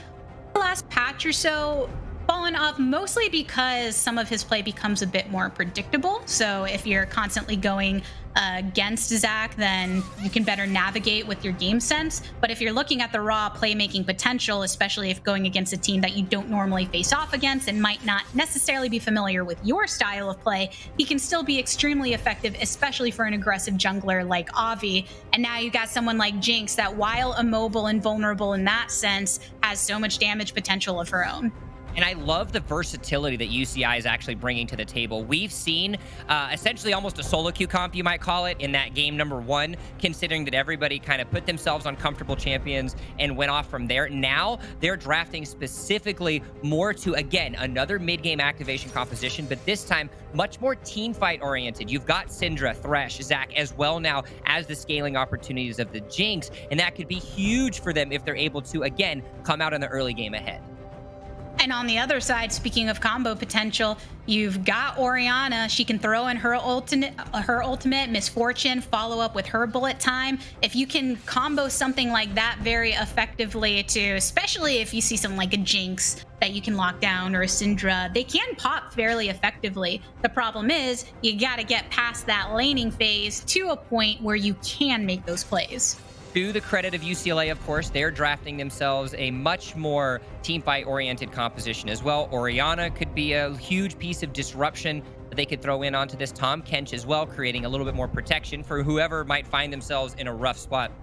The last patch or so, fallen off mostly because some of his play becomes a bit more predictable. So if you're constantly going against Zach, then you can better navigate with your game sense. But if you're looking at the raw playmaking potential, especially if going against a team that you don't normally face off against and might not necessarily be familiar with your style of play, he can still be extremely effective, especially for an aggressive jungler like Avi. And now you got someone like Jinx that, while immobile and vulnerable in that sense, has so much damage potential of her own. And I love the versatility that UCI is actually bringing to the table. We've seen essentially almost a solo queue comp, you might call it, in that game number 1, considering that everybody kind of put themselves on comfortable champions and went off from there. Now they're drafting specifically more to, again, another mid-game activation composition, but this time much more team fight oriented. You've got Syndra, Thresh, Zac as well now as the scaling opportunities of the Jinx, and that could be huge for them if they're able to, again, come out in the early game ahead. And on the other side, speaking of combo potential, you've got Orianna. She can throw in her ultimate Misfortune, follow up with her bullet time. If you can combo something like that very effectively too, especially if you see something like a Jinx that you can lock down or a Syndra, they can pop fairly effectively. The problem is you got to get past that laning phase to a point where you can make those plays. To the credit of UCLA, of course, they're drafting themselves a much more teamfight-oriented composition as well. Orianna could be a huge piece of disruption that they could throw in onto this. Tom Kench as well, creating a little bit more protection for whoever might find themselves in a rough spot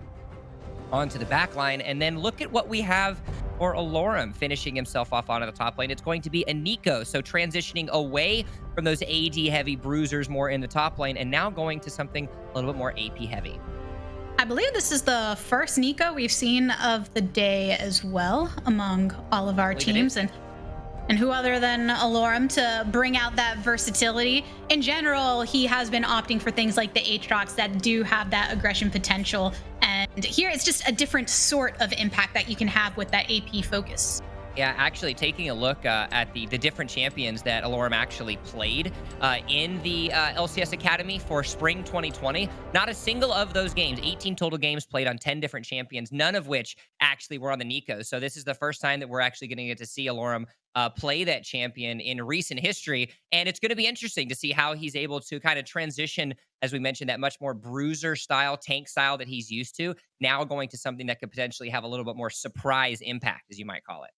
onto the back line. And then look at what we have for Alorum finishing himself off onto the top lane. It's going to be a Nico, so transitioning away from those AD-heavy bruisers more in the top lane and now going to something a little bit more AP-heavy. I believe this is the first Nico we've seen of the day as well among all of our teams. And who other than Alorum to bring out that versatility? In general, he has been opting for things like the Aatrox that do have that aggression potential. And here it's just a different sort of impact that you can have with that AP focus. Yeah, actually taking a look at the different champions that Alorum actually played in the LCS Academy for Spring 2020, not a single of those games, 18 total games played on 10 different champions, none of which actually were on the Nikos. So this is the first time that we're actually going to get to see Alorum play that champion in recent history. And it's going to be interesting to see how he's able to kind of transition, as we mentioned, that much more bruiser style, tank style that he's used to, now going to something that could potentially have a little bit more surprise impact, as you might call it.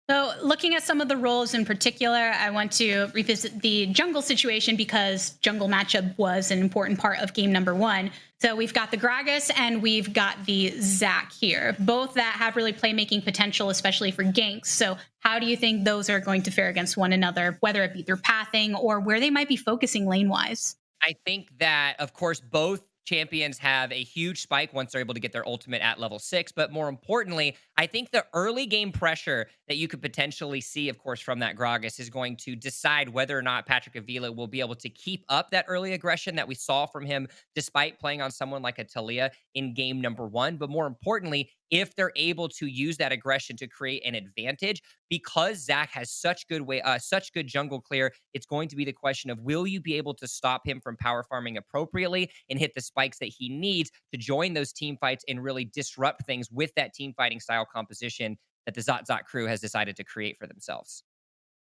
So looking at some of the roles in particular, I want to revisit the jungle situation because jungle matchup was an important part of game number 1. So we've got the Gragas and we've got the Zac here, both that have really playmaking potential, especially for ganks. So how do you think those are going to fare against one another, whether it be through pathing or where they might be focusing lane-wise? I think that, of course, both champions have a huge spike once they're able to get their ultimate at level 6. But more importantly, I think the early game pressure that you could potentially see, of course, from that Gragas is going to decide whether or not Patrick Avila will be able to keep up that early aggression that we saw from him despite playing on someone like a Talia in game number 1. But more importantly, if they're able to use that aggression to create an advantage, because Zac has such good jungle clear, it's going to be the question of, will you be able to stop him from power farming appropriately and hit the spikes that he needs to join those team fights and really disrupt things with that team fighting style composition that the Zot crew has decided to create for themselves.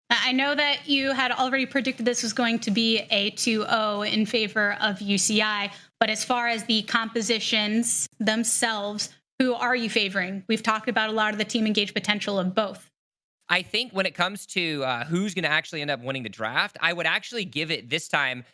I know that you had already predicted this was going to be a 2-0 in favor of UCI, but as far as the compositions themselves, who are you favoring? We've talked about a lot of the team engaged potential of both. I think when it comes to who's going to actually end up winning the draft, I would actually give it this time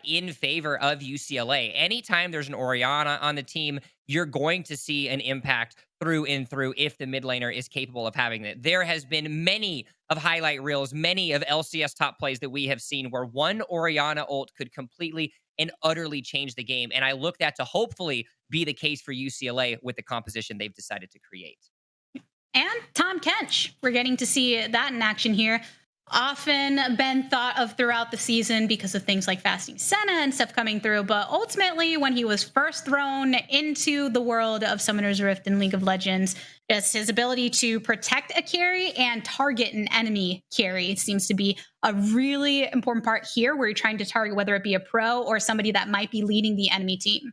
in favor of UCLA. Anytime there's an Orianna on the team, you're going to see an impact through and through if the mid laner is capable of having it. There has been many of highlight reels, many of LCS top plays that we have seen where one Orianna ult could completely and utterly change the game. And I look that to hopefully be the case for UCLA with the composition they've decided to create. And Tom Kench, we're getting to see that in action here. Often been thought of throughout the season because of things like Fasting Senna and stuff coming through, but ultimately when he was first thrown into the world of Summoner's Rift in League of Legends, just his ability to protect a carry and target an enemy carry seems to be a really important part here, where you're trying to target whether it be a pro or somebody that might be leading the enemy team.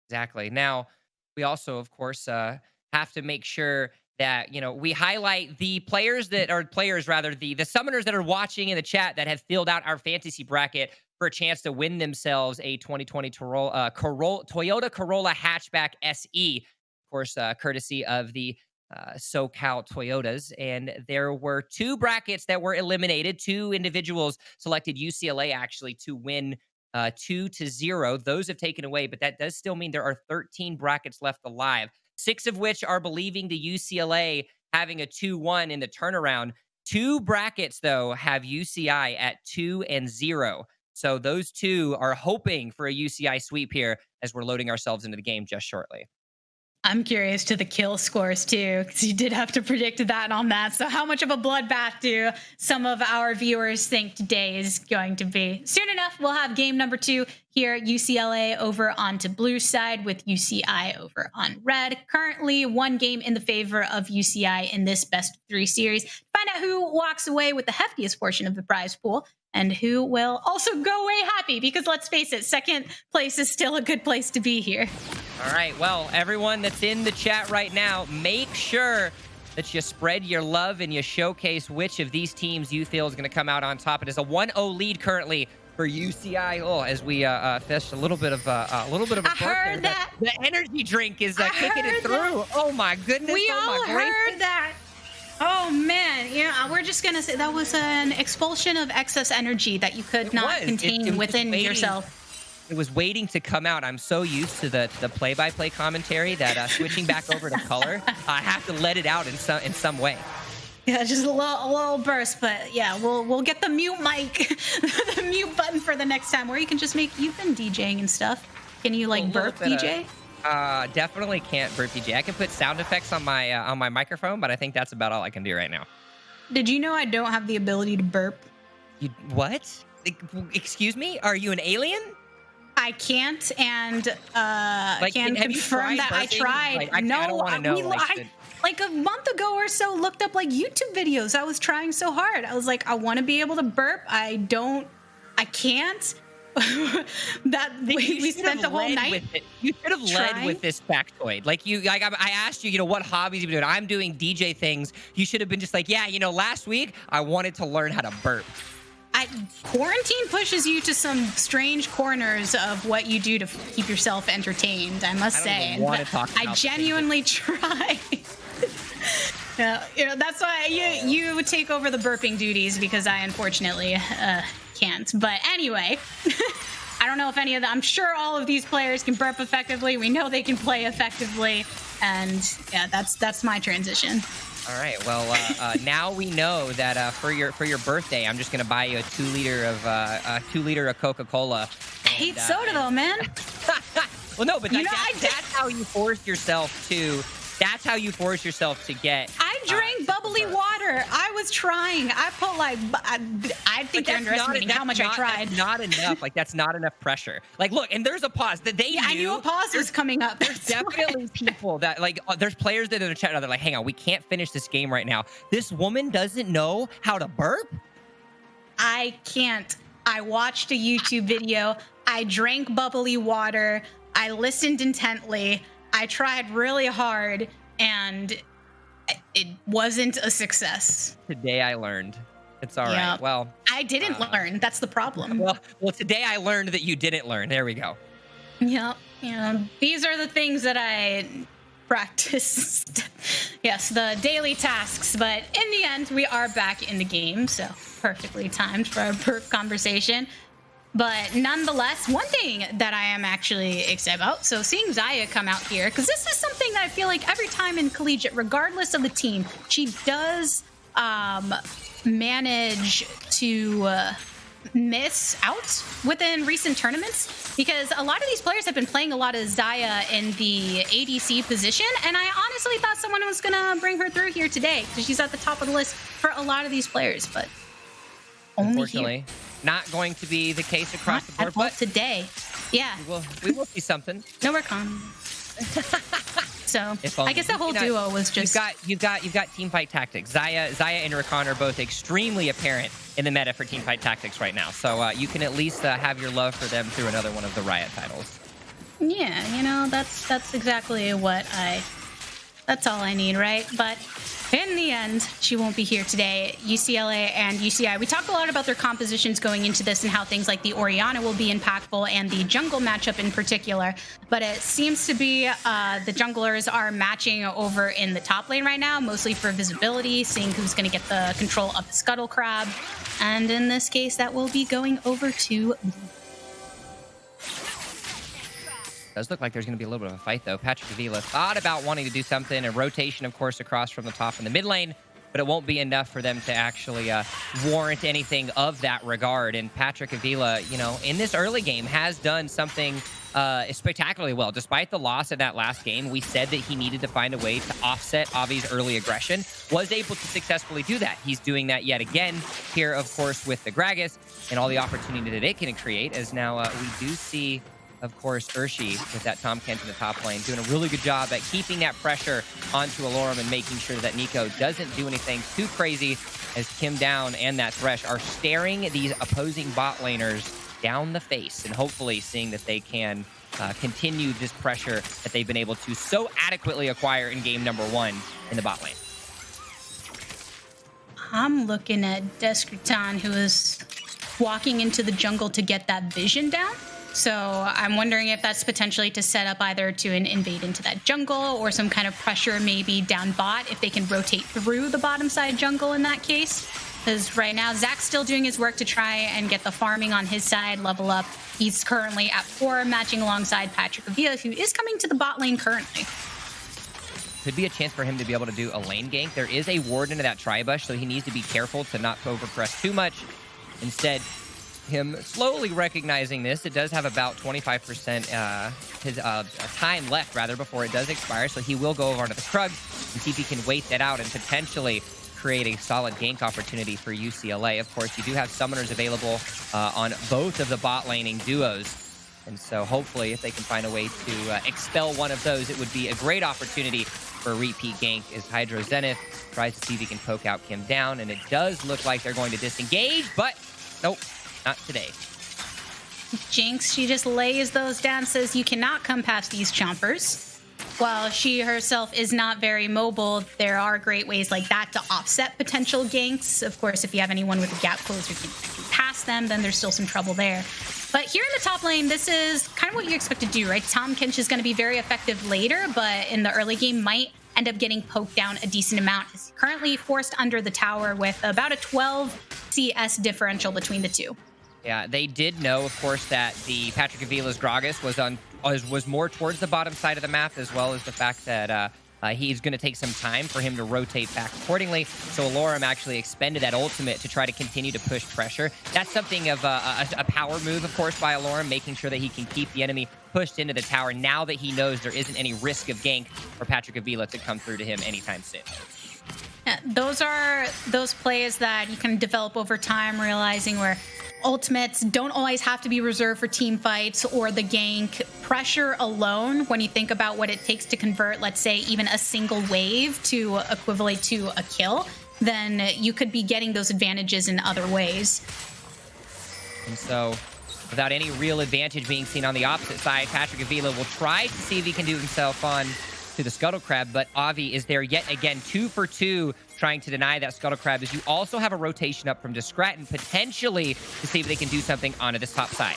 Exactly. Now, we also, of course, have to make sure that, you know, we highlight the players that are the summoners that are watching in the chat that have filled out our fantasy bracket for a chance to win themselves a 2020 Toyota Corolla hatchback SE, of course, courtesy of the SoCal Toyotas. And there were 2 brackets that were eliminated. 2 individuals selected UCLA actually to win 2-0. Those have taken away, but that does still mean there are 13 brackets left alive, 6 of which are believing the UCLA having a 2-1 in the turnaround. 2 brackets, though, have UCI at 2-0. So those 2 are hoping for a UCI sweep here as we're loading ourselves into the game just shortly. I'm curious to the kill scores too, because you did have to predict that on that. So how much of a bloodbath do some of our viewers think today is going to be? Soon enough, we'll have game number 2 here, UCLA over onto blue side with UCI over on red. Currently 1 game in the favor of UCI in this best of 3 series. Find out who walks away with the heftiest portion of the prize pool and who will also go away happy, because let's face it, second place is still a good place to be here. All right, well, everyone that's in the chat right now, make sure that you spread your love and you showcase which of these teams you feel is going to come out on top. It is a 1-0 lead currently for UCI. Oh, as we fished a little bit of a burp there. That. The energy drink is kicking it through. That. Oh my goodness! We all heard that. Oh man, we're just gonna say that was an expulsion of excess energy that you could not contain within yourself. It was waiting to come out. I'm so used to the play-by-play commentary that switching back over to color, I have to let it out in some way. Yeah, just a little burst, but yeah, we'll get the mute mic, the mute button for the next time, where you can just you've been DJing and stuff. Can you burp DJ? Definitely can't burp DJ. I can put sound effects on my microphone, but I think that's about all I can do right now. Did you know I don't have the ability to burp? You what? Excuse me? Are you an alien? I can't, and can confirm that I tried. I don't want to know. Like a month ago or so, looked up YouTube videos. I was trying so hard. I was like, I want to be able to burp. I can't. We spent the whole night with it. You should have led with this factoid. I asked you, what hobbies you've been doing. I'm doing DJ things. You should have been just last week I wanted to learn how to burp. Quarantine pushes you to some strange corners of what you do to keep yourself entertained, I must say. I genuinely try. That's why you take over the burping duties, because I unfortunately can't. But anyway, I don't know if any of them, I'm sure all of these players can burp effectively. We know they can play effectively. And yeah, that's my transition. All right. Well, now we know that for your birthday, I'm just gonna buy you a 2 liter of Coca-Cola. I hate soda though, man. Well, no, but that's how you force yourself to. That's how you force yourself to get. I drank bubbly water. I was trying. I put I think you're underestimating how much I tried. That's not enough. That's not enough pressure. Look, and there's a pause. I knew a pause was coming up. There's definitely people that there's players that are in the chat. They're like, hang on, we can't finish this game right now. This woman doesn't know how to burp. I can't. I watched a YouTube video. I drank bubbly water. I listened intently. I tried really hard, and it wasn't a success. Today I learned. It's all right. Well, I didn't learn. That's the problem. Well, today I learned that you didn't learn. There we go. Yep. These are the things that I practiced. Yes, the daily tasks. But in the end, we are back in the game, so perfectly timed for our burp conversation. But nonetheless, one thing that I am actually excited about, so seeing Zaya come out here, because this is something that I feel like every time in collegiate, regardless of the team, she does manage to miss out within recent tournaments, because a lot of these players have been playing a lot of Zaya in the ADC position, and I honestly thought someone was going to bring her through here today, because she's at the top of the list for a lot of these players, but unfortunately, not going to be the case across the board. But today, yeah, we will see something. No, we're calm. So I guess the whole duo was just. You've got teamfight tactics. Zaya and Rakan are both extremely apparent in the meta for teamfight tactics right now. So you can at least have your love for them through another one of the Riot titles. Yeah, that's exactly what I That's all I need, right? But in the end, she won't be here today. UCLA and UCI, we talked a lot about their compositions going into this and how things like the Orianna will be impactful and the jungle matchup in particular. But it seems to be the junglers are matching over in the top lane right now, mostly for visibility, seeing who's going to get the control of the Scuttle Crab. And in this case, that will be going over to... Does look like there's going to be a little bit of a fight, though. Patrick Avila thought about wanting to do something, a rotation, of course, across from the top in the mid lane, but it won't be enough for them to actually warrant anything of that regard. And Patrick Avila, you know, in this early game has done something spectacularly well. Despite the loss in that last game, we said that he needed to find a way to offset Avi's early aggression, was able to successfully do that. He's doing that yet again here, of course, with the Gragas and all the opportunity that it can create, as now we do see... Of course, Urshi with that Tom Kent in the top lane, doing a really good job at keeping that pressure onto Alorum and making sure that Nico doesn't do anything too crazy, as Kim Down and that Thresh are staring these opposing bot laners down the face, and hopefully seeing that they can continue this pressure that they've been able to so adequately acquire in game number 1 in the bot lane. I'm looking at Descritan, who is walking into the jungle to get that vision down. So I'm wondering if that's potentially to set up either to invade into that jungle or some kind of pressure maybe down bot if they can rotate through the bottom side jungle in that case. Because right now, Zach's still doing his work to try and get the farming on his side, level up. He's currently at 4, matching alongside Patrick Avila, who is coming to the bot lane currently. Could be a chance for him to be able to do a lane gank. There is a ward into that tri-bush, so he needs to be careful to not overpress too much. Instead, him slowly recognizing this, it does have about 25% his time left, rather, before it does expire, so he will go over onto the Krug and see if he can wait that out and potentially create a solid gank opportunity for UCLA. Of course, you do have summoners available on both of the bot laning duos, and so hopefully if they can find a way to expel one of those, it would be a great opportunity for a repeat gank, as Hydro Zenith tries to see if he can poke out Kim Down, and it does look like they're going to disengage, but nope. Not today. Jinx, she just lays those down, says you cannot come past these chompers. While she herself is not very mobile, there are great ways like that to offset potential ganks. Of course, if you have anyone with a gap closer can pass them, then there's still some trouble there. But here in the top lane, this is kind of what you expect to do, right? Tom Kinch is going to be very effective later, but in the early game might end up getting poked down a decent amount. He's currently forced under the tower with about a 12 CS differential between the two. Yeah, they did know, of course, that the Patrick Avila's Gragas was more towards the bottom side of the map, as well as the fact that he's going to take some time for him to rotate back accordingly. So Alorum actually expended that ultimate to try to continue to push pressure. That's something of a power move, of course, by Alorum, making sure that he can keep the enemy pushed into the tower now that he knows there isn't any risk of gank for Patrick Avila to come through to him anytime soon. Yeah, those are those plays that you can develop over time, realizing where ultimates don't always have to be reserved for team fights or the gank. Pressure alone, when you think about what it takes to convert, let's say, even a single wave to equivalent to a kill, then you could be getting those advantages in other ways. And so, without any real advantage being seen on the opposite side, Patrick Avila will try to see if he can do himself on to the Scuttle Crab, but Avi is there yet again, 2 for 2, trying to deny that Scuttle Crab, as you also have a rotation up from Discretin, potentially to see if they can do something onto this top side.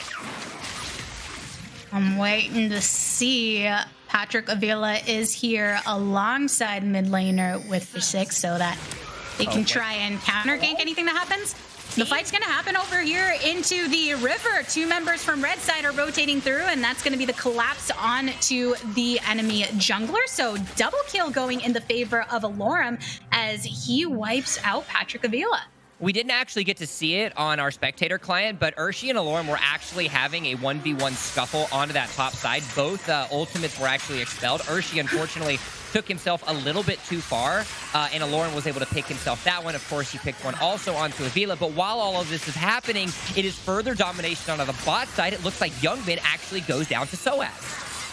I'm waiting to see. Patrick Avila is here alongside mid laner with the 6 so that they can try and counter gank anything that happens. The fight's going to happen over here into the river. 2 members from red side are rotating through, and that's going to be the collapse onto the enemy jungler. So double kill going in the favor of Alorum as he wipes out Patrick Avila. We didn't actually get to see it on our spectator client, but Urshi and Alorum were actually having a 1v1 scuffle onto that top side. Both ultimates were actually expelled. Urshi, unfortunately, took himself a little bit too far, and Alorum was able to pick himself that one. Of course, he picked one also onto Avila, but while all of this is happening, it is further domination onto the bot side. It looks like Youngbin actually goes down to SOAS.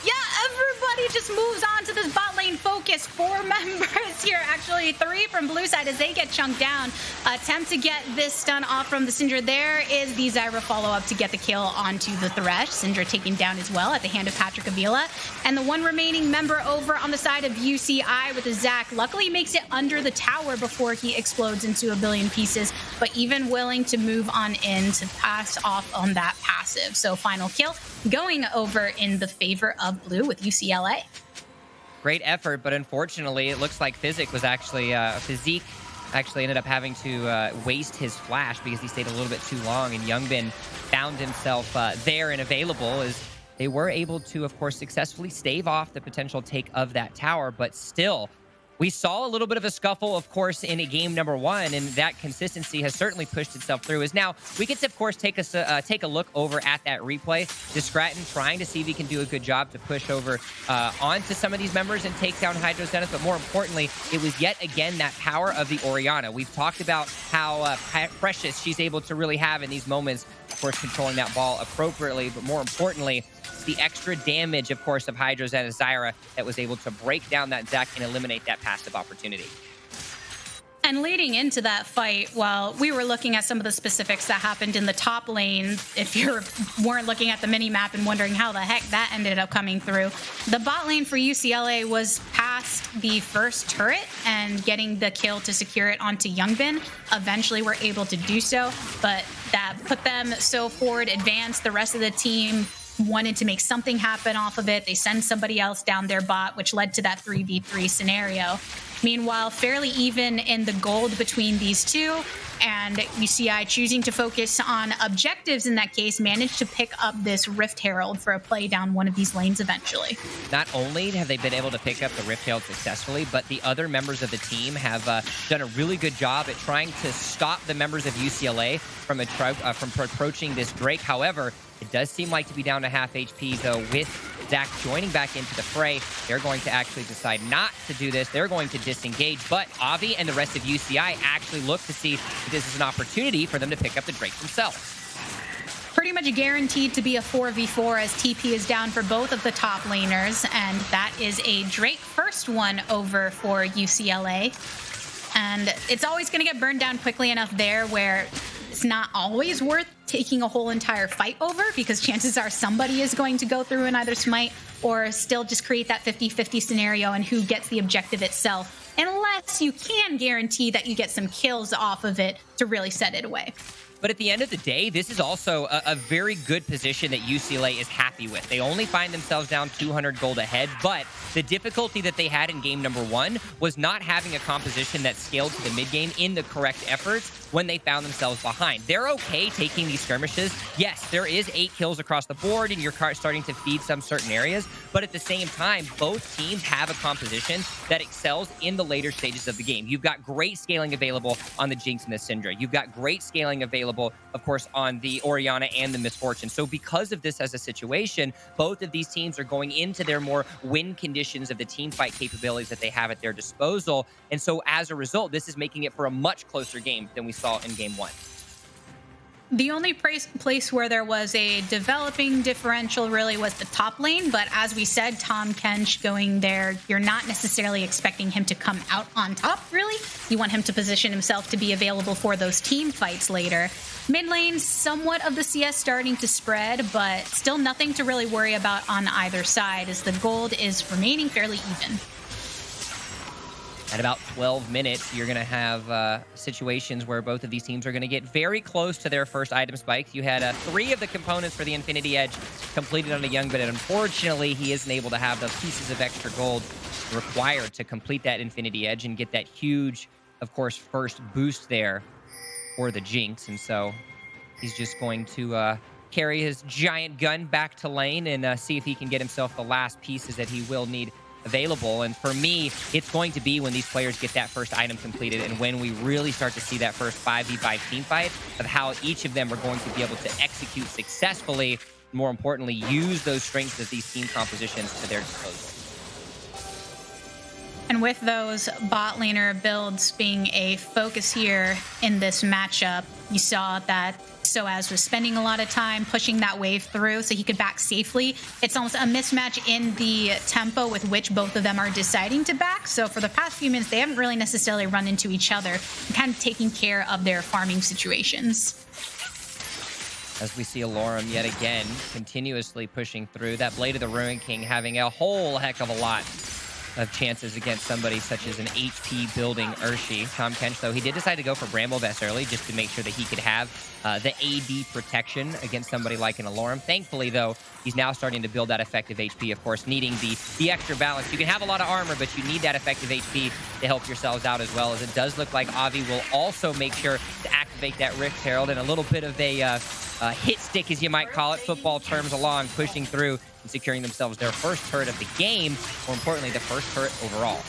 Yeah, everybody just moves on to this bot lane focus. 4 members here, actually 3 from blue side as they get chunked down. Attempt to get this stun off from the Syndra. There is the Zyra follow-up to get the kill onto the Thresh. Syndra taken down as well at the hand of Patrick Avila. And the one remaining member over on the side of UCI with the Zac luckily makes it under the tower before he explodes into a billion pieces, but even willing to move on in to pass off on that passive. So final kill going over in the favor of blue with UCLA. Great effort, but unfortunately, it looks like Physique was actually ended up having to waste his flash because he stayed a little bit too long, and Youngbin found himself there and available as they were able to, of course, successfully stave off the potential take of that tower, but still, we saw a little bit of a scuffle, of course, in game number 1, and that consistency has certainly pushed itself through. As now, we get to, of course, take a look over at that replay. Discretin trying to see if he can do a good job to push over onto some of these members and take down Hydro Zenith, but more importantly, it was yet again that power of the Orianna. We've talked about how precious she's able to really have in these moments, of course, controlling that ball appropriately, but more importantly, the extra damage, of course, of Hydro Zenith Zyra that was able to break down that Zac and eliminate that passive opportunity. And leading into that fight, while we were looking at some of the specifics that happened in the top lane, if you weren't looking at the mini-map and wondering how the heck that ended up coming through, the bot lane for UCLA was past the first turret and getting the kill to secure it onto Youngbin. Eventually were able to do so, but that put them so forward advanced. The rest of the team wanted to make something happen off of it. They send somebody else down their bot, which led to that 3v3 scenario. Meanwhile, fairly even in the gold between these two, and UCI choosing to focus on objectives in that case, managed to pick up this Rift Herald for a play down one of these lanes eventually. Not only have they been able to pick up the Rift Herald successfully, but the other members of the team have done a really good job at trying to stop the members of UCLA from approaching this Drake. However, it does seem like to be down to half HP, though, with Zac joining back into the fray. They're going to actually decide not to do this. They're going to disengage, but Avi and the rest of UCI actually look to see if this is an opportunity for them to pick up the Drake themselves. Pretty much guaranteed to be a 4v4 as TP is down for both of the top laners, and that is a Drake first one over for UCLA. And it's always going to get burned down quickly enough there where it's not always worth taking a whole entire fight over, because chances are somebody is going to go through and either smite or still just create that 50-50 scenario and who gets the objective itself, unless you can guarantee that you get some kills off of it to really set it away. But at the end of the day, this is also a very good position that UCLA is happy with. They only find themselves down 200 gold ahead, but the difficulty that they had in game number 1 was not having a composition that scaled to the mid game in the correct efforts when they found themselves behind. They're okay taking these skirmishes. Yes, there is 8 kills across the board, and you're starting to feed some certain areas, but at the same time, both teams have a composition that excels in the later stages of the game. You've got great scaling available on the Jinx and the Syndra. You've got great scaling available, of course, on the Orianna and the Misfortune. So because of this as a situation, both of these teams are going into their more win conditions of the team fight capabilities that they have at their disposal. And so as a result, this is making it for a much closer game than we saw in game 1. The only place where there was a developing differential really was the top lane, but as we said, Tom Kench going there, you're not necessarily expecting him to come out on top, really. You want him to position himself to be available for those team fights later. Mid lane, somewhat of the CS starting to spread, but still nothing to really worry about on either side, as the gold is remaining fairly even. At about 12 minutes, you're going to have situations where both of these teams are going to get very close to their first item spike. You had 3 of the components for the Infinity Edge completed on a Young, but unfortunately, he isn't able to have those pieces of extra gold required to complete that Infinity Edge and get that huge, of course, first boost there for the Jinx. And so he's just going to carry his giant gun back to lane and see if he can get himself the last pieces that he will need available. And for me, it's going to be when these players get that first item completed and when we really start to see that first 5v5 team fight of how each of them are going to be able to execute successfully, more importantly, use those strengths of these team compositions to their disposal. And with those bot laner builds being a focus here in this matchup, you saw that Soaz was spending a lot of time pushing that wave through so he could back safely. It's almost a mismatch in the tempo with which both of them are deciding to back. So for the past few minutes, they haven't really necessarily run into each other, kind of taking care of their farming situations. As we see Alorum yet again continuously pushing through. That Blade of the Ruin King having a whole heck of a lot of chances against somebody such as an HP building Urshi. Tom Kench, though, he did decide to go for Bramble Vest early just to make sure that he could have the AD protection against somebody like an Alorum. Thankfully, though, he's now starting to build that effective HP, of course, needing the extra balance. You can have a lot of armor, but you need that effective HP to help yourselves out as well, as it does look like Avi will also make sure to activate that Rift Herald and a little bit of a hit stick, as you might call it, football terms along, pushing through and securing themselves their first turret of the game, more importantly, the first turret overall.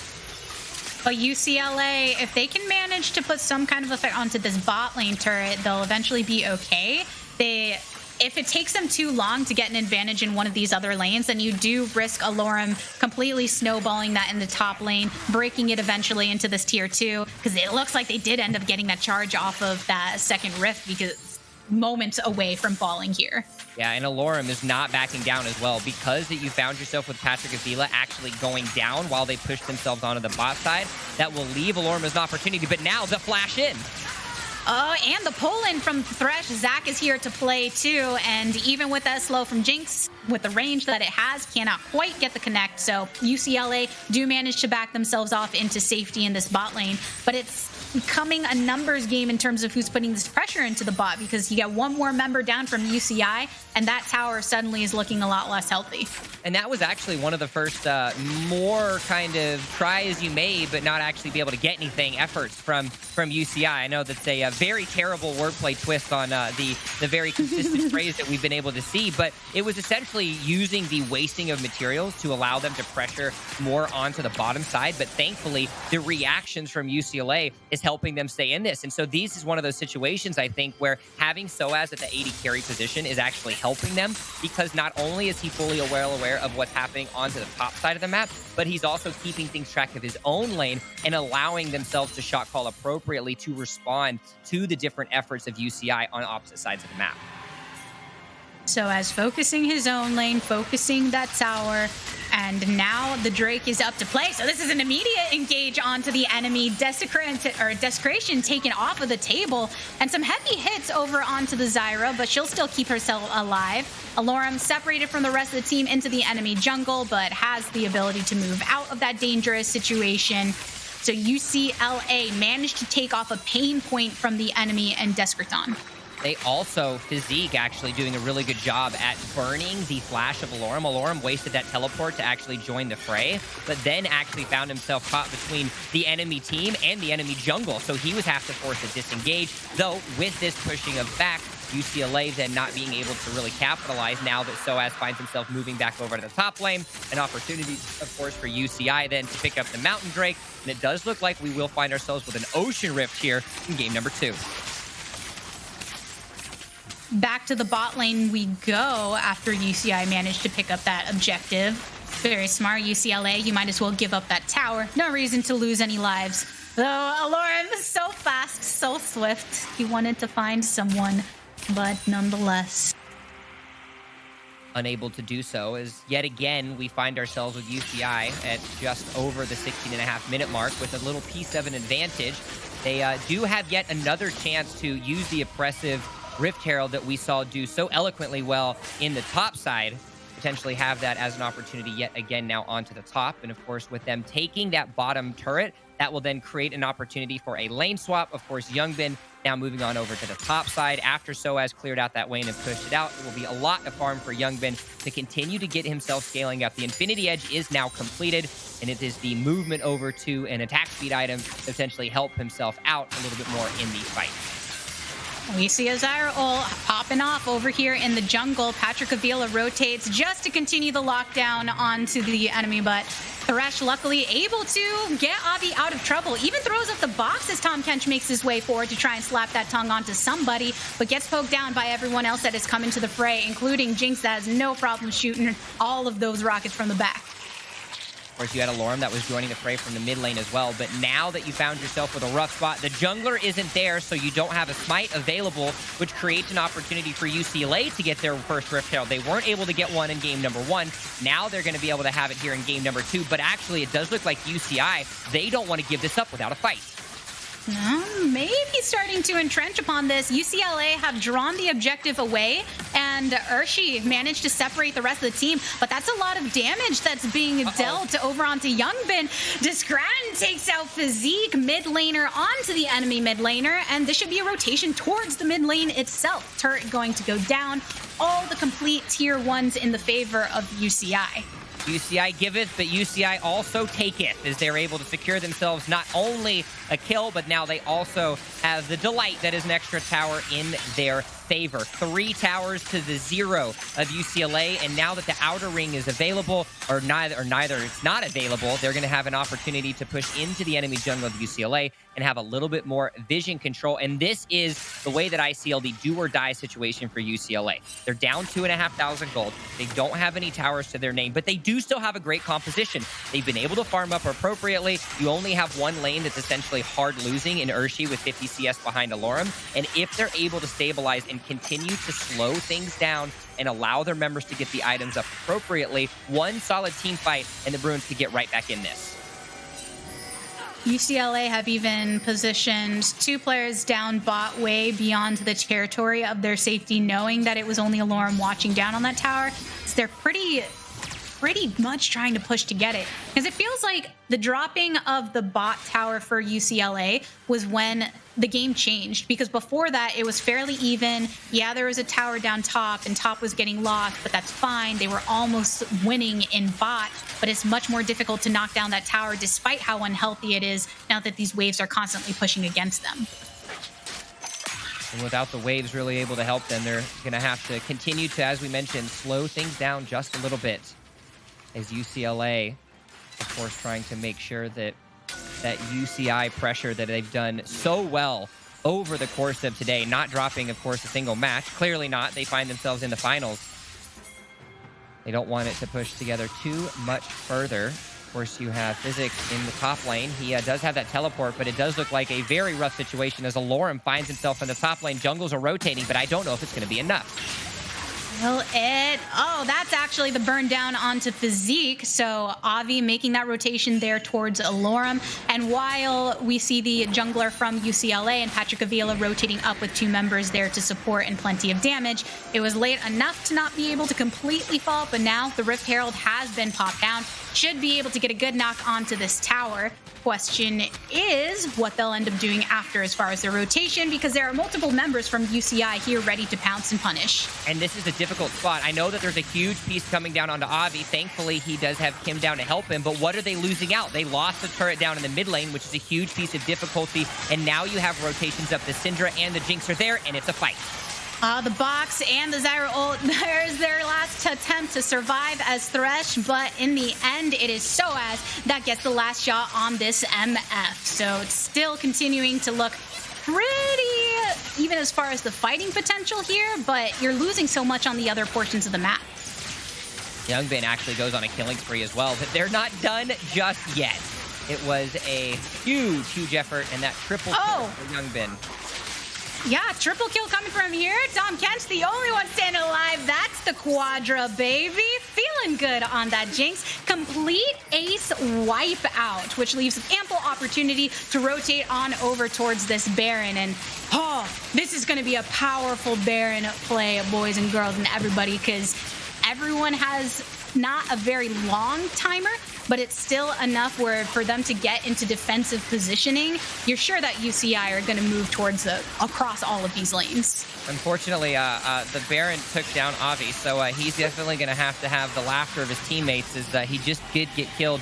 But UCLA, if they can manage to put some kind of effect onto this bot lane turret, they'll eventually be okay. If it takes them too long to get an advantage in one of these other lanes, then you do risk Alorum completely snowballing that in the top lane, breaking it eventually into this tier 2, because it looks like they did end up getting that charge off of that second rift because moments away from falling here. Yeah, and Alorum is not backing down as well, because that you found yourself with Patrick Avila actually going down while they push themselves onto the bot side. That will leave Alorum as an opportunity, but now the flash in. And the pull-in from Thresh. Zac is here to play too, and even with that slow from Jinx, with the range that it has, cannot quite get the connect. So UCLA do manage to back themselves off into safety in this bot lane, but it's becoming a numbers game in terms of who's putting this pressure into the bot, because you get one more member down from UCI, and that tower suddenly is looking a lot less healthy. And that was actually one of the first more kind of try as you may, but not actually be able to get anything efforts from UCI. I know that's a very terrible wordplay twist on the very consistent phrase that we've been able to see, but it was essentially using the wasting of materials to allow them to pressure more onto the bottom side. But thankfully, the reactions from UCLA is helping them stay in this. And so this is one of those situations, I think, where having Soaz at the AD carry position is actually helping them, because not only is he fully well aware of what's happening onto the top side of the map, but he's also keeping things track of his own lane and allowing themselves to shot call appropriately to respond to the different efforts of UCI on opposite sides of the map. Soaz focusing his own lane, focusing that tower, and now the Drake is up to play. So this is an immediate engage onto the enemy. Desecration taken off of the table, and some heavy hits over onto the Zyra, but she'll still keep herself alive. Alorum separated from the rest of the team into the enemy jungle, but has the ability to move out of that dangerous situation. So UCLA managed to take off a pain point from the enemy and Descraton. They also, Physique actually doing a really good job at burning the flash of Alorum. Alorum wasted that teleport to actually join the fray, but then actually found himself caught between the enemy team and the enemy jungle. So he would have to force a disengage, though with this pushing of back, UCLA then not being able to really capitalize now that Soaz finds himself moving back over to the top lane. An opportunity, of course, for UCI then to pick up the Mountain Drake. And it does look like we will find ourselves with an Ocean Rift here in game number 2. Back to the bot lane we go after UCI managed to pick up that objective. Very smart, UCLA. You might as well give up that tower. No reason to lose any lives. Though Alorum is so fast, so swift. He wanted to find someone, but nonetheless unable to do so, as yet again we find ourselves with UCI at just over the 16.5-minute mark with a little piece of an advantage. They do have yet another chance to use the oppressive Rift Herald that we saw do so eloquently well in the top side, potentially have that as an opportunity yet again now onto the top. And of course, with them taking that bottom turret, that will then create an opportunity for a lane swap. Of course, Youngbin now moving on over to the top side after Soaz cleared out that lane and pushed it out. It will be a lot of farm for Youngbin to continue to get himself scaling up. The Infinity Edge is now completed, and it is the movement over to an attack speed item to potentially help himself out a little bit more in the fight. We see a Zyra ult popping off over here in the jungle. Patrick Avila rotates just to continue the lockdown onto the enemy, but Thresh luckily able to get Avi out of trouble. Even throws up the box as Tom Kench makes his way forward to try and slap that tongue onto somebody, but gets poked down by everyone else that has come into the fray, including Jinx that has no problem shooting all of those rockets from the back. course, you had a Lorem that was joining the fray from the mid lane as well. But now that you found yourself with a rough spot, the jungler isn't there, so you don't have a smite available, which creates an opportunity for UCLA to get their first Rift Herald. They weren't able to get one in game number 1. Now they're going to be able to have it here in game number 2. But actually, it does look like UCI, they don't want to give this up without a fight. Maybe starting to entrench upon this. UCLA have drawn the objective away, and Urshi managed to separate the rest of the team, but that's a lot of damage that's being dealt over onto Youngbin. Discran takes out Physique, mid laner onto the enemy mid laner, and this should be a rotation towards the mid lane itself. Turret going to go down. All the complete tier 1s in the favor of UCI. UCI giveth, but UCI also taketh, as they're able to secure themselves not only a kill, but now they also have the delight that is an extra tower in their favor. 3 towers to the 0 of UCLA, and now that the outer ring is available, or neither it's not available, they're going to have an opportunity to push into the enemy jungle of UCLA and have a little bit more vision control. And this is the way that I see the do or die situation for UCLA. They're down 2,500 gold. They don't have any towers to their name, but they do still have a great composition. They've been able to farm up appropriately. You only have one lane that's essentially hard losing in Urshi with 50 CS behind Alorum. And if they're able to stabilize and continue to slow things down and allow their members to get the items up appropriately, one solid team fight and the Bruins could get right back in this. UCLA have even positioned 2 players down bot way beyond the territory of their safety, knowing that it was only Alorum watching down on that tower. So they're pretty much trying to push to get it, because it feels like the dropping of the bot tower for UCLA was when the game changed, because before that it was fairly even. Yeah, there was a tower down top and top was getting lost, but that's fine. They were almost winning in bot, but it's much more difficult to knock down that tower despite how unhealthy it is now that these waves are constantly pushing against them. And without the waves really able to help them, they're going to have to continue to, as we mentioned, slow things down just a little bit. As UCLA, of course, trying to make sure that that UCI pressure that they've done so well over the course of today, not dropping, of course, a single match. Clearly not. They find themselves in the finals. They don't want it to push together too much further. Of course, you have Physics in the top lane. He does have that teleport, but it does look like a very rough situation as Alorum finds himself in the top lane. Jungles are rotating, but I don't know if it's going to be enough. Oh, that's actually the burn down onto Physique. So Avi making that rotation there towards Alorum. And while we see the jungler from UCLA and Patrick Avila rotating up with 2 members there to support and plenty of damage, it was late enough to not be able to completely fall, but now the Rift Herald has been popped down. Should be able to get a good knock onto this tower. Question is what they'll end up doing after as far as their rotation, because there are multiple members from UCI here ready to pounce and punish. And this is a difficult spot. I know that there's a huge piece coming down onto Avi. Thankfully, he does have Kim down to help him, but what are they losing out? They lost the turret down in the mid lane, which is a huge piece of difficulty, and now you have rotations up. The Syndra and the Jinx are there, and it's a fight. The box and the Zyra ult, there's their last attempt to survive as Thresh, but in the end, it is Soaz that gets the last shot on this MF. So it's still continuing to look pretty even as far as the fighting potential here, but you're losing so much on the other portions of the map. Youngbin actually goes on a killing spree as well, but they're not done just yet. It was a huge effort, and that triple kill for Youngbin. Yeah, triple kill coming from here. Tom Kent's the only one standing alive. That's the Quadra, baby. Feeling good on that Jinx. Complete ace wipe out, which leaves ample opportunity to rotate on over towards this Baron. And, this is going to be a powerful Baron play, boys and girls and everybody, because everyone has not a very long timer, but it's still enough where for them to get into defensive positioning, you're sure that UCI are going to move towards across all of these lanes. Unfortunately, the Baron took down Avi, so he's definitely going to have the laughter of his teammates, as he just did get killed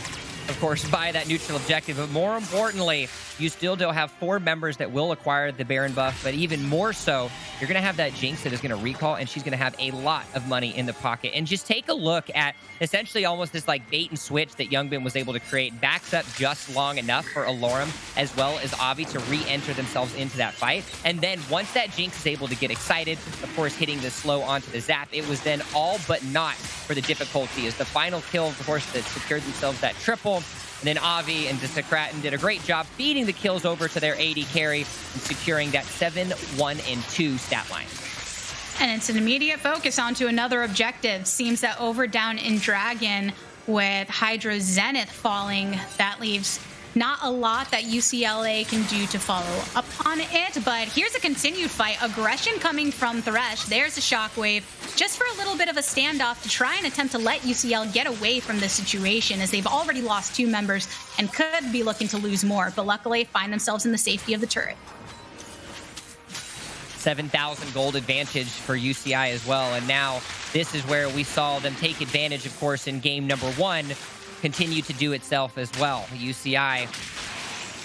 of course, by that neutral objective. But more importantly, you still do have 4 members that will acquire the Baron buff. But even more so, you're going to have that Jinx that is going to recall, and she's going to have a lot of money in the pocket. And just take a look at essentially almost this like bait and switch that Youngbin was able to create. Backs up just long enough for Alorum as well as Avi to re-enter themselves into that fight. And then once that Jinx is able to get excited, of course, hitting the slow onto the zap, it was then all but not for the difficulty as the final kill, of course, that secured themselves that triple. And then Avi and Desecratin did a great job feeding the kills over to their AD carry and securing that 7, 1, and 2 stat line. And it's an immediate focus onto another objective. Seems that over down in Dragon with Hydra Zenith falling, that leaves not a lot that UCLA can do to follow up on it, but here's a continued fight. Aggression coming from Thresh. There's a shockwave just for a little bit of a standoff to try and attempt to let UCL get away from this situation, as they've already lost 2 members and could be looking to lose more, but luckily find themselves in the safety of the turret. 7,000 gold advantage for UCI as well. And now this is where we saw them take advantage, of course, in game number 1, continue to do itself as well. UCI,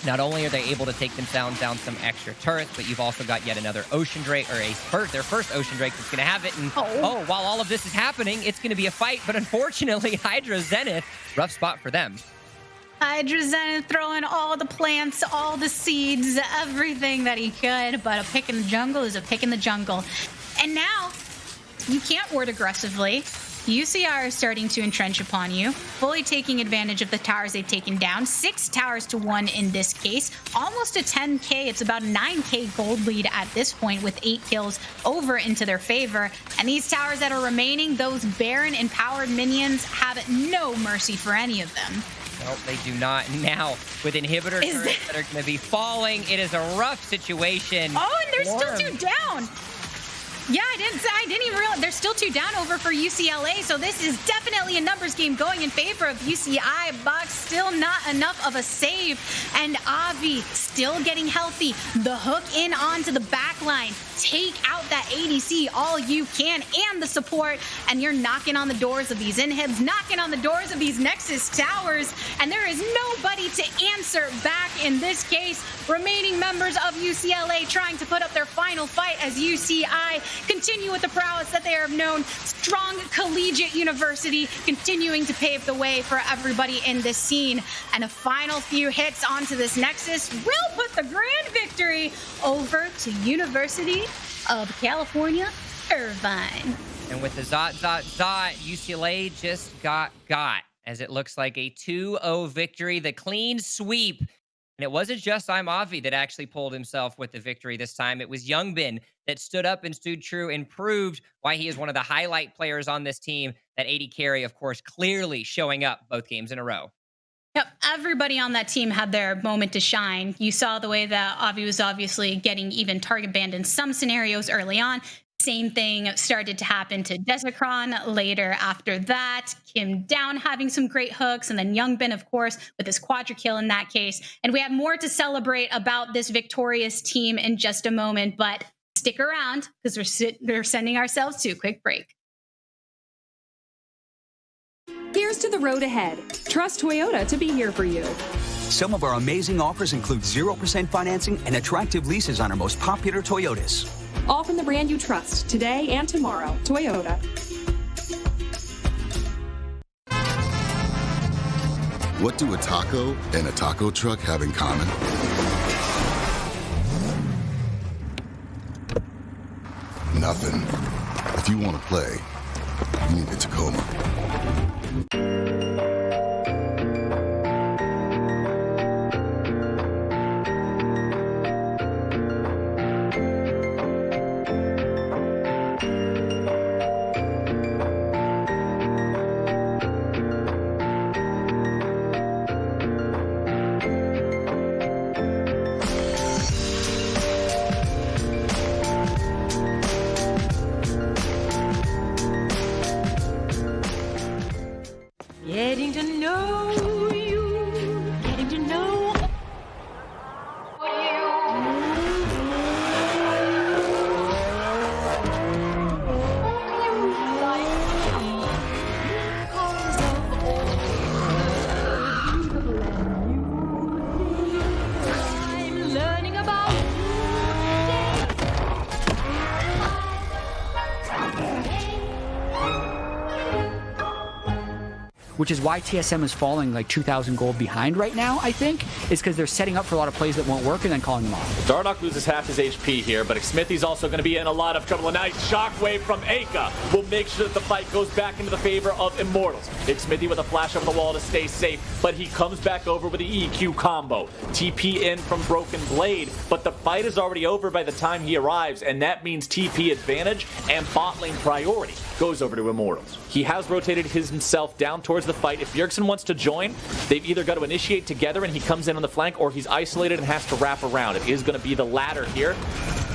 not only are they able to take them down some extra turrets, but you've also got yet another Ocean Drake, or their first Ocean Drake that's going to have it. And while all of this is happening, it's going to be a fight. But unfortunately, Hydra Zenith, rough spot for them. Hydra Zenith throwing all the plants, all the seeds, everything that he could, but a pick in the jungle is a pick in the jungle. And now, you can't ward aggressively. UCR is starting to entrench upon you, fully taking advantage of the towers they've taken down. 6 towers to 1 in this case. Almost a 10k, it's about a 9k gold lead at this point with 8 kills over into their favor. And these towers that are remaining, those Baron empowered minions have no mercy for any of them. Nope, they do not. Now, with inhibitor turrets that are going to be falling, it is a rough situation. Oh, and there's still 2 down. Yeah, I didn't even realize there's still 2 down over for UCLA, so this is definitely a numbers game going in favor of UCI. Box still not enough of a save, and Avi still getting healthy. The hook in onto the back line. Take out that ADC all you can and the support, and you're knocking on the doors of these inhibs, knocking on the doors of these Nexus towers, and there is nobody to answer back in this case. Remaining members of UCLA trying to put up their final fight as UCI continue with the prowess that they have known. Strong collegiate university continuing to pave the way for everybody in this scene. And a final few hits onto this Nexus will put the grand victory over to University of California, Irvine. And with the Zot, UCLA just got, as it looks like a 2-0 victory, the clean sweep. And it wasn't just Avi that actually pulled himself with the victory this time. It was Youngbin that stood up and stood true and proved why he is one of the highlight players on this team. That AD carry, of course, clearly showing up both games in a row. Yep, everybody on that team had their moment to shine. You saw the way that Avi was obviously getting even target banned in some scenarios early on. Same thing started to happen to Desecron later after that. Kim Down having some great hooks, and then Youngbin, of course, with his quadra kill in that case. And we have more to celebrate about this victorious team in just a moment, but stick around because we're sending ourselves to a quick break. Here's to the road ahead. Trust Toyota to be here for you. Some of our amazing offers include 0% financing and attractive leases on our most popular Toyotas. All from the brand you trust today and tomorrow. Toyota. What do a taco and a taco truck have in common? Nothing. If you want to play, you need a Tacoma. which is why TSM is falling like 2,000 gold behind right now, I think, is because they're setting up for a lot of plays that won't work and then calling them off. Dardoch loses half his HP here, but Smithy's also going to be in a lot of trouble. A nice shockwave from Aka will make sure that the fight goes back into the favor of Immortals. Smithy with a flash over the wall to stay safe, but he comes back over with the EQ combo. TP in from Broken Blade, but the fight is already over by the time he arrives, and that means TP advantage and bot lane priority goes over to Immortals. He has rotated himself down towards the fight. If Bjergsen wants to join, they've either got to initiate together and he comes in on the flank, or he's isolated and has to wrap around. It is going to be the latter here,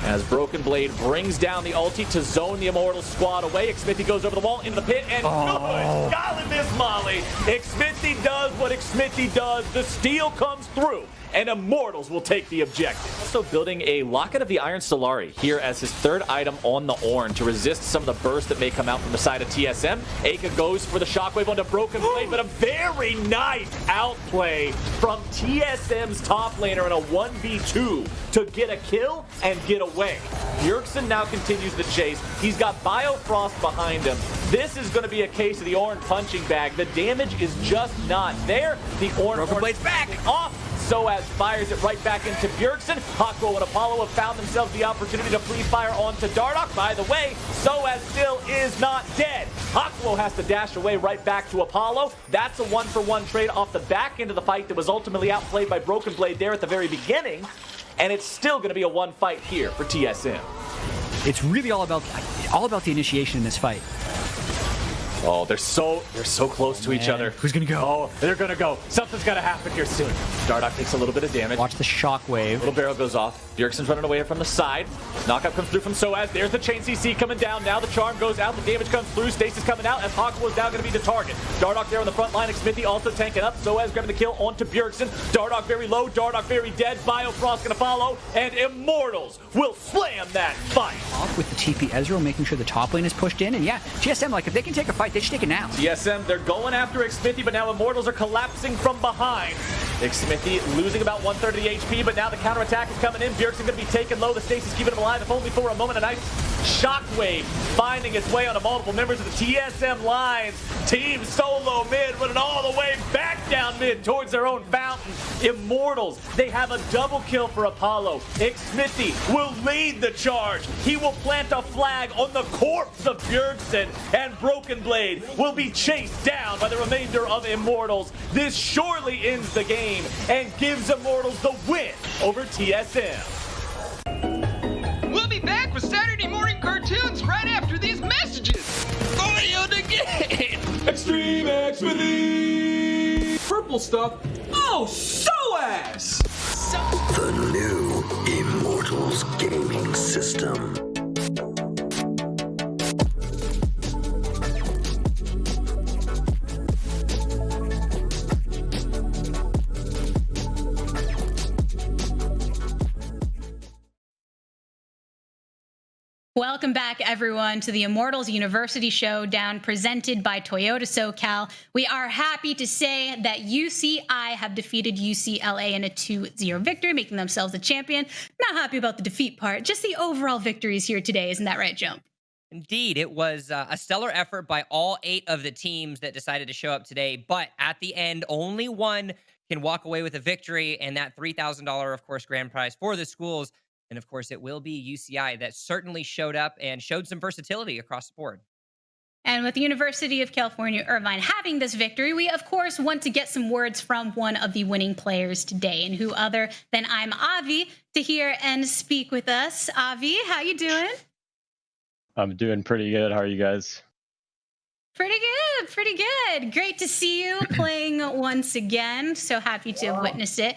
as Broken Blade brings down the ulti to zone the Immortals squad away. Xmithy goes over the wall into the pit, and good! Golly miss Molly. Xmithy does what Xmithy does. The steal comes through, and Immortals will take the objective. Also building a Locket of the Iron Solari here as his third item on the Ornn to resist some of the burst that may come out from the side of TSM. Aka goes for the shockwave onto Broken Blade, but a very nice outplay from TSM's top laner in a 1v2 to get a kill and get away. Bjergsen now continues the chase. He's got Biofrost behind him. This is going to be a case of the Ornn punching bag. The damage is just not there. The Ornn Broken Blade's back off. SOAS fires it right back into Bjergsen. Hawkwell and Apollo have found themselves the opportunity to free fire onto Dardoch. By the way, SOAS still is not dead. Hawkwell has to dash away right back to Apollo. That's a 1-for-1 trade off the back end of the fight that was ultimately outplayed by Broken Blade there at the very beginning. And it's still going to be a one fight here for TSM. It's really all about the initiation in this fight. Oh, they're so close to each other. Who's gonna go? Oh, they're gonna go. Something's gonna happen here soon. Dardoch takes a little bit of damage. Watch the shockwave. Little barrel goes off. Bjergsen's running away from the side. Knockup comes through from SOAS. There's the chain CC coming down. Now the charm goes out. The damage comes through. Stasis coming out, and Hawkwell is now gonna be the target. Dardoch there on the front line. Xmithy also tanking up. SOAS grabbing the kill onto Bjergsen. Dardoch very low. Dardoch very dead. Biofrost gonna follow, and Immortals will slam that fight. Off with the TP Ezreal, making sure the top lane is pushed in, and yeah, GSM, like, if they can take a fight, they should take it now. TSM, they're going after Xmithy, but now Immortals are collapsing from behind. Xmithy losing about 1/3 of the HP, but now the counterattack is coming in. Bjergsen going to be taken low. The Stasis keeping him alive, if only for a moment. A nice shockwave finding its way onto multiple members of the TSM lines. Team solo mid, running all the way back down mid towards their own fountain. Immortals, they have a double kill for Apollo. Xmithy will lead the charge. He will plant a flag on the corpse of Bjergsen, and Broken Blade will be chased down by the remainder of Immortals. This surely ends the game and gives Immortals the win over TSM. We'll be back with Saturday morning cartoons right after these messages. Audio the game. Extreme X with E. Purple stuff. Oh, so ass. The new Immortals gaming system. Welcome back, everyone, to the Immortals University Showdown presented by Toyota SoCal. We are happy to say that UCI have defeated UCLA in a 2-0 victory, making themselves the champion. Not happy about the defeat part, just the overall victories here today. Isn't that right, Jump? Indeed, it was a stellar effort by all 8 of the teams that decided to show up today. But at the end, only one can walk away with a victory, and that $3,000, of course, grand prize for the schools. And of course, it will be UCI that certainly showed up and showed some versatility across the board. And with the University of California, Irvine having this victory, we, of course, want to get some words from one of the winning players today. And who other than I'm Avi to hear and speak with us. Avi, how you doing? I'm doing pretty good. How are you guys? Pretty good, pretty good. Great to see you playing once again. So happy to have witnessed it.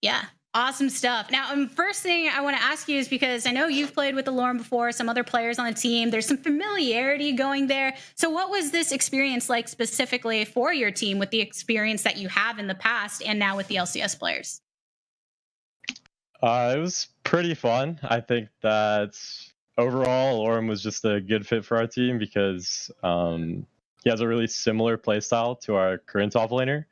Yeah. Awesome stuff. Now, first thing I want to ask you is because I know you've played with the Lorne before, some other players on the team. There's some familiarity going there. So what was this experience like specifically for your team with the experience that you have in the past and now with the LCS players? It was pretty fun. I think that overall, Lorne was just a good fit for our team because he has a really similar playstyle to our current top laner.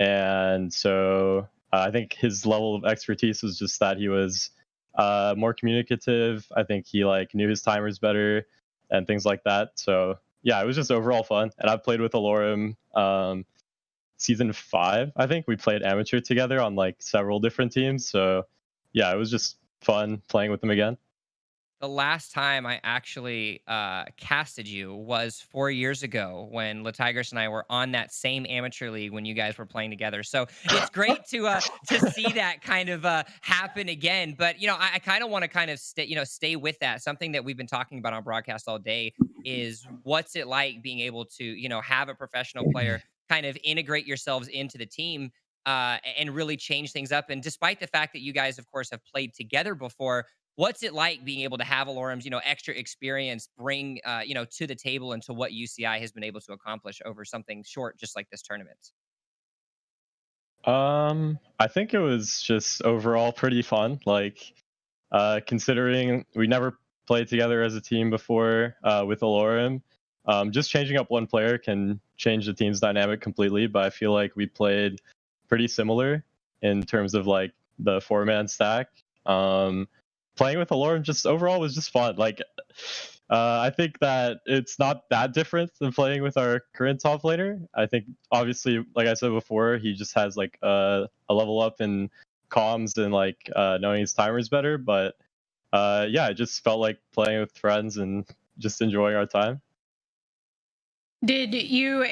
And so I think his level of expertise was just that he was more communicative. I think he knew his timers better and things like that. So yeah, it was just overall fun. And I've played with Alorum season 5, I think. We played amateur together on like several different teams. So yeah, it was just fun playing with them again. The last time I actually casted you was 4 years ago when LaTigris and I were on that same amateur league when you guys were playing together. So it's great to see that kind of happen again. But you know, I kind of want to kind of stay with that. Something that we've been talking about on broadcast all day is what's it like being able to have a professional player kind of integrate yourselves into the team and really change things up. And despite the fact that you guys, of course, have played together before, what's it like being able to have Alorum's, extra experience bring, to the table and to what UCI has been able to accomplish over something short, just like this tournament? I think it was just overall pretty fun. Like, considering we never played together as a team before with Alorum, just changing up one player can change the team's dynamic completely. But I feel like we played pretty similar in terms of like the 4-man stack. Playing with Alorum just overall was just fun. Like, I think that it's not that different than playing with our current top laner. I think, obviously, like I said before, he just has like a level up in comms and like knowing his timers better. But yeah, it just felt like playing with friends and just enjoying our time. Did you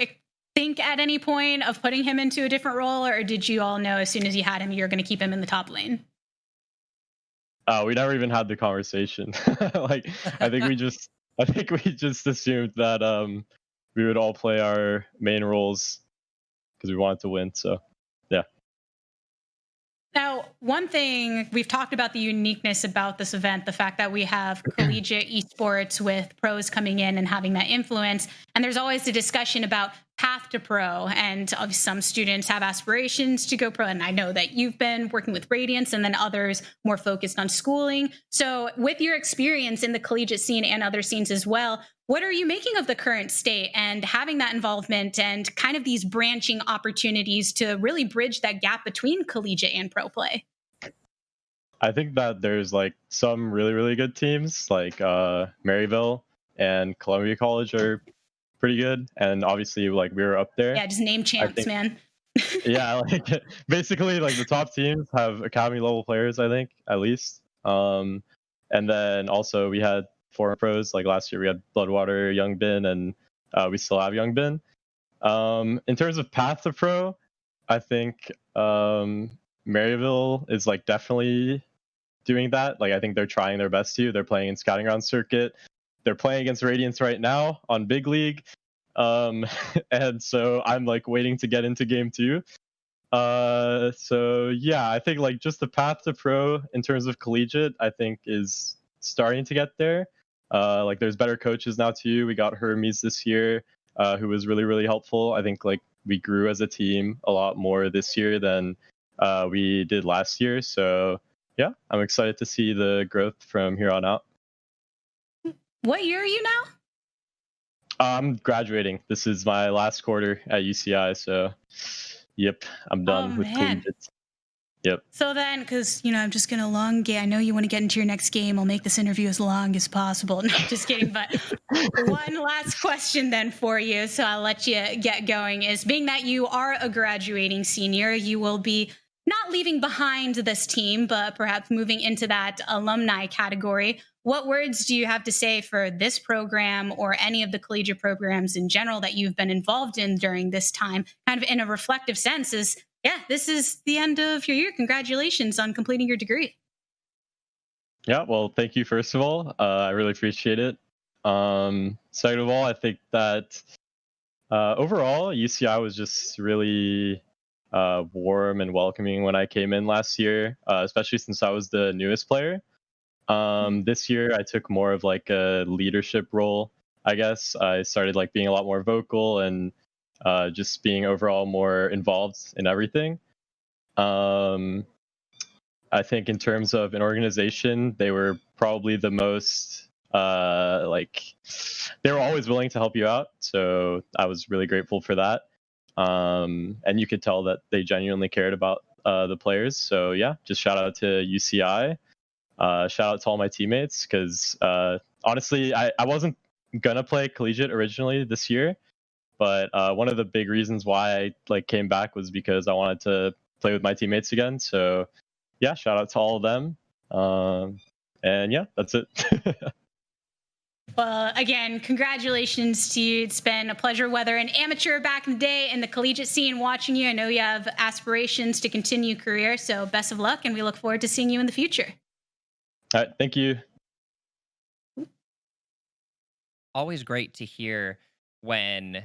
think at any point of putting him into a different role, or did you all know as soon as you had him, you're going to keep him in the top lane? We never even had the conversation. Like, I think we just assumed that we would all play our main roles because we wanted to win. So, yeah. Now, one thing we've talked about, the uniqueness about this event, the fact that we have collegiate esports with pros coming in and having that influence. And there's always the discussion about path to pro. And some students have aspirations to go pro. And I know that you've been working with Radiance and then others more focused on schooling. So with your experience in the collegiate scene and other scenes as well, what are you making of the current state and having that involvement and kind of these branching opportunities to really bridge that gap between collegiate and pro play? I think that there's like some really, really good teams like Maryville and Columbia College are pretty good. And obviously, like, we were up there. Yeah, just name champs, man. Yeah, like basically like the top teams have academy level players, I think, at least. And then also we had foreign pros. Like last year we had Bloodwater, Youngbin, and we still have Youngbin. In terms of path to pro, I think Maryville is like definitely doing that. Like, I think they're trying their best to. They're playing in scouting ground circuit. They're playing against Radiance right now on Big League. And so I'm like waiting to get into game 2. So yeah, I think like just the path to pro in terms of collegiate, I think is starting to get there. Like, there's better coaches now too. We got Hermes this year, who was really, really helpful. I think like we grew as a team a lot more this year than we did last year. So yeah, I'm excited to see the growth from here on out. What year are you now? I'm graduating. This is my last quarter at UCI. So yep, I'm done with collegiate. Yep. So then, because, I'm just going to elongate. I know you want to get into your next game. I'll make this interview as long as possible. No, just kidding. But one last question then for you, so I'll let you get going, is being that you are a graduating senior, you will be not leaving behind this team, but perhaps moving into that alumni category. What words do you have to say for this program or any of the collegiate programs in general that you've been involved in during this time, kind of in a reflective sense, is, yeah, this is the end of your year. Congratulations on completing your degree. Yeah, well, thank you, first of all. I really appreciate it. Second of all, I think that overall, UCI was just really warm and welcoming when I came in last year, especially since I was the newest player. This year, I took more of like a leadership role, I guess. I started like being a lot more vocal and just being overall more involved in everything. I think in terms of an organization, they were probably the most they were always willing to help you out. So I was really grateful for that. And you could tell that they genuinely cared about the players. So yeah, just shout out to UCI. Shout out to all my teammates, because honestly, I wasn't gonna play collegiate originally this year, but one of the big reasons why I came back was because I wanted to play with my teammates again. So yeah, shout out to all of them. And yeah, that's it. Well, again, congratulations to you. It's been a pleasure, whether an amateur back in the day in the collegiate scene watching you. I know you have aspirations to continue your career, so best of luck, and we look forward to seeing you in the future. All right, thank you. Always great to hear when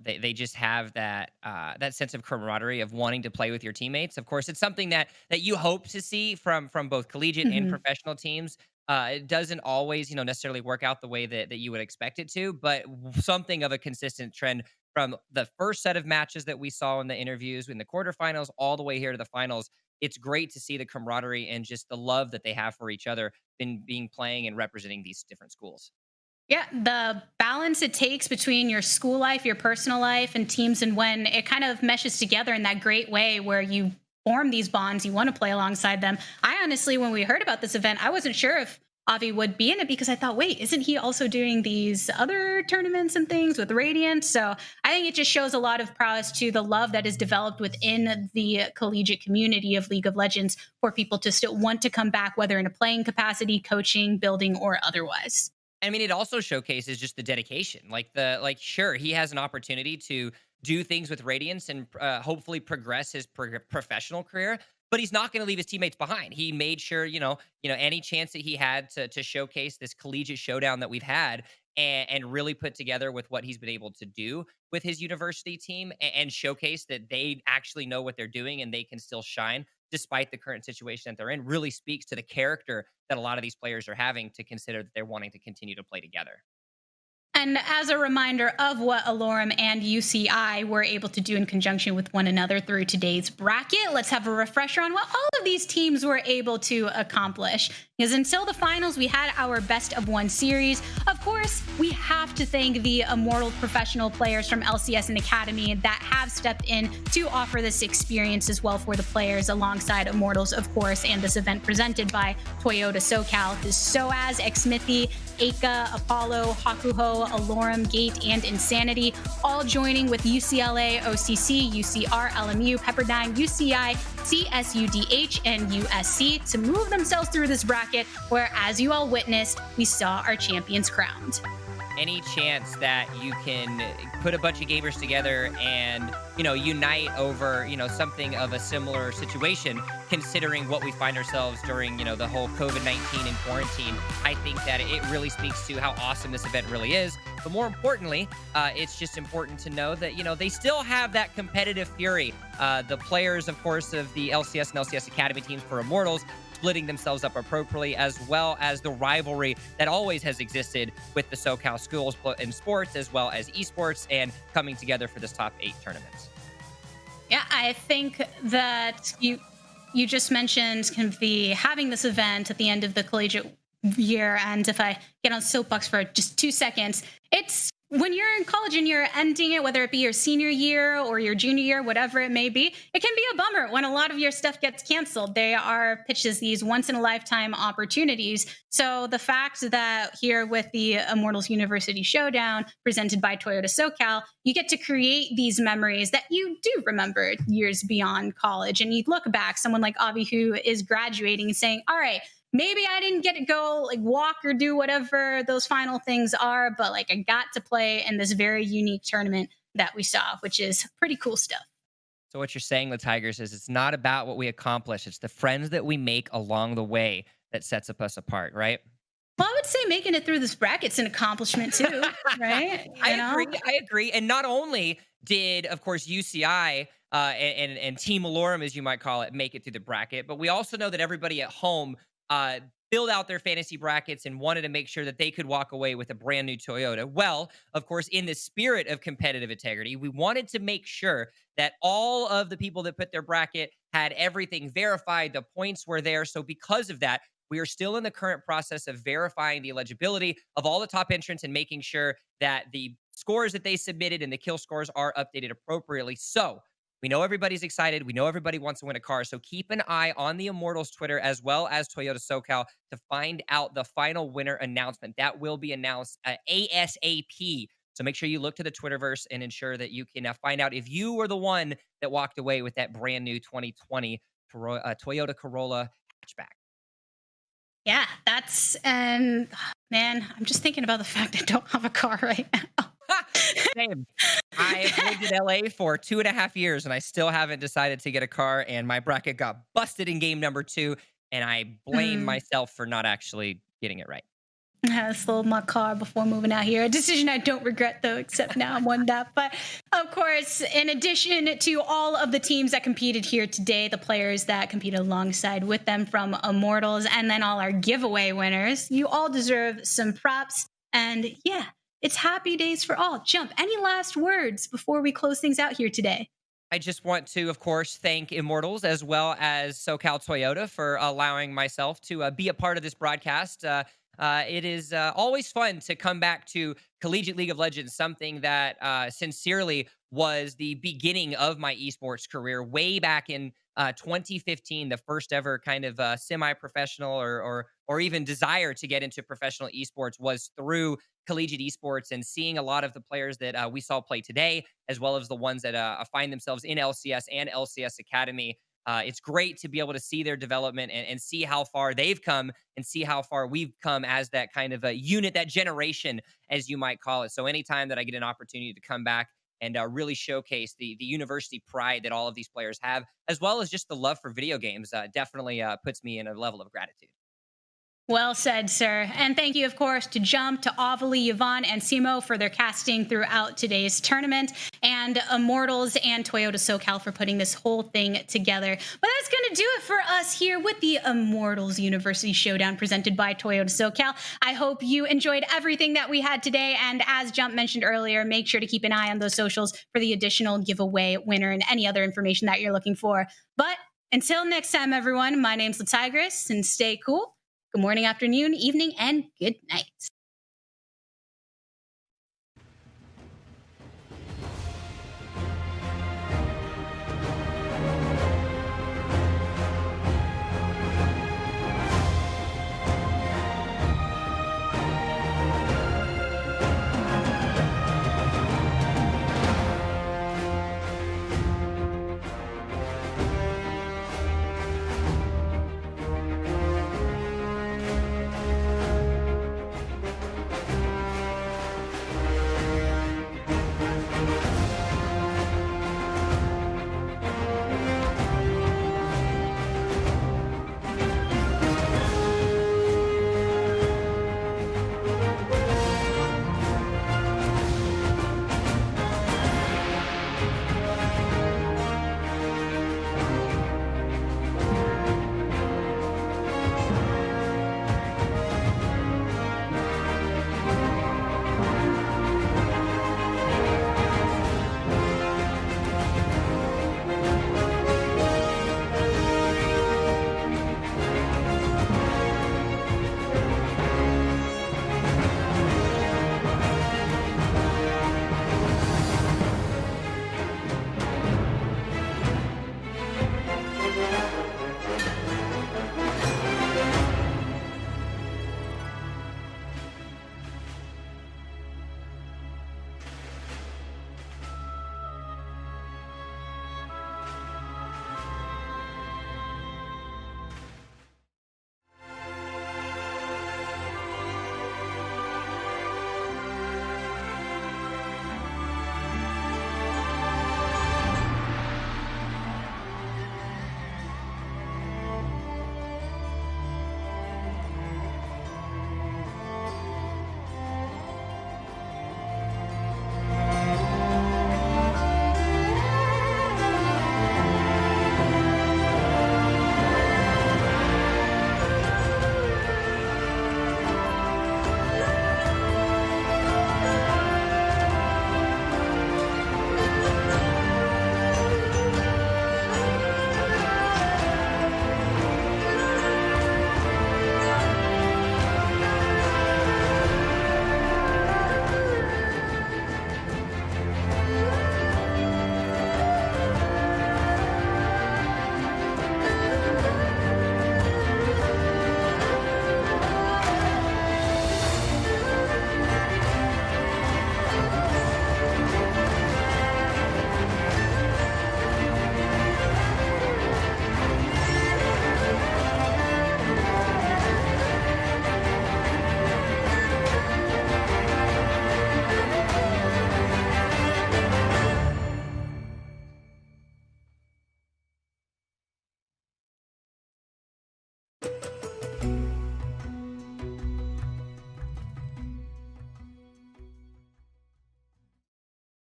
they just have that that sense of camaraderie of wanting to play with your teammates. Of course, it's something that you hope to see from both collegiate and professional teams. It doesn't always necessarily work out the way that you would expect it to, but something of a consistent trend from the first set of matches that we saw in the interviews in the quarterfinals all the way here to the finals. It's great to see the camaraderie and just the love that they have for each other in being playing and representing these different schools. Yeah, the balance it takes between your school life, your personal life, and teams, and when it kind of meshes together in that great way where you form these bonds, you want to play alongside them. I honestly, when we heard about this event, I wasn't sure if Avi would be in it because I thought, wait, isn't he also doing these other tournaments and things with Radiant? So I think it just shows a lot of prowess to the love that is developed within the collegiate community of League of Legends for people to still want to come back, whether in a playing capacity, coaching, building, or otherwise. I mean, it also showcases just the dedication. Sure, he has an opportunity to do things with Radiance and hopefully progress his professional career, but he's not going to leave his teammates behind. He made sure, any chance that he had to showcase this collegiate showdown that we've had and really put together with what he's been able to do with his university team and showcase that they actually know what they're doing and they can still shine despite the current situation that they're in, really speaks to the character that a lot of these players are having to consider that they're wanting to continue to play together. And as a reminder of what Alorum and UCI were able to do in conjunction with one another through today's bracket, let's have a refresher on what all of these teams were able to accomplish. Because until the finals, we had our best of one series. Of course, we have to thank the Immortal professional players from LCS and Academy that have stepped in to offer this experience as well for the players alongside Immortals, of course, and this event presented by Toyota SoCal. This Soaz, Xmithy, Aka, Apollo, Hakuho, Alorum, Gate, and Insanity, all joining with UCLA, OCC, UCR, LMU, Pepperdine, UCI, CSUDH, and USC to move themselves through this bracket where, as you all witnessed, we saw our champions crowned. Any chance that you can put a bunch of gamers together and, unite over, something of a similar situation, considering what we find ourselves during, the whole COVID-19 and quarantine, I think that it really speaks to how awesome this event really is. But more importantly, it's just important to know that, they still have that competitive fury. The players, of course, of the LCS and LCS Academy teams for Immortals splitting themselves up appropriately, as well as the rivalry that always has existed with the SoCal schools in sports as well as esports and coming together for this top 8 tournaments. Yeah, I think that you just mentioned kind of having this event at the end of the collegiate year, and if I get on soapbox for just 2 seconds, it's when you're in college and you're ending it, whether it be your senior year or your junior year, whatever it may be, it can be a bummer when a lot of your stuff gets canceled. They are pitched as these once-in-a-lifetime opportunities. So the fact that here with the Immortals University Showdown presented by Toyota SoCal, you get to create these memories that you do remember years beyond college. And you look back, someone like Avi who is graduating and saying, all right, maybe I didn't get to go walk or do whatever those final things are, but I got to play in this very unique tournament that we saw, which is pretty cool stuff. So what you're saying, the Tigers, is it's not about what we accomplish. It's the friends that we make along the way that sets us apart, right? Well, I would say making it through this bracket's an accomplishment too, right? I agree. And not only did, of course, UCI and Team Alorum, as you might call it, make it through the bracket, but we also know that everybody at home filled out their fantasy brackets and wanted to make sure that they could walk away with a brand new Toyota. Well, of course, in the spirit of competitive integrity, we wanted to make sure that all of the people that put their bracket had everything verified. The points were there. So because of that, we are still in the current process of verifying the eligibility of all the top entrants and making sure that the scores that they submitted and the kill scores are updated appropriately. So We know everybody's excited. We know everybody wants to win a car. So keep an eye on the Immortals Twitter as well as Toyota SoCal to find out the final winner announcement. That will be announced ASAP. So make sure you look to the Twitterverse and ensure that you can find out if you were the one that walked away with that brand new 2020 Toyota Corolla hatchback. Yeah, that's man, I'm just thinking about the fact I don't have a car right now. Same. I've lived in LA for 2.5 years and I still haven't decided to get a car, and my bracket got busted in game number 2, and I blame myself for not actually getting it right. I sold my car before moving out here. A decision I don't regret, though, except now I'm one that. But of course, in addition to all of the teams that competed here today, the players that competed alongside with them from Immortals, and then all our giveaway winners, you all deserve some props. And yeah, it's happy days for all. Jump, any last words before we close things out here today? I just want to, of course, thank Immortals as well as SoCal Toyota for allowing myself to be a part of this broadcast. It is always fun to come back to Collegiate League of Legends, something that sincerely was the beginning of my esports career way back in 2015, the first ever kind of semi-professional or even desire to get into professional esports was through collegiate esports, and seeing a lot of the players that we saw play today, as well as the ones that find themselves in LCS and LCS Academy. It's great to be able to see their development and see how far they've come and see how far we've come as that kind of a unit, that generation, as you might call it. So anytime that I get an opportunity to come back and really showcase the university pride that all of these players have, as well as just the love for video games, definitely puts me in a level of gratitude. Well said, sir. And thank you, of course, to Jump, to Avali, Yvonne, and Simo for their casting throughout today's tournament, and Immortals and Toyota SoCal for putting this whole thing together. But that's going to do it for us here with the Immortals University Showdown presented by Toyota SoCal. I hope you enjoyed everything that we had today. And as Jump mentioned earlier, make sure to keep an eye on those socials for the additional giveaway winner and any other information that you're looking for. But until next time, everyone, my name's La Tigress, and stay cool. Good morning, afternoon, evening, and good night.